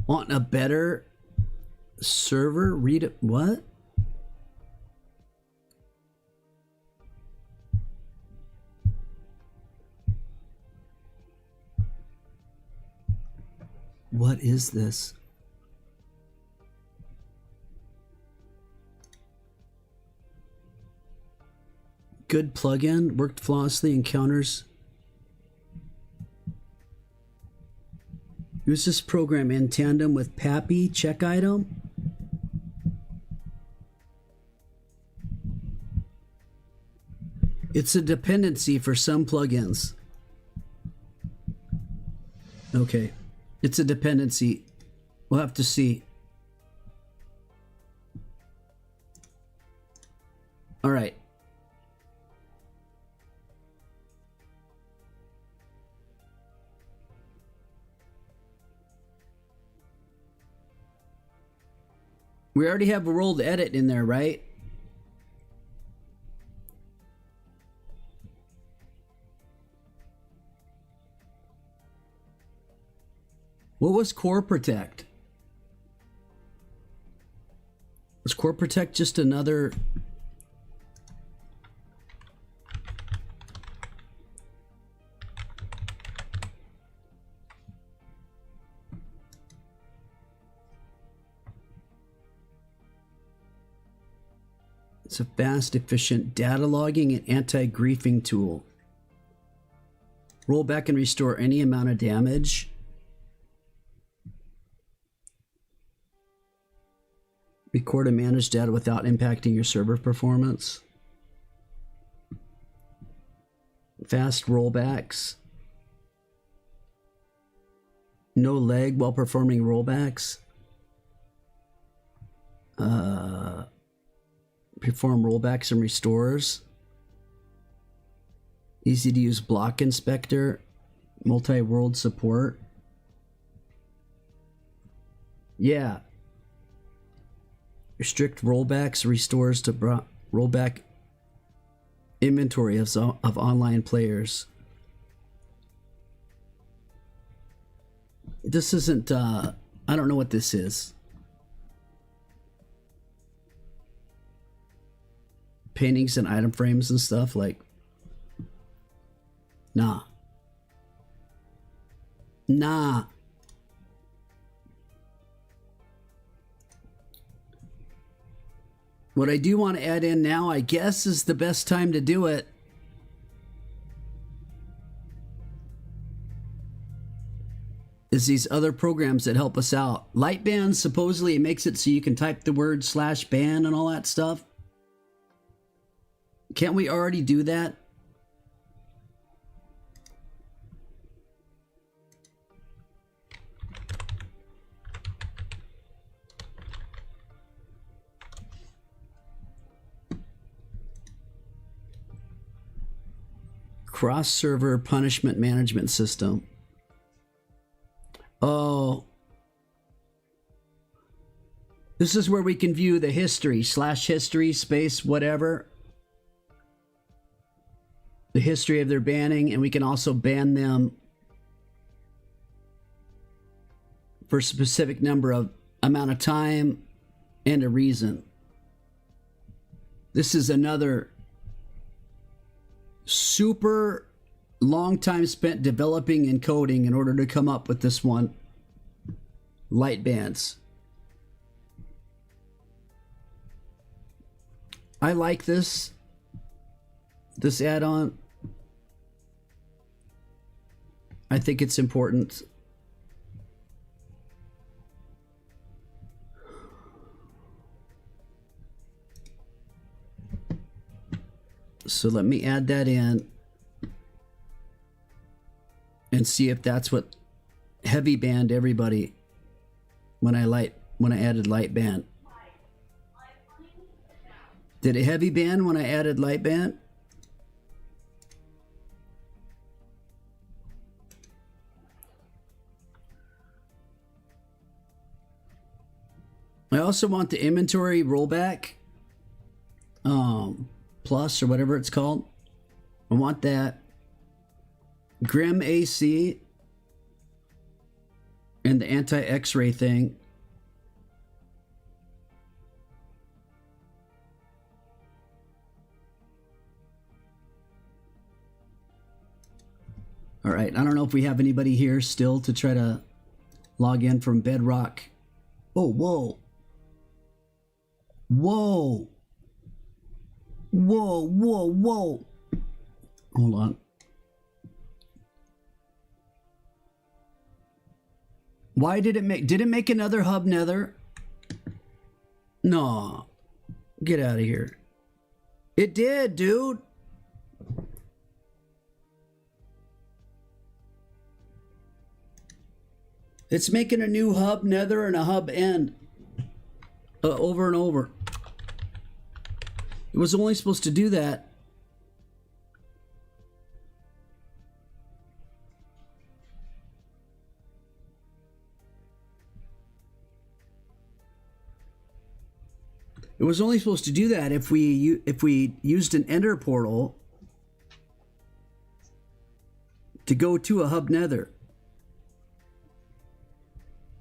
Want a better server? Read it. What? What is this? Good plugin, worked flawlessly, encounters. Use this program in tandem with Pappy check item. It's a dependency for some plugins. Okay. It's a dependency. We'll have to see. All right. We already have a rolled edit in there, right? What was Core Protect? Was Core Protect just another... It's a fast, efficient data logging and anti-griefing tool. Roll back and restore any amount of damage. Record and manage data without impacting your server performance. Fast rollbacks. No lag while performing rollbacks. Perform rollbacks and restores. Easy to use block inspector. Multi-world support. Yeah. Restrict rollbacks, restores to rollback inventory of online players. This isn't, I don't know what this is. Paintings and item frames and stuff, like, nah. Nah. What I do want to add in now, I guess, is the best time to do it. Is these other programs that help us out. Lightband, supposedly it makes it so you can type the word /ban and all that stuff. Can't we already do that? Cross-server punishment management system. Oh. This is where we can view the history, /history, space, whatever. The history of their banning, and we can also ban them for a specific amount of time and a reason. This is another super long time spent developing and coding in order to come up with this one. Light bans. I like this add-on. I think it's important. So let me add that in and see if that's what heavy banned everybody when I added light ban. Did it heavy ban when I added light ban? I also want the inventory rollback plus or whatever it's called. I want that. Grim AC and the anti-X-ray thing. All right, I don't know if we have anybody here still to try to log in from Bedrock. Oh, whoa. Whoa. Whoa, whoa, whoa. Hold on. Why did it make another hub nether? No. Get out of here. It did, dude. It's making a new hub nether and a hub end over and over. It was only supposed to do that. It was only supposed to do that if we used an ender portal to go to a hub nether.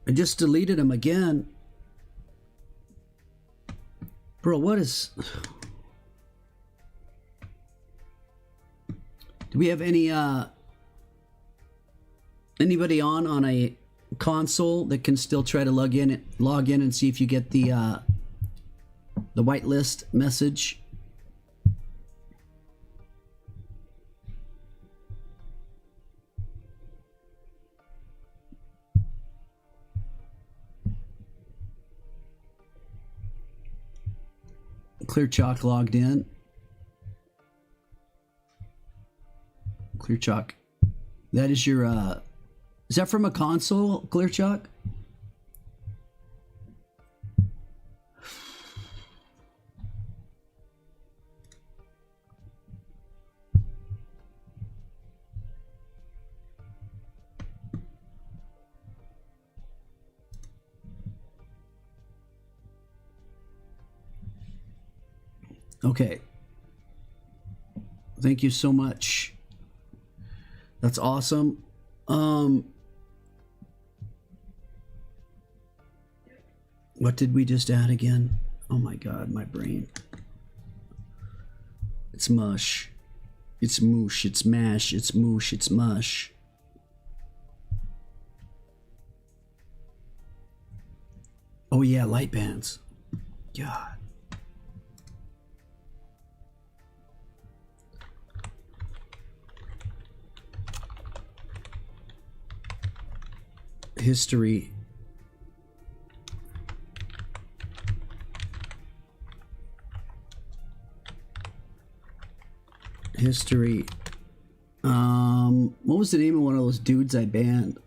I just deleted them again. Bro, what is... Do we have any anybody on a console that can still try to log in and see if you get the whitelist message? Clear Chalk logged in. Clear Chalk. That is your is that from a console, Clear Chalk? Okay. Thank you so much. That's awesome. What did we just add again? Oh my God, my brain. It's mush. It's moosh. It's mash. It's moosh. It's mush. Oh yeah, light bands. God. History. History. What was the name of one of those dudes I banned?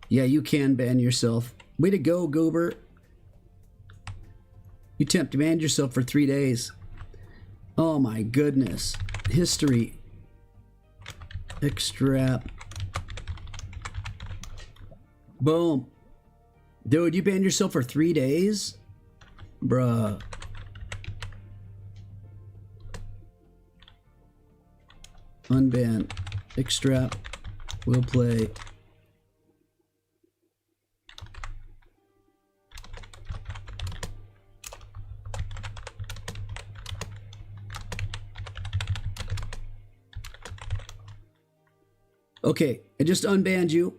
Yeah, you can ban yourself. Way to go, Goober. You tempt banned yourself for 3 days. Oh my goodness. History. Extrap. Boom. Dude, you banned yourself for 3 days? Bruh. Unban. Extrap. Will play. Okay, I just unbanned you.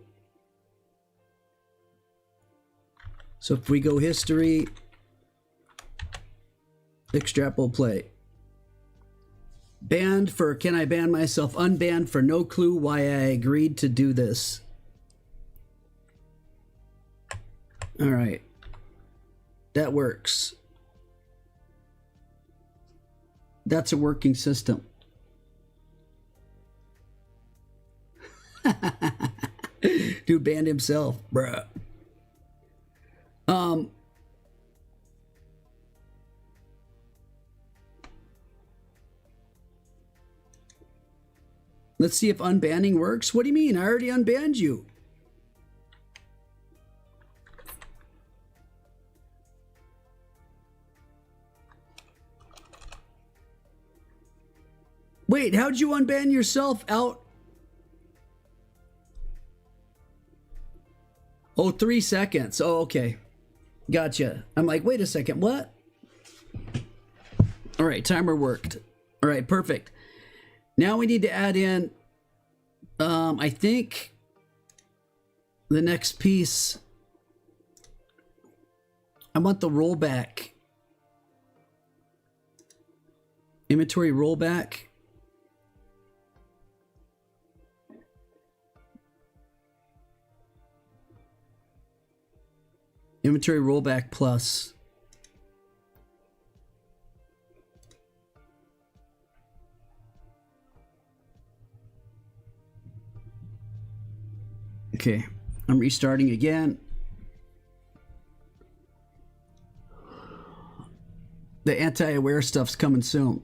So if we go history, extrap will play. Banned for, can I ban myself? Unbanned for no clue why I agreed to do this. All right. That works. That's a working system. Dude banned himself, bruh. Let's see if unbanning works. What do you mean? I already unbanned you. Wait, how'd you unban yourself out? Oh, 3 seconds. Oh, okay. Gotcha. I'm like, wait a second, what? All right, timer worked. All right, perfect. Now we need to add in, I think, the next piece. I want the rollback. Inventory rollback. Inventory rollback plus. Okay, I'm restarting again. The anti-aware stuff's coming soon.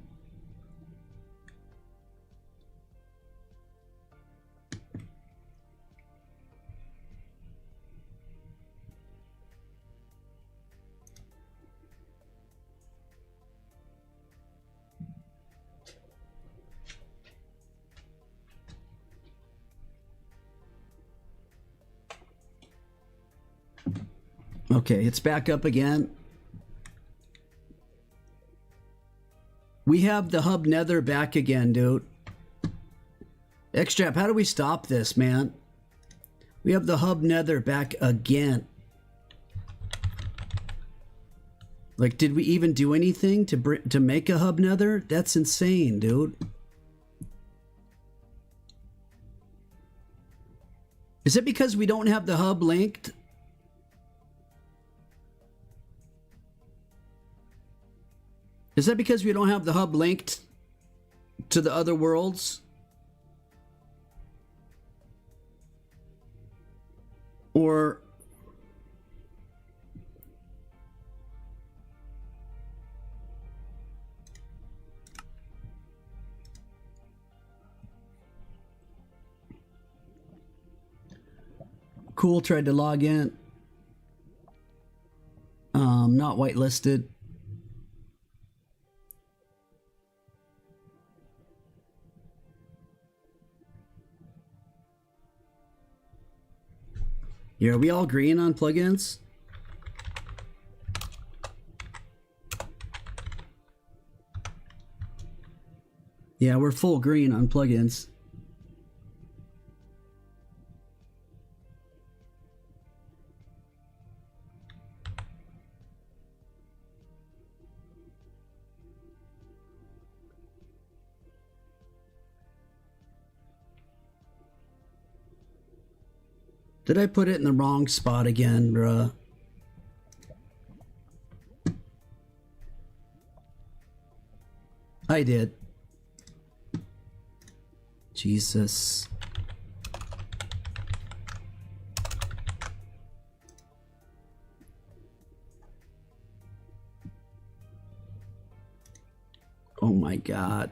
Okay, it's back up again. We have the hub nether back again, dude. Xtrap, how do we stop this, man? We have the hub nether back again. Like, did we even do anything to make a hub nether? That's insane, dude. Is it because we don't have the hub linked? Is that because we don't have the hub linked to the other worlds? Or Cool tried to log in. Not whitelisted. Yeah, are we all green on plugins? Yeah, we're full green on plugins. Did I put it in the wrong spot again, bruh? I did. Jesus. Oh my God.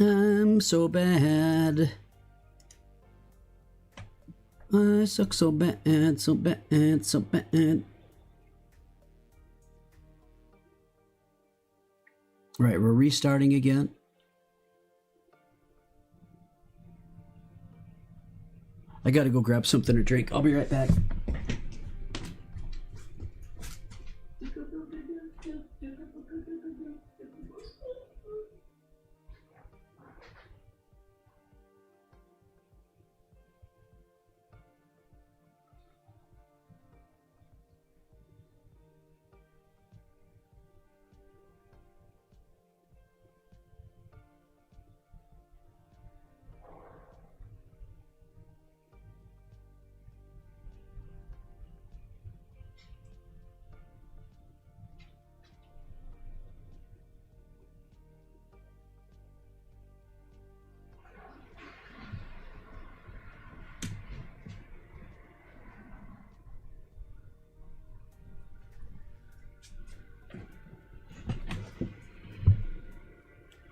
I'm so bad. I suck so bad, so bad, so bad. Right, we're restarting again. I gotta go grab something to drink. I'll be right back.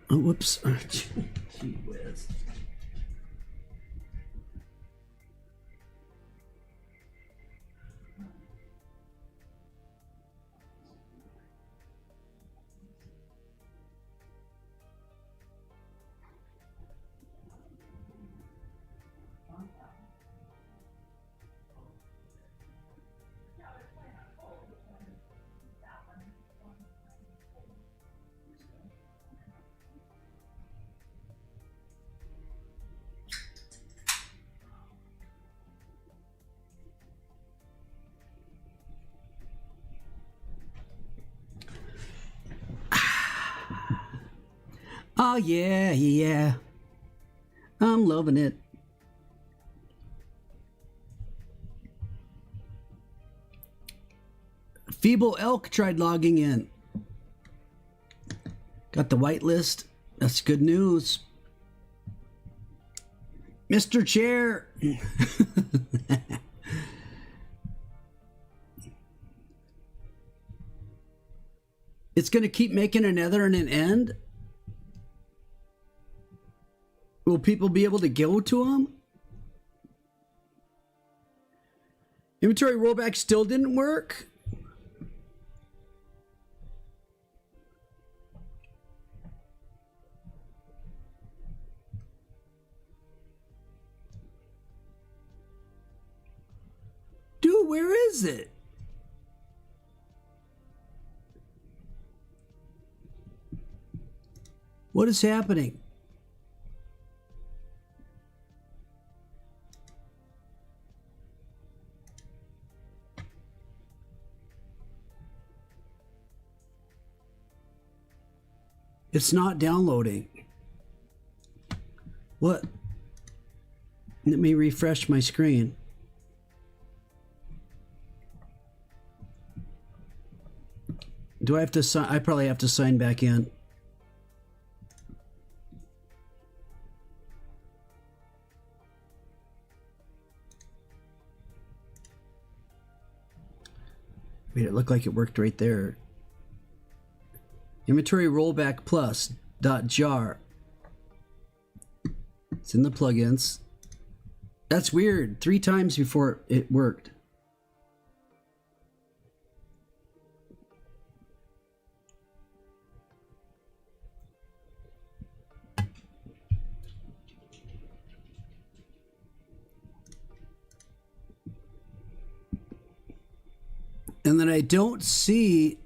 Oh, whoops. Gee whiz. Oh, yeah, yeah. I'm loving it. Feeble Elk tried logging in. Got the whitelist. That's good news. Mr. Chair. It's going to keep making another and an end? Will people be able to go to them? Inventory rollback still didn't work? Dude, where is it? What is happening? It's not downloading. What? Let me refresh my screen. Do I have to sign? I probably have to sign back in. Made it look like it worked right there. Inventory rollback plus .jar. It's in the plugins. That's weird. 3 times before it worked. And then I don't see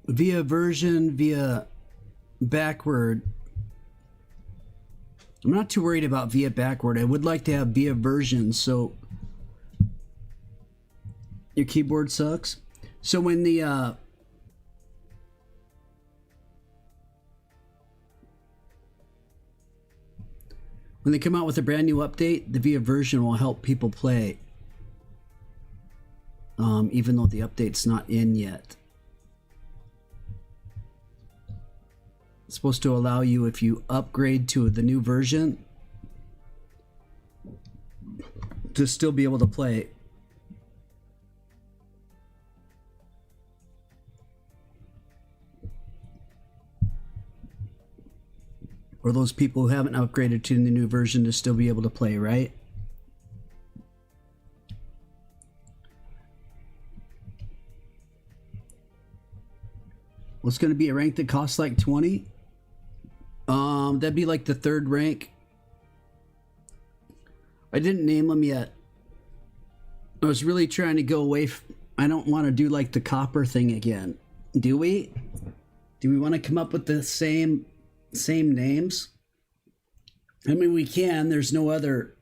via version, via backward. I'm not too worried about via backward. I would like to have via version, so your keyboard sucks. So when the when they come out with a brand new update, the via version will help people play, even though the update's not in yet. It's supposed to allow you, if you upgrade to the new version, to still be able to play. Or those people who haven't upgraded to the new version to still be able to play, right? What's going to be a rank that costs like 20? That'd be like the 3rd rank. I didn't name them yet. I was really trying to go away. I don't want to do like the copper thing again. Do we? Do we want to come up with the same names? I mean, we can. There's no other.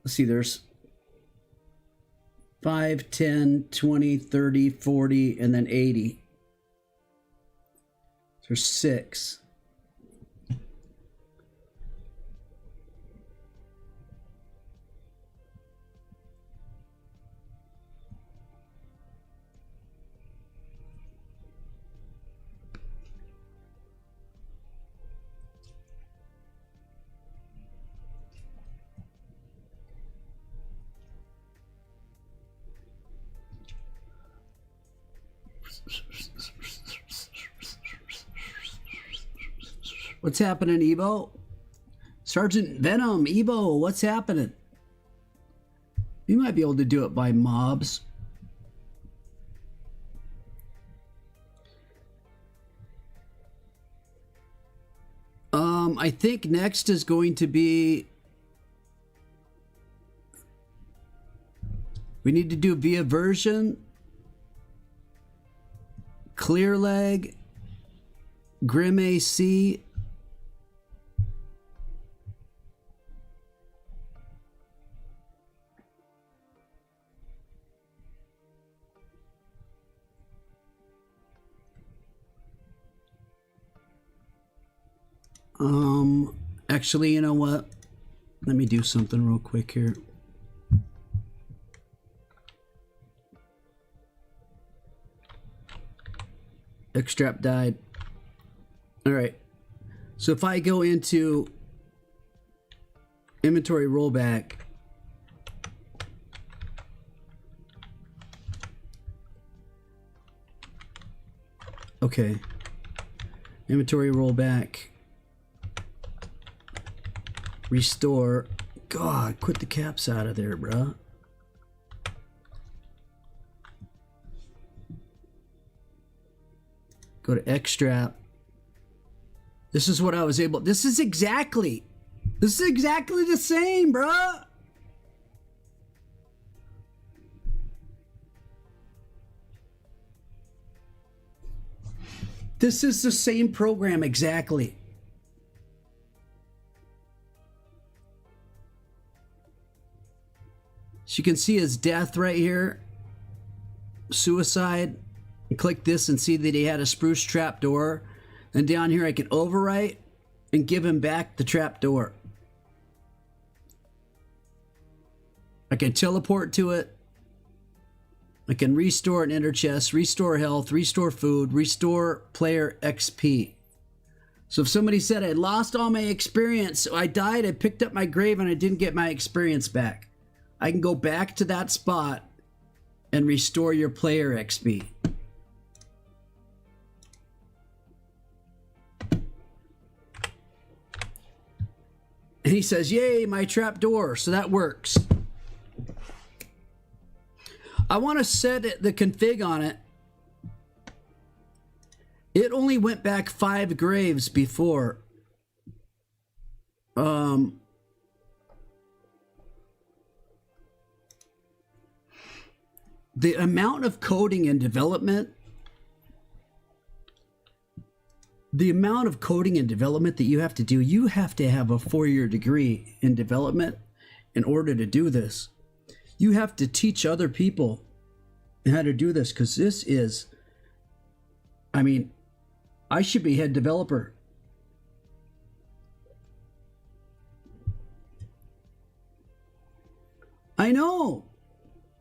Let's see. There's 5, 10, 20, 30, 40, and then 80. There's 6. What's happening, Ebo? Sergeant Venom, Ebo, what's happening? You might be able to do it by mobs. I think next is going to be... We need to do via version, clear leg, Grim AC, actually, you know what? Let me do something real quick here. Extrap died. All right. So if I go into inventory rollback, okay. Inventory rollback. Restore. God, quit the caps out of there, bruh. Go to extract. This is what I was able. This is exactly the same, bruh. This is the same program exactly. So you can see his death right here. Suicide. And click this and see that he had a spruce trapdoor. Then down here I can overwrite and give him back the trapdoor. I can teleport to it. I can restore an enter chest, restore health, restore food, restore player XP. So if somebody said I lost all my experience, so I died, I picked up my grave and I didn't get my experience back, I can go back to that spot and restore your player XP. And he says, yay, my trapdoor. So that works. I want to set the config on it. It only went back 5 graves before. The amount of coding and development, that you have to do, you have to have a 4-year degree in development in order to do this. You have to teach other people how to do this, because this is, I mean, I should be head developer. I know.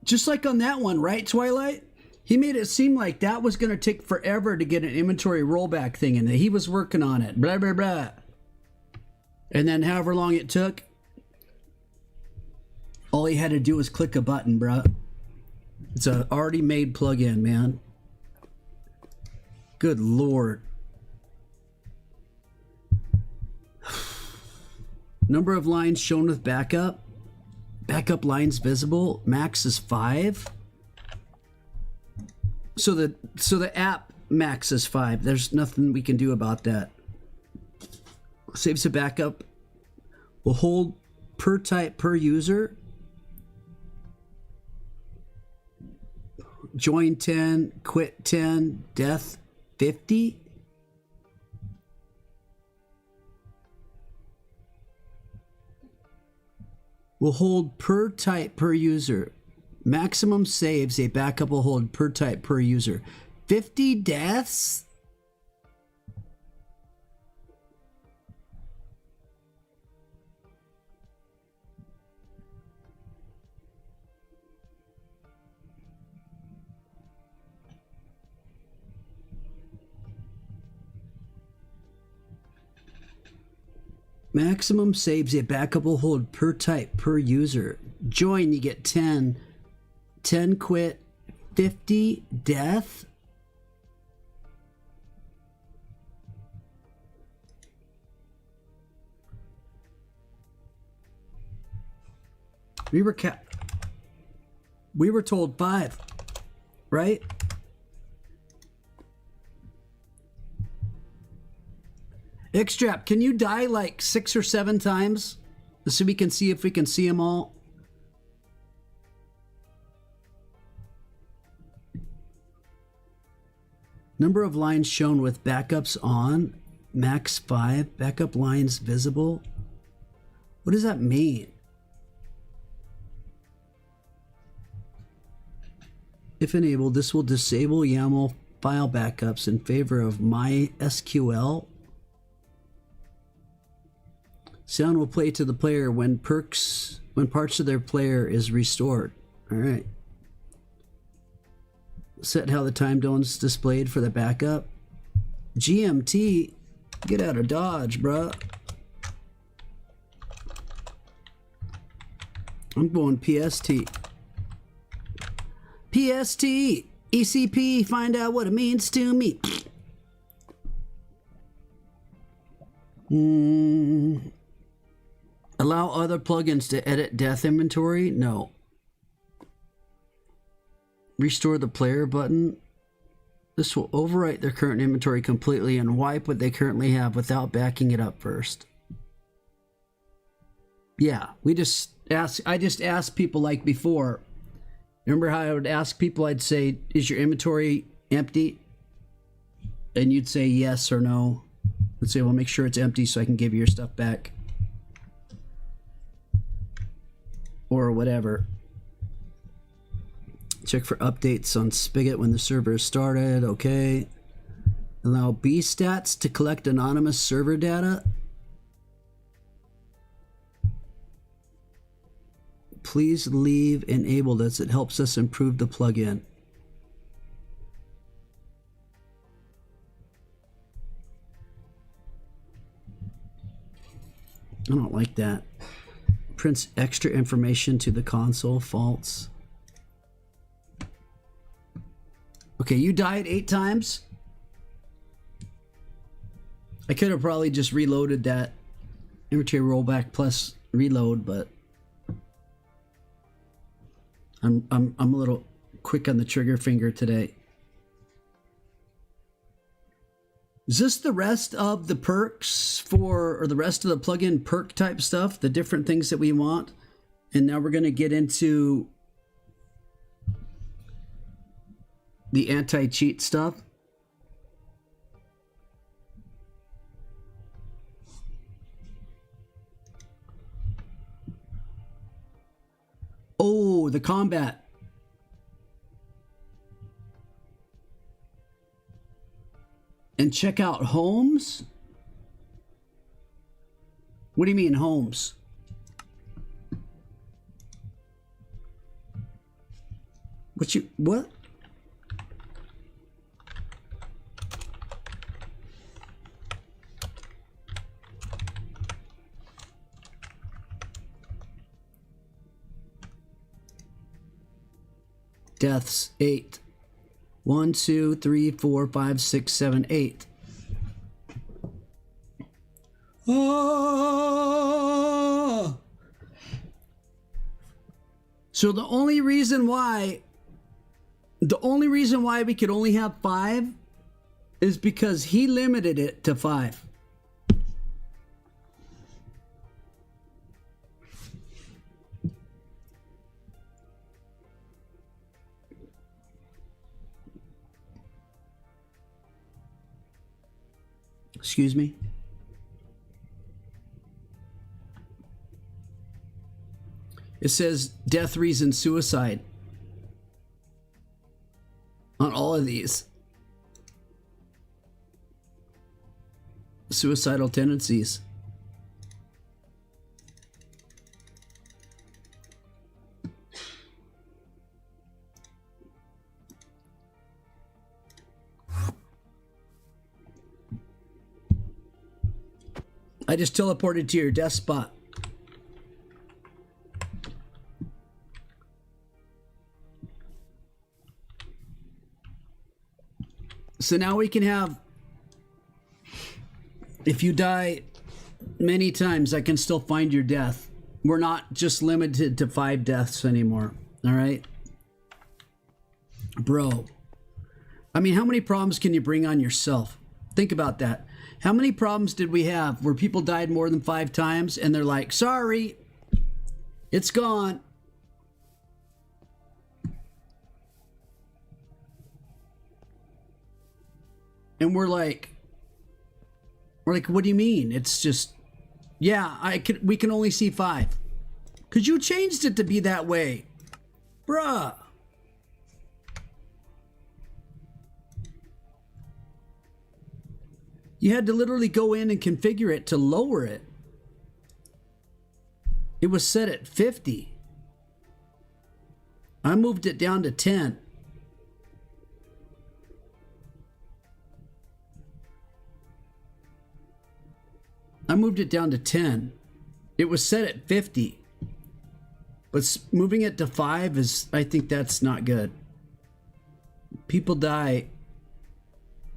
Just like on that one, right, Twilight? He made it seem like that was going to take forever to get an inventory rollback thing, and that he was working on it. Blah, blah, blah. And then however long it took, all he had to do was click a button, bruh. It's a already made plugin, man. Good Lord. Number of lines shown with backup. Backup lines visible. Max is 5. So the app max is 5. There's nothing we can do about that. Saves a backup. Will hold per type per user. Join 10, quit 10, death 50. Will hold per type per user. Maximum saves a backup will hold per type per user. 50 deaths? Maximum saves a backup will hold per type per user. Join, you get 10. 10 quit. 50 death. We were told 5, right? Xtrap, can you die like 6 or 7 times so we can see if we can see them all? Number of lines shown with backups on, max 5, backup lines visible. What does that mean? If enabled, this will disable YAML file backups in favor of MySQL. Sound will play to the player when parts of their player is restored. All right. Set how the time zone's displayed for the backup. GMT, get out of Dodge, bruh. I'm going PST. PST, ECP, find out what it means to me. Allow other plugins to edit death inventory? No. Restore the player button. This will overwrite their current inventory completely and wipe what they currently have without backing it up first. Yeah, I just asked people like before. Remember how I would ask people, I'd say, is your inventory empty? And you'd say yes or no. I'd say, well, make sure it's empty so I can give you your stuff back. Or whatever. Check for updates on Spigot when the server is started. Okay. Allow bstats to collect anonymous server data. Please leave enabled as it helps us improve the plugin. I don't like that. Prints extra information to the console. False. Okay, you died 8 times. I could have probably just reloaded that inventory rollback plus reload, but I'm a little quick on the trigger finger today. Is this the rest of the perks or the rest of the plugin perk type stuff, the different things that we want? And now we're going to get into the anti-cheat stuff. Oh, the combat. And check out homes. What do you mean homes? What? Deaths 8. 1, 2, 3, 4, 5, 6, 7, 8. Oh! So the only reason why we could only have 5 is because he limited it to 5. Excuse me. It says death reason suicide. on all of these. Suicidal tendencies. I just teleported to your death spot. So now we can have, if you die many times, I can still find your death. We're not just limited to 5 deaths anymore. All right? Bro. I mean, how many problems can you bring on yourself? Think about that. How many problems did we have where people died more than 5 times and they're like, sorry, it's gone. And we're like, what do you mean? It's just, yeah, we can only see 5. Because you changed it to be that way. Bruh. You had to literally go in and configure it to lower it. It was set at 50. I moved it down to 10. I moved it down to 10. It was set at 50. But moving it to 5 is, I think that's not good. People die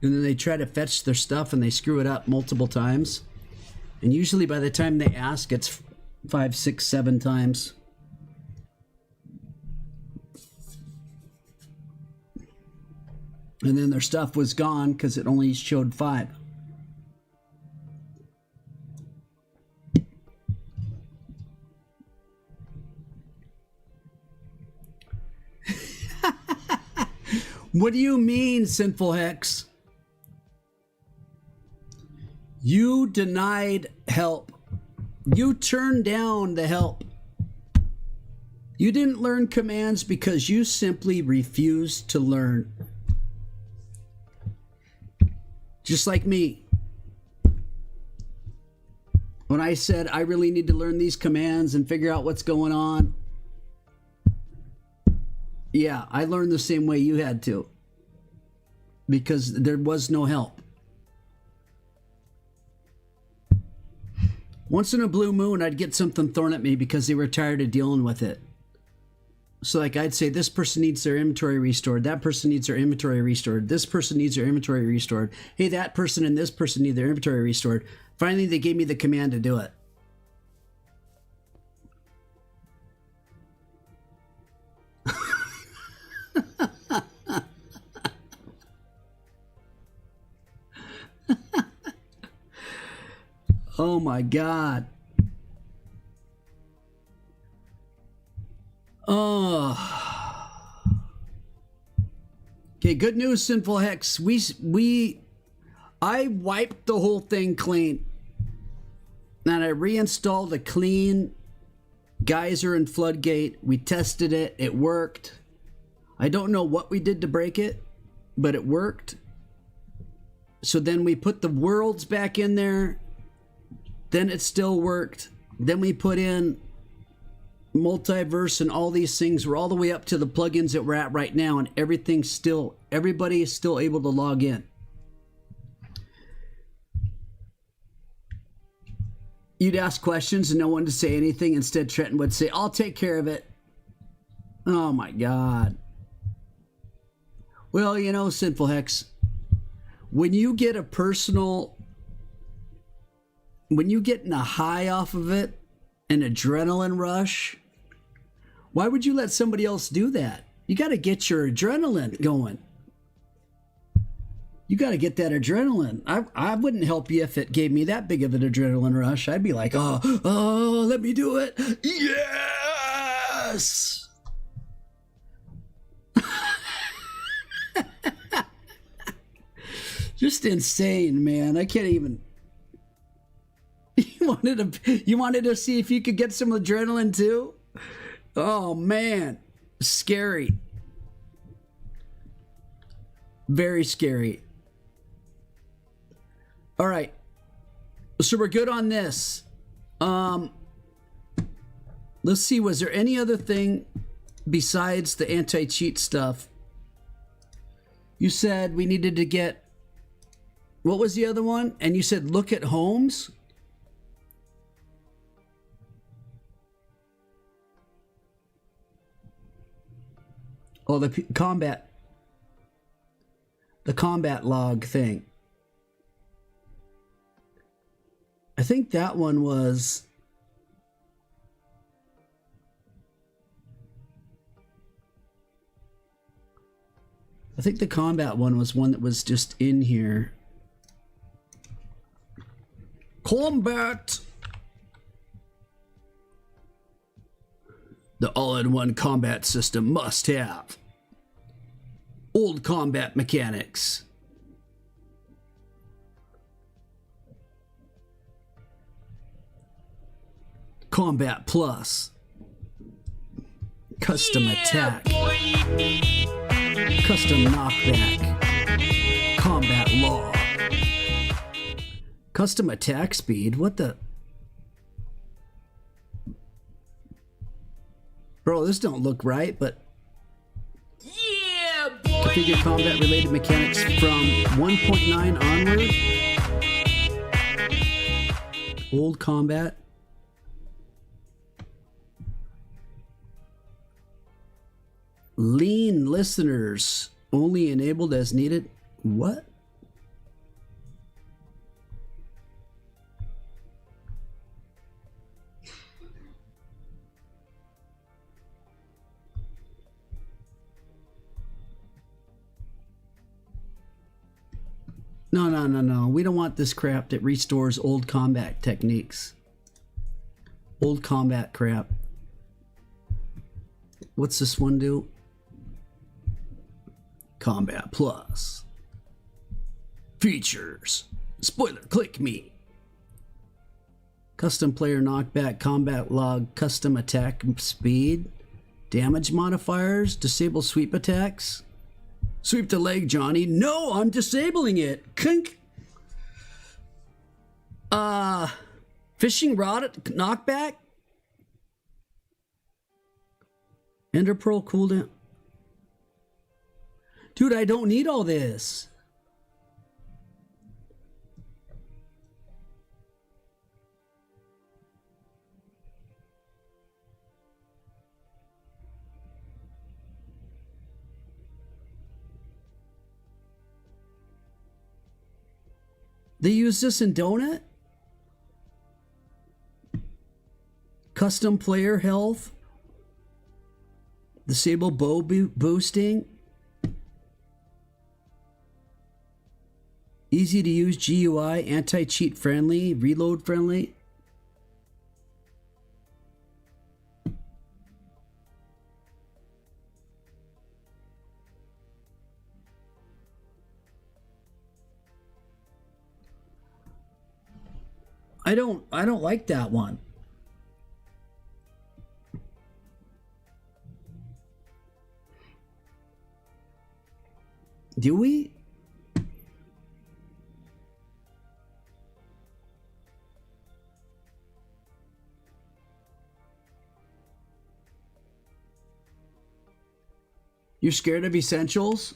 and then they try to fetch their stuff and they screw it up multiple times. And usually by the time they ask, it's 5, 6, 7 times. And then their stuff was gone because it only showed 5. What do you mean, Sinful Hex? You denied help. You turned down the help. You didn't learn commands because you simply refused to learn. Just like me. When I said I really need to learn these commands and figure out what's going on. Yeah, I learned the same way you had to. Because there was no help. Once in a blue moon, I'd get something thrown at me because they were tired of dealing with it. So like I'd say, this person needs their inventory restored. That person needs their inventory restored. This person needs their inventory restored. Hey, that person and this person need their inventory restored. Finally, they gave me the command to do it. Oh my God. Oh. Okay, good news, Sinful Hex. I wiped the whole thing clean. And I reinstalled a clean geyser and floodgate. We tested it. It worked. I don't know what we did to break it, but it worked. So then we put the worlds back in there. Then it still worked. Then we put in multiverse and all these things. We're all the way up to the plugins that we're at right now, and everybody is still able to log in. You'd ask questions and no one to say anything. Instead, Trenton would say, I'll take care of it. Oh my God. Well, you know, Sinful Hex, when you get a personal, when you get in a high off of it, an adrenaline rush, why would you let somebody else do that? You got to get your adrenaline going. You got to get that adrenaline. I wouldn't help you if it gave me that big of an adrenaline rush. I'd be like, oh, let me do it. Yes. Just insane, man. I can't even. You wanted to see if you could get some adrenaline too? Oh man, scary. Very scary. All right. So we're good on this. Let's see, was there any other thing besides the anti-cheat stuff? You said we needed to get, what was the other one? And you said look at homes? Oh, the combat log thing. I think that one was... I think the combat one was one that was just in here. Combat! The all-in-one combat system must have old combat mechanics. Combat Plus. Custom attack. Custom knockback. Combat law. Custom attack speed? What the? Bro, this don't look right, but... Yeah, boy! Configure combat related mechanics from 1.9 onward. Old combat. Lean listeners only enabled as needed. What? No. We don't want this crap that restores old combat techniques. Old combat crap. What's this one do? Combat Plus. Features. Spoiler, click me. Custom player knockback, combat log, custom attack speed, damage modifiers, disable sweep attacks. Sweep the leg, Johnny. No, I'm disabling it. Kink. Fishing rod knockback. Ender Pearl cooldown. Dude, I don't need all this. They use this in Donut? Custom player health. Disable bow boosting. Easy to use GUI, anti-cheat friendly, reload friendly. I don't like that one. Do we? You're scared of essentials?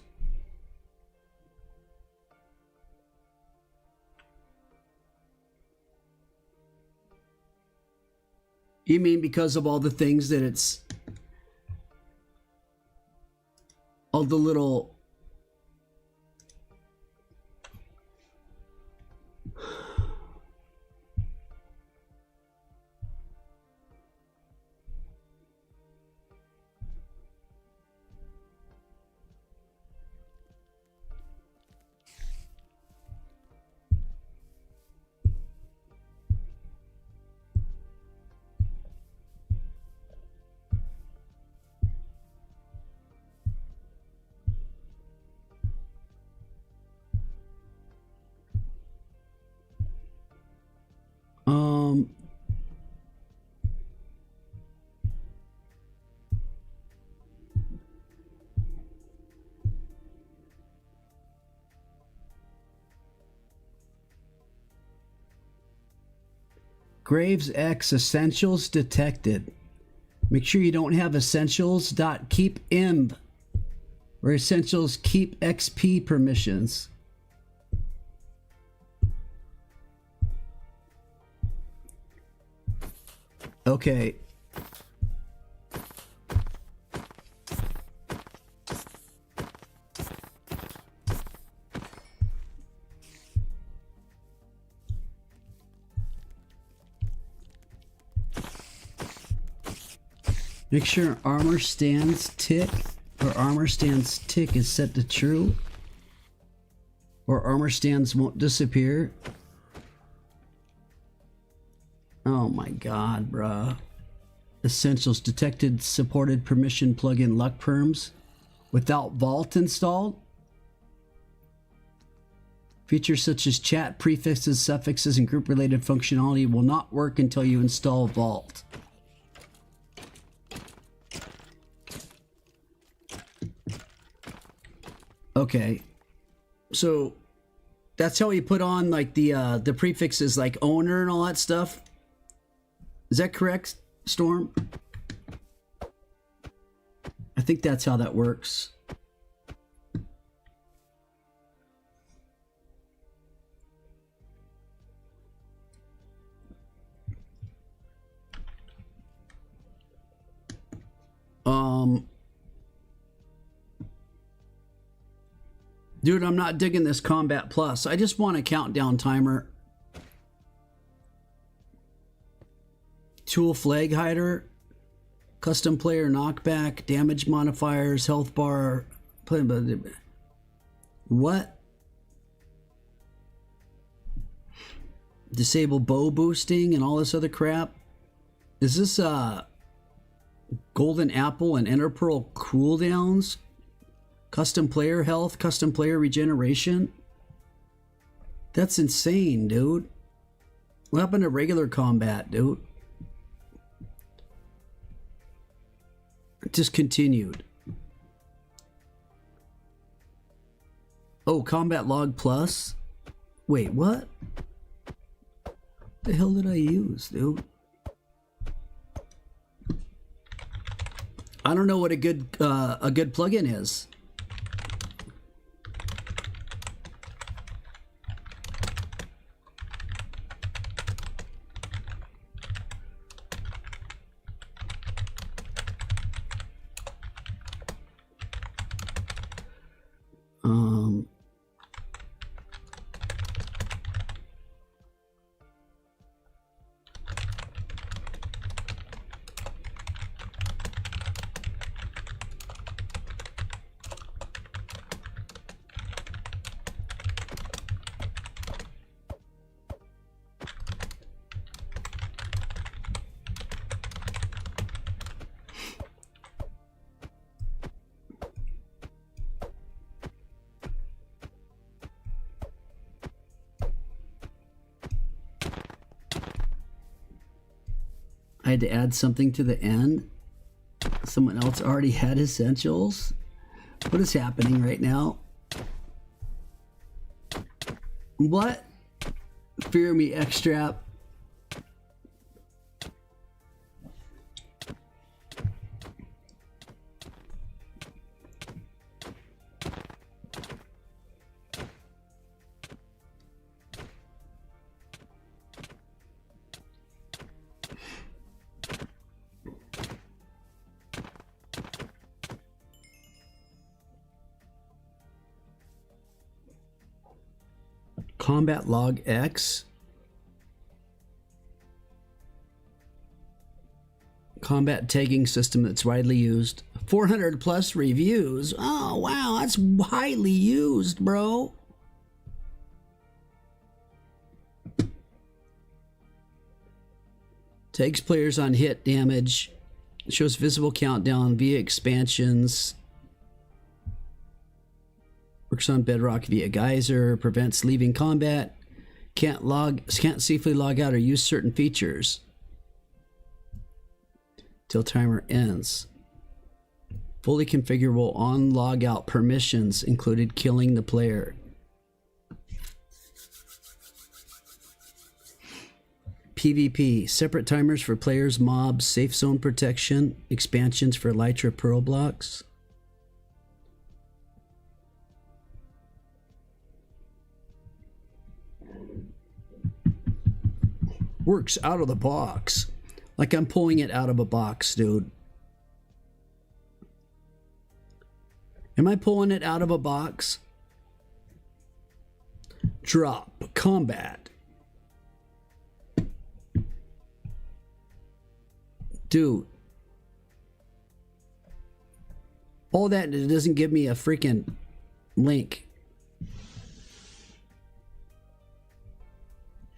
You mean because of all the things that it's... all the little... Graves X essentials detected. Make sure you don't have essentials.keepimb or essentials keep XP permissions. Okay. Make sure armor stands tick or armor stands tick is set to true, or armor stands won't disappear. Oh my god, bruh. Essentials detected supported permission plugin luck perms without vault installed. Features such as chat, prefixes, suffixes, and group related functionality will not work until you install vault. Okay, so that's how you put on like the prefixes like owner and all that stuff. Is that correct, Storm? I think that's how that works. Dude, I'm not digging this Combat Plus. I just want a countdown timer. Tool flag hider. Custom player knockback. Damage modifiers. Health bar. What? Disable bow boosting and all this other crap. Is this Golden Apple and Ender Pearl cooldowns? Custom player health, custom player regeneration. That's insane, dude. What happened to regular combat, dude? Discontinued. Oh, combat log plus? Wait, what? The hell did I use, dude? I don't know what a good plugin is. I had to add something to the end. Someone else already had essentials. What is happening right now? What? Fear me, X-Strap. Combat log X. Combat tagging system that's widely used. 400 plus reviews. Oh, wow, that's highly used, bro. Tags players on hit damage. Shows visible countdown via expansions. Works on Bedrock via geyser, prevents leaving combat, can't safely log out or use certain features till timer ends. Fully configurable on log out permissions included killing the player. PvP. Separate timers for players, mobs, safe zone protection, expansions for Elytra Pearl blocks. Works out of the box. Like I'm pulling it out of a box, dude. Am I pulling it out of a box? Drop. Combat. Dude. All that, it doesn't give me a freaking link.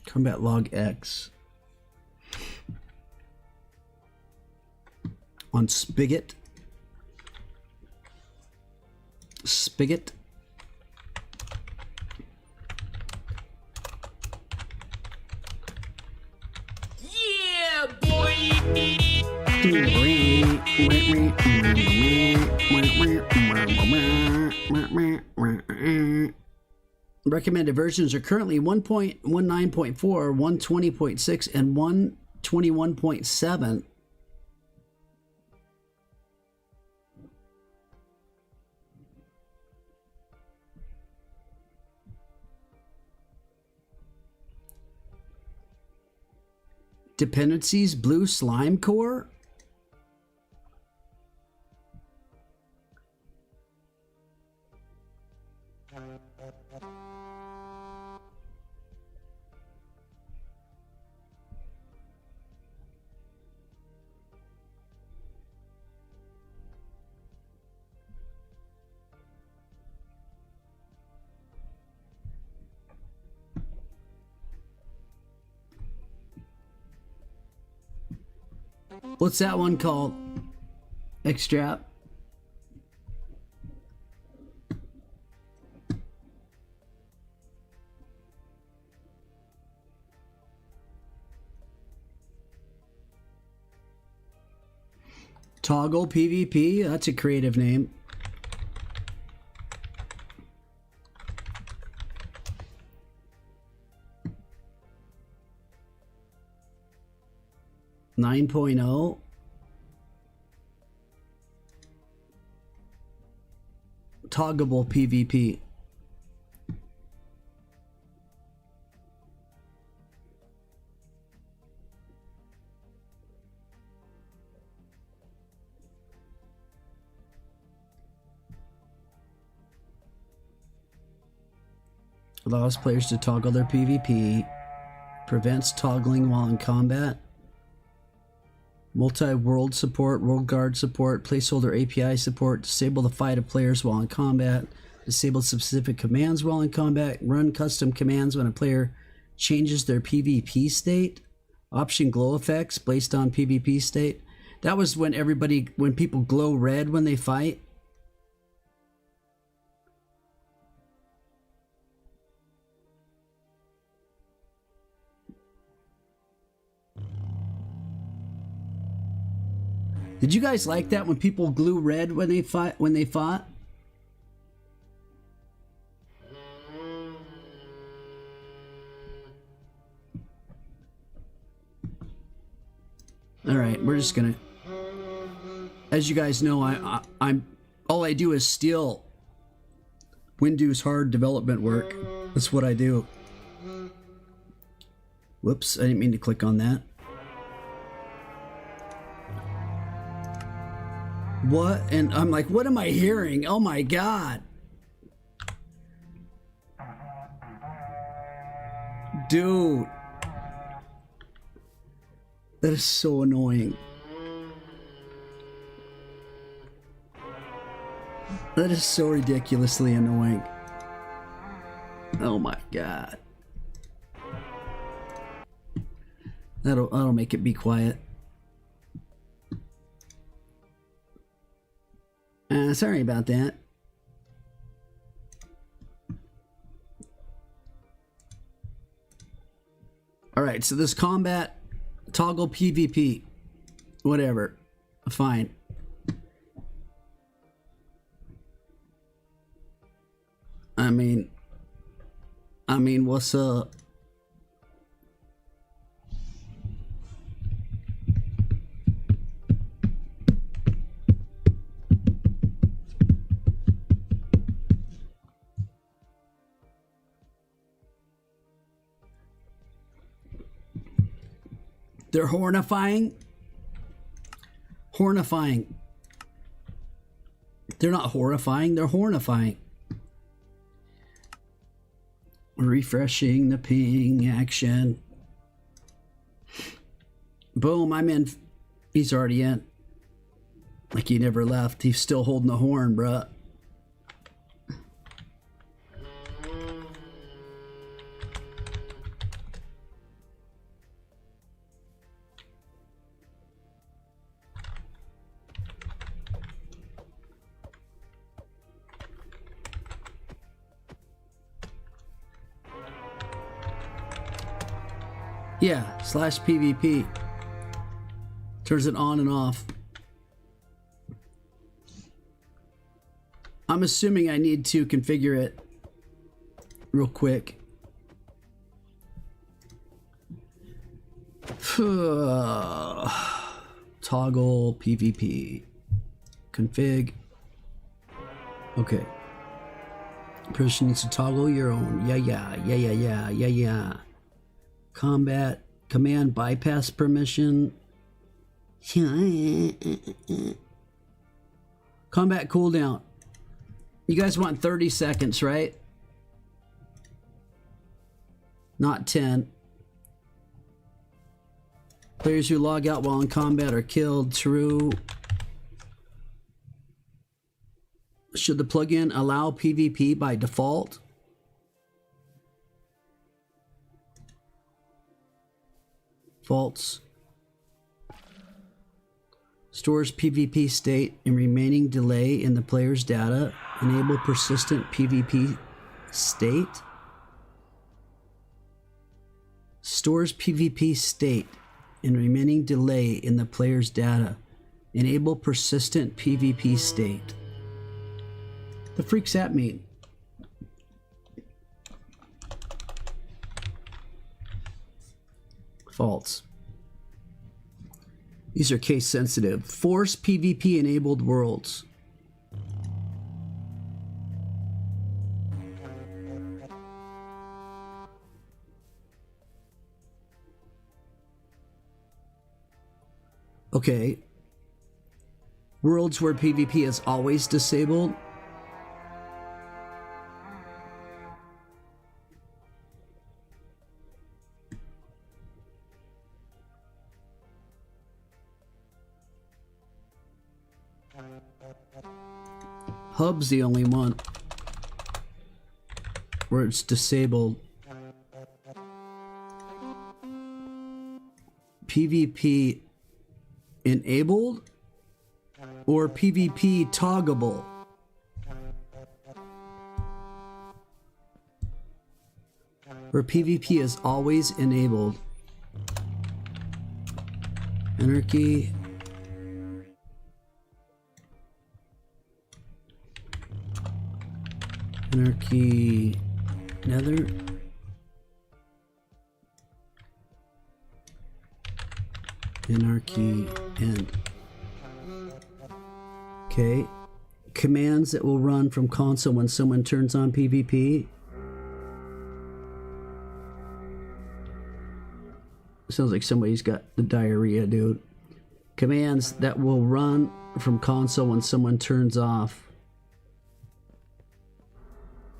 Combat log X. On Spigot. Spigot. Yeah, boy. Recommended versions are currently 1.19.4, 120.6, and 121.7. Dependencies, blue slime core. What's that one called? Extrap. Toggle PvP. That's a creative name. .9.0. Toggable PvP. Allows players to toggle their PvP. Prevents toggling while in combat. Multi-world support, world guard support, placeholder API support, disable the fight of players while in combat, disable specific commands while in combat, run custom commands when a player changes their PvP state, option glow effects based on PvP state. That was when when people glow red when they fight. Did you guys like that when people glue red when they fought? All right, we're just gonna. As you guys know, I'm all I do is steal Windows hard development work. That's what I do. Whoops, I didn't mean to click on that. What? And I'm like, what am I hearing? Oh my God. Dude. That is so annoying. That is so ridiculously annoying. Oh my God. That'll make it be quiet. Sorry about that. Alright, so this combat toggle PvP. Whatever. Fine. I mean, what's up? They're horrifying. Horrifying. They're not horrifying, they're horrifying. Refreshing the ping action. Boom, I'm in. He's already in. Like he never left. He's still holding the horn, bruh. Yeah, /PVP. Turns it on and off. I'm assuming I need to configure it real quick. Toggle PvP. Config. Okay. Person needs to toggle your own. Yeah. Combat. Command bypass permission. Combat cooldown. You guys want 30 seconds, right? Not 10. Players who log out while in combat are killed. True. Should the plugin allow PvP by default? False. Stores PvP state and remaining delay in the player's data. Enable persistent PvP state. Stores PvP state and remaining delay in the player's data. Enable persistent PvP state. The freak's that mean? False. These are case sensitive. Force PvP enabled worlds. Okay. Worlds where PvP is always disabled. Hub's the only one where it's disabled. PvP enabled or PvP toggable? Where PvP is always enabled. Anarchy. Anarchy Nether. Anarchy End. Okay. Commands that will run from console when someone turns on PvP. Sounds like somebody's got the diarrhea, dude. Commands that will run from console when someone turns off.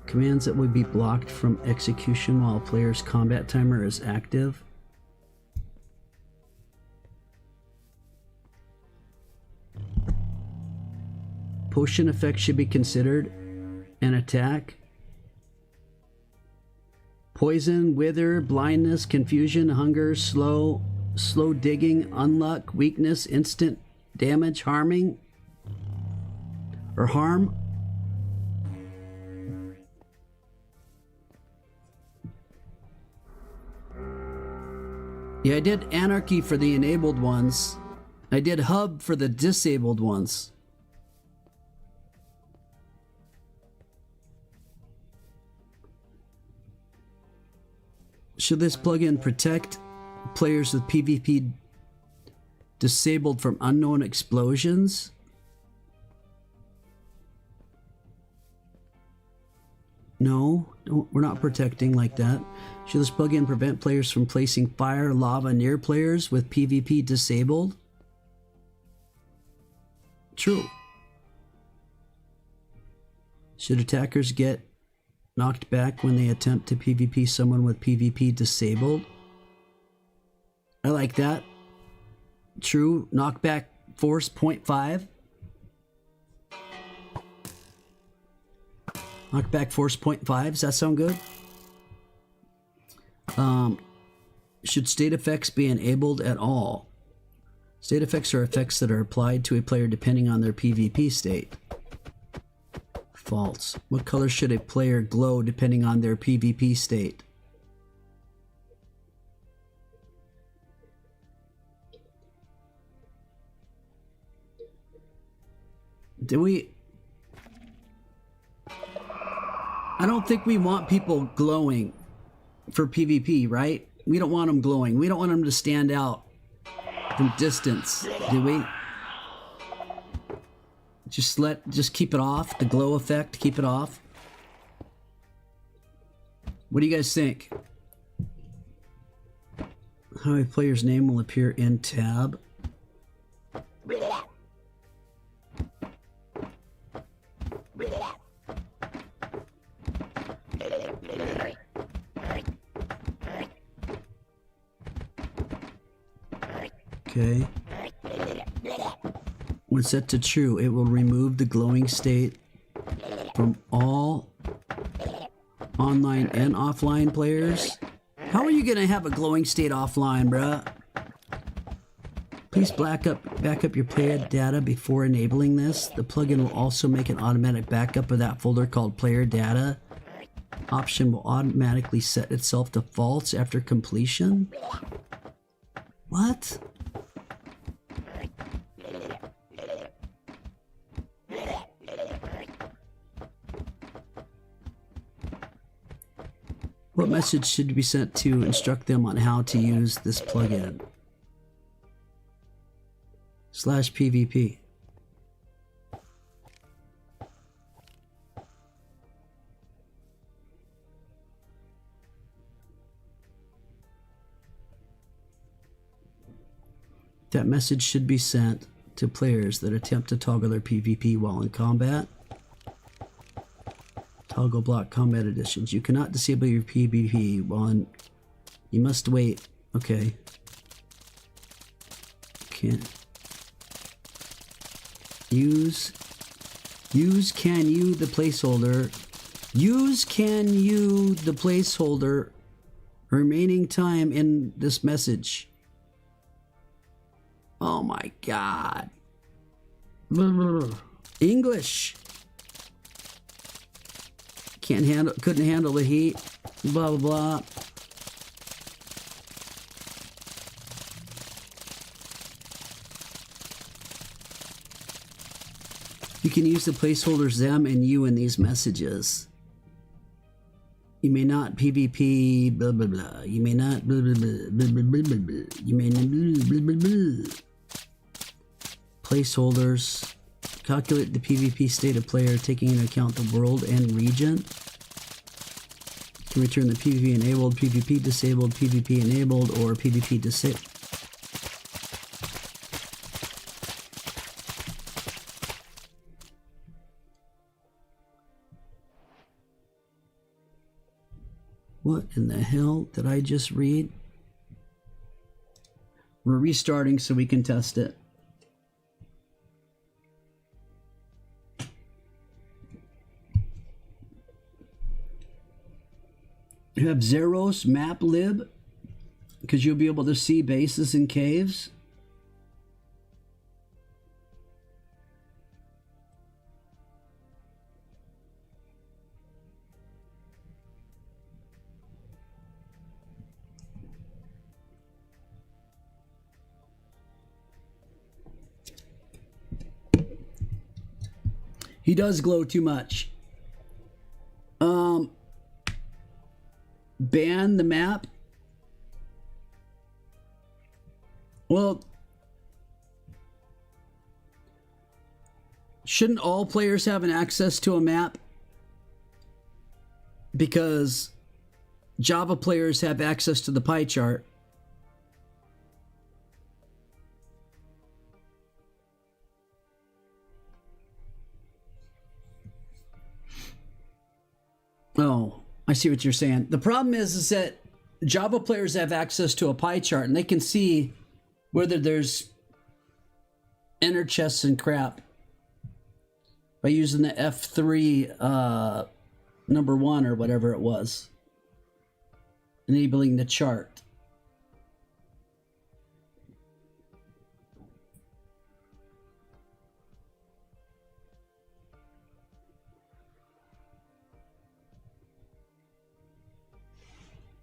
Commands that would be blocked from execution while a player's combat timer is active. Potion effects should be considered. An attack. Poison, wither, blindness, confusion, hunger, slow digging, unluck, weakness, instant damage, harming, or harm. Yeah, I did Anarchy for the enabled ones. I did Hub for the disabled ones. Should this plugin protect players with PvP disabled from unknown explosions? No, we're not protecting like that. Should this plugin prevent players from placing fire, lava near players with PvP disabled? True. Should attackers get knocked back when they attempt to PvP someone with PvP disabled? I like that. True. Knockback force 0.5. Knockback force 0.5. Does that sound good? Should state effects be enabled at all? State effects are effects that are applied to a player depending on their PvP state. False. What color should a player glow depending on their PvP state? I don't think we want people glowing for PvP, right? We don't want them glowing. We don't want them to stand out from distance, do we? Just keep it off, the glow effect, keep it off. What do you guys think? How a player's name will appear in tab. Okay. When set to true, it will remove the glowing state from all online and offline players. How are you gonna have a glowing state offline, bruh? Please back up your player data before enabling this. The plugin will also make an automatic backup of that folder called player data. Option will automatically set itself to false after completion. What? What message should be sent to instruct them on how to use this plugin? /PVP. That message should be sent to players that attempt to toggle their PvP while in combat. Toggle block combat editions. You cannot disable your PvP while in... You must wait. Okay. Can't. Use can you the placeholder. Use can you the placeholder remaining time in this message. Oh my god. English. Couldn't handle the heat. Blah blah blah. You can use the placeholders them and you in these messages. You may not PvP blah blah blah. You may not blah blah blah blah blah blah blah blah. You may not blah blah blah blah. Placeholders. Calculate the PvP state of player taking into account the world and region. Can return the PvP enabled, PvP disabled, PvP enabled, or PvP disabled. What in the hell did I just read? We're restarting so we can test it. You have Zeros map lib because you'll be able to see bases and caves. He does glow too much. Ban the map. Well, shouldn't all players have an access to a map? because Java players have access to the pie chart. Oh, I see what you're saying. The problem is that Java players have access to a pie chart and they can see whether there's enter chests and crap by using the F3 number 1 or whatever it was, enabling the chart.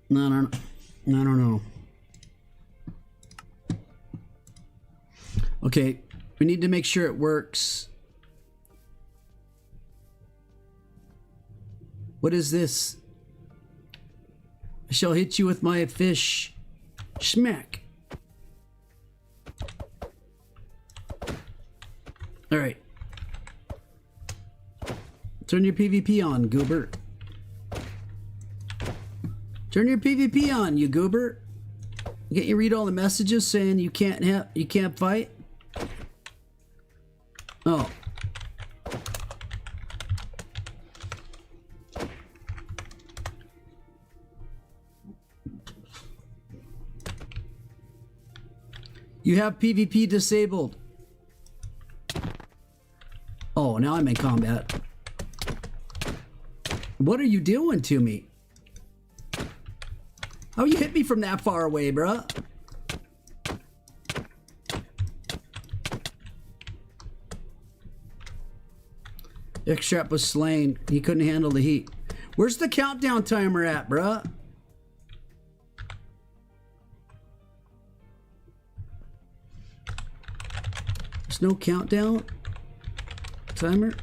No, I don't know. Okay, we need to make sure it works. What is this? I shall hit you with my fish. Schmack. All right. Turn your PvP on, goober. Turn your PvP on, you goober. Can't you read all the messages saying you can't fight? Oh. You have PvP disabled. Oh, now I'm in combat. What are you doing to me? How you hit me from that far away, bruh? X-Trap was slain. He couldn't handle the heat. Where's the countdown timer at, bruh? There's no countdown timer.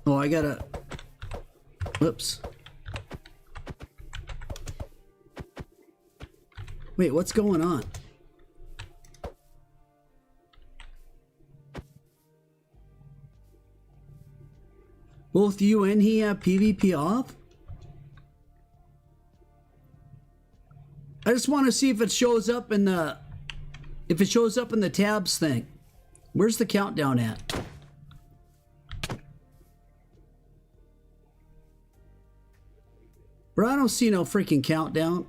Oh, I gotta... Whoops. Wait, what's going on? Both you and he have PvP off? I just want to see if it shows up in the... If it shows up in the tabs thing. Where's the countdown at? Bro, I don't see no freaking countdown.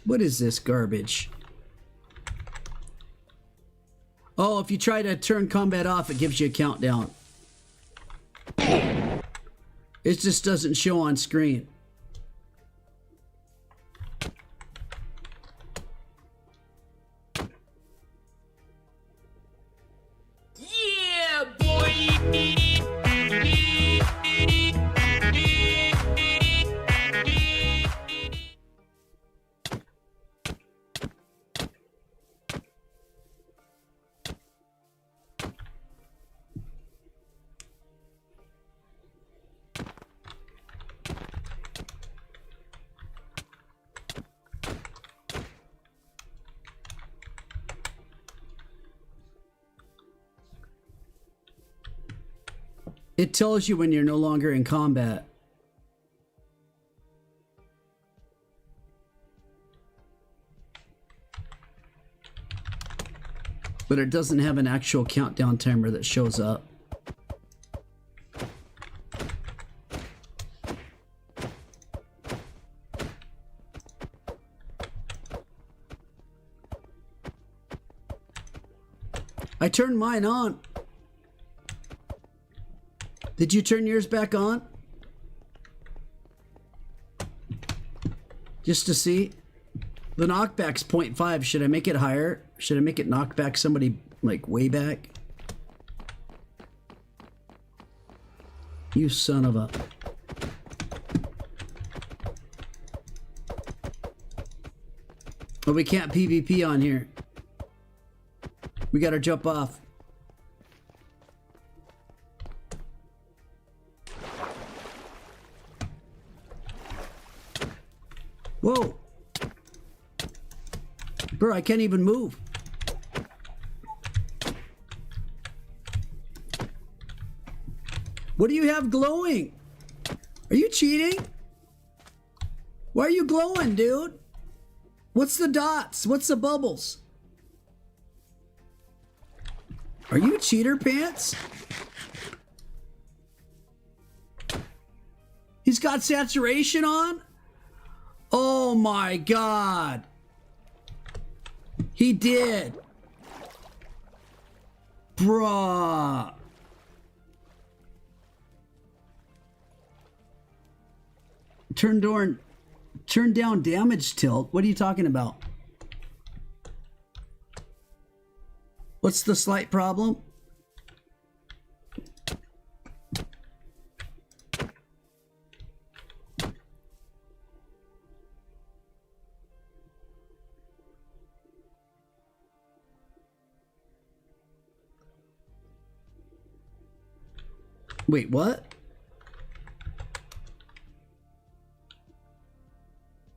What is this garbage? Oh, if you try to turn combat off, it gives you a countdown. It just doesn't show on screen. Yeah, boy. It tells you when you're no longer in combat. But it doesn't have an actual countdown timer that shows up. I turned mine on. Did you turn yours back on? Just to see. The knockback's 0.5. Should I make it higher? Should I make it knock back somebody like way back? You son of a... But we can't PvP on here. We gotta jump off. Whoa. Bro, I can't even move. What do you have glowing? Are you cheating? Why are you glowing, dude? What's the dots? What's the bubbles? Are you cheater pants? He's got saturation on? Oh my God. He did. Bruh. Turn down damage tilt. What are you talking about? What's the slight problem? Wait, what?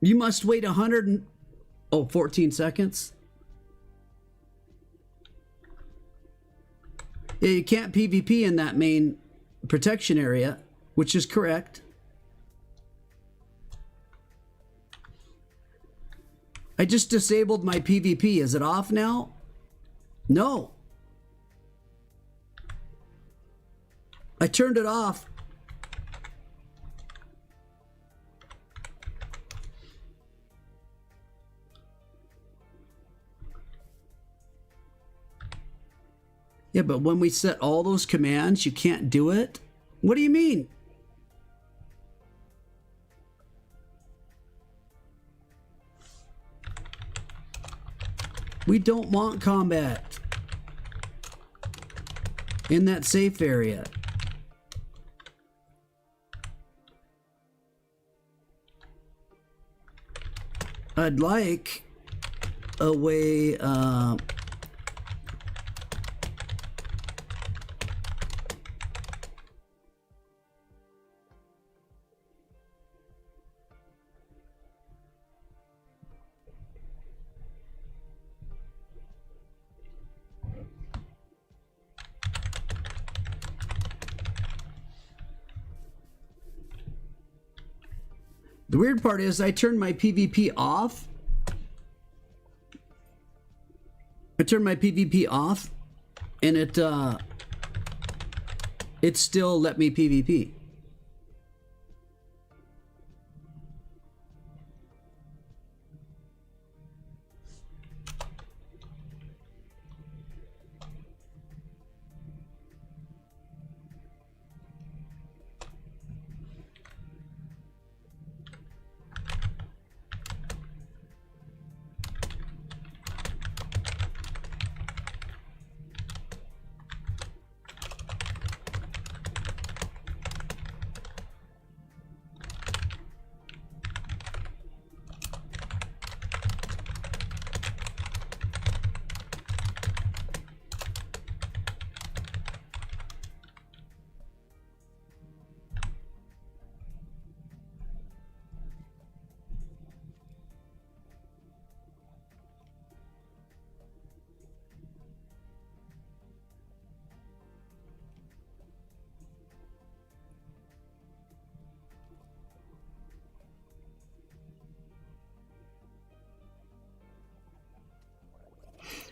You must wait 14 seconds? Yeah, you can't PvP in that main protection area, which is correct. I just disabled my PvP. Is it off now? No. I turned it off. Yeah, but when we set all those commands, you can't do it? What do you mean? We don't want combat in that safe area. I'd like a way, the weird part is I turned my PvP off. I turned my PvP off and it still let me PvP.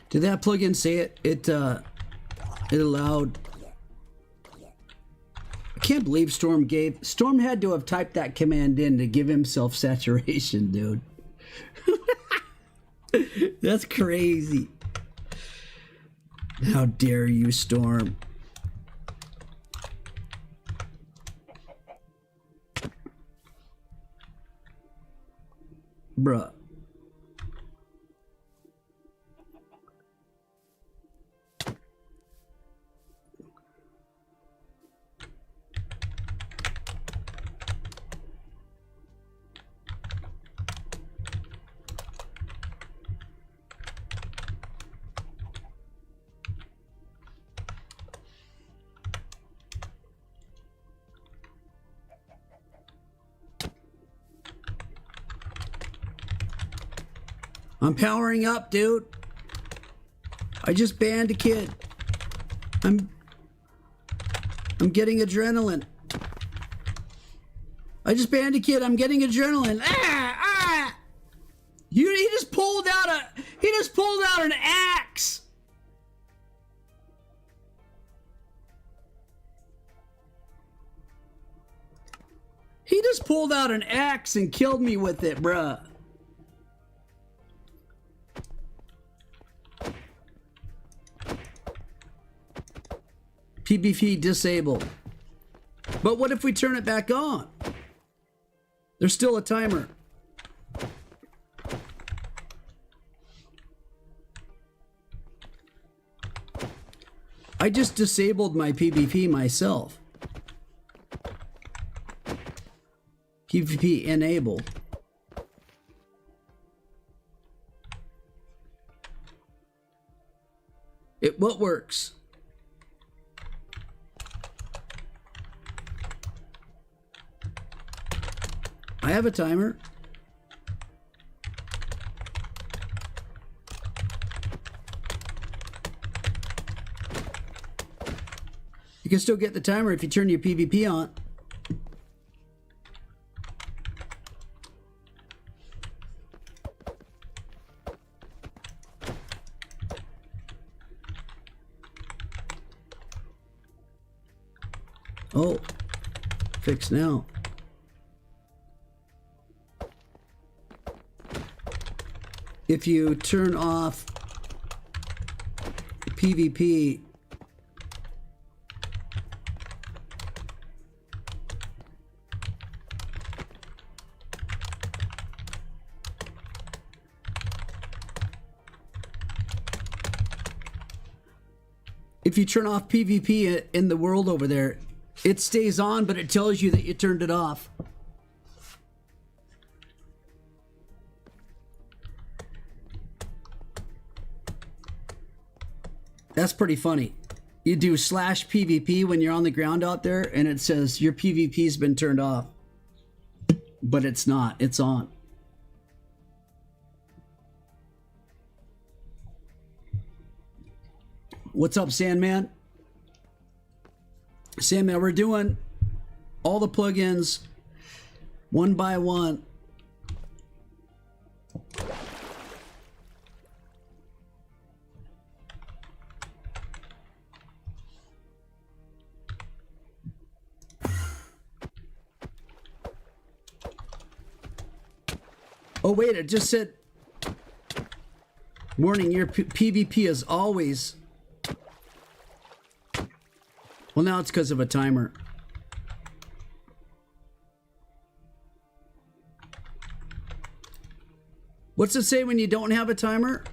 Did that plugin say it allowed? I can't believe Storm had to have typed that command in to give himself saturation, dude. That's crazy. How dare you, Storm? Bruh. I'm powering up, dude. I just banned a kid. I'm getting adrenaline. I just banned a kid. I'm getting adrenaline. He just pulled out an axe. He just pulled out an axe and killed me with it, bruh. PvP disabled. But what if we turn it back on? There's still a timer. I just disabled my PvP myself. PvP enabled. What works? I have a timer. You can still get the timer if you turn your PvP on. Oh, fix now. If you turn off PvP, if you turn off PvP in the world over there, it stays on, but it tells you that you turned it off. That's pretty funny. You do /PvP when you're on the ground out there, and it says your PvP's been turned off. But it's not. It's on. What's up, Sandman? Sandman, we're doing all the plugins one by one. Oh wait, it just said, warning, your PvP is always... Well, now it's because of a timer. What's it say when you don't have a timer?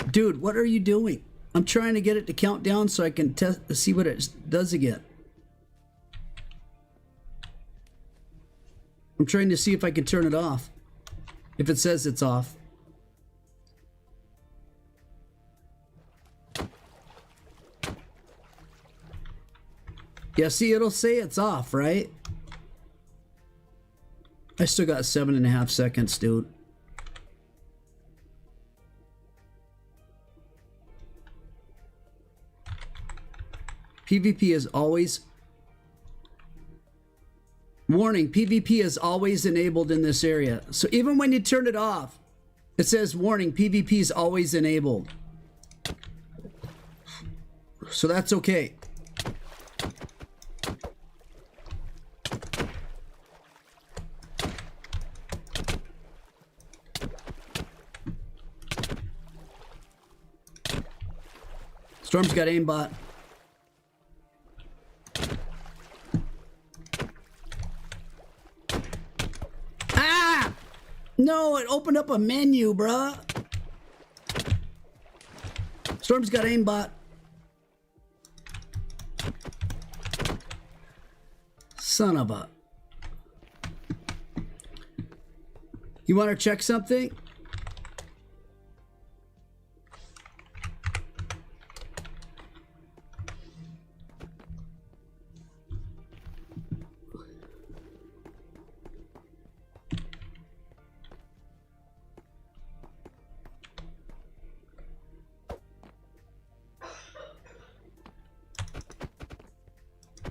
Dude, what are you doing? I'm trying to get it to count down so I can see what it does again. I'm trying to see if I can turn it off. If it says it's off. Yeah, see, it'll say it's off, right? I still got 7.5 seconds, dude. PvP is always... Warning, PvP is always enabled in this area. So even when you turn it off, it says, warning, PvP is always enabled. So that's okay. Storm's got aimbot. Ah! No, it opened up a menu, bruh. Storm's got aimbot. Son of a... You want to check something?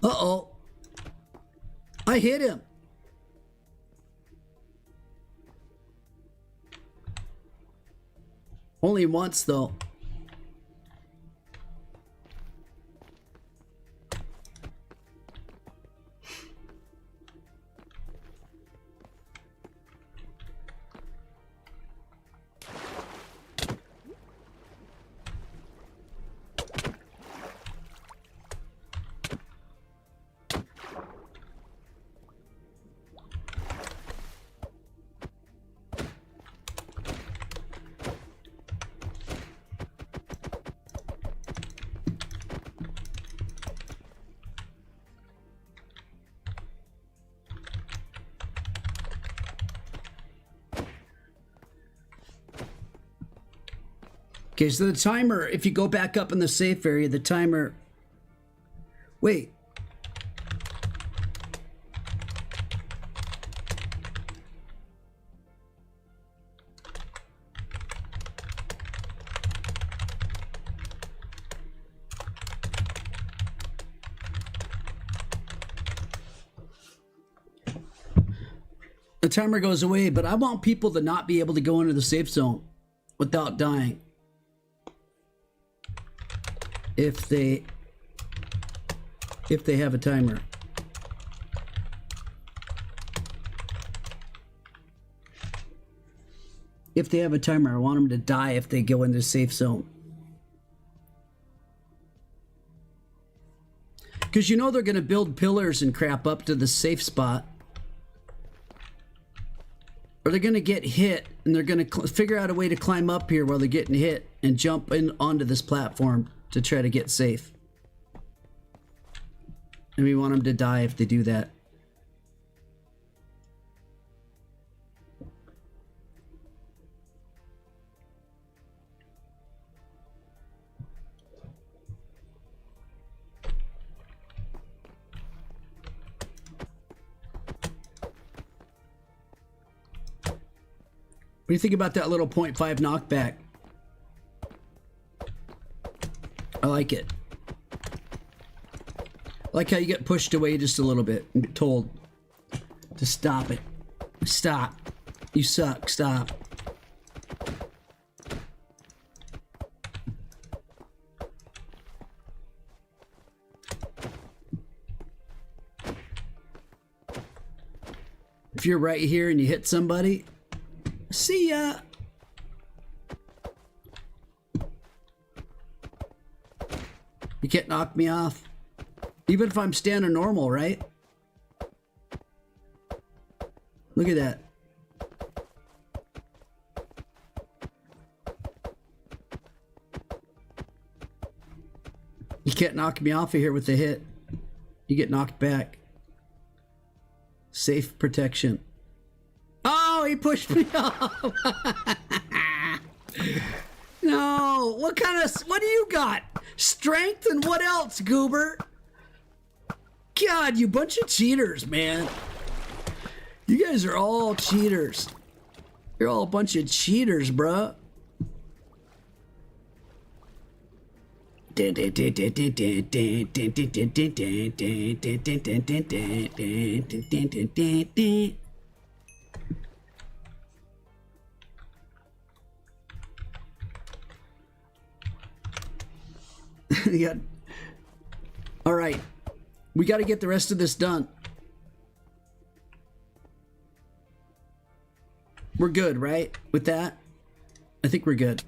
Uh-oh. I hit him. Only once, though. Okay, so the timer, if you go back up in the safe area, the timer... Wait. The timer goes away, but I want people to not be able to go into the safe zone without dying. If they have a timer. If they have a timer, I want them to die if they go into the safe zone. Because you know they're going to build pillars and crap up to the safe spot. Or they're going to get hit and they're going to figure out a way to climb up here while they're getting hit and jump in onto this platform to try to get safe. And we want them to die if they do that. What do you think about that little 0.5 knockback? I like it. I like how you get pushed away just a little bit and get told to stop it. Stop. You suck. Stop. If you're right here and you hit somebody, see ya. You can't knock me off. Even if I'm standing normal, right? Look at that. You can't knock me off of here with a hit. You get knocked back. Safe protection. Oh, he pushed me off. No, what do you got? Strength and what else, goober? God, you bunch of cheaters, man. You guys are all cheaters. You're all a bunch of cheaters, bruh. Yeah. All right. We got to get the rest of this done. We're good, right? With that? I think we're good.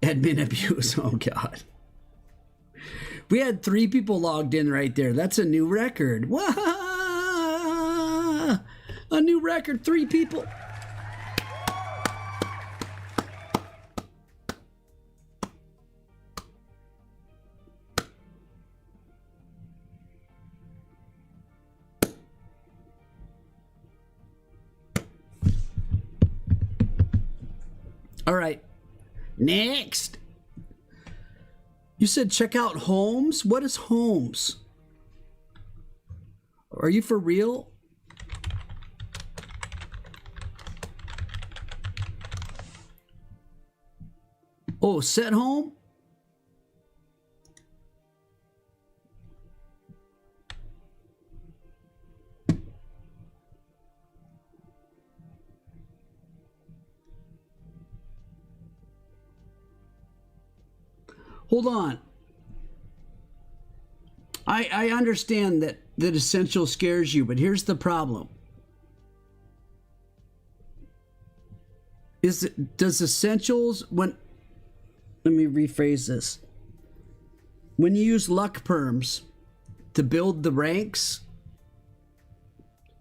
Admin abuse. Oh, God. We had 3 people logged in right there. That's a new record. Wah! A new record. 3 people. All right. Next. You said check out homes? What is homes? Are you for real? Oh, set home? Hold on. I understand that essential scares you, but here's the problem. Does essentials, let me rephrase this. When you use luck perms to build the ranks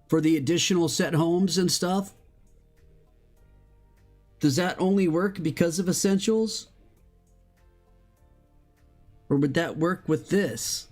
for the additional set homes and stuff, does that only work because of essentials? Or would that work with this?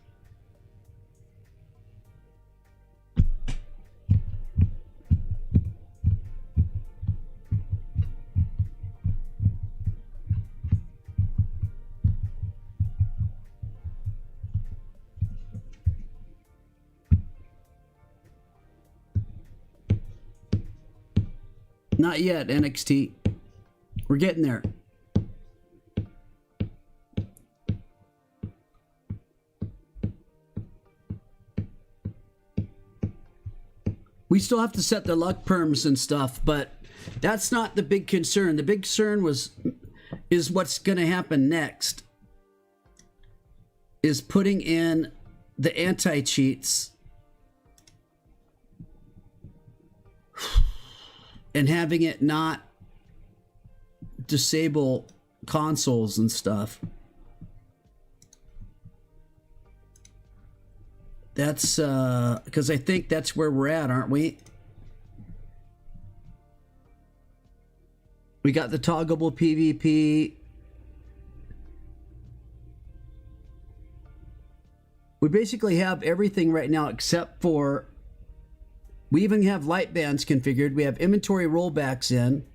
Not yet, NXT. We're getting there. We still have to set the luck perms and stuff, but that's not the big concern. The big concern is what's going to happen next. Is putting in the anti-cheats and having it not disable consoles and stuff. That's because I think that's where we're at, aren't we? We got the toggleable PvP. We basically have everything right now except for, we even have light bands configured. We have inventory rollbacks in.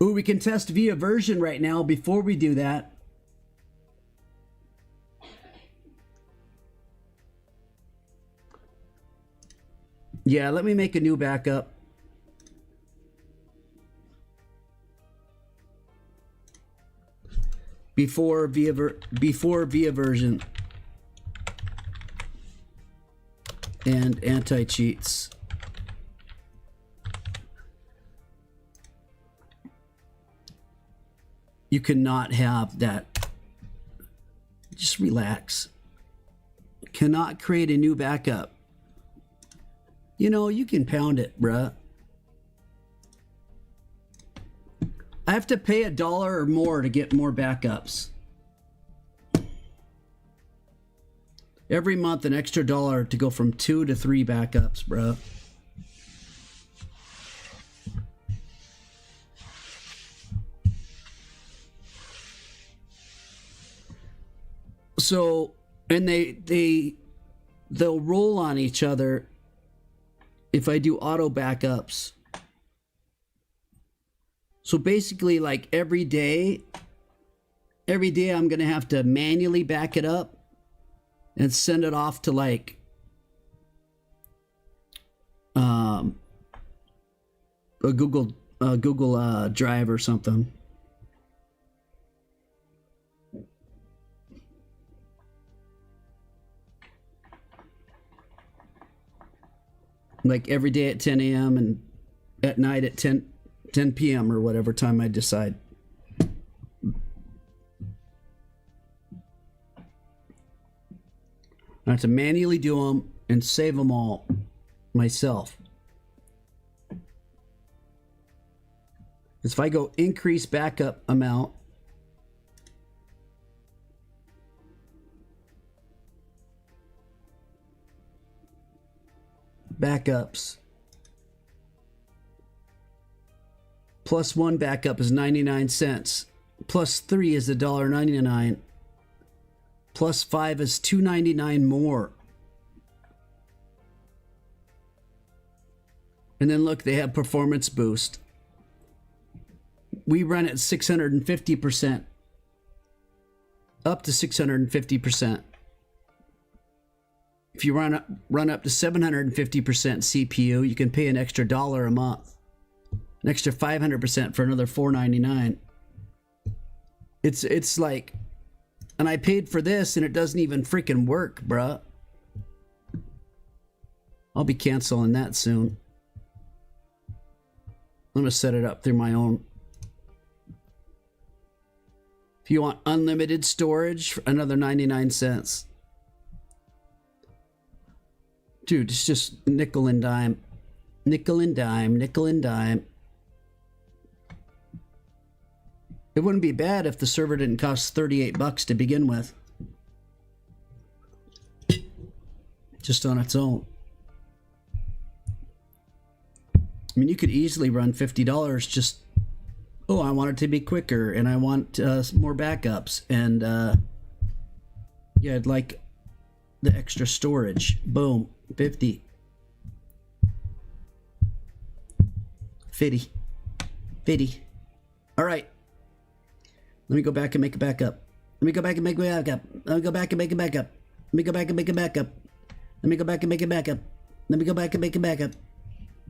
Ooh, we can test via version right now before we do that. Yeah, let me make a new backup. Before via version. And anti-cheats. You cannot have that. Just relax. Cannot create a new backup. You know, you can pound it, bruh. I have to pay $1 or more to get more backups. Every month, an extra $1 to go from 2 to 3 backups, bruh. So, and they'll roll on each other if I do auto backups. So basically, like every day I'm gonna have to manually back it up and send it off to like a Google Drive or something. Like every day at 10 a.m. and at night at 10 p.m. or whatever time I decide. I have to manually do them and save them all myself. Because if I go increase backup amount, backups, plus 1 backup is 99 cents, plus 3 is $1.99, plus 5 is $2.99 more. And then look, they have performance boost. We run at 650%, up to 650%. If you run up to 750% CPU, you can pay an extra $1 a month, an extra 500% for another $4.99. It's like, and I paid for this and it doesn't even freaking work, bruh. I'll be canceling that soon. I'm gonna set it up through my own. If you want unlimited storage, for another 99 cents. Dude, it's just nickel and dime. Nickel and dime, nickel and dime. It wouldn't be bad if the server didn't cost 38 bucks to begin with. Just on its own. I mean, you could easily run $50 just, oh, I want it to be quicker and I want more backups. And yeah, I'd like the extra storage. Boom, 50. 50. 50. All right. Let me go back and make a backup. Let me go back and make a backup. Let me go back and make a backup. Let me go back and make a backup. Let me go back and make a backup. Let me go back and make a backup.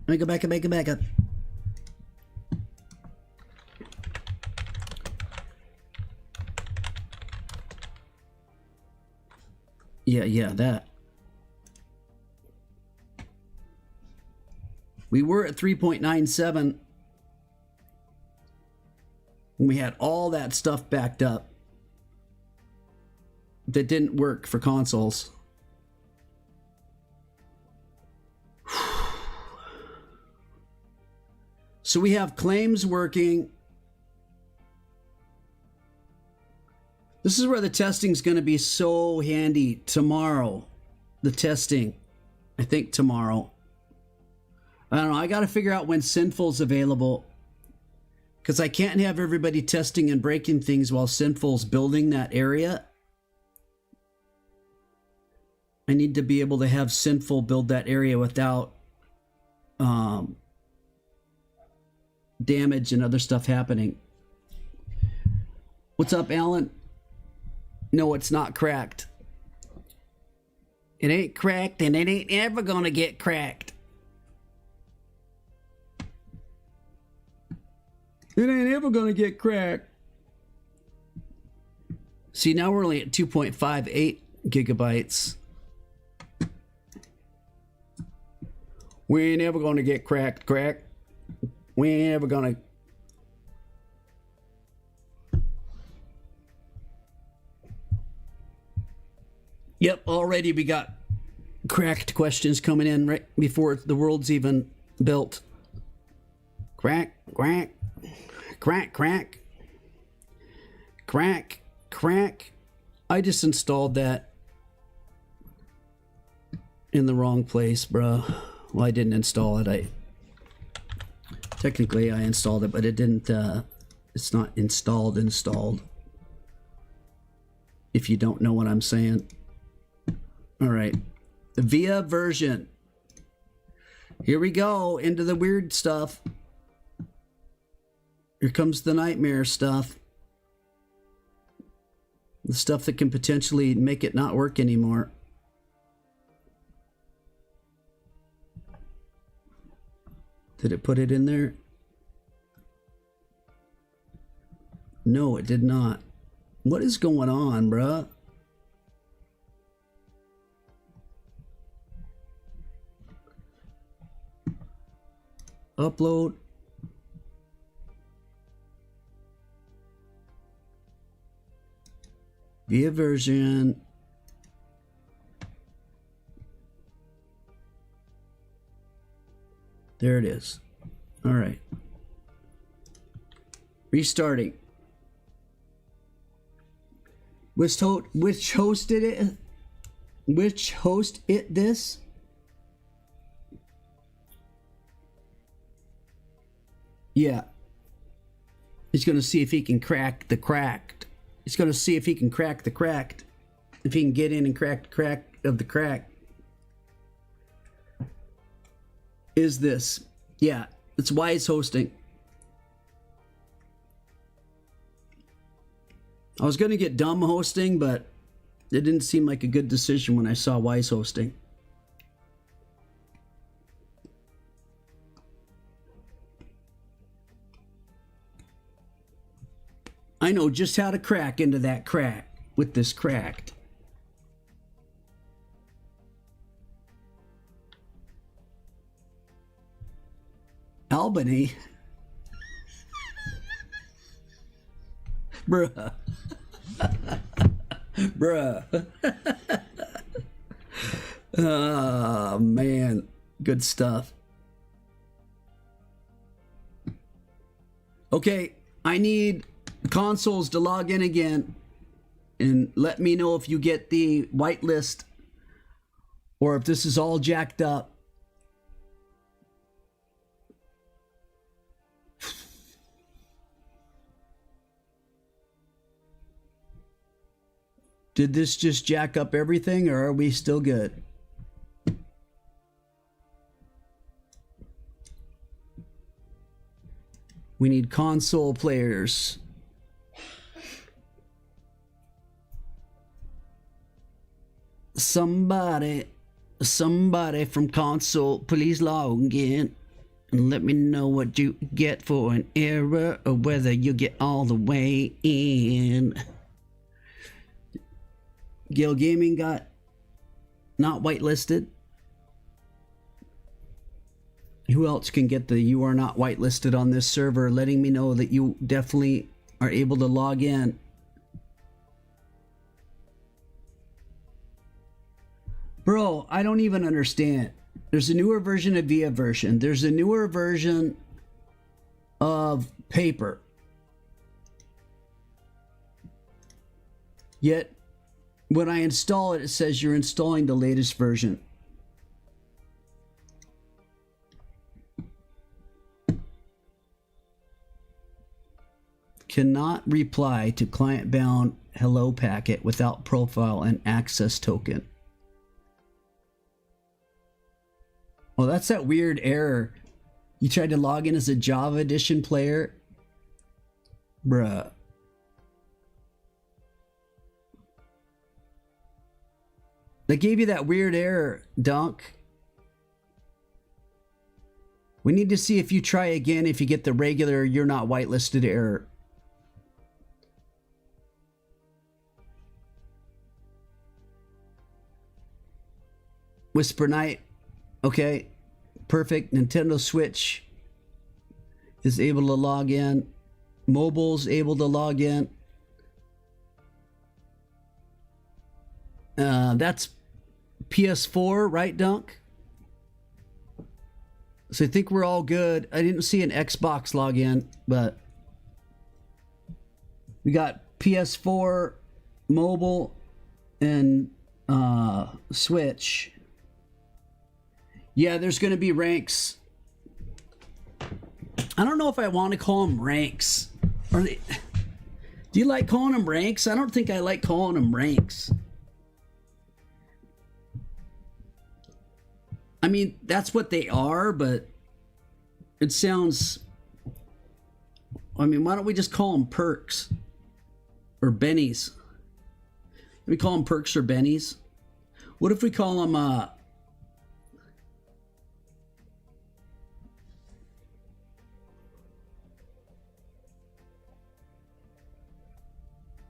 Let me go back and make a backup. Yeah, that. We were at 3.97 when we had all that stuff backed up that didn't work for consoles. So we have claims working. This is where the testing's going to be so handy tomorrow. The testing, I think tomorrow. I don't know. I got to figure out when Sinful's available, because I can't have everybody testing and breaking things while Sinful's building that area. I need to be able to have Sinful build that area without damage and other stuff happening. What's up, Alan? No, it's not cracked. It ain't cracked, and it ain't ever gonna get cracked. It ain't ever gonna get cracked. See, now we're only at 2.58 gigabytes. We ain't ever gonna get cracked. We ain't ever gonna. Yep, already we got cracked questions coming in right before the world's even built. Crack. I just installed that in the wrong place, bro. Well, I didn't install it. Technically I installed it, but it didn't, it's not installed. If you don't know what I'm saying. All right. Via version. Here we go into the weird stuff. Here comes the nightmare stuff. The stuff that can potentially make it not work anymore. Did it put it in there? No, it did not. What is going on, bruh? Upload. Via version. There it is. All right. Restarting. Which host did it? Which host it this? Yeah. He's going to see if he can crack the cracked. He's going to see if he can crack the cracked. If he can get in and crack the crack of the crack. Is this? Yeah, it's Wise Hosting. I was going to get Dumb Hosting, but it didn't seem like a good decision when I saw Wise Hosting. I know just how to crack into that crack with this cracked. Albany? Bruh. Bruh. Oh, man. Good stuff. Okay, I need consoles to log in again and let me know if you get the whitelist or if this is all jacked up. Did this just jack up everything, or are we still good? We need console players. Somebody from console, please log in and let me know what you get for an error or whether you get all the way in. Gil Gaming got not whitelisted. Who else can get the you are not whitelisted on this server, letting me know that you definitely are able to log in? Bro, I don't even understand. There's a newer version of VIA version. There's a newer version of paper. Yet, when I install it, it says you're installing the latest version. Cannot reply to client-bound hello packet without profile and access token. Well, that's that weird error. You tried to log in as a Java Edition player? Bruh. They gave you that weird error, Dunk. We need to see if you try again if you get the regular you're not whitelisted error. Whisper Night. Okay. Perfect. Nintendo Switch is able to log in. Mobile's able to log in. That's PS4, right, Dunk? So I think we're all good. I didn't see an Xbox login, but we got PS4, mobile, and Switch. Yeah, there's going to be ranks. I don't know if I want to call them ranks. Are they? Do you like calling them ranks? I don't think I like calling them ranks. I mean, that's what they are, but it sounds... I mean, why don't we just call them perks? Or bennies? We call them perks or bennies? What if we call them,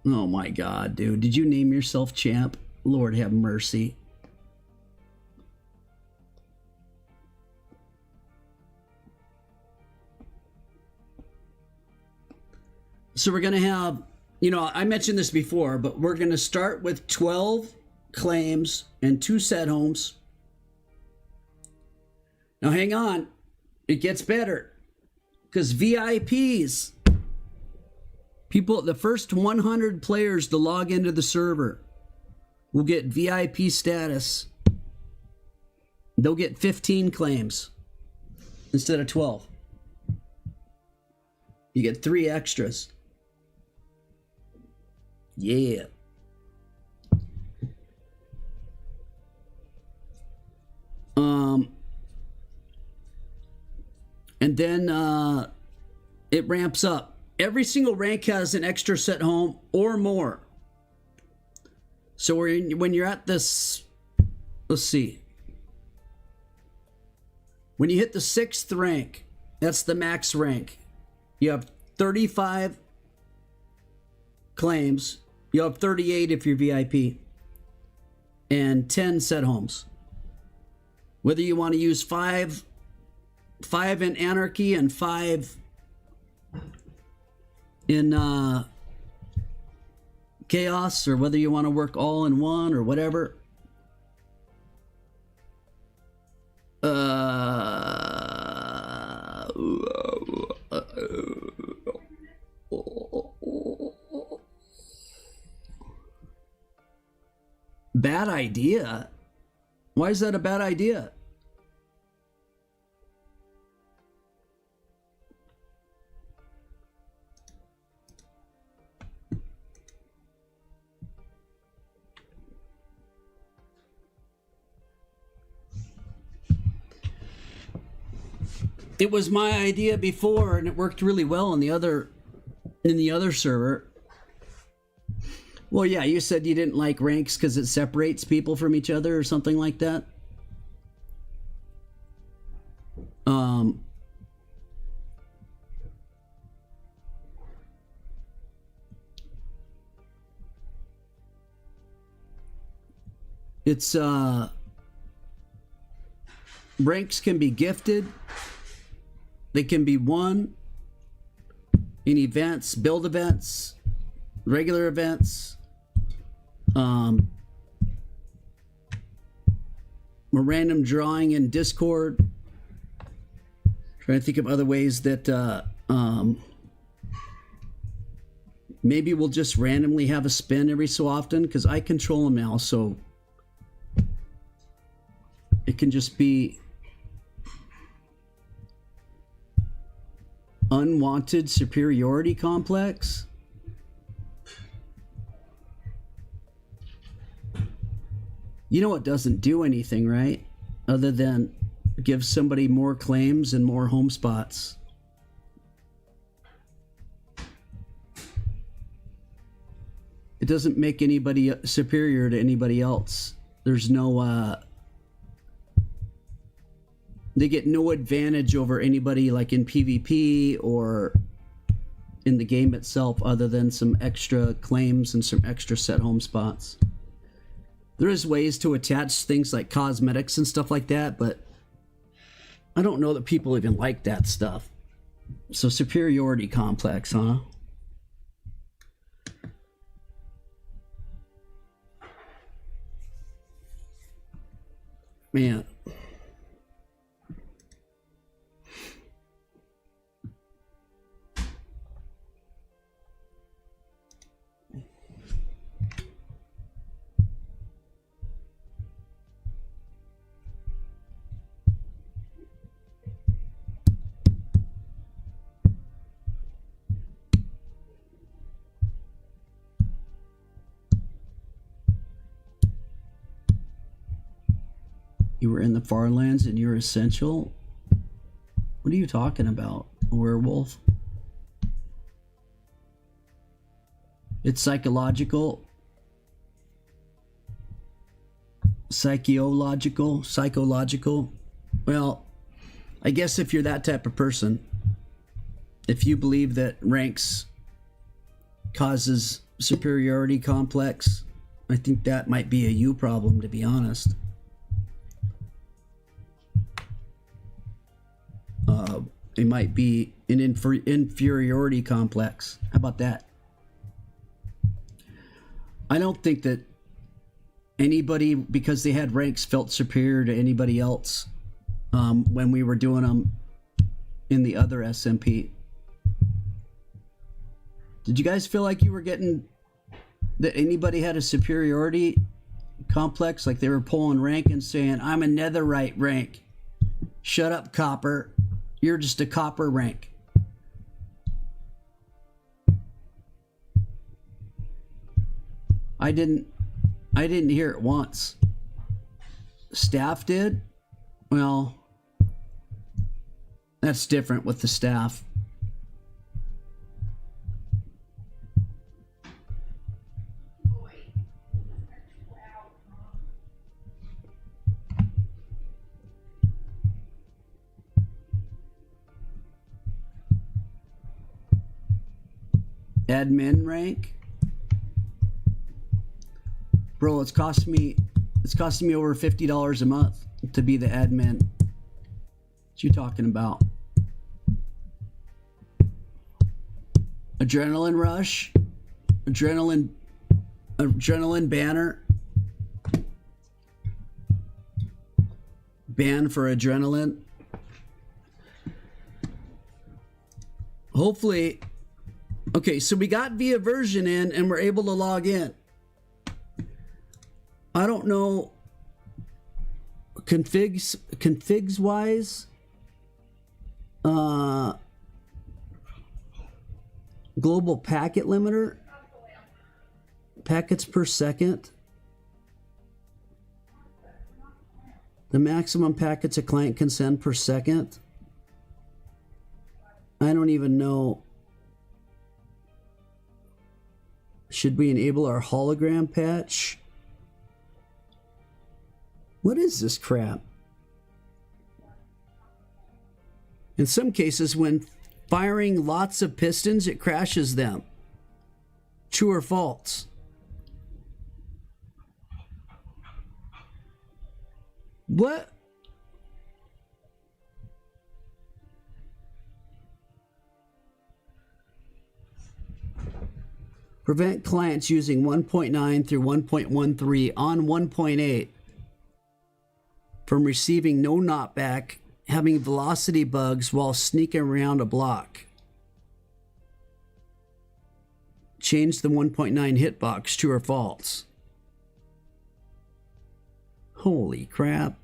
Oh my God, dude. Did you name yourself champ? Lord have mercy. So we're going to have, you know, I mentioned this before, but we're going to start with 12 claims and 2 set homes. Now hang on. It gets better. Because VIPs, people, the first 100 players to log into the server will get VIP status. They'll get 15 claims instead of 12. You get 3 extras. Yeah. And then it ramps up. Every single rank has an extra set home or more. So when you're at this, let's see. When you hit the 6th rank, that's the max rank. You have 35 claims. You have 38 if you're VIP. And 10 set homes. Whether you want to use 5 in Anarchy and 5 in Chaos, or whether you want to work all in one or whatever. Bad idea? Why is that a bad idea? It was my idea before, and it worked really well in the other server. Well, yeah, you said you didn't like ranks because it separates people from each other or something like that. It's ranks can be gifted. They can be won in events, build events, regular events, a random drawing in Discord. Trying to think of other ways that maybe we'll just randomly have a spin every so often, because I control them now, so it can just be unwanted superiority complex. You know, it doesn't do anything, right? Other than give somebody more claims and more home spots. It doesn't make anybody superior to anybody else. There's no they get no advantage over anybody, like in PvP or in the game itself, other than some extra claims and some extra set home spots. There is ways to attach things like cosmetics and stuff like that, but I don't know that people even like that stuff. So superiority complex, huh? Man. You were in the far lands and you're essential? What are you talking about, werewolf? It's psychological. Psychological. Well, I guess if you're that type of person, if you believe that ranks causes superiority complex, I think that might be a you problem, to be honest. It might be an inferiority complex. How about that? I don't think that anybody, because they had ranks, felt superior to anybody else when we were doing them in the other SMP. Did you guys feel like you were getting that anybody had a superiority complex? Like they were pulling rank and saying, I'm a netherite rank. Shut up, copper. You're just a copper rank. I didn't hear it once. Staff did? Well, that's different with the staff. Admin rank, bro. It's costing me over $50 a month to be the admin. What you talking about? Adrenaline rush, adrenaline Adrenaline banner. Ban for adrenaline. Hopefully. Okay, so we got via version in and we're able to log in. I don't know configs wise. Global packet limiter. Packets per second. The maximum packets a client can send per second. I don't even know. Should we enable our hologram patch? What is this crap? In some cases, when firing lots of pistons, it crashes them. True or false? What? Prevent clients using 1.9 through 1.13 on 1.8 from receiving no knockback, having velocity bugs while sneaking around a block. Change the 1.9 hitbox, true or false? Holy crap.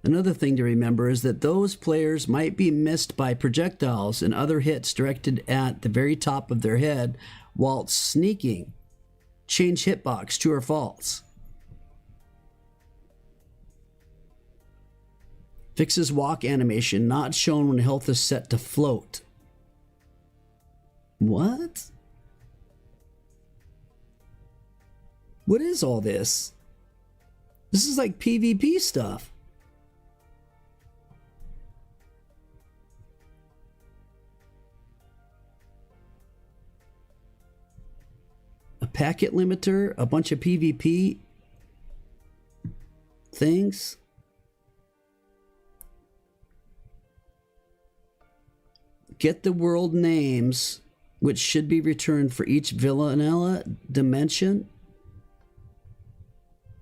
Another thing to remember is that those players might be missed by projectiles and other hits directed at the very top of their head while sneaking. Change hitbox, true or false? Fixes walk animation, not shown when health is set to float. What? What is all this? This is like PvP stuff. A packet limiter, a bunch of PvP things. Get the world names, which should be returned for each vanilla dimension.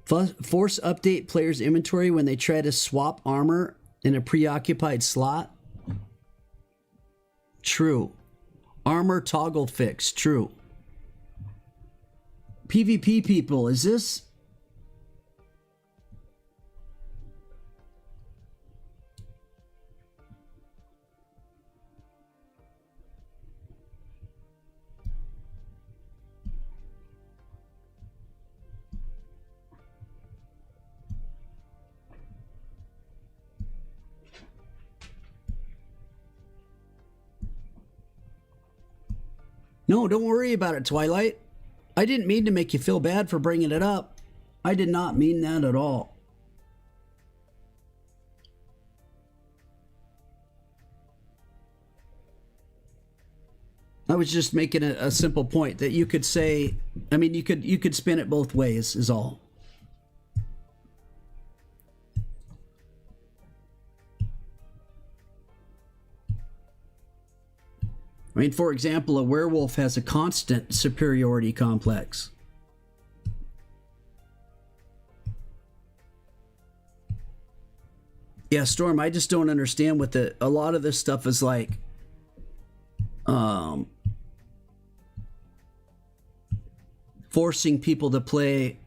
Force update players' inventory when they try to swap armor in a preoccupied slot. True. Armor toggle fix. True. PvP people, is this? No, don't worry about it, Twilight. I didn't mean to make you feel bad for bringing it up. I did not mean that at all. I was just making a simple point that you could say, I mean, you could spin it both ways is all. I mean, for example, a werewolf has a constant superiority complex. Yeah, Storm, I just don't understand what a lot of this stuff is like. Forcing people to play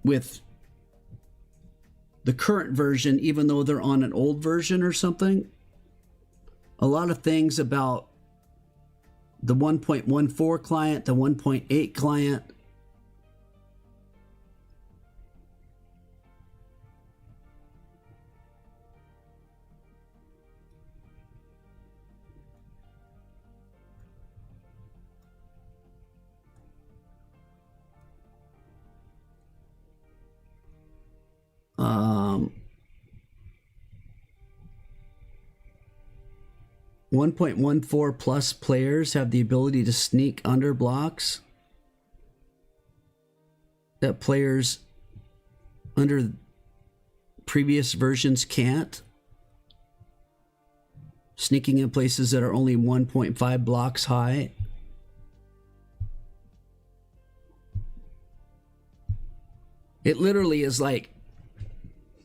with the current version, even though they're on an old version or something. A lot of things about the 1.14 client, the 1.8 client. Um, 1.14 plus players have the ability to sneak under blocks that players under previous versions can't. Sneaking in places that are only 1.5 blocks high. It literally is like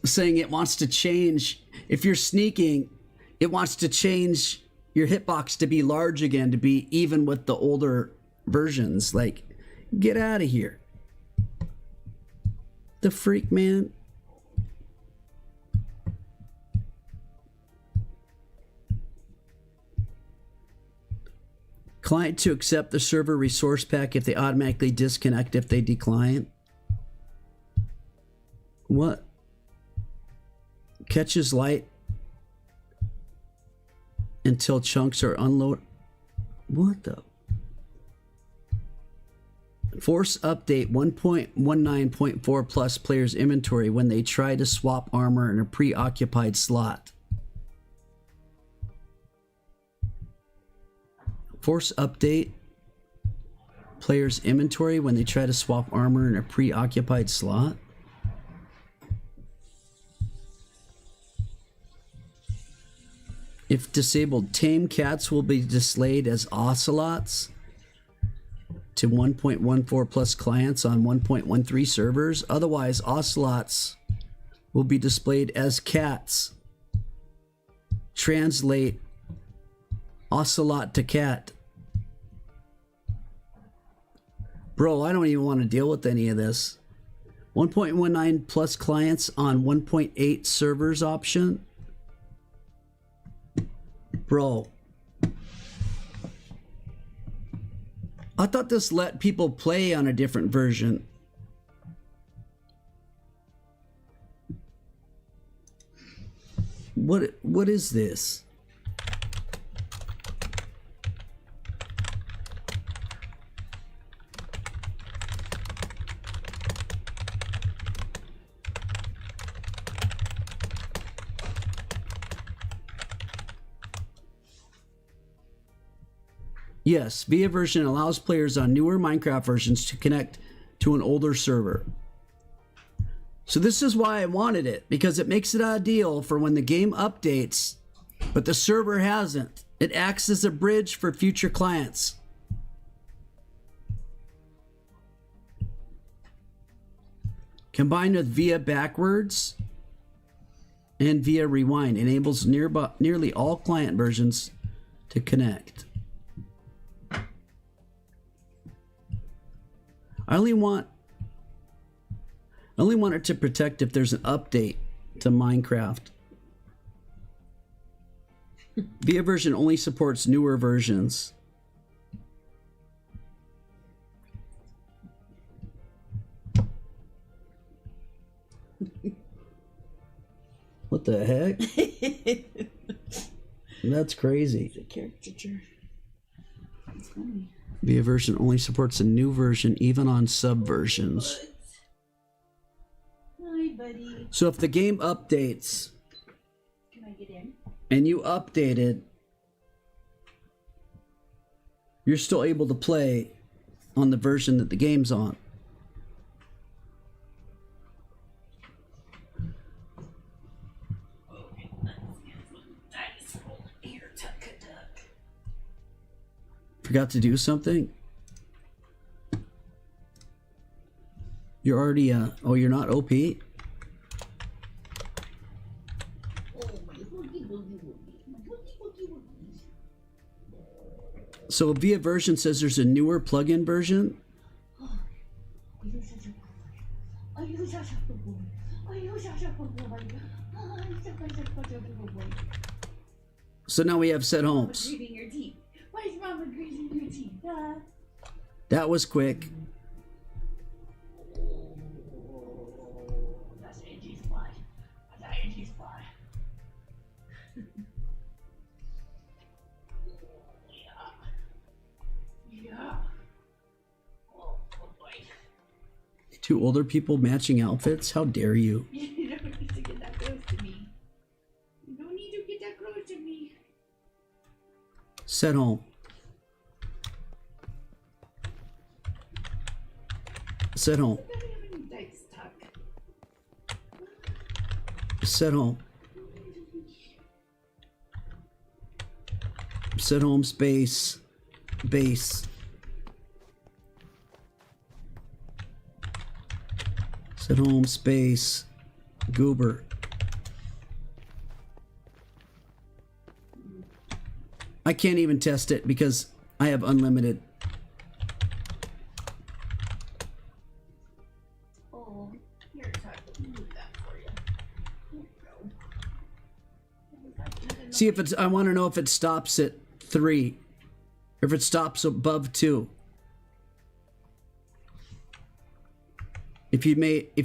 saying it wants to change. If you're sneaking, it wants to change your hitbox to be large again, to be even with the older versions. Like, get out of here. The freak, man. Client to accept the server resource pack if they automatically disconnect if they decline. What? Catches light until chunks are unloaded. What the? Force update 1.19.4 plus players inventory when they try to swap armor in a preoccupied slot. Force update players inventory when they try to swap armor in a preoccupied slot. If disabled, tame cats will be displayed as ocelots to 1.14 plus clients on 1.13 servers. Otherwise, ocelots will be displayed as cats. Translate ocelot to cat. Bro, I don't even want to deal with any of this. 1.19 plus clients on 1.8 servers option. Bro. I thought this let people play on a different version. What is this? Yes, VIA version allows players on newer Minecraft versions to connect to an older server. So this is why I wanted it, because it makes it ideal for when the game updates, but the server hasn't. It acts as a bridge for future clients. Combined with VIA backwards and VIA rewind, enables nearly all client versions to connect. I only want it to protect if there's an update to Minecraft. VIA version only supports newer versions. What the heck? That's crazy. The caricature. It's funny. VIA version only supports a new version, even on subversions. Hi, buddy. So if the game updates, Can I get in? and you updated, you're still able to play on the version that the game's on. Forgot to do something? You're already, oh, you're not OP? So a VIA version says there's a newer plugin version? So now we have set homes. Grieving your teeth. Why is Mama grieving your teeth? That was quick. That's Angie's blood. That's Angie's blood. Yeah. Oh boy. Two older people matching outfits? How dare you? You don't need to get that close to me. You don't need to get that close to me. Set home. Set home. Set home. Set home space. Base. Set Set home space goober. I can't even test it because I have unlimited. Oh, here, Tuck, let me move that for you. Here you go. See if it's, I want to know if it stops at 3. If it stops above 2. If you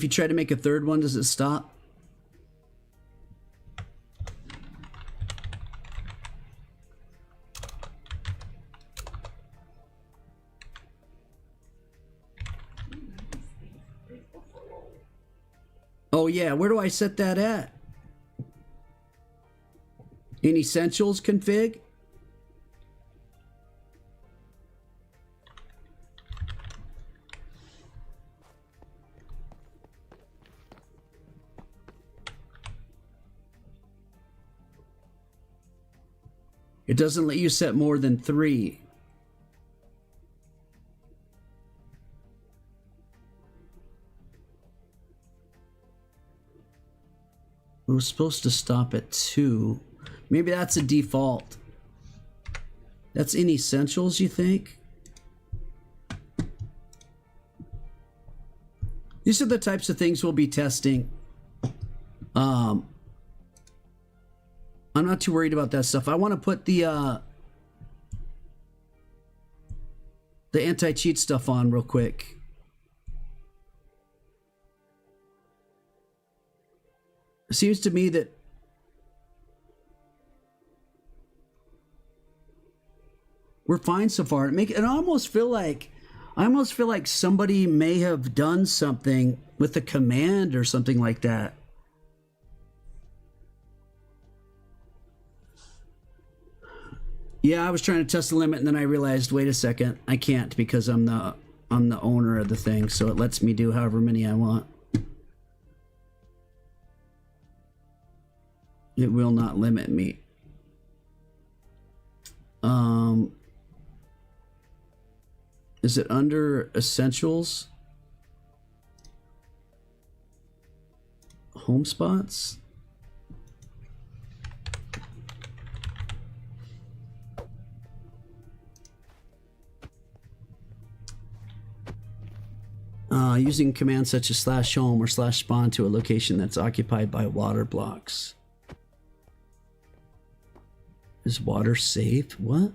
try to make a third one, does it stop? Oh yeah, where do I set that at? In Essentials config? It doesn't let you set more than 3. It was supposed to stop at 2. Maybe that's a default. That's in Essentials, you think? These are the types of things we'll be testing. I'm not too worried about that stuff. I want to put the anti-cheat stuff on real quick. It seems to me that we're fine so far. I almost feel like somebody may have done something with a command or something like that. Yeah, I was trying to test the limit and then I realized, wait a second, I can't because I'm the owner of the thing, so it lets me do however many I want. It will not limit me. Is it under Essentials? Home spots? Using commands such as /home or /spawn to a location that's occupied by water blocks. Is water safe? What?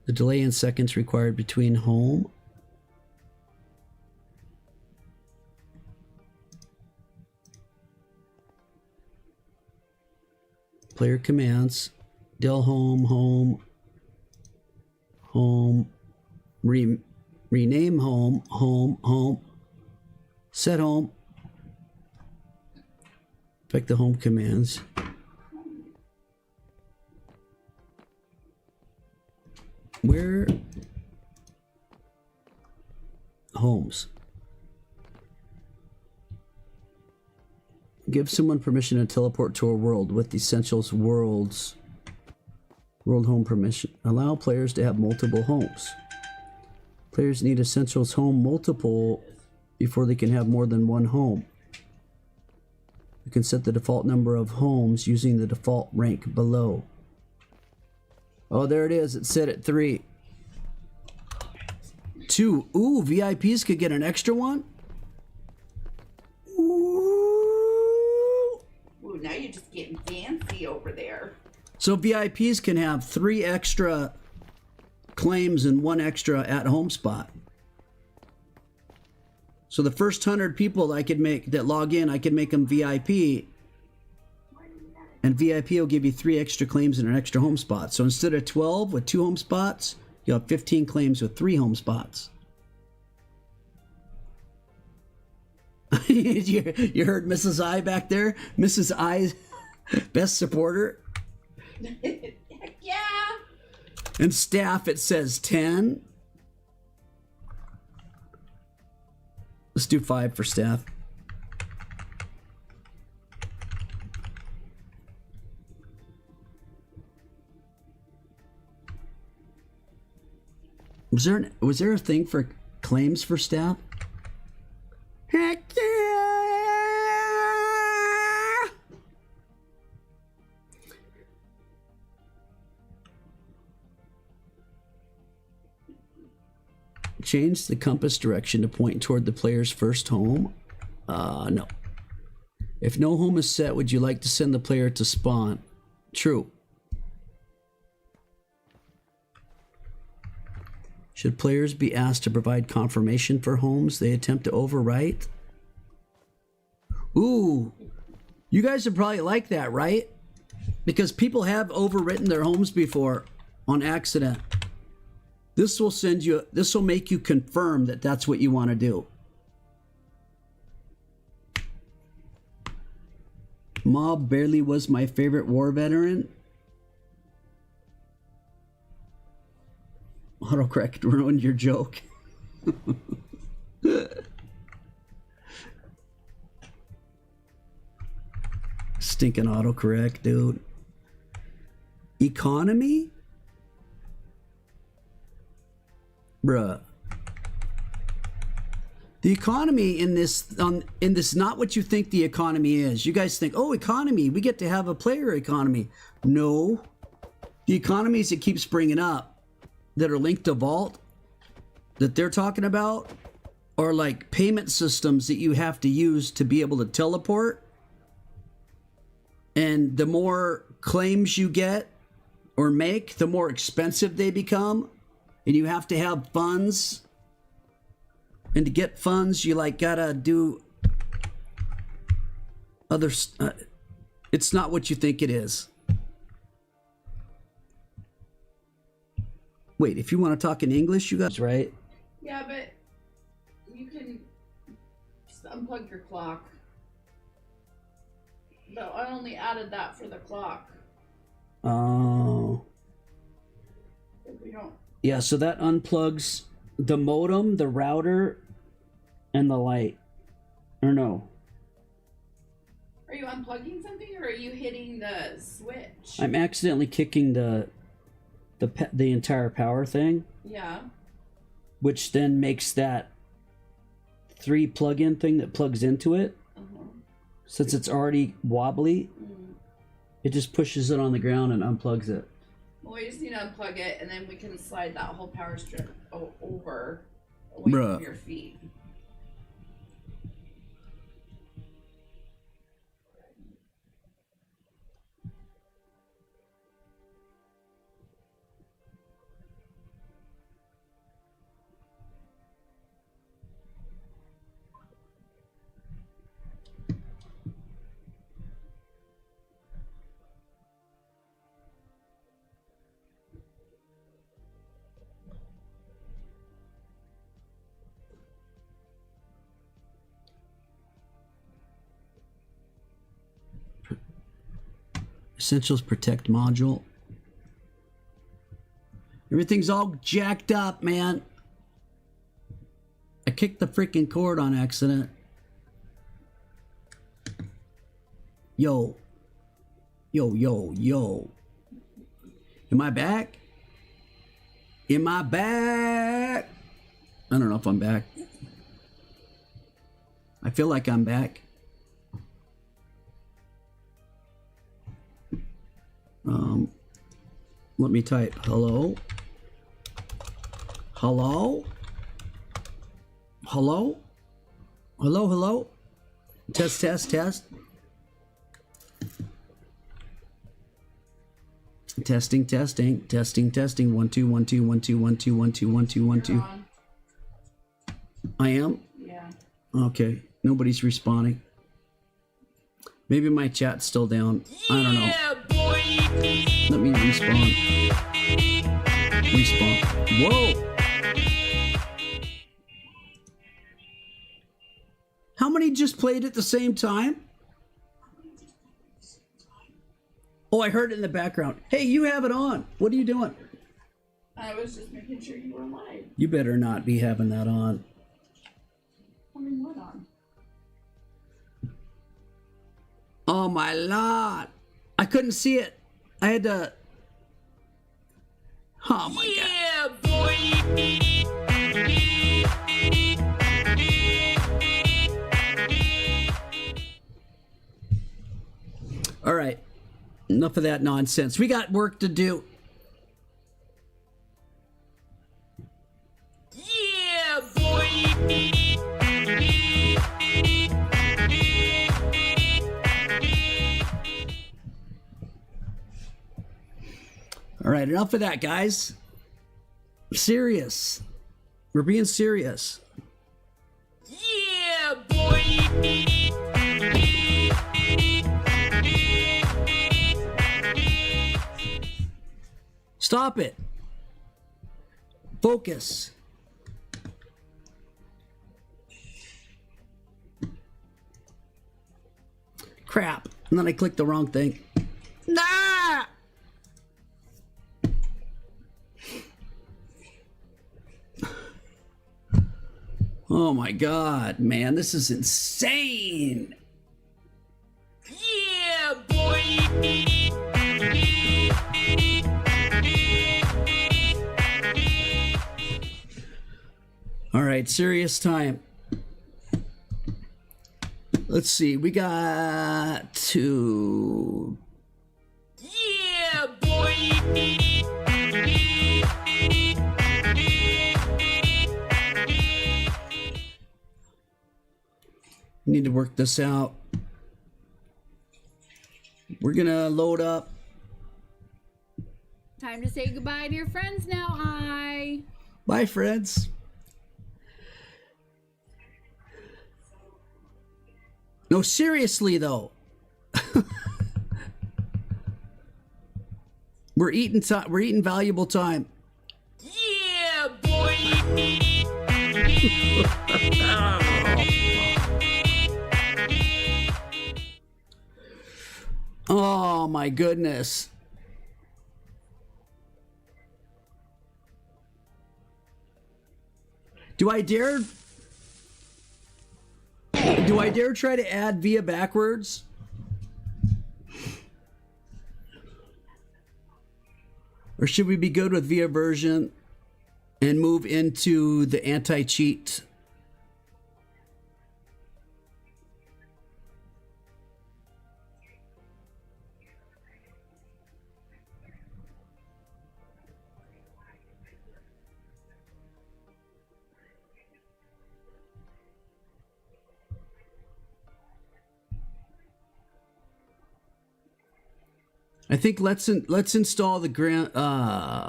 The delay in seconds required between home. Player commands. Del home. Rename home. Set home. Affect the home commands. Where? Homes. Give someone permission to teleport to a world with Essentials World home permission. Allow players to have multiple homes. Players need Essentials home multiple before they can have more than one home. You can set the default number of homes using the default rank below. Oh, there it is. It's set at 3. 2. Ooh, VIPs could get an extra one? Ooh, now you're just getting fancy over there. So VIPs can have 3 extra claims and 1 extra at home spot. So the first 100 people that log in, I could make them VIP. And VIP will give you 3 extra claims and an extra home spot. So instead of 12 with 2 home spots, you'll have 15 claims with 3 home spots. You heard Mrs. I back there? Mrs. I's best supporter. Heck yeah. And staff, it says 10. Let's do 5 for staff. Was there a thing for claims for staff? Heck yeah! change the compass direction to point toward the player's first home? No. If no home is set, would you like to send the player to spawn? True. Should players be asked to provide confirmation for homes they attempt to overwrite? Ooh, you guys would probably like that, right? Because people have overwritten their homes before on accident. This will send you, this will make you confirm that that's what you want to do. Mob barely was my favorite war veteran. Autocorrect ruined your joke. Stinking autocorrect, dude. Economy? Bruh. The economy in this not what you think the economy is. You guys think, oh, economy, we get to have a player economy. No. The economies it keeps bringing up that are linked to Vault that they're talking about are like payment systems that you have to use to be able to teleport. And the more claims you get or make, the more expensive they become. And you have to have funds. And to get funds, you like gotta do other. It's not what you think it is. Wait, if you want to talk in English, you guys, right? Yeah, but you can just unplug your clock. But I only added that for the clock. Oh. If we don't. Yeah, so that unplugs the modem, the router, and the light. Or no? Are you unplugging something or are you hitting the switch? I'm accidentally kicking the entire power thing. Yeah. Which then makes that 3 plug-in thing that plugs into it. Since it's already wobbly, it just pushes it on the ground and unplugs it. Well, we just need to unplug it, and then we can slide that whole power strip over away from your feet. Essentials Protect module. Everything's all jacked up, man. I kicked the freaking cord on accident. Yo. Yo, yo, yo. Am I back? Am I back? I don't know if I'm back. I feel like I'm back. Let me type hello. Hello? Hello? Hello, hello? Test, test, test. Testing, testing, testing, testing. 1 2 1 2 1 2 1 2 1 2 1 2 1 2. I am? Yeah. Okay. Nobody's responding. Maybe my chat's still down. I don't know. Yeah, boy. Let me respawn. Respawn. Whoa! How many just played at the same time? Oh, I heard it in the background. Hey, you have it on. What are you doing? I was just making sure you were live. You better not be having that on. Having what on? Oh my lord. I couldn't see it. I had to... Oh my god. Yeah, boy. All right. Enough of that nonsense. We got work to do. Yeah, All right, enough of that, guys. Serious. We're being serious. Yeah, boy. Stop it. Focus. Crap. And then I clicked the wrong thing. Nah! Oh my god, man, this is insane. Yeah, boy. All right, serious time. Let's see, we got to... Yeah, boy. Need to work this out. We're gonna load up. Time to say goodbye to your friends now, Bye, friends. No, seriously though. We're eating time. We're eating valuable time. Yeah, boy. Oh my goodness. Do I dare try to add via backwards? Or should we be good with via version and move into the anti-cheat? I think let's install the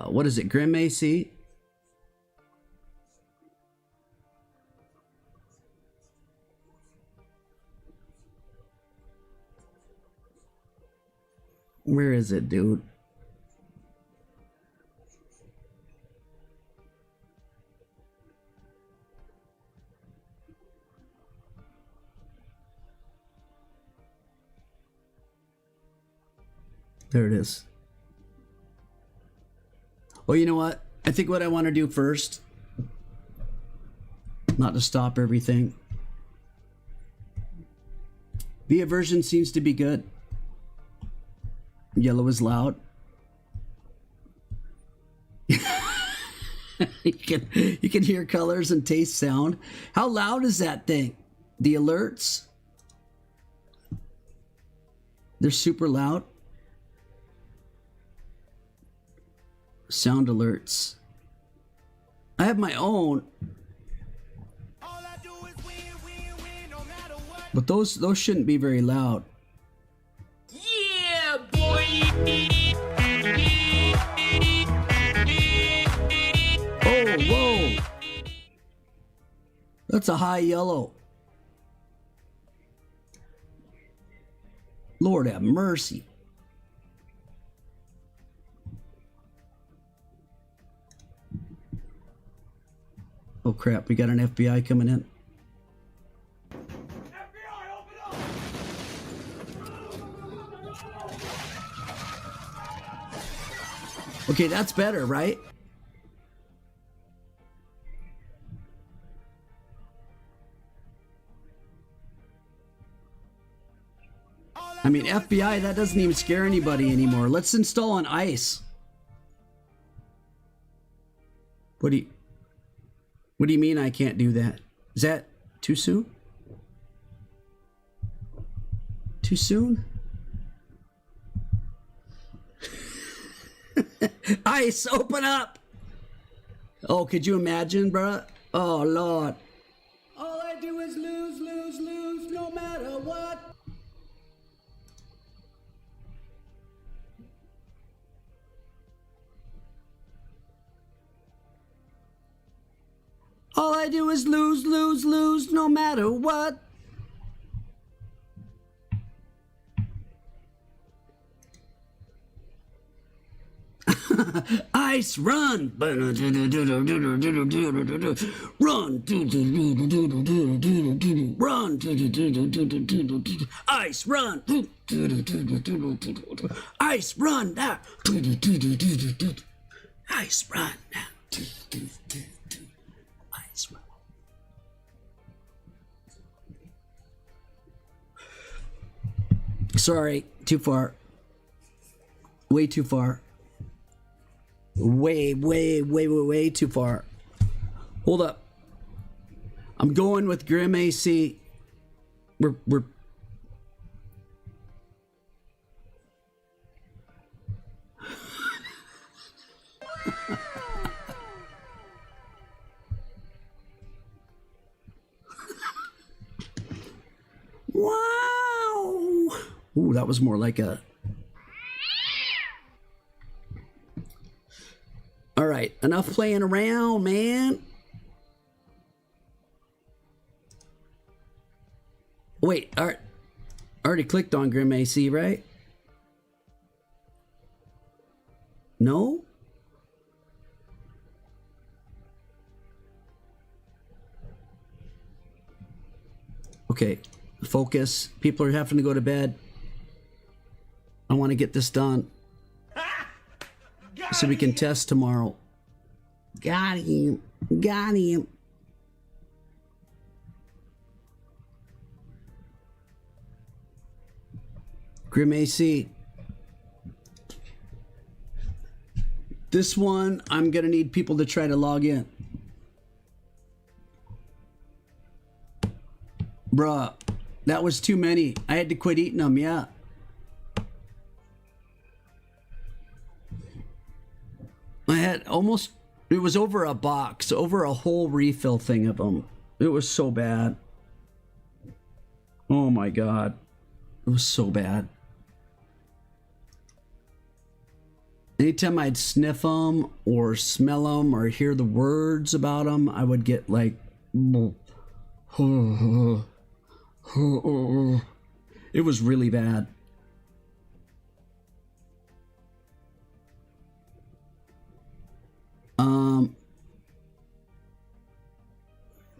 what is it, Grim AC? Where is it, dude? There it is. Well, you know what? I think what I want to do first, not to stop everything. Via version seems to be good. Yellow is loud. you can hear colors and taste sound. How loud is that thing? The alerts? They're super loud. Sound alerts. I have my own, All I do is win, no matter what. but those shouldn't be very loud. Yeah, boy. Oh, whoa! That's a high yellow. Lord have mercy. Oh crap, we got an FBI coming in. FBI, open up! Okay, that's better, right? I mean, FBI, that doesn't even scare anybody anymore. Let's install on ice. What do you mean I can't do that? Is that too soon? Too soon? Ice, open up! Oh, could you imagine, bruh? Oh, Lord. All I do is lose, lose, lose, no matter what. All I do is lose, lose, lose, no matter what. Ice, run! Run! Run! Ice, run! Ice, run! Ice, run! Ice, run! Sorry, too far. Way too far. Way too far. Hold up. I'm going with Grim AC. We're wow. Ooh, that was more like a. All right, enough playing around, man. Wait, I already clicked on Grim AC, right? No? Okay, focus. People are having to go to bed. I want to get this done. So we can test tomorrow. Got him. Got him. Grim AC. This one, I'm going to need people to try to log in. Bruh, that was too many. I had to quit eating them, yeah. I had almost, it was over a box, over a whole refill thing of them. It was so bad. Oh my God. It was so bad. Anytime I'd sniff them or smell them or hear the words about them, I would get like, it was really bad.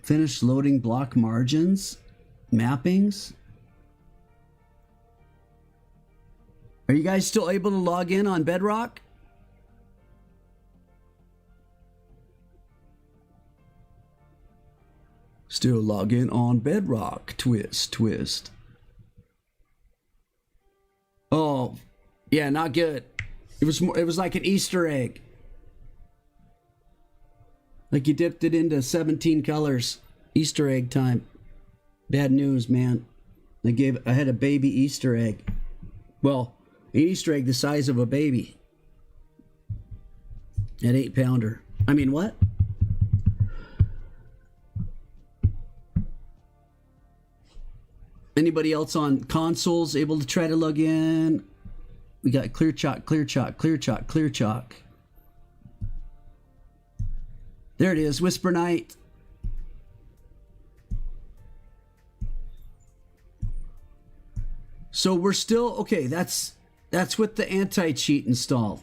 Finish loading block margins, mappings. Are you guys still able to log in on Bedrock? Still log in on Bedrock. Twist. Oh, yeah, not good. It was like an Easter egg. Like you dipped it into 17 colors. Easter egg time. Bad news, man. I had a baby Easter egg. Well, an Easter egg the size of a baby. An 8-pounder. I mean, what? Anybody else on consoles able to try to log in? We got clear chalk. There it is, Whisper Night. So we're still, okay, that's with the anti-cheat installed.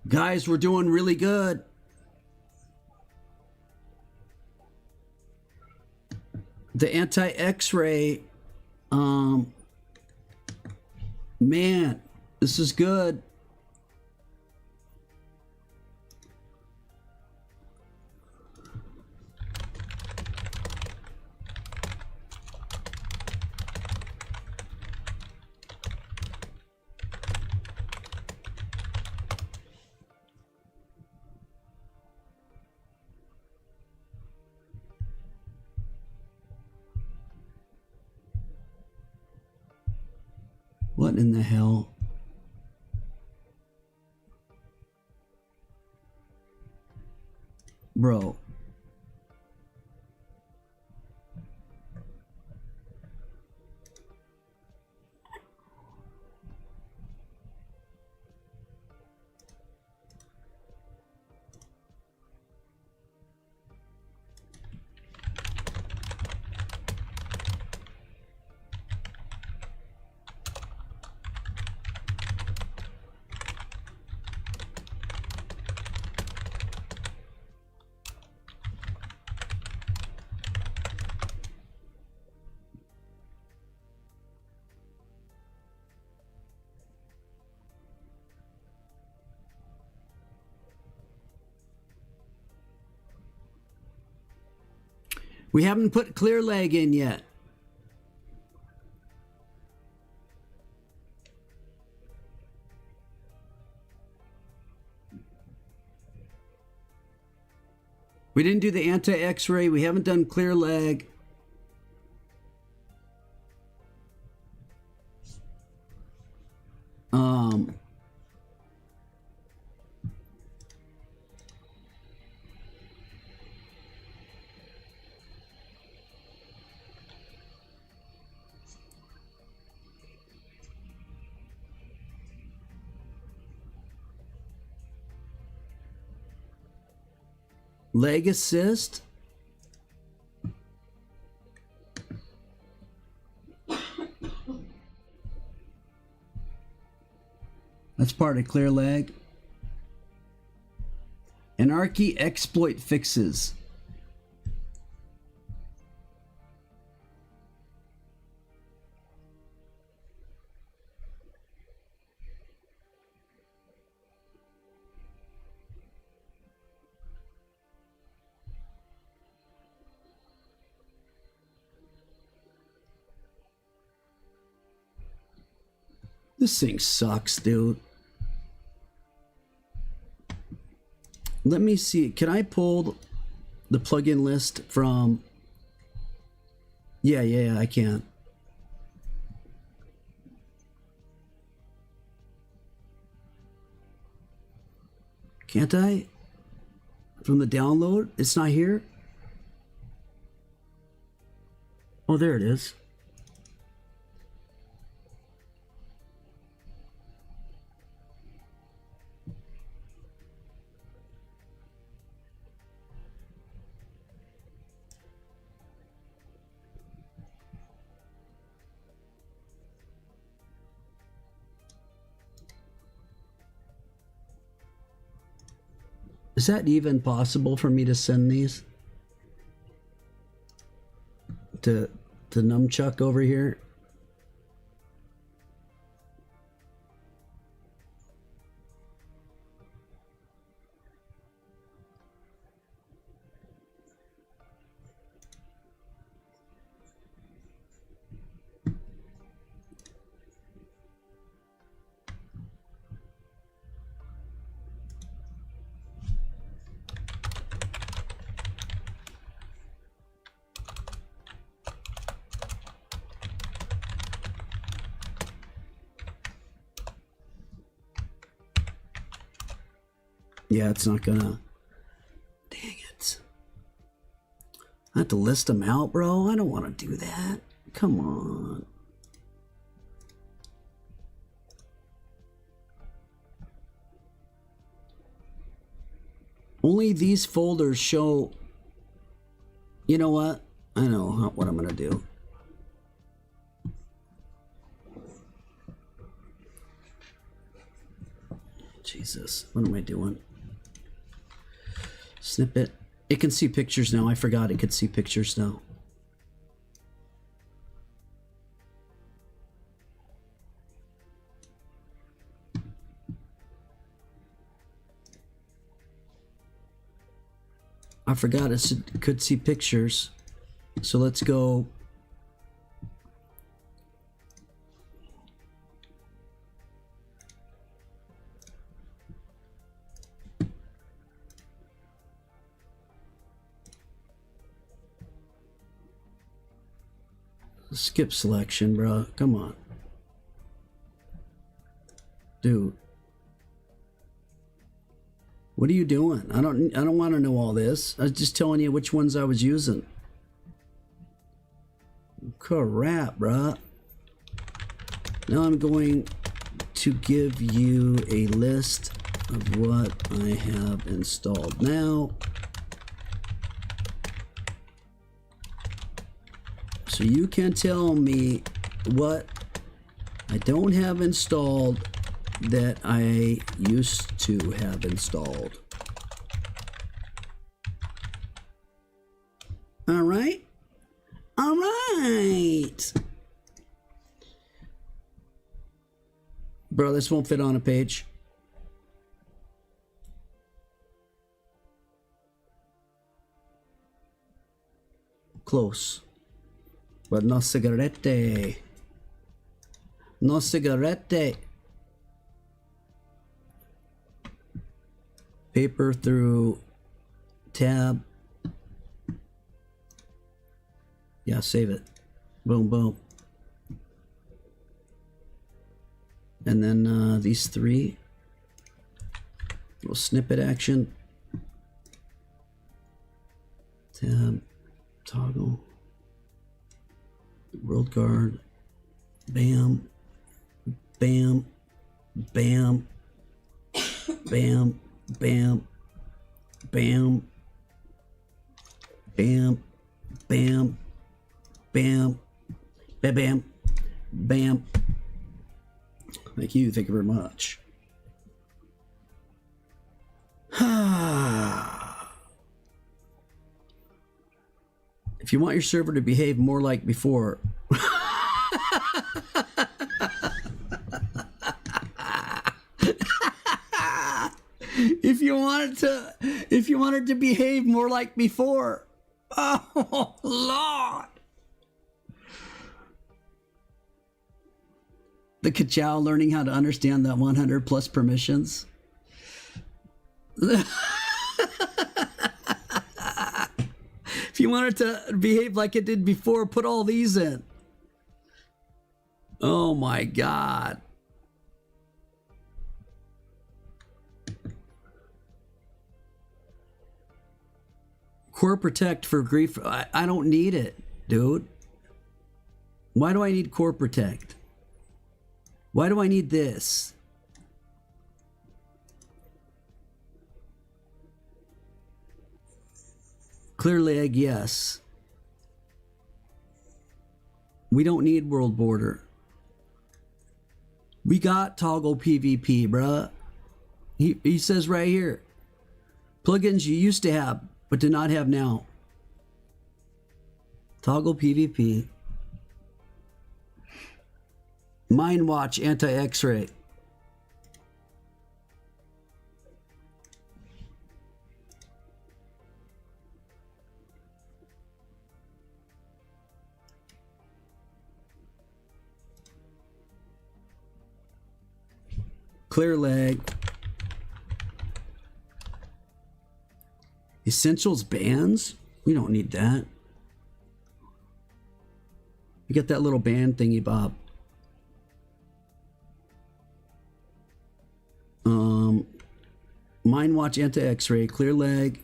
Guys, we're doing really good. The anti-X-ray, man, this is good. What in the hell? Bro. We haven't put clear leg in yet. We didn't do the anti-X-ray. We haven't done clear leg. Leg assist. That's part of clear leg. Anarchy exploit fixes. This thing sucks, dude. Let me see. Can I pull the plugin list from... Yeah, I can. Can't I? From the download? It's not here? Oh, there it is. Is that even possible for me to send these to Numchuck over here? Yeah, it's not gonna... Dang it. I have to list them out, bro. I don't want to do that. Come on. Only these folders show... You know what? I know what I'm gonna do. Jesus, what am I doing? Snippet. It can see pictures now. I forgot it could see pictures now. I forgot it could see pictures. So let's go. Skip selection, bro. Come on. Dude. What are you doing? I don't want to know all this. I was just telling you which ones I was using. Crap, bro. Now I'm going to give you a list of what I have installed now. So you can tell me what I don't have installed that I used to have installed. All right. All right. Bro, this won't fit on a page. close. But no cigarette. No cigarette. Paper through tab. Yeah, save it. Boom, boom. And then these three. Little snippet action. Tab. Toggle. World guard. Bam. Bam. Bam. Bam. Bam. Bam. Bam. Bam. Bam. Bam. Bam. Bam. Thank you. Thank you very much. If you want your server to behave more like before, if you want it to behave more like before, oh Lord, the ka-chow learning how to understand the 100 plus permissions. If you want it to behave like it did before, put all these in. Oh my God. Core protect for grief. I don't need it, dude. Why do I need core protect? Why do I need this? Clear leg, yes. We don't need world border. We got toggle PvP, bruh. He says right here, plugins you used to have, but do not have now. Toggle PvP. Mind watch anti-X-ray. Clear leg. Essentials bands? We don't need that. You get that little band thingy bob. Mind watch anti-X-ray. Clear leg.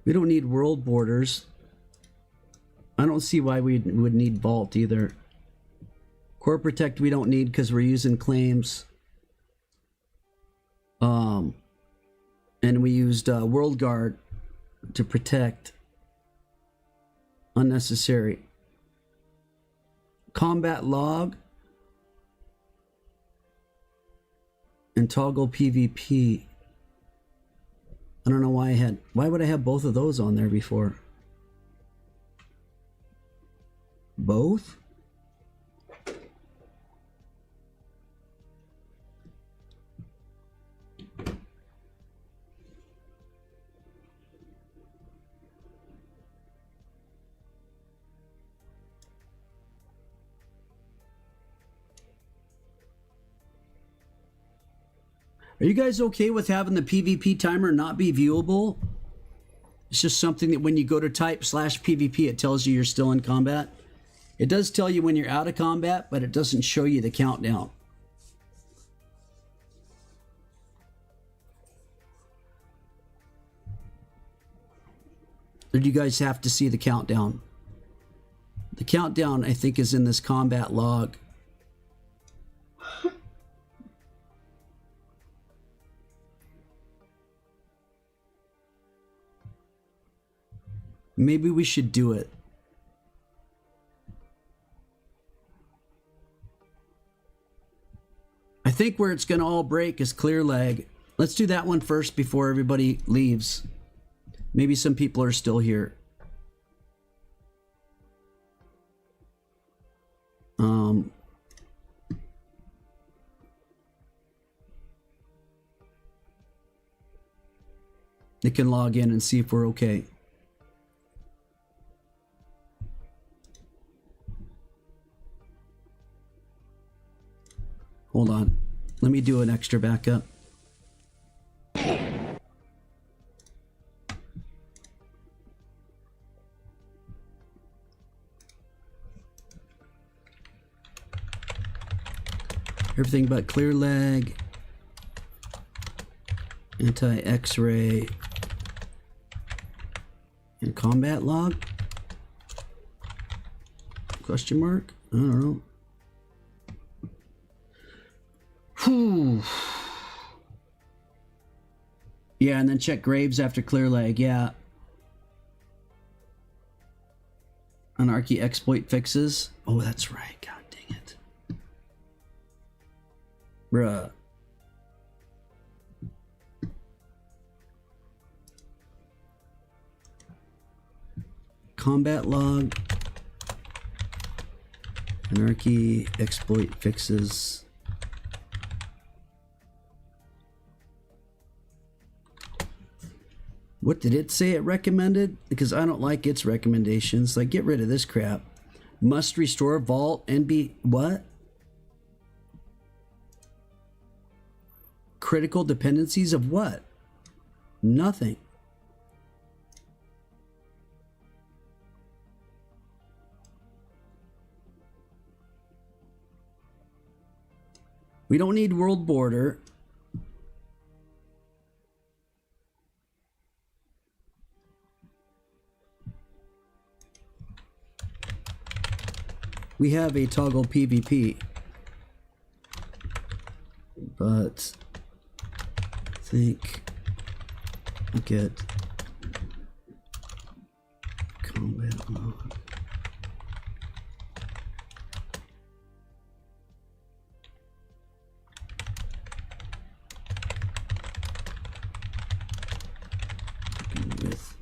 We don't need world borders. I don't see why we would need vault either. Core protect we don't need because we're using claims. And we used world guard to protect. Unnecessary. Combat log. And toggle PvP. I don't know why why would I have both of those on there before? Both? Are you guys okay with having the PvP timer not be viewable? It's just something that when you go to type /PvP, it tells you you're still in combat. It does tell you when you're out of combat, but it doesn't show you the countdown. Or do you guys have to see the countdown? The countdown, I think, is in this combat log. Maybe we should do it. I think where it's going to all break is clear leg. Let's do that one first before everybody leaves. Maybe some people are still here. It can log in and see if we're okay. Hold on. Let me do an extra backup. Everything but clear leg, anti-X-ray, and combat log? Question mark? I don't know. Whew. Yeah, and then check graves after clear leg. Yeah. Anarchy exploit fixes. Oh, that's right. God dang it. Bruh. Combat log. Anarchy exploit fixes. What did it say it recommended? Because I don't like its recommendations. Like, get rid of this crap. Must restore vault and be... What? Critical dependencies of what? Nothing. We don't need world border. We have a toggle PvP, but I think we get combat log. With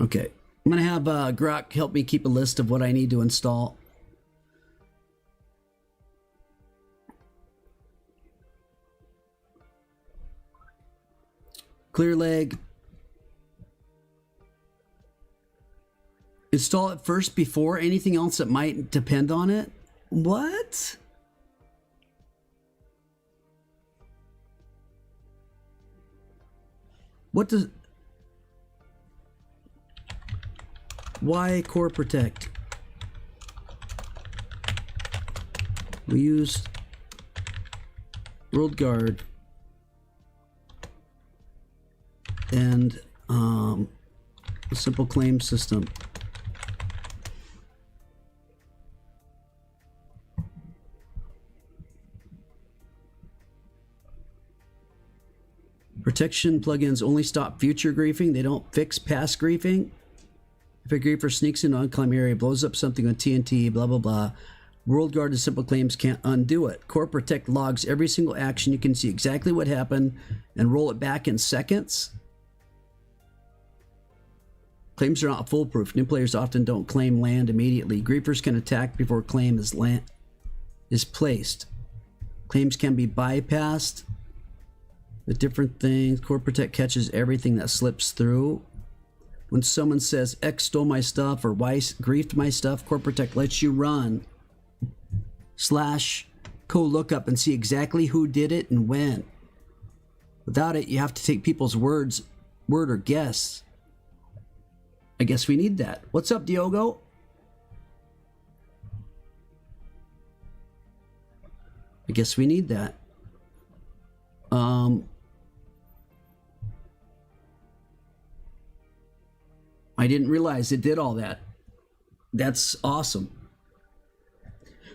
okay, I'm gonna have Grok help me keep a list of what I need to install. Clear leg. Install it first before anything else that might depend on it. What? What does... Why core protect? We use world guard and a simple claim system. Protection plugins only stop future griefing. They don't fix past griefing. If a griefer sneaks into an unclaimed area, blows up something on TNT, blah, blah, blah. World Guard and simple claims can't undo it. Core Protect logs every single action. You can see exactly what happened and roll it back in seconds. Claims are not foolproof. New players often don't claim land immediately. Griefers can attack before claim is placed. Claims can be bypassed with different things. Core Protect catches everything that slips through. When someone says X stole my stuff or Y griefed my stuff, Core Protect lets you run /co-lookup and see exactly who did it and when. Without it, you have to take people's words word or guess. I guess we need that. What's up, Diogo? I guess we need that. I didn't realize it did all that. That's awesome.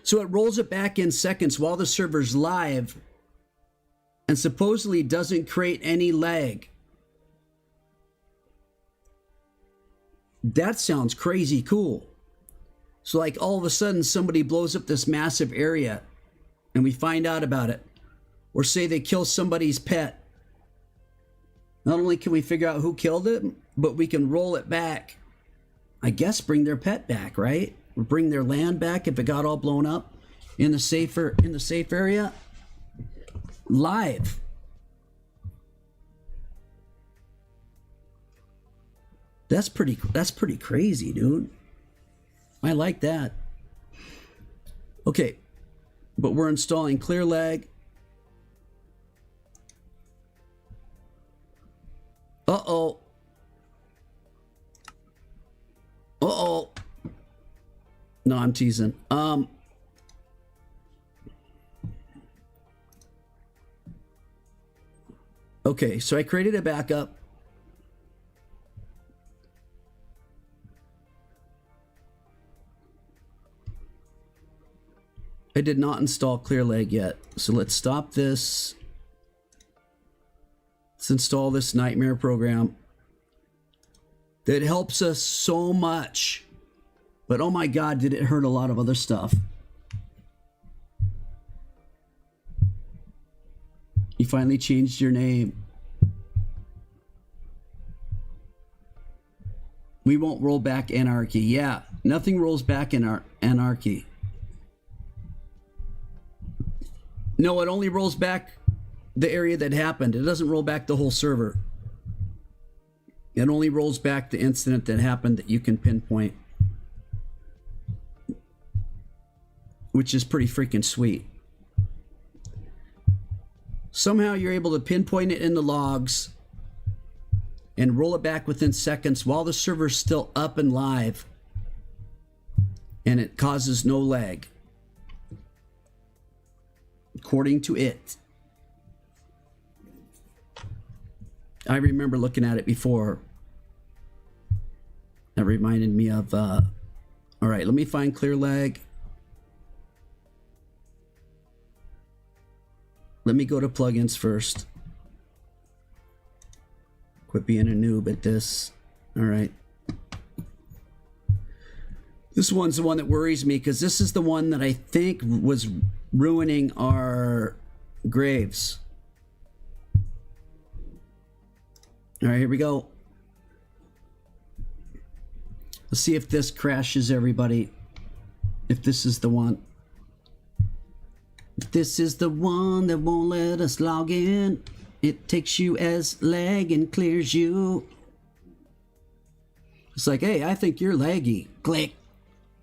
So it rolls it back in seconds while the server's live and supposedly doesn't create any lag. That sounds crazy cool. So like all of a sudden somebody blows up this massive area and we find out about it. Or say they kill somebody's pet. Not only can we figure out who killed it, but we can roll it back. I guess bring their pet back, right? Or bring their land back if it got all blown up in the safe area. Live. That's pretty crazy, dude. I like that. Okay. But we're installing clear lag. Uh-oh. Uh-oh. No, I'm teasing. Okay, so I created a backup. I did not install ClearLag yet. So let's stop this. Let's install this nightmare program that helps us so much. But oh my God, did it hurt a lot of other stuff. You finally changed your name. We won't roll back Anarchy. Yeah, nothing rolls back in our Anarchy. No, it only rolls back the area that happened. It doesn't roll back the whole server. It only rolls back the incident that happened that you can pinpoint. Which is pretty freaking sweet. Somehow you're able to pinpoint it in the logs and roll it back within seconds while the server's still up and live. And it causes no lag. According to it. I remember looking at it before. That reminded me of, all right, let me find clear lag. Let me go to plugins first. Quit being a noob at this. All right. This one's the one that worries me because this is the one that I think was ruining our graves. All right, here we go. Let's see if this crashes everybody. If this is the one. If this is the one that won't let us log in. It takes you as lag and clears you. It's like, hey, I think you're laggy. Click.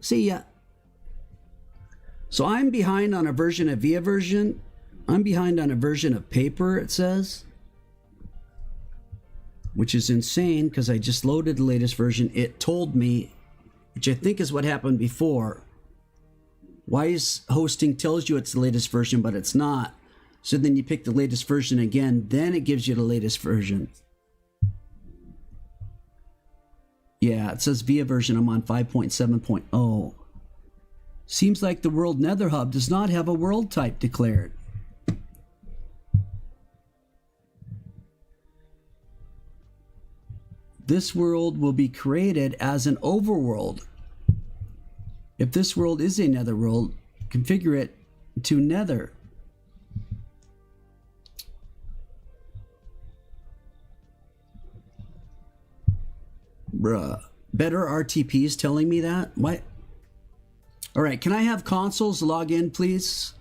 See ya. So I'm behind on a version of VIA version. I'm behind on a version of paper, it says. Which is insane because I just loaded the latest version. It told me, which I think is what happened before. Wise hosting tells you it's the latest version, but it's not. So then you pick the latest version again, then it gives you the latest version. Yeah, it says VIA version. I'm on 5.7.0. Seems like the World Nether Hub does not have a world type declared. This world will be created as an overworld. If this world is a nether world, configure it to nether. Bruh. Better RTP is telling me that? What? Alright, can I have consoles log in, please?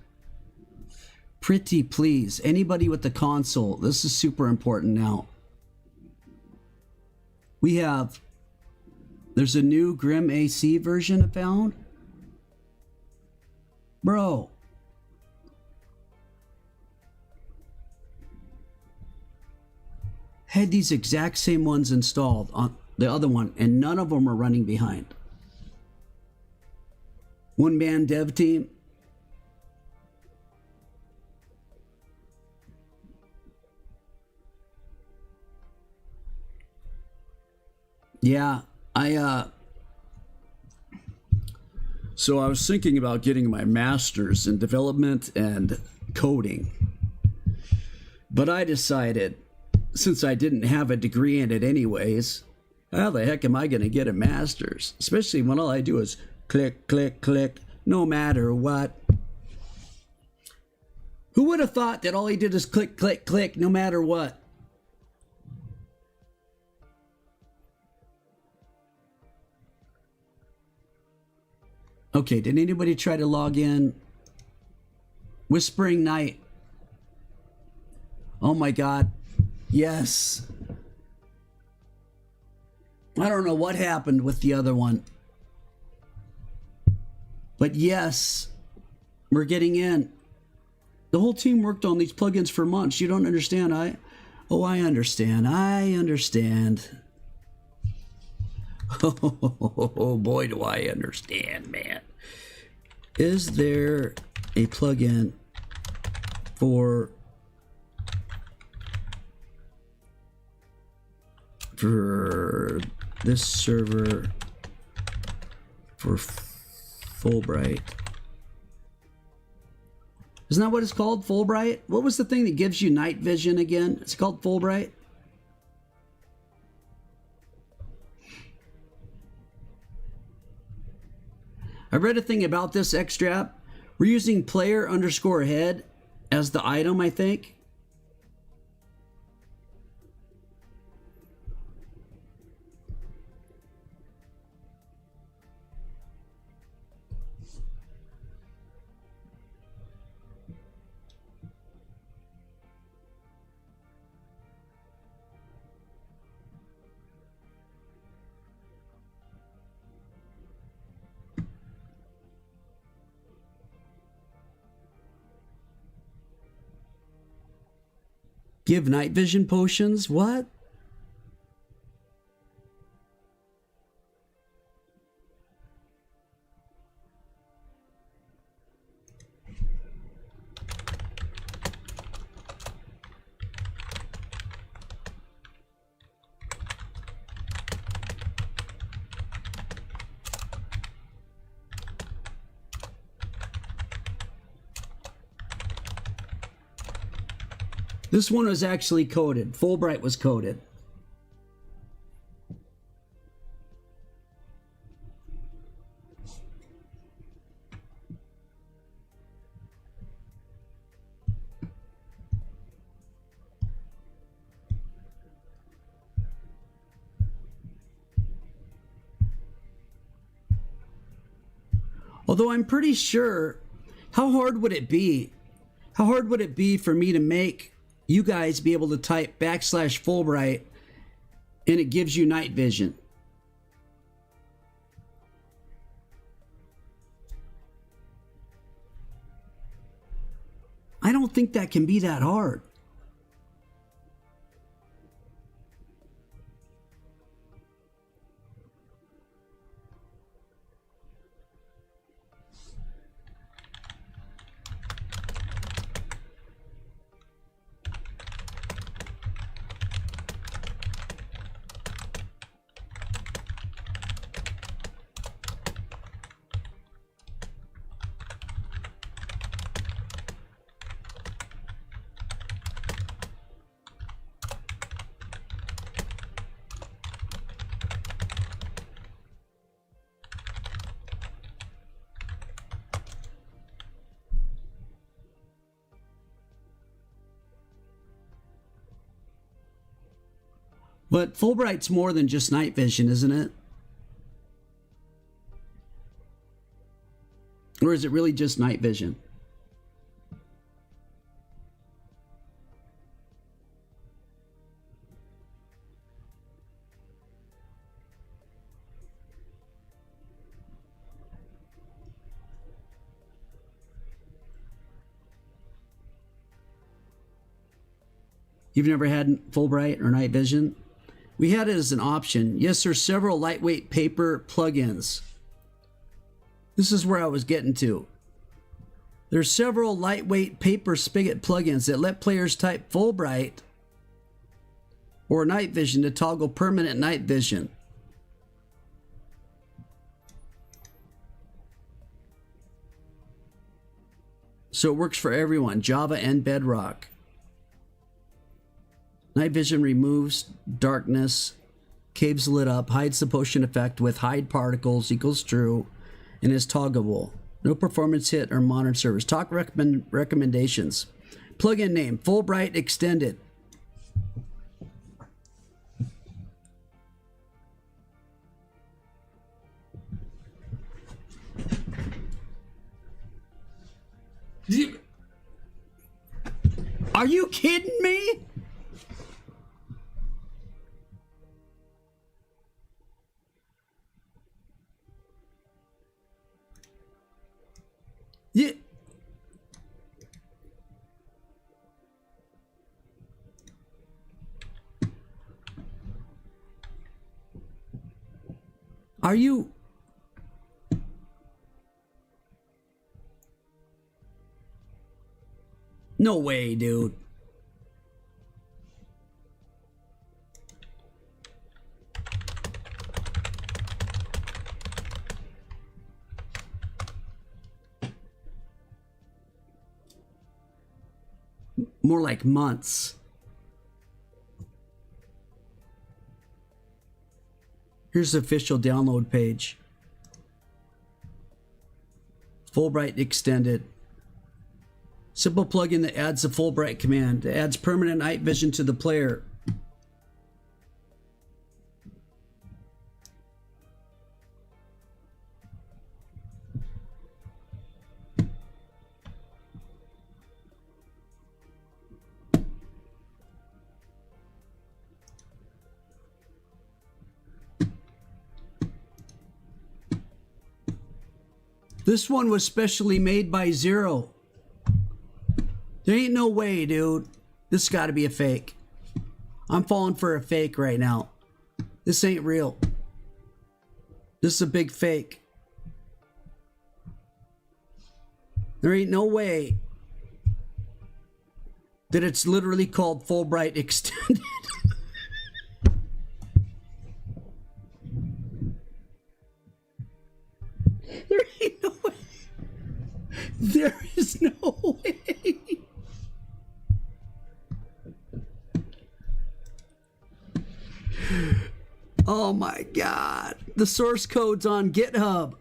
Pretty please. Anybody with the console. This is super important now. We have... There's a new Grim AC version I found. Bro. had these exact same ones installed on the other one, and none of them are running behind. One-man dev team. Yeah, so I was thinking about getting my master's in development and coding. But I decided, since I didn't have a degree in it anyways, how the heck am I going to get a master's? Especially when all I do is click, click, click, no matter what. Who would have thought that all he did is click, click, click, no matter what? Okay, did anybody try to log in? Whispering Night. Oh my God. Yes. I don't know what happened with the other one. But yes, we're getting in. The whole team worked on these plugins for months. You don't understand. I understand. I understand. Oh boy, do I understand, man. Is there a plugin for this server for Fulbright? Isn't that what it's called? Fulbright? What was the thing that gives you night vision again? It's called Fulbright? I read a thing about this Xstrap. We're using player_head as the item, I think. Give night vision potions? What? This one was actually coded. Fulbright was coded. Although I'm pretty sure, how hard would it be? How hard would it be for me to make you guys be able to type /Fulbright and it gives you night vision? I don't think that can be that hard. But Fulbright's more than just night vision, isn't it? Or is it really just night vision? You've never had Fulbright or night vision? We had it as an option. Yes, there's several lightweight paper plugins. This is where I was getting to. There's several lightweight paper spigot plugins that let players type Fulbright or night vision to toggle permanent night vision. So it works for everyone, Java and Bedrock. Night vision removes darkness, caves lit up, hides the potion effect with hide particles equals true, and is toggleable. No performance hit or modern servers. Talk recommendations. Plugin name, Fulbright Extended. Are you kidding me? Yeah. Are you? No way, dude. More like months. Here's the official download page. Fulbright Extended. Simple plugin that adds the Fulbright command. It adds permanent night vision to the player. This one was specially made by Zero. There ain't no way, dude. This got to be a fake. I'm falling for a fake right now. This ain't real. This is a big fake. There ain't no way that it's literally called Fulbright Extended. There ain't no way. There is no way. Oh my God. The source code's on GitHub.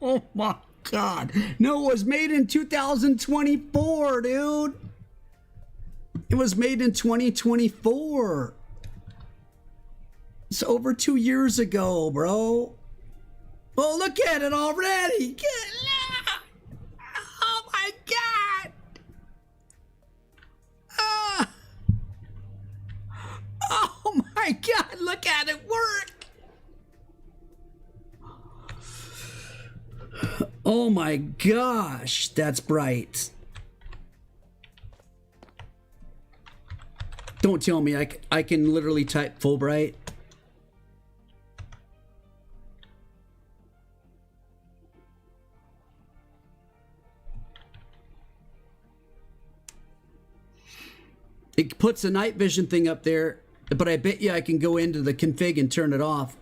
Oh my God. No, it was made in 2024, dude. It was made in 2024. It's over 2 years ago, bro. Oh, look at it already. Oh my God. Oh my God. Look at it work. Oh my gosh, that's bright. Don't tell me I can literally type Fulbright. It puts a night vision thing up there, but I bet you I can go into the config and turn it off.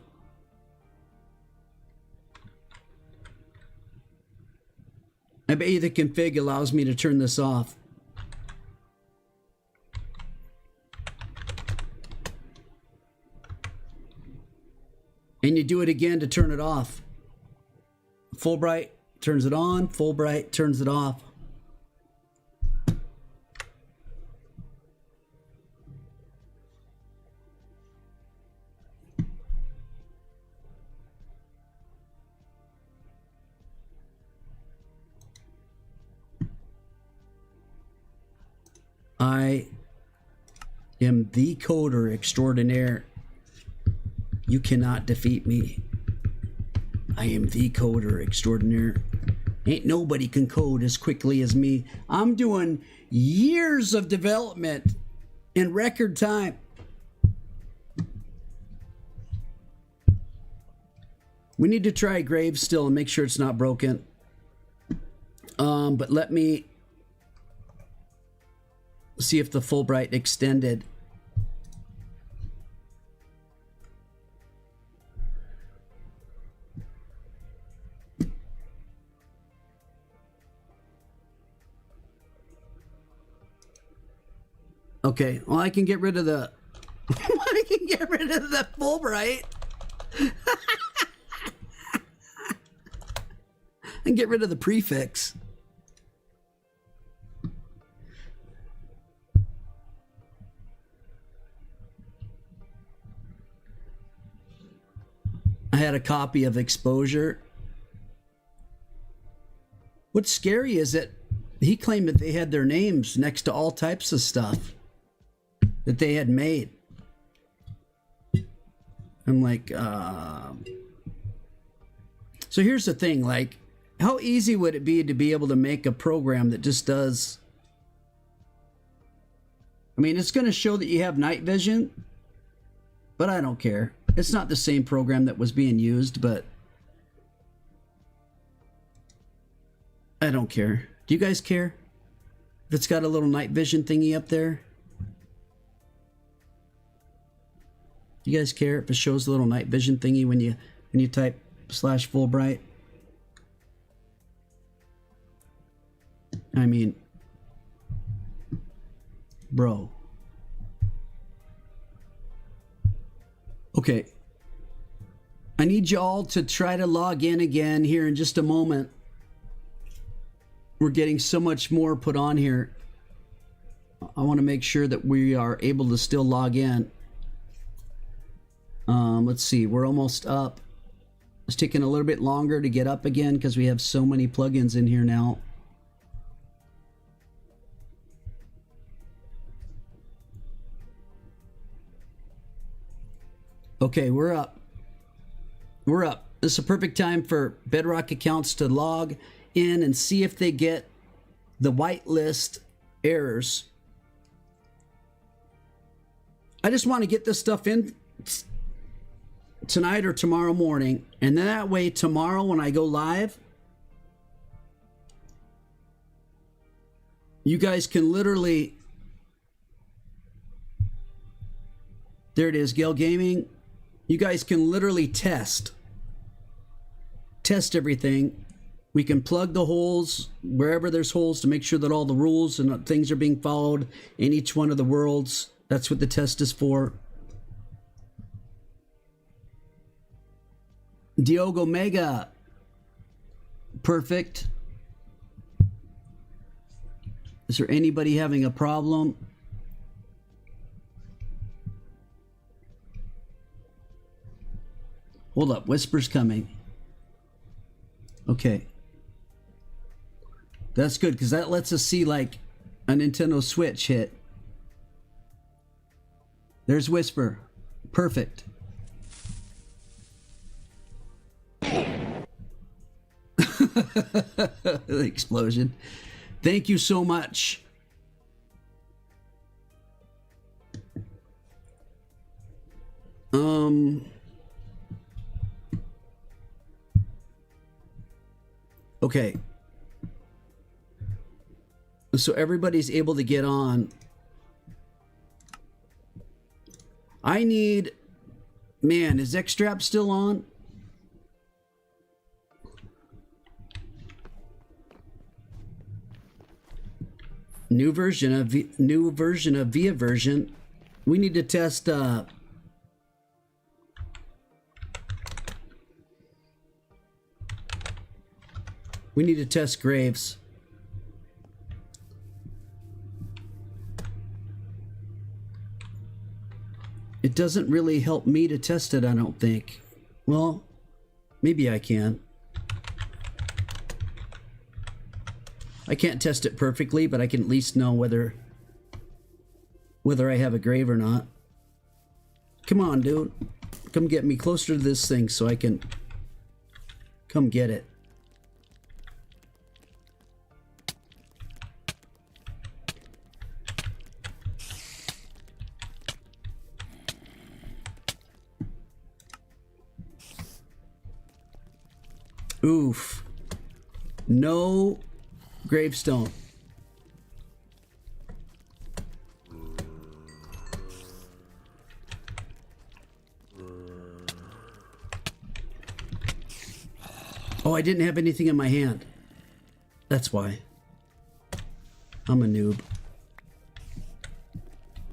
I bet you the config allows me to turn this off. And you do it again to turn it off. Fulbright turns it on, Fulbright turns it off. I am the coder extraordinaire. You cannot defeat me. I am the coder extraordinaire. Ain't nobody can code as quickly as me. I'm doing years of development in record time. We need to try Graves still and make sure it's not broken. But let me see if the Fulbright extended. Okay, well, I can get rid of the I can get rid of the Fulbright. And get rid of the prefix. I had a copy of Exposure. What's scary is that he claimed that they had their names next to all types of stuff that they had made. I'm like, So here's the thing, like, how easy would it be to be able to make a program that just does... I mean, it's going to show that you have night vision, but I don't care. It's not the same program that was being used, but I don't care. Do you guys care if it's got a little night vision thingy up there? Do you guys care if it shows the little night vision thingy when you type /Fulbright? I mean, bro. Okay. I need you all to try to log in again here in just a moment. We're getting so much more put on here. I want to make sure that we are able to still log in. Let's see, we're almost up. It's taking a little bit longer to get up again because we have so many plugins in here now. Okay, we're up. We're up. This is a perfect time for Bedrock accounts to log in and see if they get the whitelist errors. I just want to get this stuff in tonight or tomorrow morning, and then that way tomorrow when I go live, you guys can literally... There it is, Gale Gaming. You guys can literally test everything. We can plug the holes wherever there's holes to make sure that all the rules and things are being followed in each one of the worlds. That's what the test is for. Diogo Mega. Perfect. Is there anybody having a problem? Hold up, Whisper's coming. Okay. That's good, because that lets us see, like, a Nintendo Switch hit. There's Whisper. Perfect. The explosion. Thank you so much. Okay. So everybody's able to get on. I need... Man, is X-Strap still on? New version of VIA version. We need to test Graves. It doesn't really help me to test it, I don't think. Well, maybe I can. I can't test it perfectly, but I can at least know whether whether I have a grave or not. Come on, dude. Come get me closer to this thing so I can come get it. Oof. No gravestone. Oh, I didn't have anything in my hand. That's why. I'm a noob.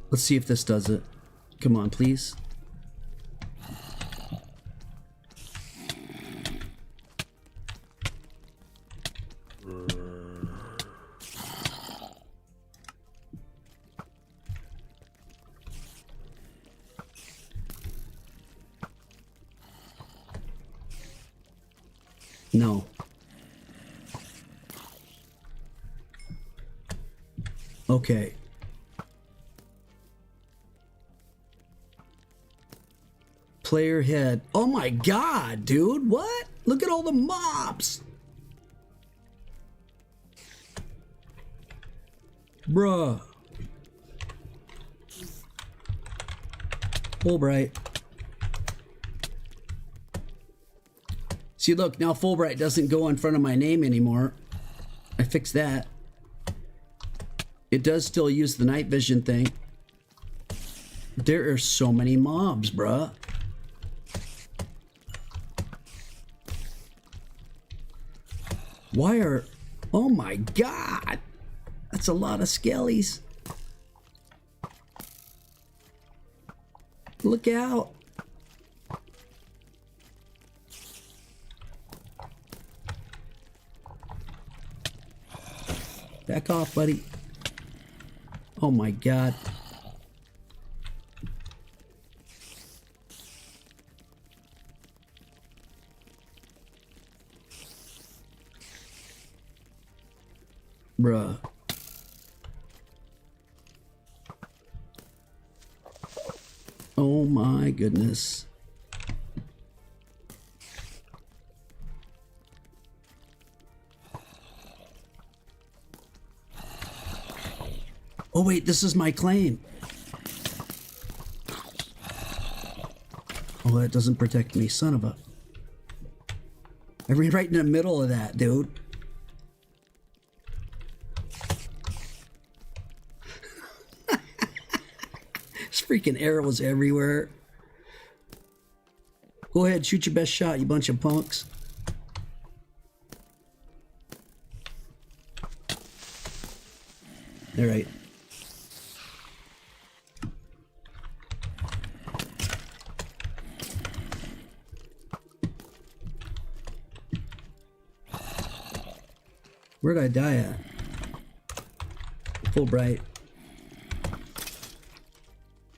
Let's see if this does it. Come on, please. No. Okay. Player head. Oh my god, dude. What? Look at all the mobs. Bruh. Fulbright. See, look, now Fulbright doesn't go in front of my name anymore. I fixed that. It does still use the night vision thing. There are so many mobs, bruh. Why are... Oh my god! That's a lot of skellies. Look out. Back off, buddy. Oh my god. Bruh. Oh my goodness. Oh wait, this is my claim. Oh, that doesn't protect me, son of a... I ran right in the middle of that, dude. There's freaking arrows everywhere. Go ahead, shoot your best shot, you bunch of punks. All right. Where'd I die at? Fulbright.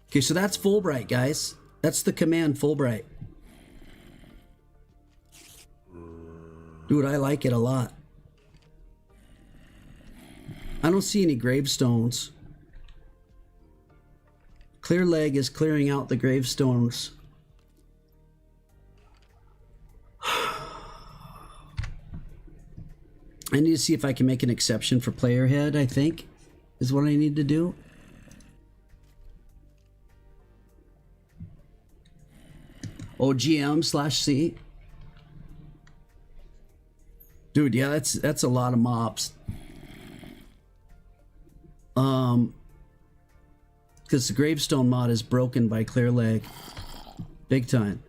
Okay, so that's Fulbright, guys. That's the command, Fulbright. Dude, I like it a lot. I don't see any gravestones. Clear leg is clearing out the gravestones. I need to see if I can make an exception for player head, I think, is what I need to do. OGM/C. Dude, yeah, that's a lot of mobs. Because the gravestone mod is broken by clear leg. Big time.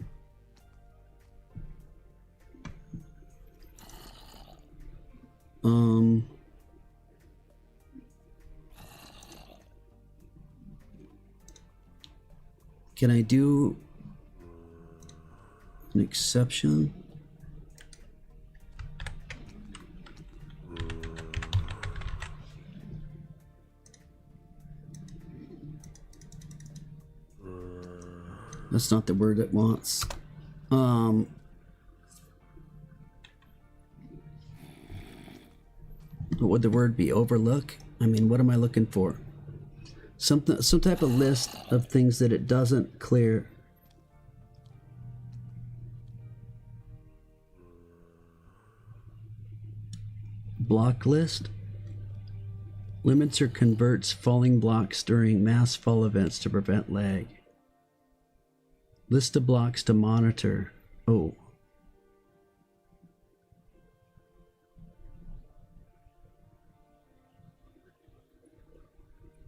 Can I do an exception? That's not the word it wants. What would the word be? Overlook? I mean, what am I looking for? Some type of list of things that it doesn't clear. Block list. Limits or converts falling blocks during mass fall events to prevent lag. List of blocks to monitor. Oh.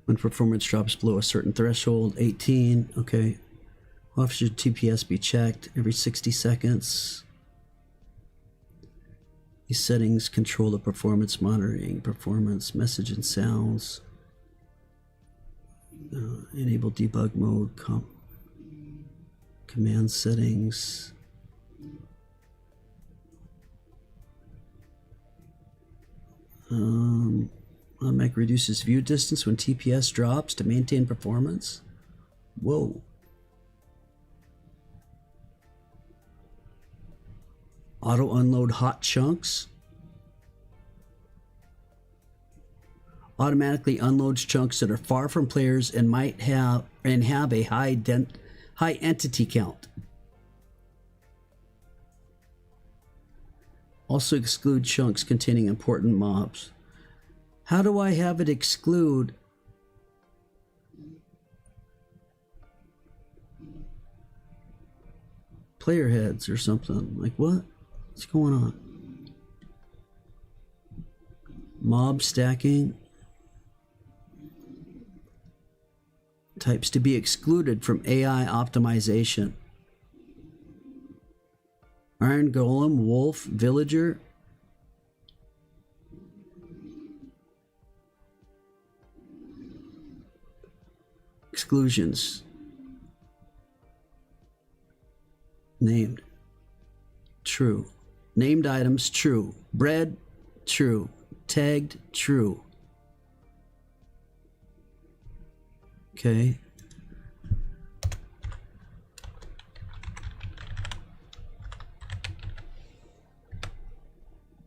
When performance drops below a certain threshold, 18, okay. How often should TPS be checked? Every 60 seconds. These settings control the performance monitoring, performance, message and sounds. Enable debug mode, command settings. Automatic reduces view distance when TPS drops to maintain performance. Whoa. Auto unload hot chunks. Automatically unloads chunks that are far from players and might have a high entity count. Also exclude chunks containing important mobs. How do I have it exclude? Player heads or something. Like what? What's going on? Mob stacking. Types to be excluded from AI optimization. Iron Golem, Wolf, Villager. Exclusions. Named. True. Named items, true. Bread, true. Tagged, true. Okay.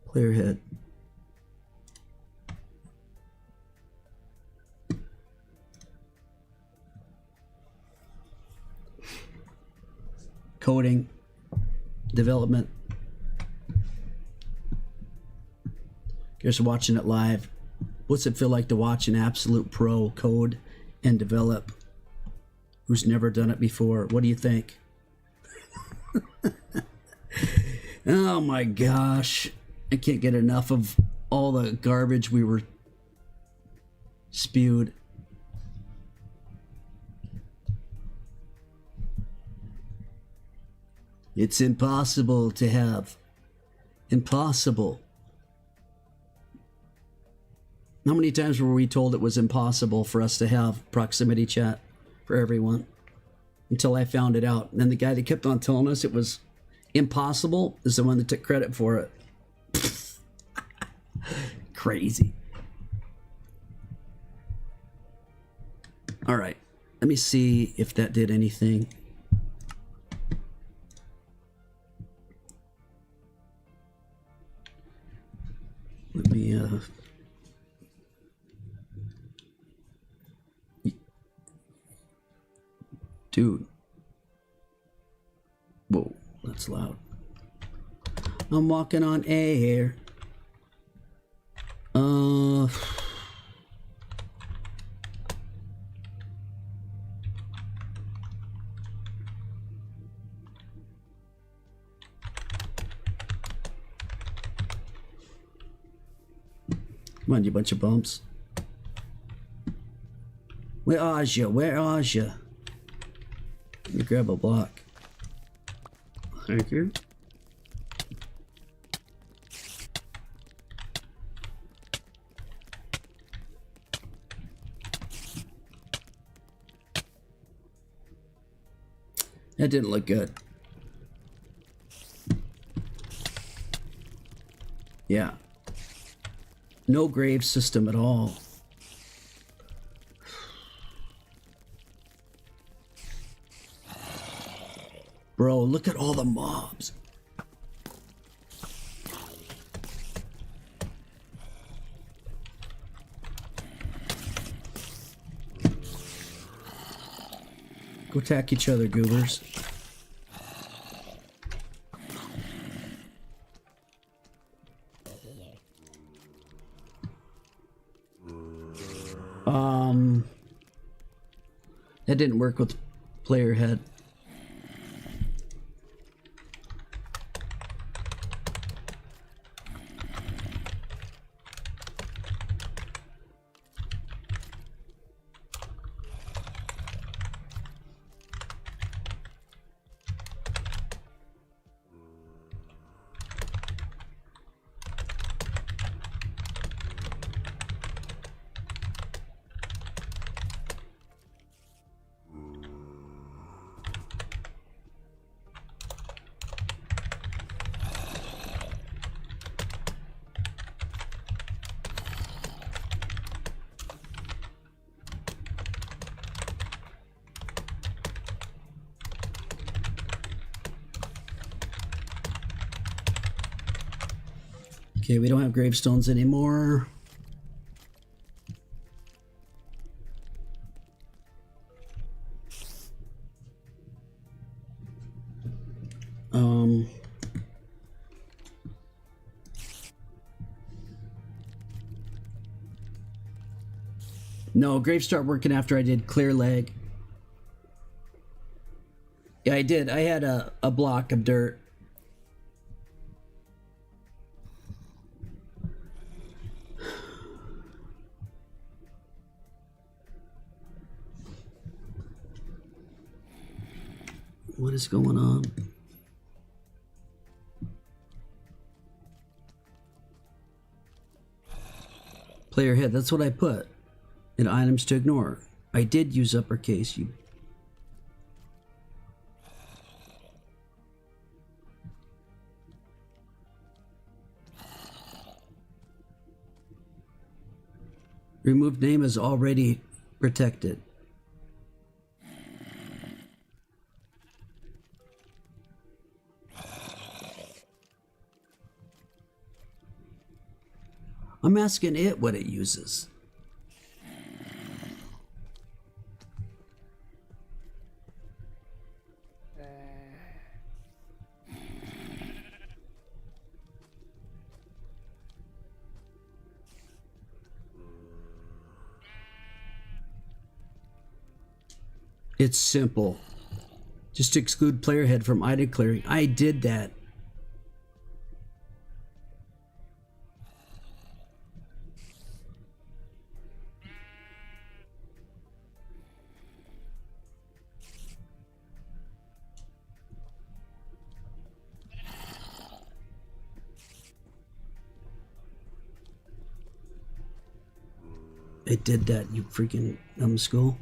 Player head. Coding. Development. Guys are watching it live. What's it feel like to watch an absolute pro code and develop who's never done it before? What do you think? Oh my gosh. I can't get enough of all the garbage we were spewed. It's impossible to have. Impossible. How many times were we told it was impossible for us to have proximity chat for everyone? Until I found it out. And then the guy that kept on telling us it was impossible is the one that took credit for it. Crazy. All right. Let me see if that did anything. Let me dude. Whoa, that's loud. I'm walking on air. Come on, you bunch of bumps. Where are you? Where are you? Let me grab a block. Thank you. That didn't look good. Yeah. No grave system at all. Bro, look at all the mobs. Go attack each other, goobers. That didn't work with player head. Okay, we don't have gravestones anymore. No, graves start working after I did clear leg. Yeah, I did. I had a block of dirt. What is going on? Player head, that's what I put. And items to ignore. I did use uppercase. You. Removed name is already protected. I'm asking it what it uses. It's simple. Just exclude player head from item clearing. I did that. I did that, you freaking numbskull.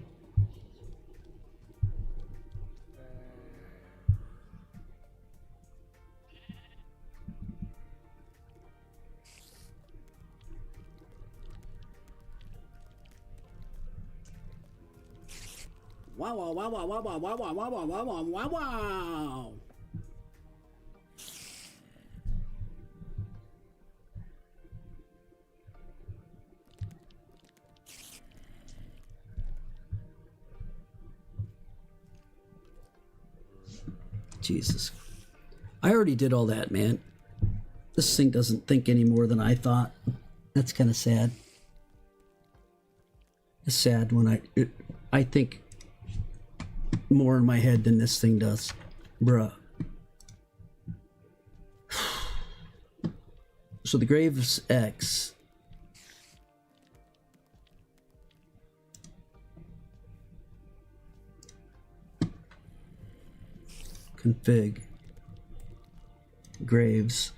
Wow, wow, wow, wow, wow, wow, wow, wow, wow, wow, wow, wow, wow. Jesus. I already did all that, man. This thing doesn't think any more than I thought. That's kind of sad. It's sad when I think more in my head than this thing does. Bruh. So the Graves X. Config. Graves.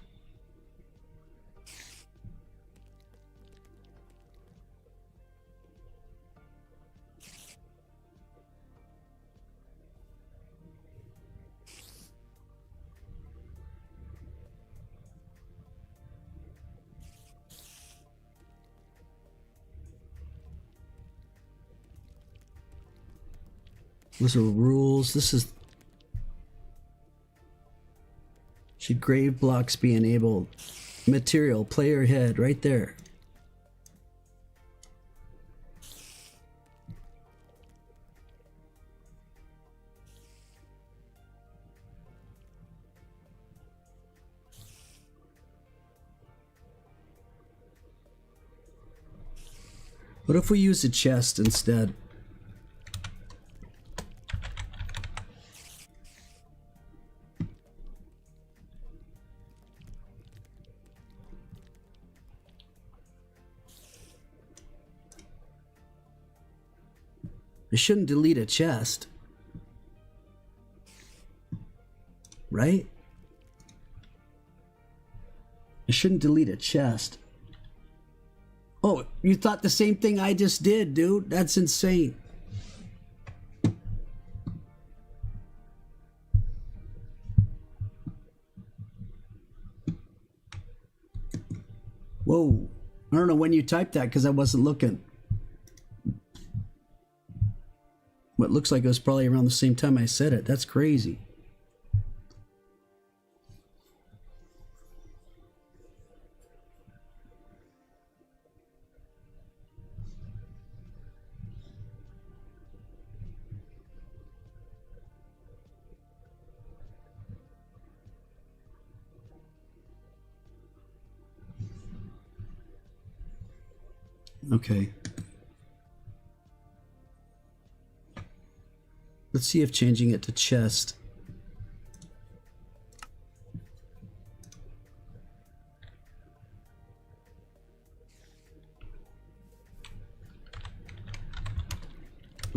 Those are rules. This is... Should grave blocks be enabled? Material, player head, right there. What if we use a chest instead? I shouldn't delete a chest. Right? I shouldn't delete a chest. Oh, you thought the same thing I just did, dude? That's insane. Whoa. I don't know when you typed that because I wasn't looking. What looks like it was probably around the same time I said it. That's crazy. Okay. Let's see if changing it to chest.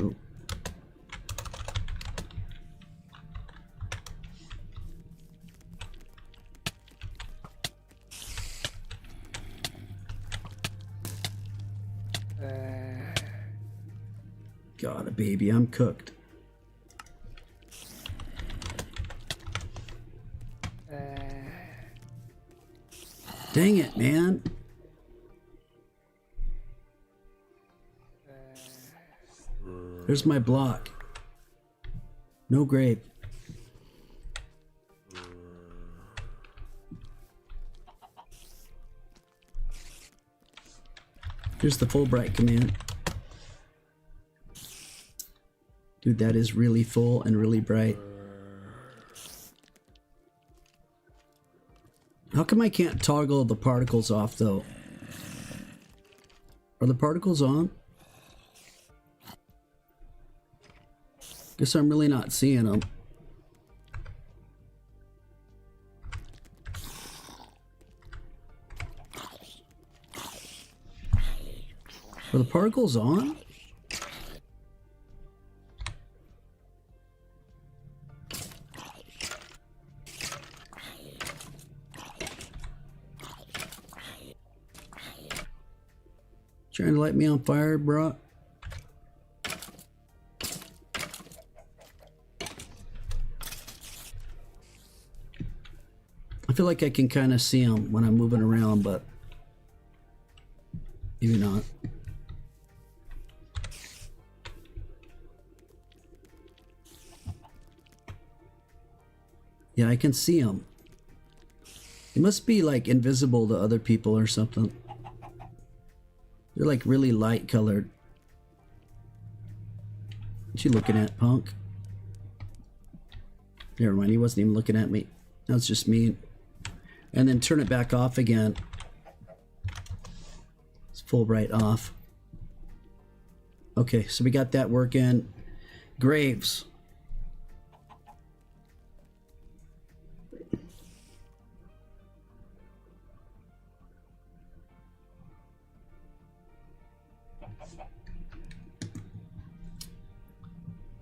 Oh. Got it, baby. I'm cooked. Dang it, man. There's my block. No grape. Here's the Fulbright command. Dude, that is really full and really bright. How come I can't toggle the particles off, though? Are the particles on? Guess I'm really not seeing them. Are the particles on? Trying to light me on fire, bro. I feel like I can kind of see them when I'm moving around, but maybe not. Yeah, I can see them. It must be like invisible to other people or something. They're like really light colored. What you looking at, punk? Never mind, he wasn't even looking at me. That was just me. And then turn it back off again. It's full bright off. Okay, so we got that working. Graves.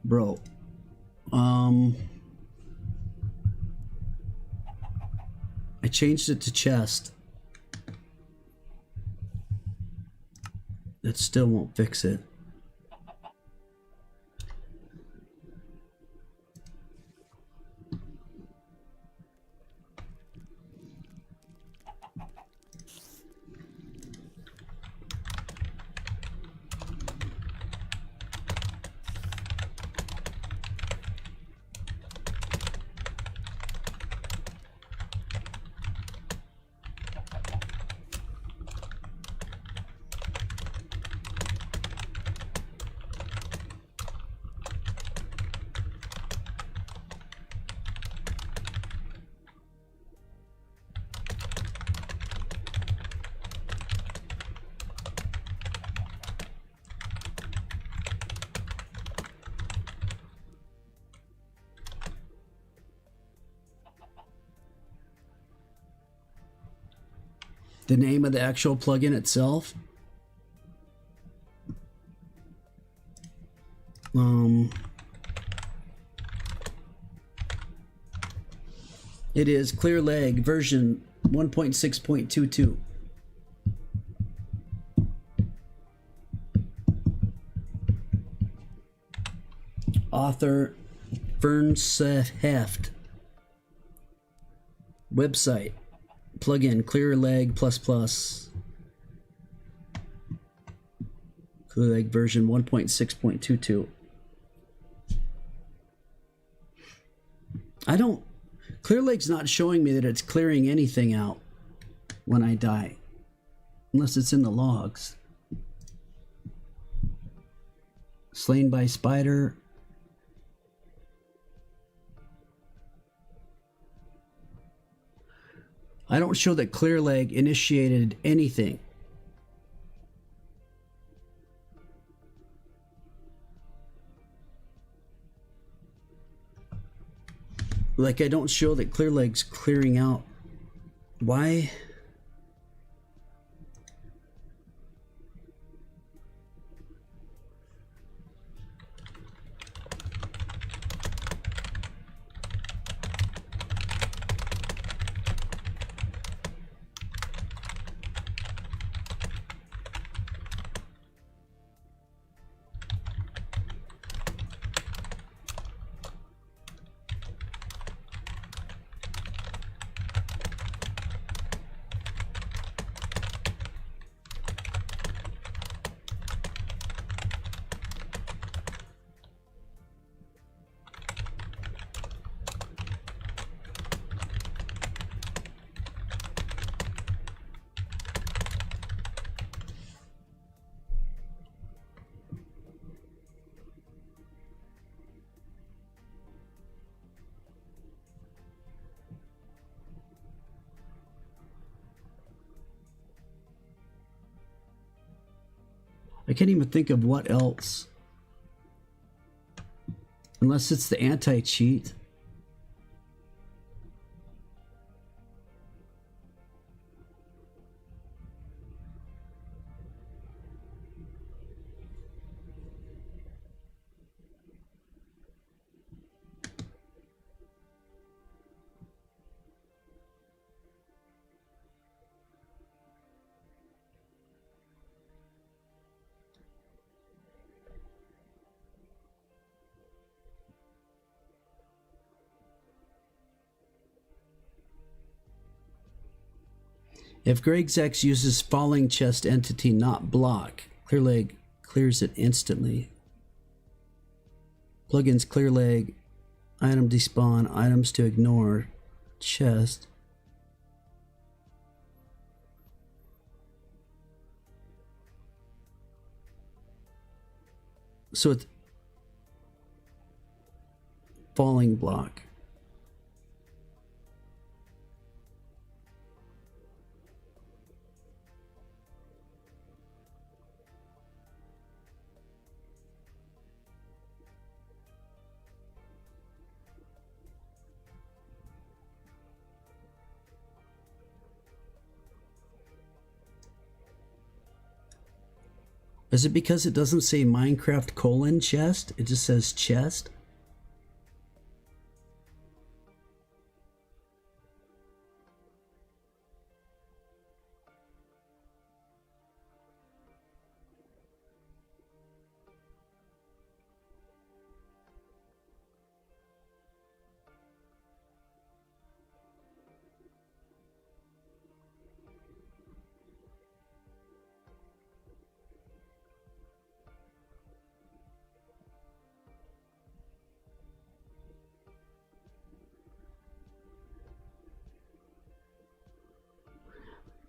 Bro, I changed it to chest. That still won't fix it. The name of the actual plugin itself. It is ClearLeg version 1.6.22. Author Heft. Website plugin ClearLeg++. ClearLeg version 1.6.22. ClearLeg's not showing me that it's clearing anything out when I die, unless it's in the logs. Slain by spider. I don't show that ClearLeg initiated anything. Like, I don't show that ClearLeg's clearing out. Why? I can't even think of what else. Unless it's the anti-cheat. If Greg's X uses falling chest entity, not block, ClearLeg clears it instantly. Plugins ClearLeg, item despawn, items to ignore, chest. So it's falling block. Is it because it doesn't say Minecraft : chest? It just says chest?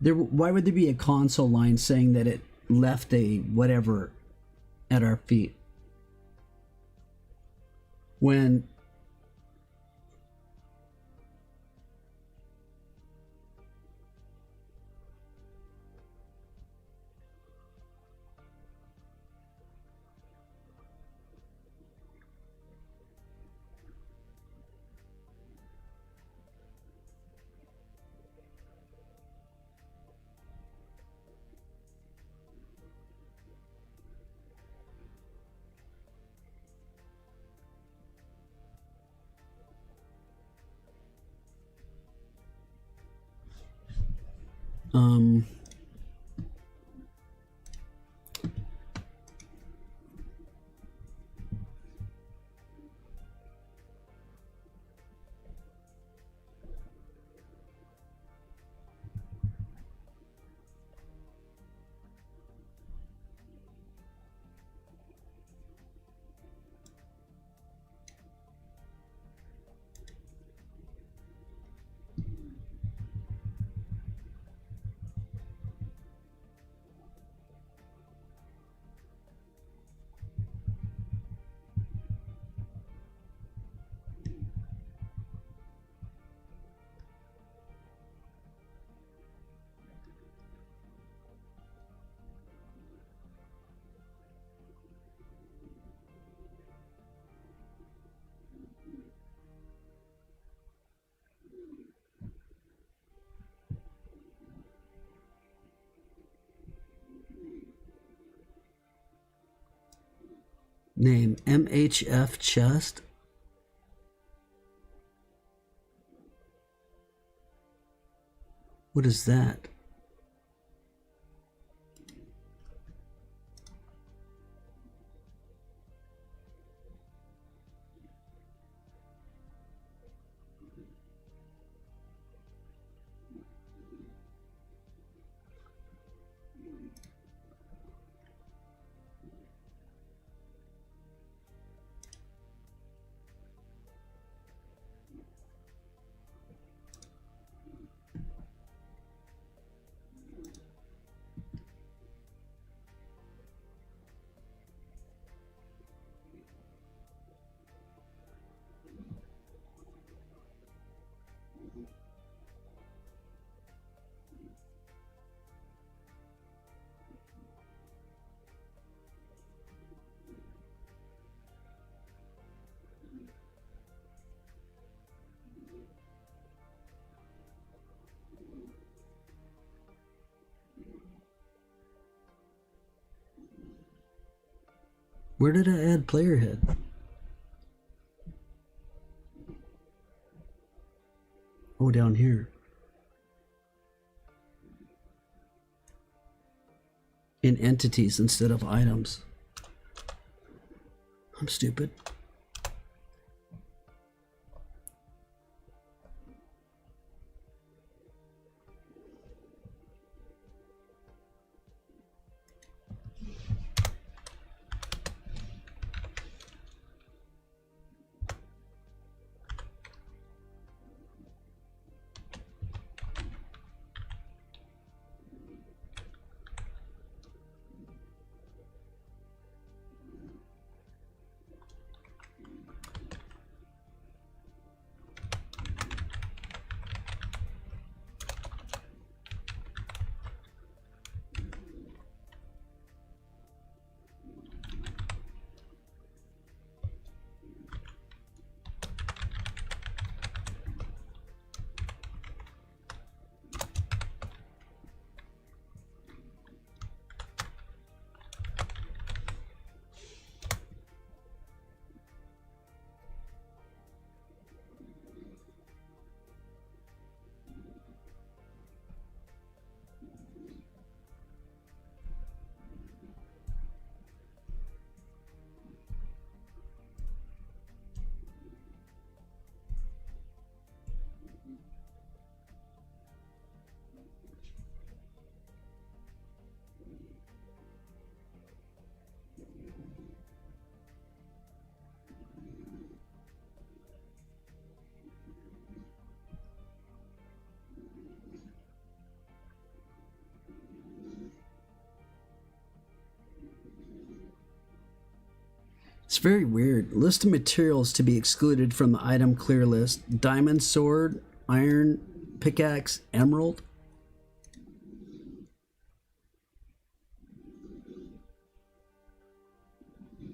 Why would there be a console line saying that it left a whatever at our feet? When Um, Name MHF chest. What is that? Where did I add player head? Oh, down here. In entities instead of items. I'm stupid. It's very weird. List of materials to be excluded from the item clear list. Diamond, sword, iron, pickaxe, emerald.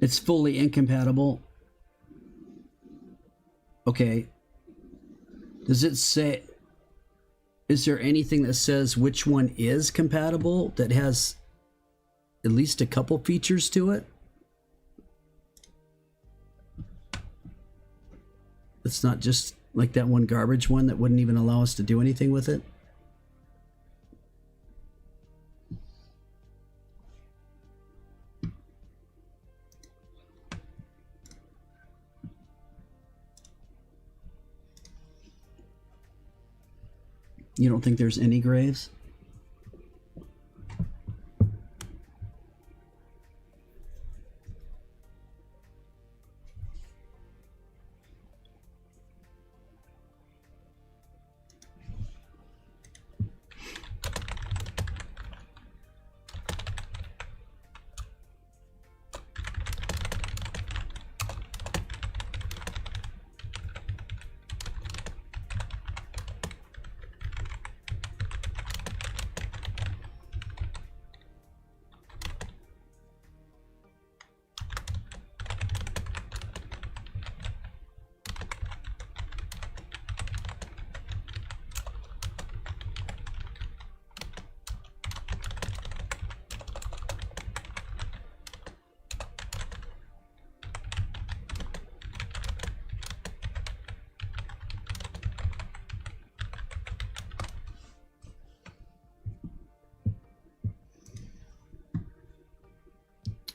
It's fully incompatible. Okay. Does it say... Is there anything that says which one is compatible that has at least a couple features to it? It's not just like that one garbage one that wouldn't even allow us to do anything with it. You don't think there's any graves?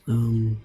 Um,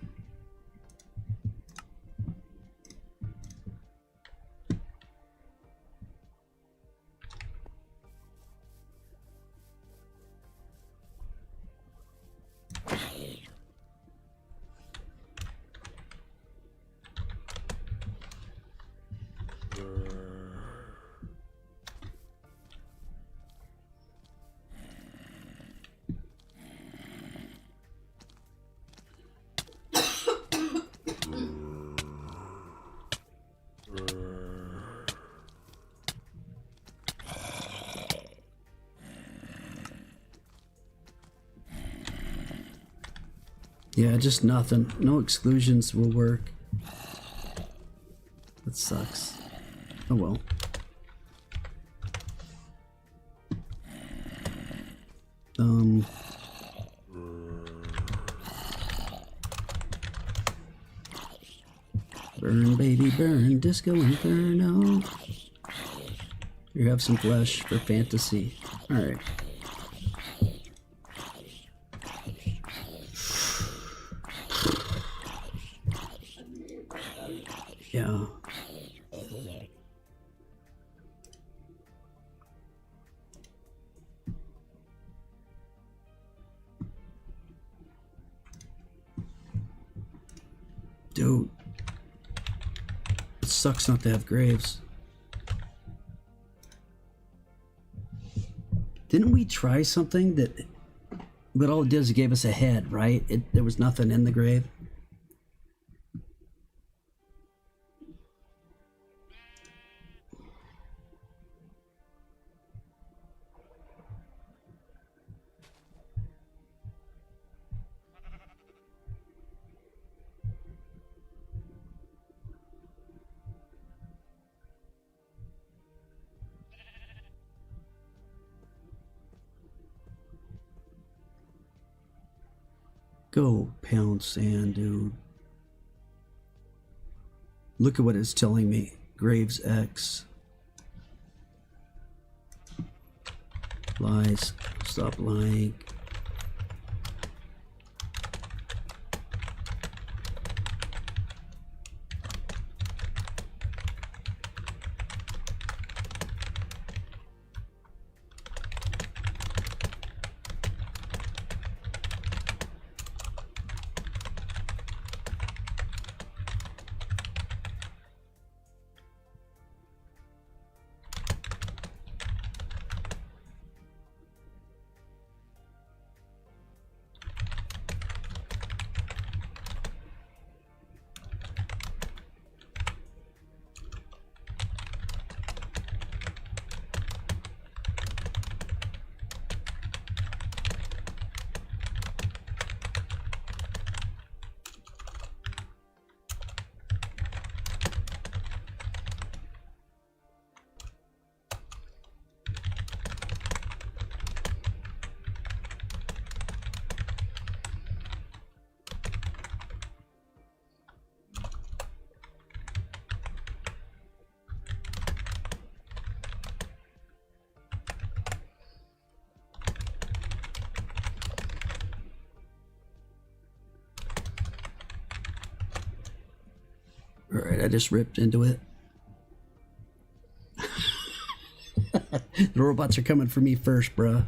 yeah, just nothing. No exclusions will work. That sucks. Oh well. Burn, baby, burn, disco inferno. You have some flesh for fantasy. Alright. Yeah. Dude. It sucks not to have graves. Didn't we try something that... But all it did is it gave us a head, right? There was nothing in the grave. Go pound sand, dude. Look at what it's telling me. Graves X. Lies. Stop lying. Alright, I just ripped into it. The robots are coming for me first, bruh.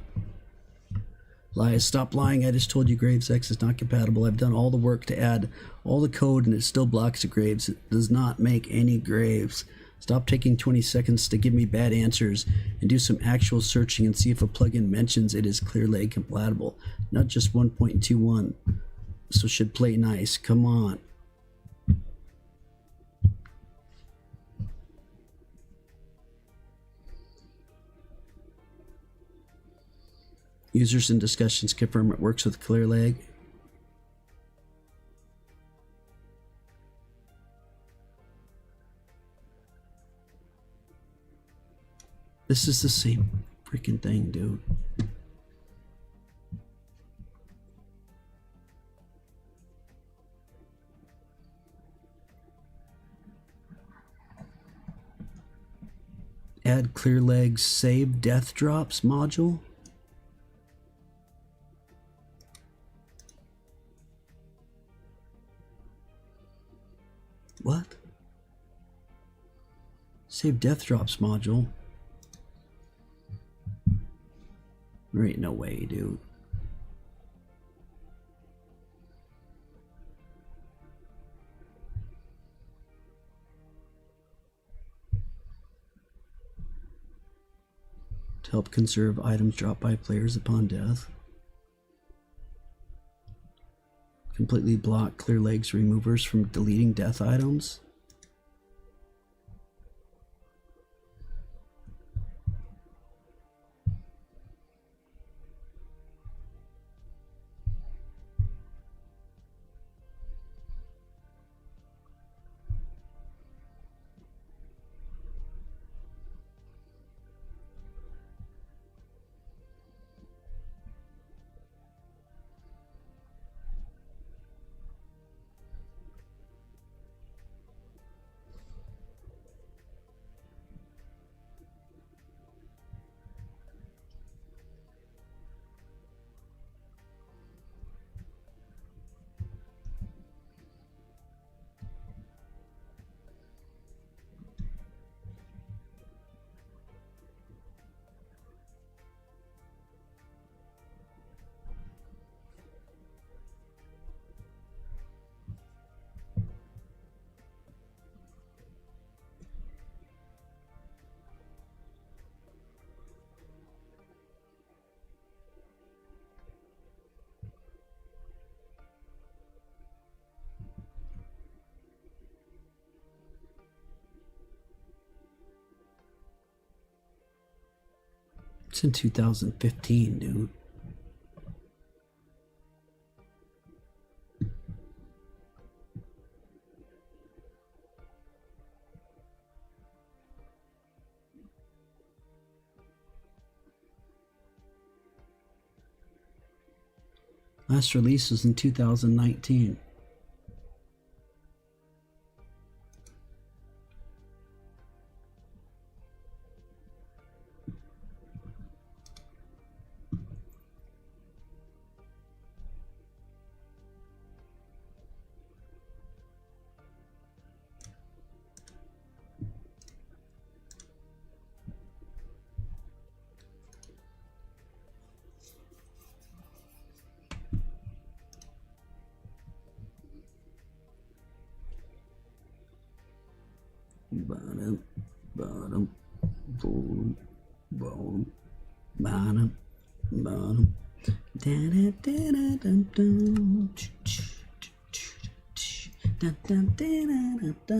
Lies, stop lying. I just told you Graves X is not compatible. I've done all the work to add all the code and it still blocks the Graves. It does not make any Graves. Stop taking 20 seconds to give me bad answers and do some actual searching and see if a plugin mentions it is ClearLeg compatible, not just 1.21. So should play nice. Come on. Users and discussions confirm it works with ClearLeg. This is the same freaking thing, dude. Add ClearLeg's save death drops module. What? Save death drops module. There ain't no way, dude. To help conserve items dropped by players upon death. Completely block ClearLeg's removers from deleting death items. It's in 2015, dude. Last release was in 2019. Bottom, bottom, boom, boom, bottom, bottom. Da da da da da da da da da da da.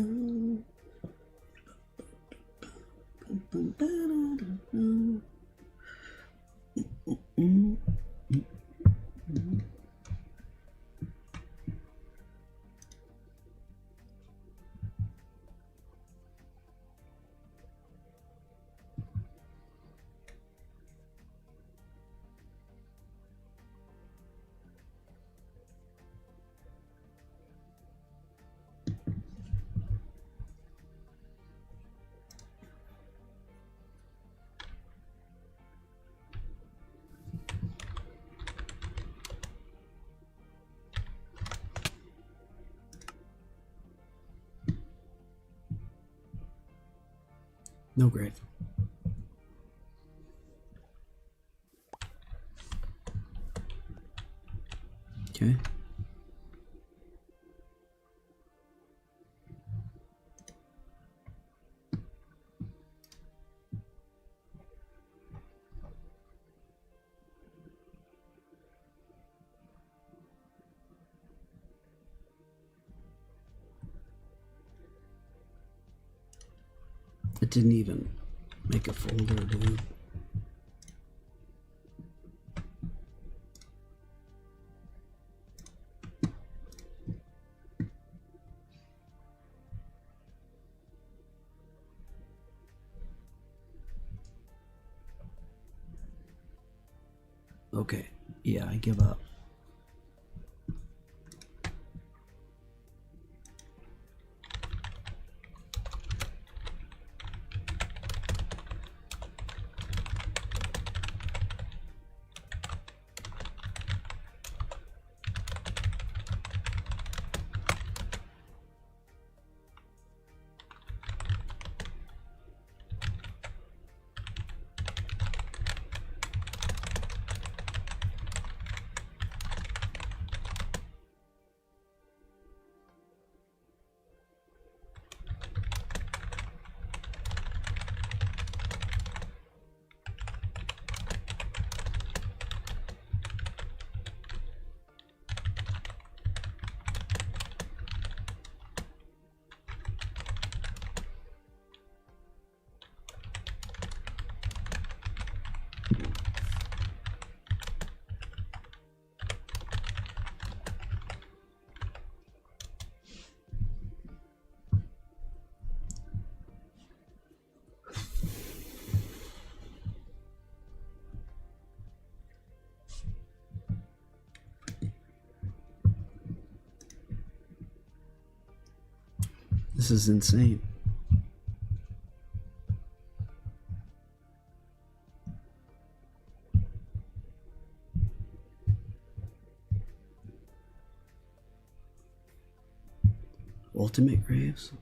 No grave. Okay. It didn't even make a folder, dude. Okay, yeah, I give up. This is insane. Ultimate graves?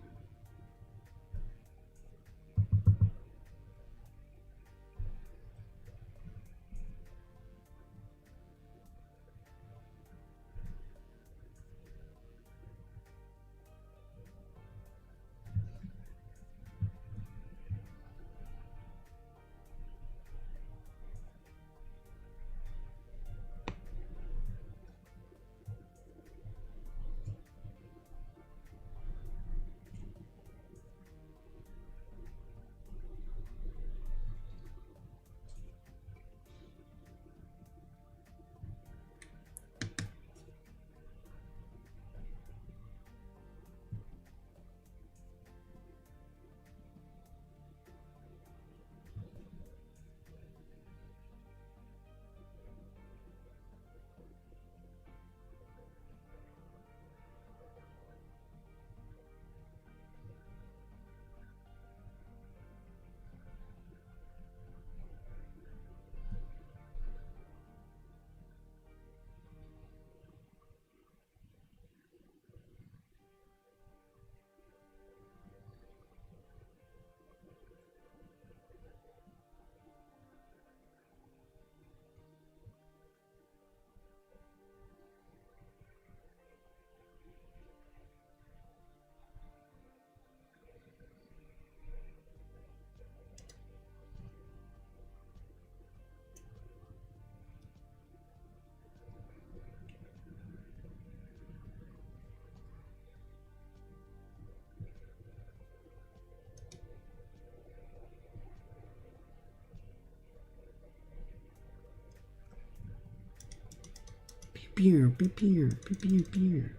Beer, beer, beer, beer, beer.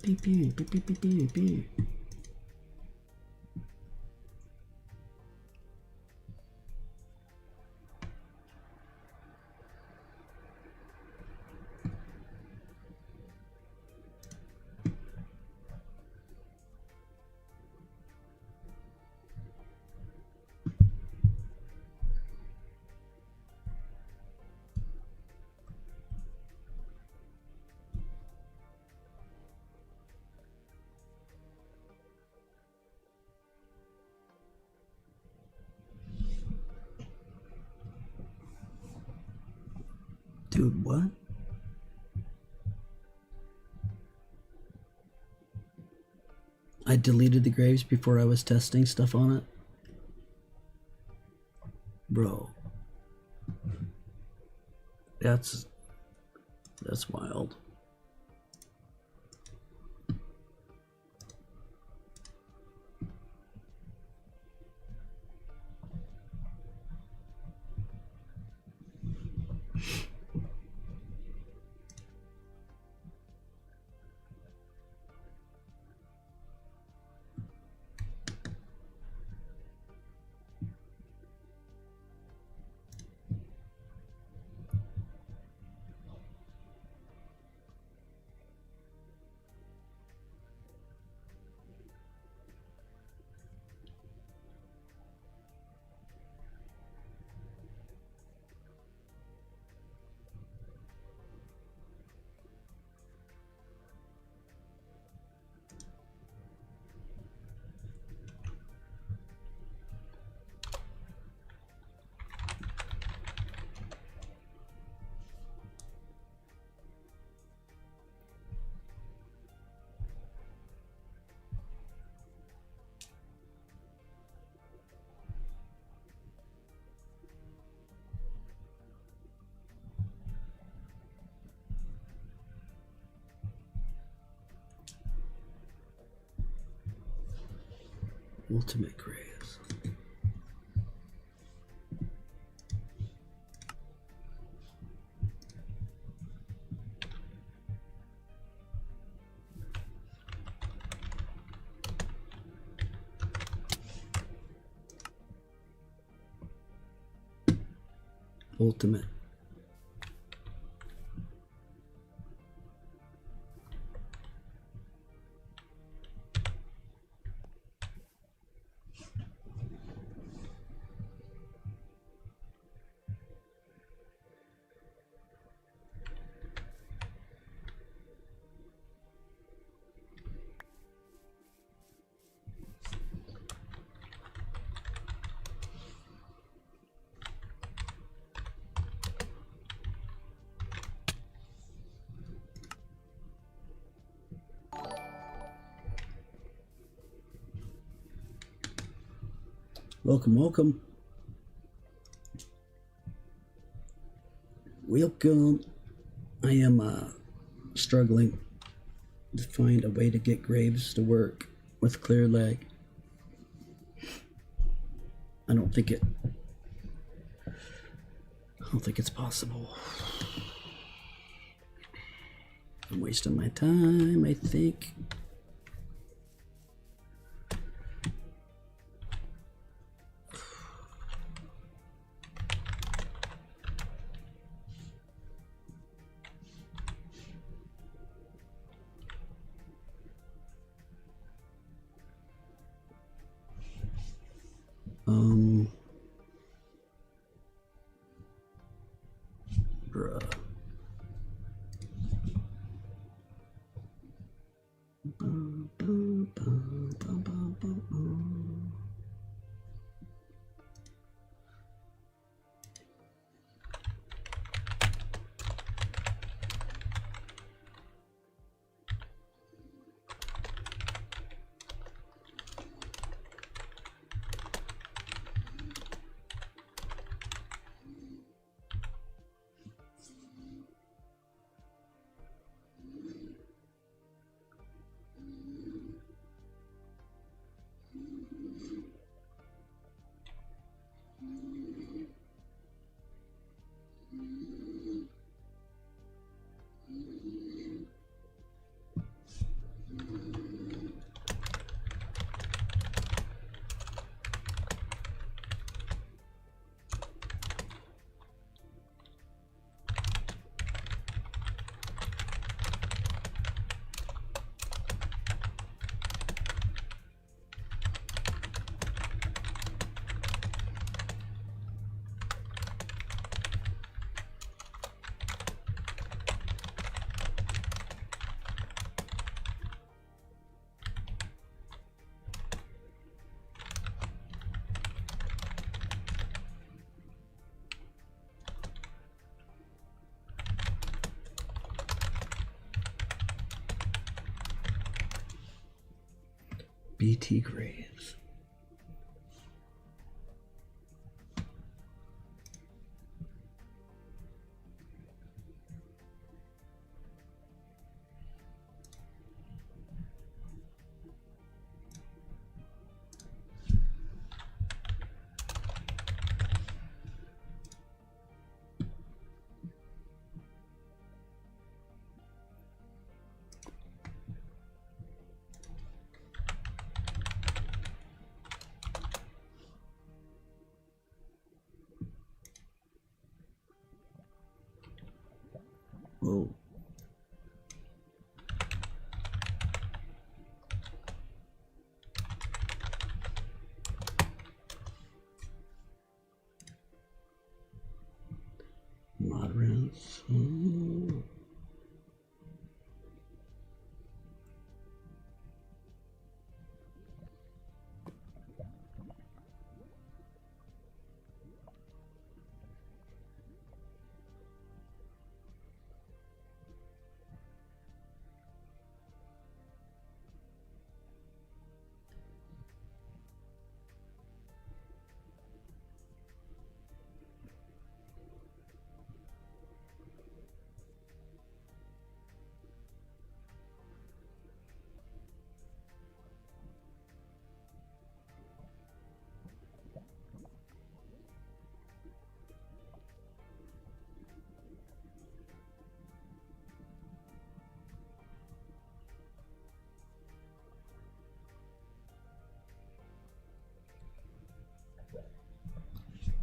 Beer, beer, beer, beer, beer, beer. Dude, what? I deleted the graves before I was testing stuff on it. Bro. That's wild. Ultimate graves. Ultimate. Welcome, welcome. Welcome. I am struggling to find a way to get graves to work with clear lag. I don't think it's possible. I'm wasting my time, I think. Bruh. BT Graves. Whoa. Moderates.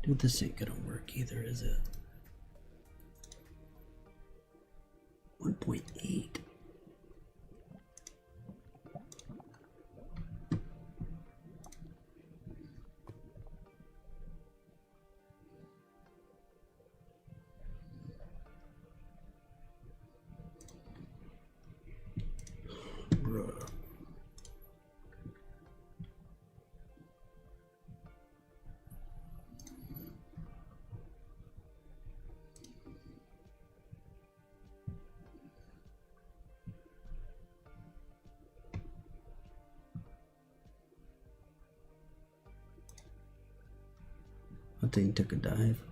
Dude, this ain't gonna work either, is it? 1.8. Bruh. That thing took a dive.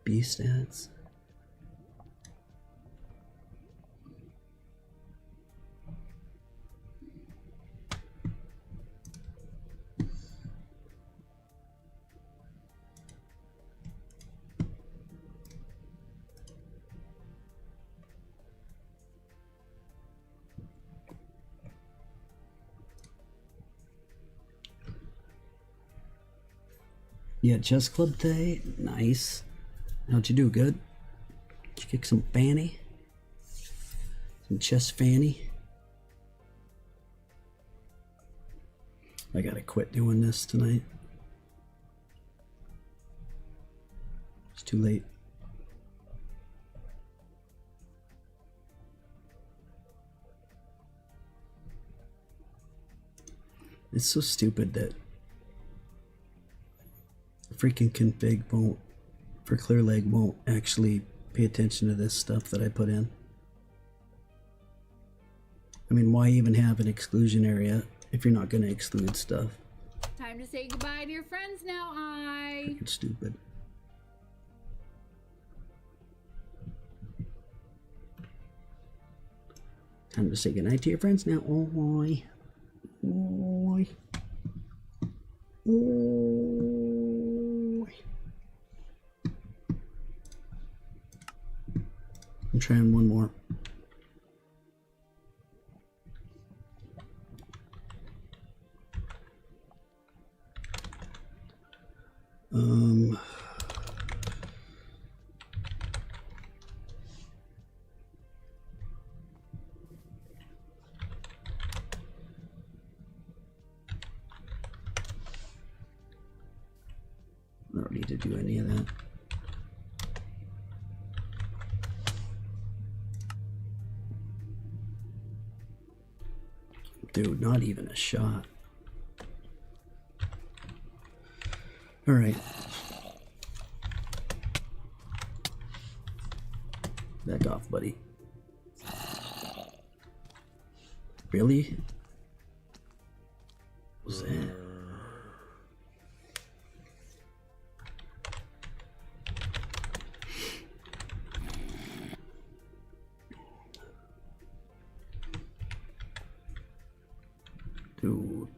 B stats. Yeah, chess club today. Nice. How'd you do? Good? Did you kick some fanny? Some chess fanny? I gotta quit doing this tonight. It's too late. It's so stupid that freaking config won't, for clear leg, won't actually pay attention to this stuff that I put in. I mean, why even have an exclusion area if you're not going to exclude stuff? Time to say goodbye to your friends now, Freaking stupid. Time to say goodnight to your friends now. Oi. Oi. Oi. I'm trying one more. I don't need to do any of that. Dude, not even a shot. All right. Back off, buddy. Really? What was that? Dude.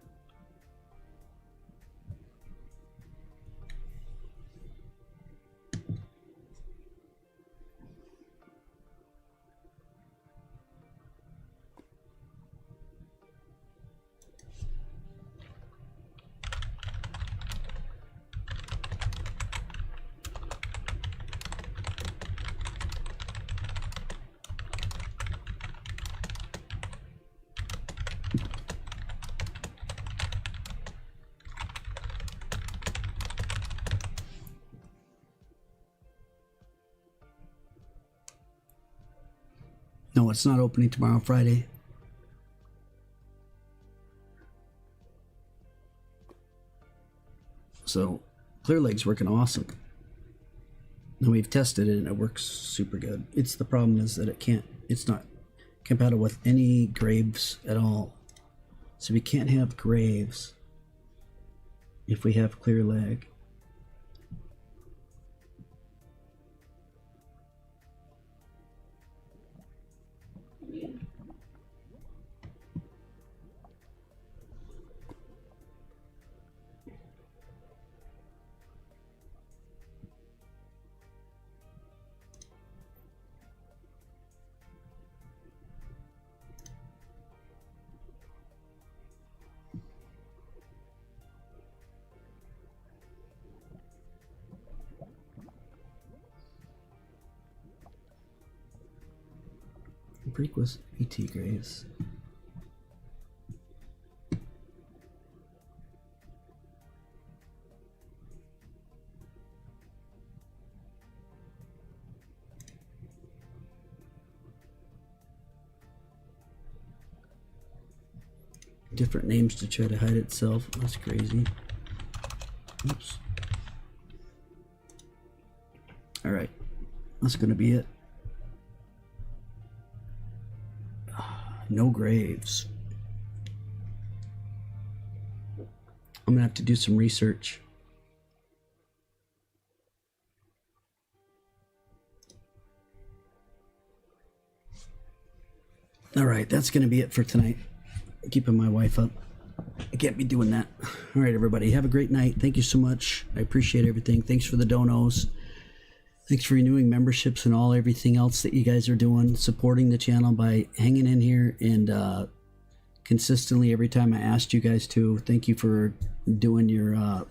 No, it's not opening tomorrow, Friday. So, Clearlake's working awesome. And we've tested it and it works super good. It's the problem is that it's not compatible with any graves at all. So we can't have graves if we have Clearlake. Break was ET graves. Different names to try to hide itself. That's crazy. Oops. All right, that's gonna be it. No graves. I'm gonna have to do some research. All right, that's gonna be it for tonight. Keeping my wife up. I can't be doing that. All right, everybody, have a great night. Thank you so much. I appreciate everything. Thanks for the donos. Thanks for renewing memberships and everything else that you guys are doing, supporting the channel by hanging in here and consistently every time I asked you guys to. Thank you for doing your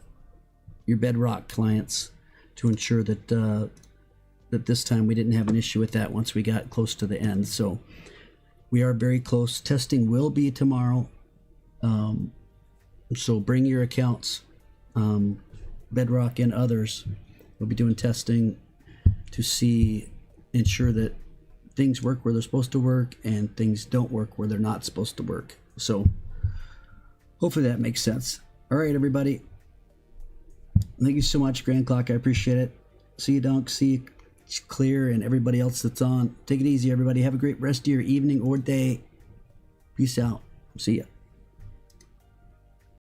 Bedrock clients to ensure that that this time we didn't have an issue with that once we got close to the end. So we are very close. Testing will be tomorrow. So bring your accounts, Bedrock and others. We'll be doing testing to ensure that things work where they're supposed to work and things don't work where they're not supposed to work. So hopefully that makes sense. All right, everybody. Thank you so much, Grand Clock. I appreciate it. See you, Dunk. See you, Clear, and everybody else that's on. Take it easy, everybody. Have a great rest of your evening or day. Peace out. See ya.